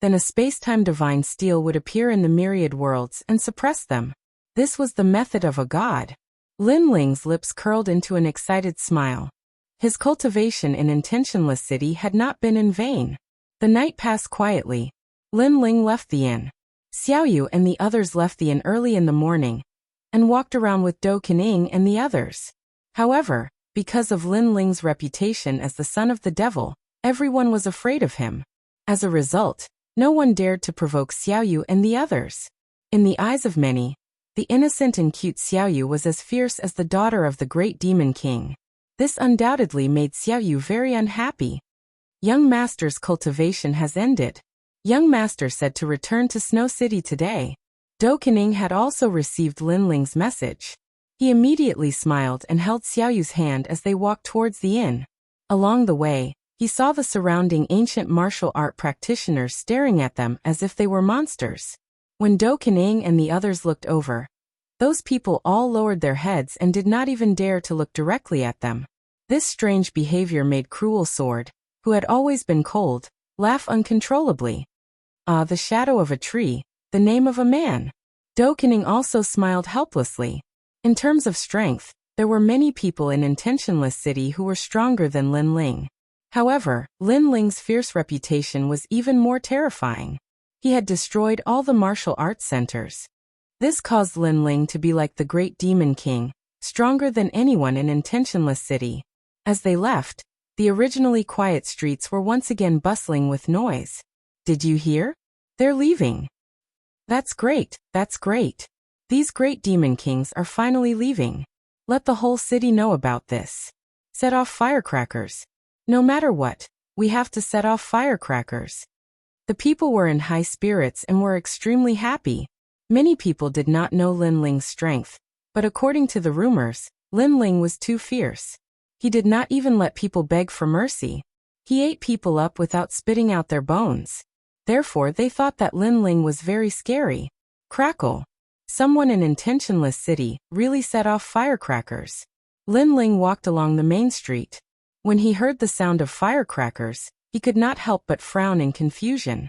then a space-time divine steel would appear in the myriad worlds and suppress them. This was the method of a god. Lin Ling's lips curled into an excited smile. His cultivation in Intentionless City had not been in vain. The night passed quietly. Lin Ling left the inn. Xiaoyu and the others left the inn early in the morning and walked around with Dou Kening and the others. However, because of Lin Ling's reputation as the son of the devil, everyone was afraid of him. As a result, no one dared to provoke Xiaoyu and the others. In the eyes of many, the innocent and cute Xiaoyu was as fierce as the daughter of the great demon king. This undoubtedly made Xiaoyu very unhappy. Young Master's cultivation has ended. Young Master said to return to Snow City today. Dou Kening had also received Lin Ling's message. He immediately smiled and held Xiaoyu's hand as they walked towards the inn. Along the way, he saw the surrounding ancient martial art practitioners staring at them as if they were monsters. When Dou Kening and the others looked over, those people all lowered their heads and did not even dare to look directly at them. This strange behavior made Cruel Sword, who had always been cold, laugh uncontrollably. Ah, the shadow of a tree, the name of a man. Dou Kening also smiled helplessly. In terms of strength, there were many people in Intentionless City who were stronger than Lin Ling. However, Lin Ling's fierce reputation was even more terrifying. He had destroyed all the martial arts centers. This caused Lin Ling to be like the great demon king, stronger than anyone in Intentionless City. As they left, the originally quiet streets were once again bustling with noise. Did you hear? They're leaving. That's great, that's great. These great demon kings are finally leaving. Let the whole city know about this. Set off firecrackers. No matter what, we have to set off firecrackers. The people were in high spirits and were extremely happy. Many people did not know Lin Ling's strength, but according to the rumors, Lin Ling was too fierce. He did not even let people beg for mercy. He ate people up without spitting out their bones. Therefore, they thought that Lin Ling was very scary. Crackle. Someone in Intentionless City really set off firecrackers. Lin Ling walked along the main street. When he heard the sound of firecrackers, he could not help but frown in confusion.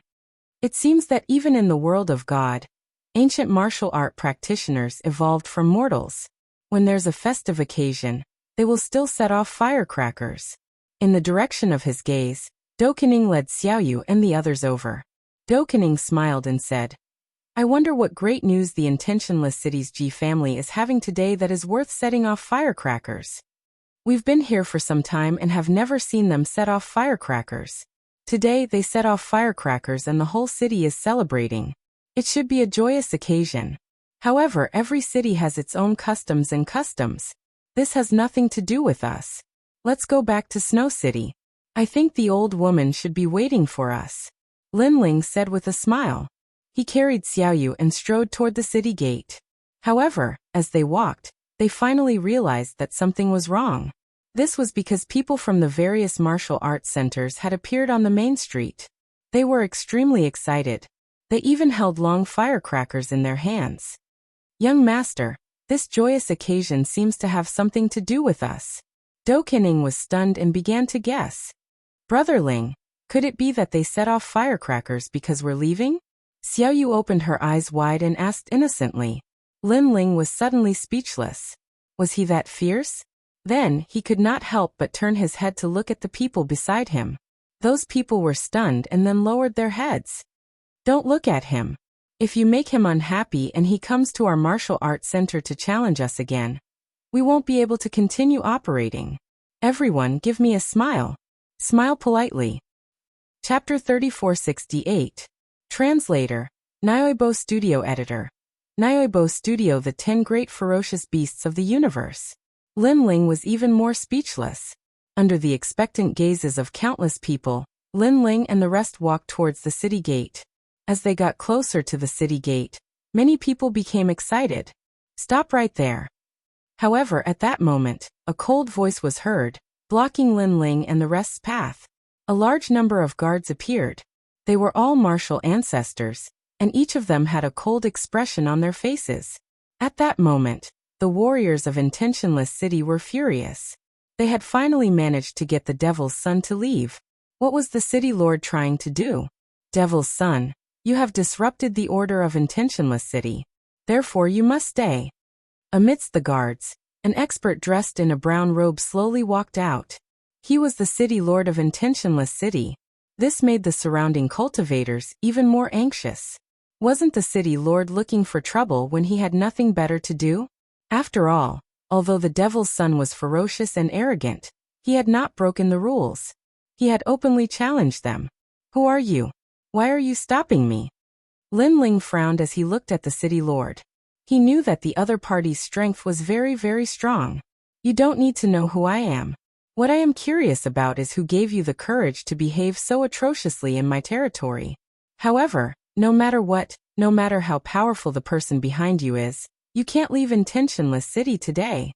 It seems that even in the world of God, ancient martial art practitioners evolved from mortals. When there's a festive occasion, they will still set off firecrackers. In the direction of his gaze, Doukening led Xiaoyu and the others over. Doukening smiled and said, I wonder what great news the intentionless city's G family is having today that is worth setting off firecrackers. We've been here for some time and have never seen them set off firecrackers. Today they set off firecrackers and the whole city is celebrating. It should be a joyous occasion. However, every city has its own customs and customs. This has nothing to do with us. Let's go back to Snow City. I think the old woman should be waiting for us, Lin Ling said with a smile. He carried Xiaoyu and strode toward the city gate. However, as they walked, they finally realized that something was wrong. This was because people from the various martial arts centers had appeared on the main street. They were extremely excited. They even held long firecrackers in their hands. Young master, this joyous occasion seems to have something to do with us. Doukening was stunned and began to guess. Brother Ling, could it be that they set off firecrackers because we're leaving? Xiaoyu opened her eyes wide and asked innocently. Lin Ling was suddenly speechless. Was he that fierce? Then, he could not help but turn his head to look at the people beside him. Those people were stunned and then lowered their heads. Don't look at him. If you make him unhappy and he comes to our martial arts center to challenge us again, we won't be able to continue operating. Everyone give me a smile. Smile politely. Chapter 3468. Translator. Nyoibo Studio Editor. Nyoibo Studio, the 10 Great Ferocious Beasts of the Universe. Lin Ling was even more speechless. Under the expectant gazes of countless people, Lin Ling and the rest walked towards the city gate. As they got closer to the city gate, many people became excited. Stop right there. However, at that moment, a cold voice was heard, blocking Lin Ling and the rest's path. A large number of guards appeared. They were all martial ancestors, and each of them had a cold expression on their faces. At that moment, the warriors of Intentionless City were furious. They had finally managed to get the Devil's Son to leave. What was the city lord trying to do? Devil's Son, you have disrupted the order of Intentionless City. Therefore you must stay. Amidst the guards, an expert dressed in a brown robe slowly walked out. He was the city lord of Intentionless City. This made the surrounding cultivators even more anxious. Wasn't the city lord looking for trouble when he had nothing better to do? After all, although the Devil's Son was ferocious and arrogant, he had not broken the rules. He had openly challenged them. Who are you? Why are you stopping me? Lin Ling frowned as he looked at the city lord. He knew that the other party's strength was very, very strong. You don't need to know who I am. What I am curious about is who gave you the courage to behave so atrociously in my territory. However, no matter how powerful the person behind you is, you can't leave Intentionless City today.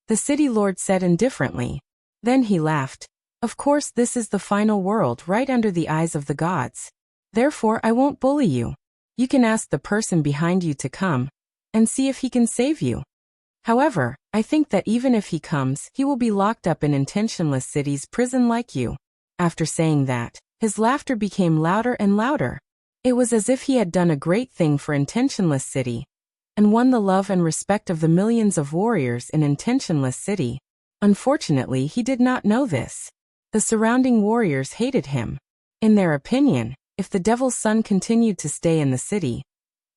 The city lord said indifferently. Then he laughed. Of course, this is the final world right under the eyes of the gods. Therefore, I won't bully you. You can ask the person behind you to come and see if he can save you. However, I think that even if he comes, he will be locked up in Intentionless City's prison like you. After saying that, his laughter became louder and louder. It was as if he had done a great thing for Intentionless City and won the love and respect of the millions of warriors in Intentionless City. Unfortunately, he did not know this. The surrounding warriors hated him. In their opinion, if the Devil's Son continued to stay in the city,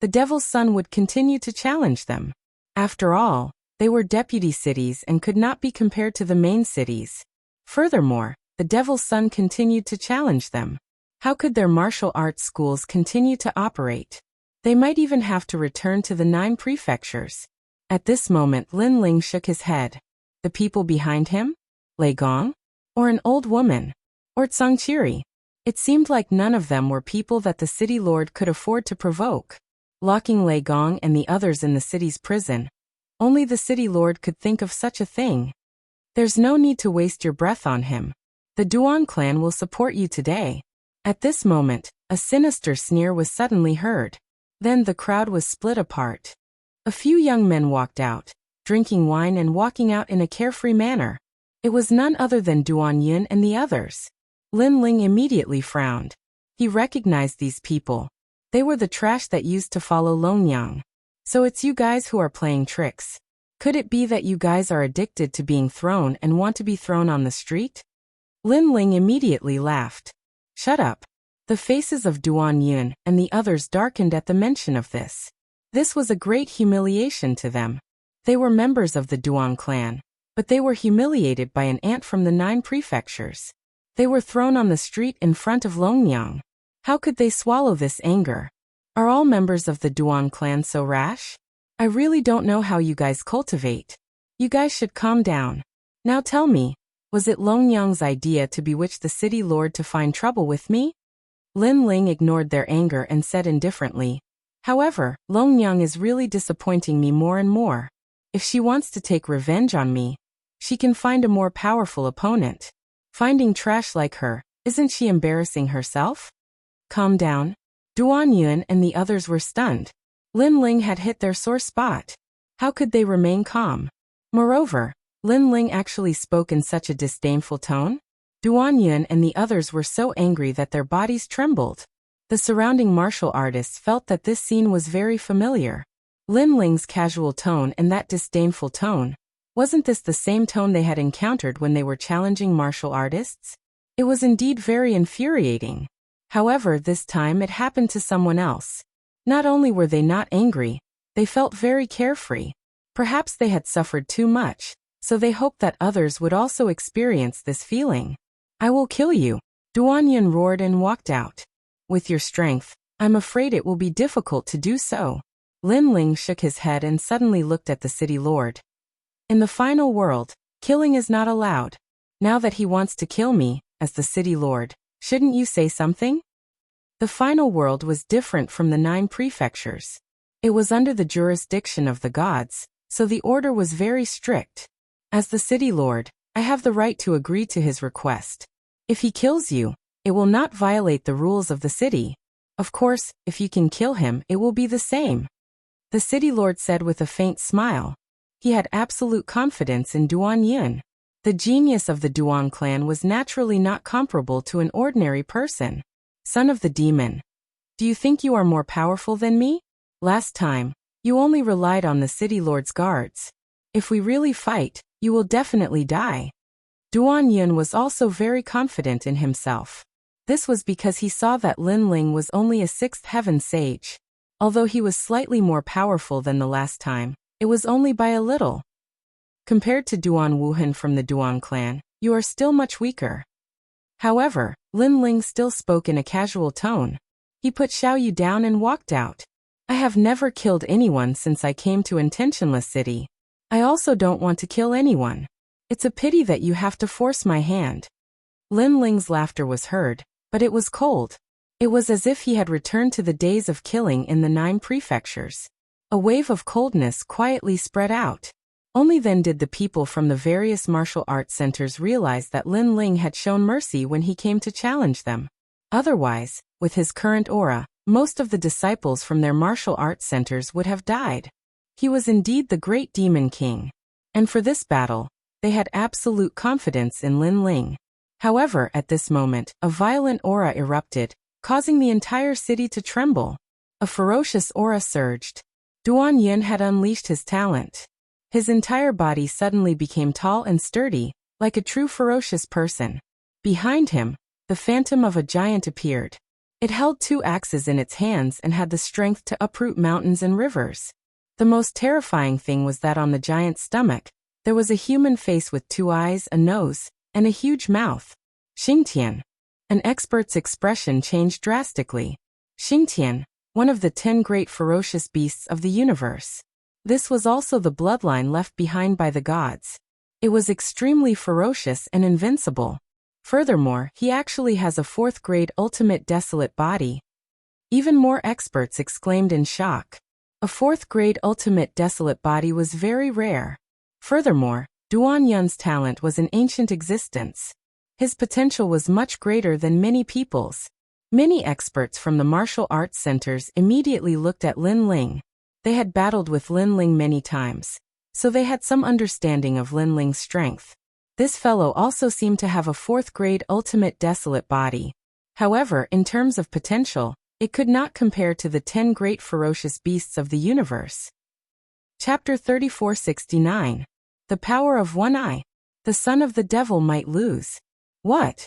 the Devil's Son would continue to challenge them. After all, they were deputy cities and could not be compared to the main cities. Furthermore, the Devil's Son continued to challenge them. How could their martial arts schools continue to operate? They might even have to return to the 9 prefectures. At this moment, Lin Ling shook his head. The people behind him? Lei Gong? Or an old woman? Or Tsangqiri? It seemed like none of them were people that the city lord could afford to provoke. Locking Lei Gong and the others in the city's prison. Only the city lord could think of such a thing. There's no need to waste your breath on him. The Duan clan will support you today. At this moment, a sinister sneer was suddenly heard. Then the crowd was split apart. A few young men walked out, drinking wine and walking out in a carefree manner. It was none other than Duan Yun and the others. Lin Ling immediately frowned. He recognized these people. They were the trash that used to follow Longyang. So it's you guys who are playing tricks. Could it be that you guys are addicted to being thrown and want to be thrown on the street? Lin Ling immediately laughed. Shut up. The faces of Duan Yun and the others darkened at the mention of this. This was a great humiliation to them. They were members of the Duan clan, but they were humiliated by an ant from the 9 prefectures. They were thrown on the street in front of Longyang. How could they swallow this anger? Are all members of the Duan clan so rash? I really don't know how you guys cultivate. You guys should calm down. Now tell me, was it Longyang's idea to bewitch the city lord to find trouble with me? Lin Ling ignored their anger and said indifferently, however, Longyang is really disappointing me more and more. If she wants to take revenge on me, she can find a more powerful opponent. Finding trash like her, isn't she embarrassing herself? Calm down. Duan Yun and the others were stunned. Lin Ling had hit their sore spot. How could they remain calm? Moreover, Lin Ling actually spoke in such a disdainful tone. Duan Yun and the others were so angry that their bodies trembled. The surrounding martial artists felt that this scene was very familiar. Lin Ling's casual tone and that disdainful tone. Wasn't this the same tone they had encountered when they were challenging martial artists? It was indeed very infuriating. However, this time it happened to someone else. Not only were they not angry, they felt very carefree. Perhaps they had suffered too much, so they hoped that others would also experience this feeling. I will kill you. Duan Yun roared and walked out. With your strength, I'm afraid it will be difficult to do so. Lin Ling shook his head and suddenly looked at the city lord. In the final world, killing is not allowed. Now that he wants to kill me, as the city lord, shouldn't you say something? The final world was different from the 9 prefectures. It was under the jurisdiction of the gods, so the order was very strict. As the city lord, I have the right to agree to his request. If he kills you, it will not violate the rules of the city. Of course, if you can kill him, it will be the same. The city lord said with a faint smile. He had absolute confidence in Duan Yun. The genius of the Duan clan was naturally not comparable to an ordinary person. Son of the demon. Do you think you are more powerful than me? Last time, you only relied on the city lord's guards. If we really fight, you will definitely die. Duan Yun was also very confident in himself. This was because he saw that Lin Ling was only a 6th heaven sage. Although he was slightly more powerful than the last time, it was only by a little. Compared to Duan Wuhan from the Duan clan, you are still much weaker. However, Lin Ling still spoke in a casual tone. He put Xiao Yu down and walked out. I have never killed anyone since I came to Intentionless City. I also don't want to kill anyone. It's a pity that you have to force my hand. Lin Ling's laughter was heard, but it was cold. It was as if he had returned to the days of killing in the 9 prefectures. A wave of coldness quietly spread out. Only then did the people from the various martial arts centers realize that Lin Ling had shown mercy when he came to challenge them. Otherwise, with his current aura, most of the disciples from their martial arts centers would have died. He was indeed the great demon king. And for this battle, they had absolute confidence in Lin Ling. However, at this moment, a violent aura erupted, causing the entire city to tremble. A ferocious aura surged. Duan Yun had unleashed his talent. His entire body suddenly became tall and sturdy, like a true ferocious person. Behind him, the phantom of a giant appeared. It held 2 axes in its hands and had the strength to uproot mountains and rivers. The most terrifying thing was that on the giant's stomach, there was a human face with 2 eyes, a nose, and a huge mouth. Xingtian. An expert's expression changed drastically. Xingtian, one of the 10 great ferocious beasts of the universe. This was also the bloodline left behind by the gods. It was extremely ferocious and invincible. Furthermore, he actually has a 4th grade ultimate desolate body. Even more experts exclaimed in shock. A 4th grade ultimate desolate body was very rare. Furthermore, Duan Yun's talent was in ancient existence. His potential was much greater than many people's. Many experts from the martial arts centers immediately looked at Lin Ling. They had battled with Lin Ling many times, so they had some understanding of Lin Ling's strength. This fellow also seemed to have a 4th grade ultimate desolate body. However, in terms of potential, it could not compare to the 10 great ferocious beasts of the universe. Chapter 3469. The Power of One Eye. The son of the devil might lose. What?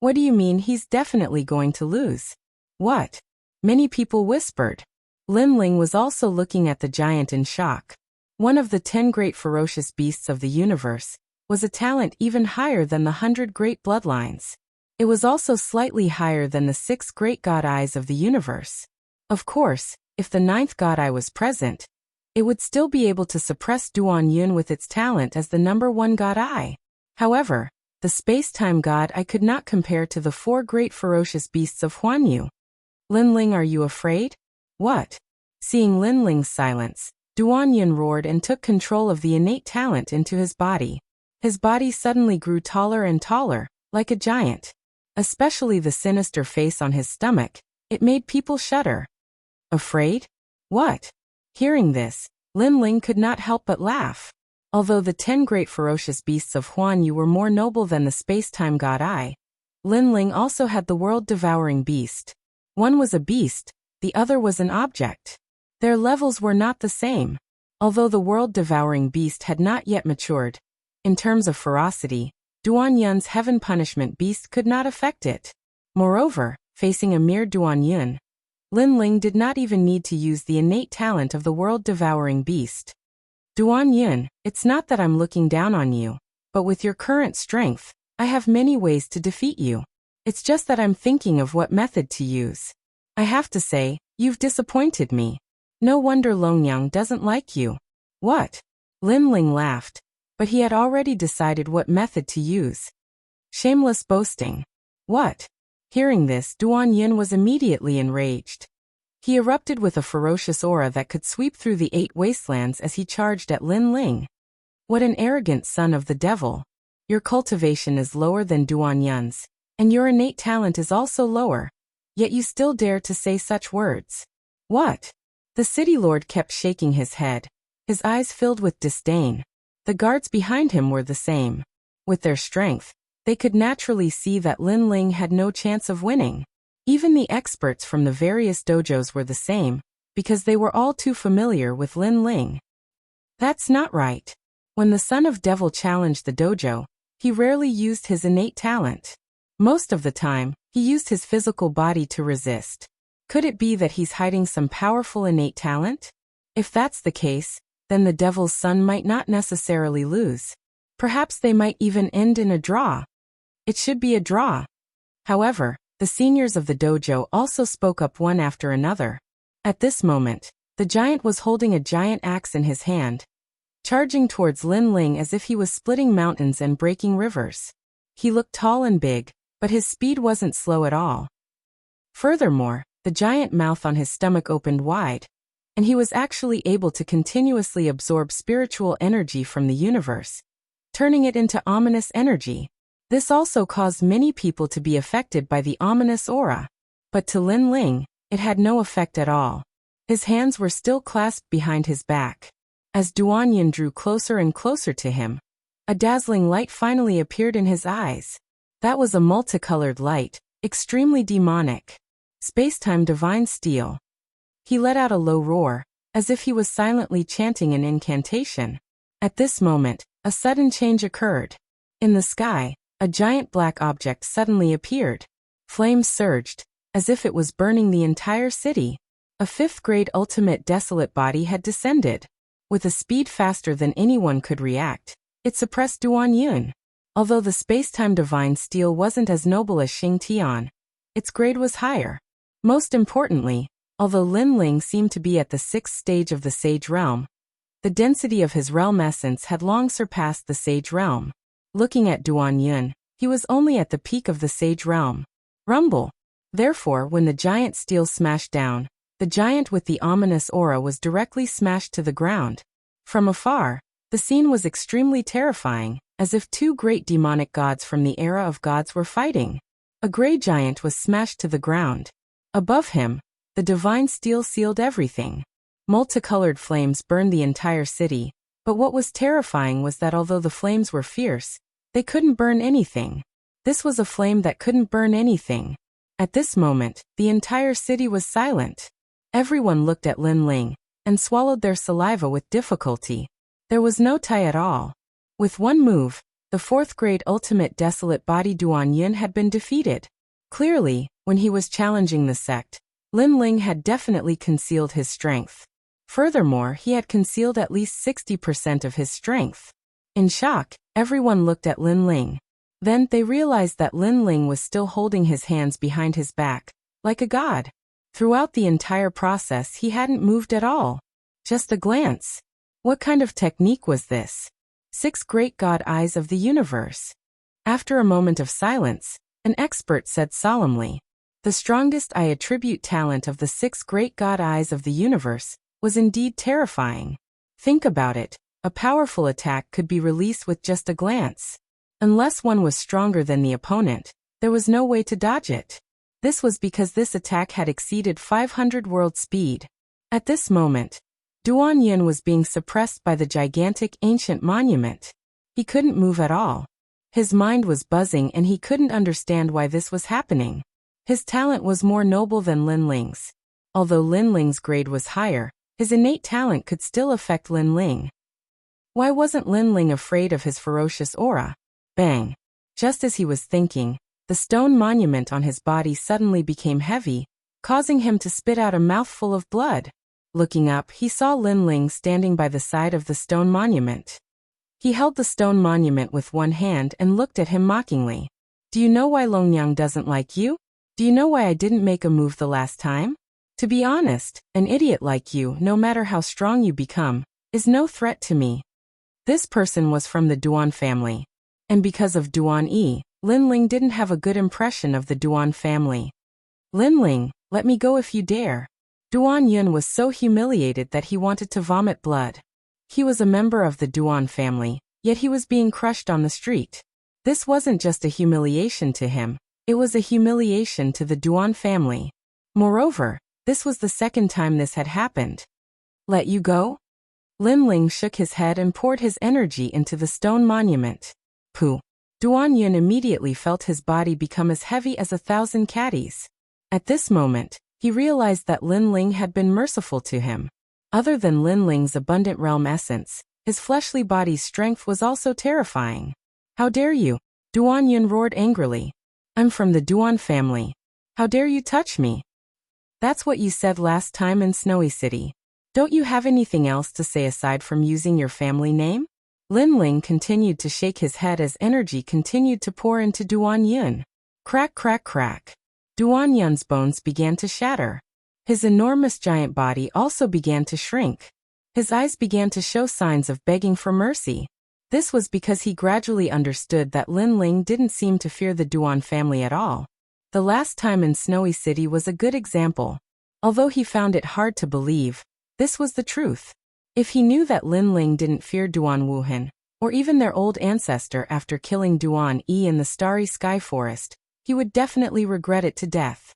What do you mean he's definitely going to lose? What? Many people whispered. Lin Ling was also looking at the giant in shock. One of the 10 great ferocious beasts of the universe was a talent even higher than the 100 great bloodlines. It was also slightly higher than the 6 great god eyes of the universe. Of course, if the 9th god eye was present, it would still be able to suppress Duan Yun with its talent as the number 1 god eye. However, the space-time god eye could not compare to the 4 great ferocious beasts of Huanyu. Lin Ling, are you afraid? What? Seeing Lin Ling's silence, Duan Yun roared and took control of the innate talent into his body. His body suddenly grew taller and taller, like a giant. Especially the sinister face on his stomach, it made people shudder. Afraid? What? Hearing this, Lin Ling could not help but laugh. Although the 10 great ferocious beasts of Huanyu were more noble than the space-time god eye, Lin Ling also had the world-devouring beast. One was a beast, the other was an object. Their levels were not the same. Although the world-devouring beast had not yet matured, in terms of ferocity, Duan Yun's heaven punishment beast could not affect it. Moreover, facing a mere Duan Yun, Lin Ling did not even need to use the innate talent of the world-devouring beast. Duan Yun, it's not that I'm looking down on you, but with your current strength, I have many ways to defeat you. It's just that I'm thinking of what method to use. I have to say, you've disappointed me. No wonder Longyang doesn't like you. What? Lin Ling laughed, but he had already decided what method to use. Shameless boasting. What? Hearing this, Duan Yun was immediately enraged. He erupted with a ferocious aura that could sweep through the 8 wastelands as he charged at Lin Ling. What an arrogant son of the devil. Your cultivation is lower than Duan Yun's, and your innate talent is also lower, yet you still dare to say such words. What? The city lord kept shaking his head, his eyes filled with disdain. The guards behind him were the same. With their strength, they could naturally see that Lin Ling had no chance of winning. Even the experts from the various dojos were the same, because they were all too familiar with Lin Ling. That's not right. When the son of devil challenged the dojo, he rarely used his innate talent. Most of the time, he used his physical body to resist. Could it be that he's hiding some powerful innate talent? If that's the case, then the devil's son might not necessarily lose. Perhaps they might even end in a draw. It should be a draw. However, the seniors of the dojo also spoke up one after another. At this moment, the giant was holding a giant axe in his hand, charging towards Lin Ling as if he was splitting mountains and breaking rivers. He looked tall and big, but his speed wasn't slow at all. Furthermore, the giant mouth on his stomach opened wide, and he was actually able to continuously absorb spiritual energy from the universe, turning it into ominous energy. This also caused many people to be affected by the ominous aura. But to Lin Ling, it had no effect at all. His hands were still clasped behind his back. As Duan Yun drew closer and closer to him, a dazzling light finally appeared in his eyes. That was a multicolored light, extremely demonic. Space-time divine steel. He let out a low roar, as if he was silently chanting an incantation. At this moment, a sudden change occurred. In the sky, a giant black object suddenly appeared. Flames surged, as if it was burning the entire city. A 5th-grade ultimate desolate body had descended. With a speed faster than anyone could react, it suppressed Duan Yun. Although the space-time divine steel wasn't as noble as Xing Tian, its grade was higher. Most importantly, although Lin Ling seemed to be at the 6th stage of the Sage Realm, the density of his realm essence had long surpassed the Sage Realm. Looking at Duan Yun, he was only at the peak of the Sage Realm. Rumble. Therefore, when the giant steel smashed down, the giant with the ominous aura was directly smashed to the ground. From afar, the scene was extremely terrifying, as if 2 great demonic gods from the era of gods were fighting. A gray giant was smashed to the ground. Above him, the divine steel sealed everything. Multicolored flames burned the entire city, but what was terrifying was that although the flames were fierce, they couldn't burn anything. This was a flame that couldn't burn anything. At this moment, the entire city was silent. Everyone looked at Lin Ling, and swallowed their saliva with difficulty. There was no tie at all. With one move, The fourth-grade ultimate desolate body Duan Yin had been defeated. Clearly, when he was challenging the sect, Lin Ling had definitely concealed his strength. Furthermore, he had concealed at least 60% of his strength. In shock, everyone looked at Lin Ling. Then they realized that Lin Ling was still holding his hands behind his back, like a god. Throughout the entire process he hadn't moved at all. Just a glance. What kind of technique was this? 6 great god eyes of the universe. After a moment of silence, an expert said solemnly, "The strongest I attribute talent of the 6 great god eyes of the universe was indeed terrifying. Think about it, a powerful attack could be released with just a glance. Unless one was stronger than the opponent, there was no way to dodge it. This was because this attack had exceeded 500 world speed." At this moment, Duan Yin was being suppressed by the gigantic ancient monument. He couldn't move at all. His mind was buzzing and he couldn't understand why this was happening. His talent was more noble than Lin Ling's. Although Lin Ling's grade was higher, his innate talent could still affect Lin Ling. Why wasn't Lin Ling afraid of his ferocious aura? Bang! Just as he was thinking, the stone monument on his body suddenly became heavy, causing him to spit out a mouthful of blood. Looking up, he saw Lin Ling standing by the side of the stone monument. He held the stone monument with one hand and looked at him mockingly. "Do you know why Longyang doesn't like you? Do you know why I didn't make a move the last time? To be honest, an idiot like you, no matter how strong you become, is no threat to me." This person was from the Duan family. And because of Duan Yi, Lin Ling didn't have a good impression of the Duan family. "Lin Ling, let me go if you dare." Duan Yun was so humiliated that he wanted to vomit blood. He was a member of the Duan family, yet he was being crushed on the street. This wasn't just a humiliation to him, it was a humiliation to the Duan family. Moreover, this was the second time this had happened. "Let you go?" Lin Ling shook his head and poured his energy into the stone monument. Pooh! Duan Yun immediately felt his body become as heavy as 1,000 caddies. At this moment, he realized that Lin Ling had been merciful to him. Other than Lin Ling's abundant realm essence, his fleshly body's strength was also terrifying. "How dare you?" Duan Yun roared angrily. "I'm from the Duan family. How dare you touch me?" "That's what you said last time in Snowy City. Don't you have anything else to say aside from using your family name?" Lin Ling continued to shake his head as energy continued to pour into Duan Yun. Crack, crack, crack. Duan Yun's bones began to shatter. His enormous giant body also began to shrink. His eyes began to show signs of begging for mercy. This was because he gradually understood that Lin Ling didn't seem to fear the Duan family at all. The last time in Snowy City was a good example. Although he found it hard to believe, this was the truth. If he knew that Lin Ling didn't fear Duan Wuhan, or even their old ancestor after killing Duan Yi in the Starry Sky Forest, he would definitely regret it to death.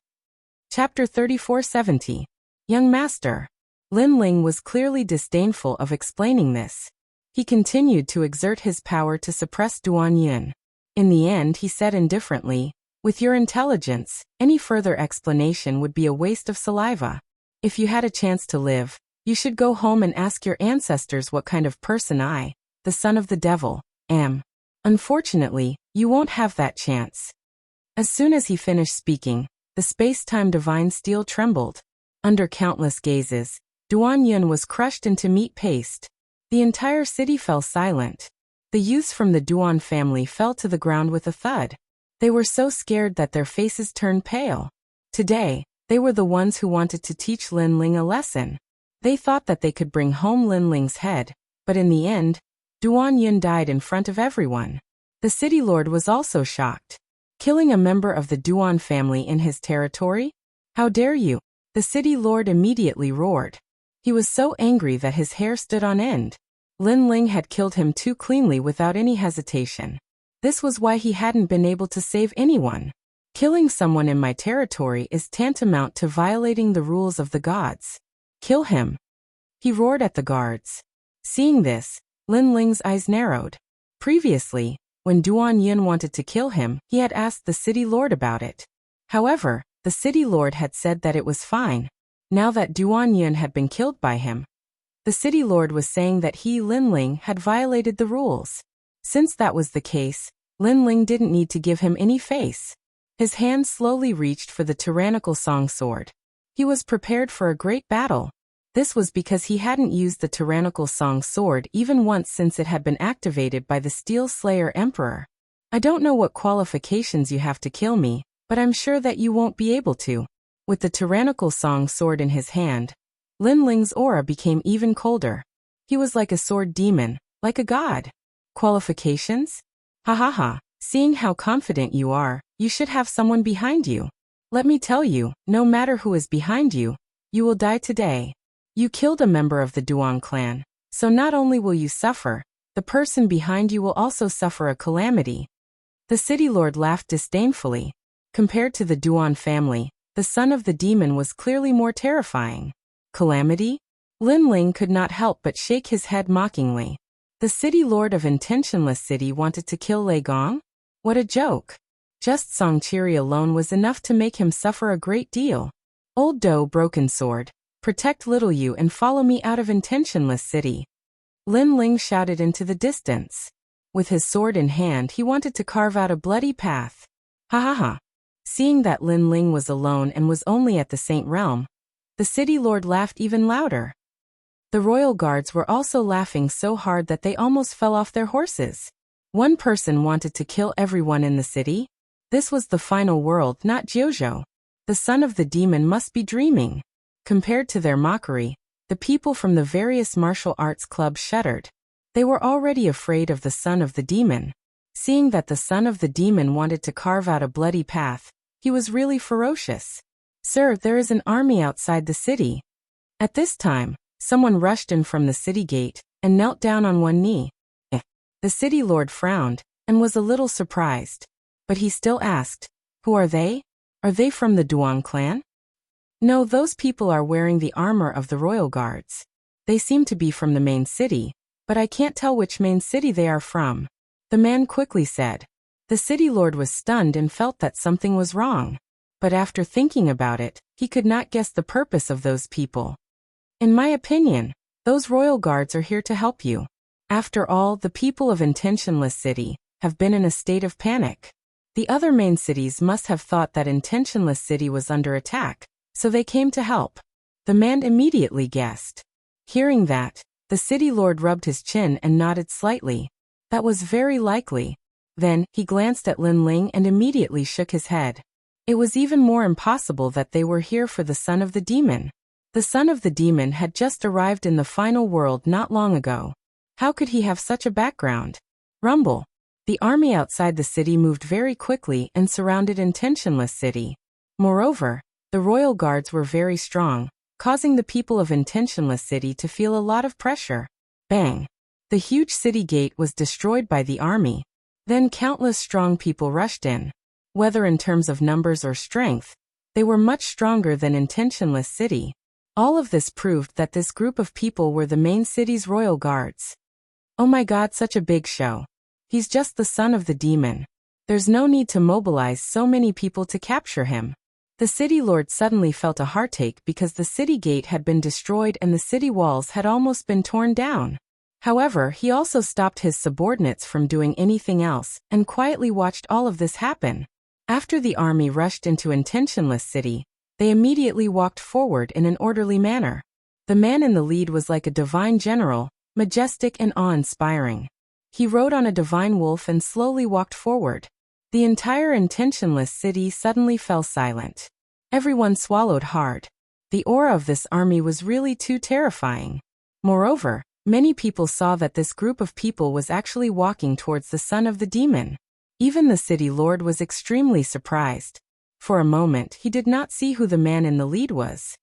Chapter 3470. Young Master. Lin Ling was clearly disdainful of explaining this. He continued to exert his power to suppress Duan Yun. In the end, he said indifferently, "With your intelligence, any further explanation would be a waste of saliva. If you had a chance to live, you should go home and ask your ancestors what kind of person I, the son of the devil, am. Unfortunately, you won't have that chance." As soon as he finished speaking, the space-time divine steel trembled. Under countless gazes, Duan Yun was crushed into meat paste. The entire city fell silent. The youths from the Duan family fell to the ground with a thud. They were so scared that their faces turned pale. Today, they were the ones who wanted to teach Lin Ling a lesson. They thought that they could bring home Lin Ling's head, but in the end, Duan Yun died in front of everyone. The city lord was also shocked. Killing a member of the Duan family in his territory? How dare you? The city lord immediately roared. He was so angry that his hair stood on end. Lin Ling had killed him too cleanly without any hesitation. This was why he hadn't been able to save anyone. Killing someone in my territory is tantamount to violating the rules of the gods. Kill him. He roared at the guards. Seeing this, Lin Ling's eyes narrowed. Previously, when Duan Yun wanted to kill him, he had asked the city lord about it. However, the city lord had said that it was fine. Now that Duan Yun had been killed by him, the city lord was saying that he, Lin Ling, had violated the rules. Since that was the case, Lin Ling didn't need to give him any face. His hand slowly reached for the tyrannical song sword. He was prepared for a great battle. This was because he hadn't used the tyrannical song sword even once since it had been activated by the Steel Slayer Emperor. I don't know what qualifications you have to kill me, but I'm sure that you won't be able to. With the tyrannical song sword in his hand, Lin Ling's aura became even colder. He was like a sword demon, like a god. Qualifications? Ha ha ha, seeing how confident you are, you should have someone behind you. Let me tell you, no matter who is behind you, you will die today. You killed a member of the Duan clan, so not only will you suffer, the person behind you will also suffer a calamity. The city lord laughed disdainfully. Compared to the Duan family, the son of the demon was clearly more terrifying. Calamity? Lin Ling could not help but shake his head mockingly. The city lord of Intentionless City wanted to kill Lei Gong? What a joke. Just Songqiri alone was enough to make him suffer a great deal. Old Doe Broken Sword, protect little you and follow me out of Intentionless City. Lin Ling shouted into the distance. With his sword in hand, he wanted to carve out a bloody path. Ha ha ha. Seeing that Lin Ling was alone and was only at the Saint Realm, the city lord laughed even louder. The royal guards were also laughing so hard that they almost fell off their horses. One person wanted to kill everyone in the city? This was the final world, not Jiuzhou. The son of the demon must be dreaming. Compared to their mockery, the people from the various martial arts clubs shuddered. They were already afraid of the son of the demon. Seeing that the son of the demon wanted to carve out a bloody path, he was really ferocious. Sir, there is an army outside the city. At this time, someone rushed in from the city gate and knelt down on one knee. The city lord frowned and was a little surprised. But he still asked, who are they? Are they from the Duan clan? No, those people are wearing the armor of the royal guards. They seem to be from the main city, but I can't tell which main city they are from. The man quickly said. The city lord was stunned and felt that something was wrong. But after thinking about it, he could not guess the purpose of those people. In my opinion, those royal guards are here to help you. After all, the people of Intentionless City have been in a state of panic. The other main cities must have thought that Intentionless City was under attack, so they came to help. The man immediately guessed. Hearing that, the city lord rubbed his chin and nodded slightly. That was very likely. Then, he glanced at Lin Ling and immediately shook his head. It was even more impossible that they were here for the son of the demon. The son of the demon had just arrived in the final world not long ago. How could he have such a background? Rumble. The army outside the city moved very quickly and surrounded Intentionless City. Moreover, the royal guards were very strong, causing the people of Intentionless City to feel a lot of pressure. Bang! The huge city gate was destroyed by the army. Then countless strong people rushed in. Whether in terms of numbers or strength, they were much stronger than Intentionless City. All of this proved that this group of people were the main city's royal guards. Oh my god, such a big show. He's just the son of the demon. There's no need to mobilize so many people to capture him. The city lord suddenly felt a heartache because the city gate had been destroyed and the city walls had almost been torn down. However, he also stopped his subordinates from doing anything else and quietly watched all of this happen. After the army rushed into Intentionless City, they immediately walked forward in an orderly manner. The man in the lead was like a divine general, majestic and awe-inspiring. He rode on a divine wolf and slowly walked forward. The entire Intentionless City suddenly fell silent. Everyone swallowed hard. The aura of this army was really too terrifying. Moreover, many people saw that this group of people was actually walking towards the son of the demon. Even the city lord was extremely surprised. For a moment, he did not see who the man in the lead was.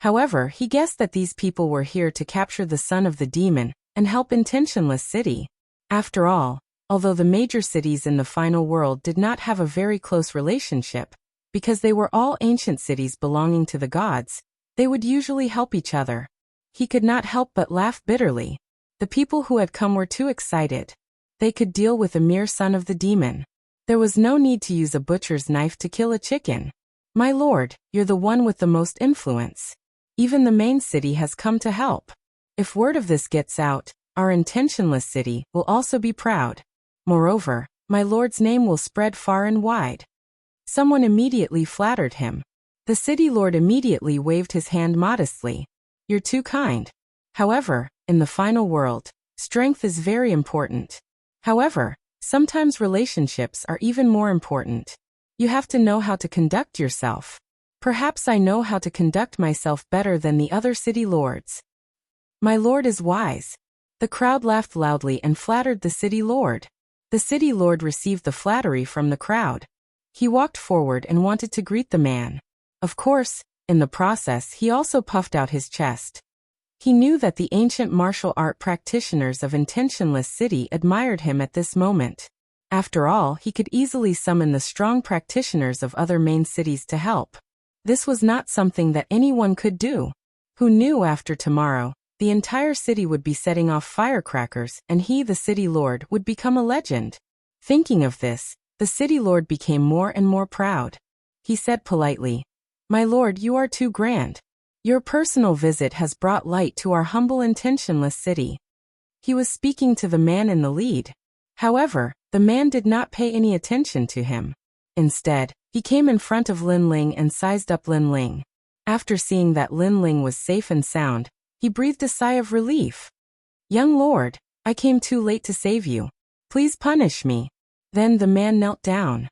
However, he guessed that these people were here to capture the son of the demon and help Intentionless City. After all, although the major cities in the final world did not have a very close relationship, because they were all ancient cities belonging to the gods, they would usually help each other. He could not help but laugh bitterly. The people who had come were too excited. They could deal with a mere son of the demon. There was no need to use a butcher's knife to kill a chicken. My lord, you're the one with the most influence. Even the main city has come to help. If word of this gets out, our intentionless city will also be proud. Moreover, my lord's name will spread far and wide. Someone immediately flattered him. The city lord immediately waved his hand modestly. You're too kind. However, in the final world, strength is very important. However, sometimes relationships are even more important. You have to know how to conduct yourself. Perhaps I know how to conduct myself better than the other city lords. My lord is wise. The crowd laughed loudly and flattered the city lord. The city lord received the flattery from the crowd. He walked forward and wanted to greet the man. Of course, in the process he also puffed out his chest. He knew that the ancient martial art practitioners of intentionless city admired him at this moment. After all, he could easily summon the strong practitioners of other main cities to help. This was not something that anyone could do. Who knew after tomorrow, the entire city would be setting off firecrackers and he, the city lord, would become a legend. Thinking of this, the city lord became more and more proud. He said politely, "My lord, you are too grand. Your personal visit has brought light to our humble intentionless city." He was speaking to the man in the lead. However, the man did not pay any attention to him. Instead, he came in front of Lin Ling and sized up Lin Ling. After seeing that Lin Ling was safe and sound, he breathed a sigh of relief. "Young lord, I came too late to save you. Please punish me." Then the man knelt down.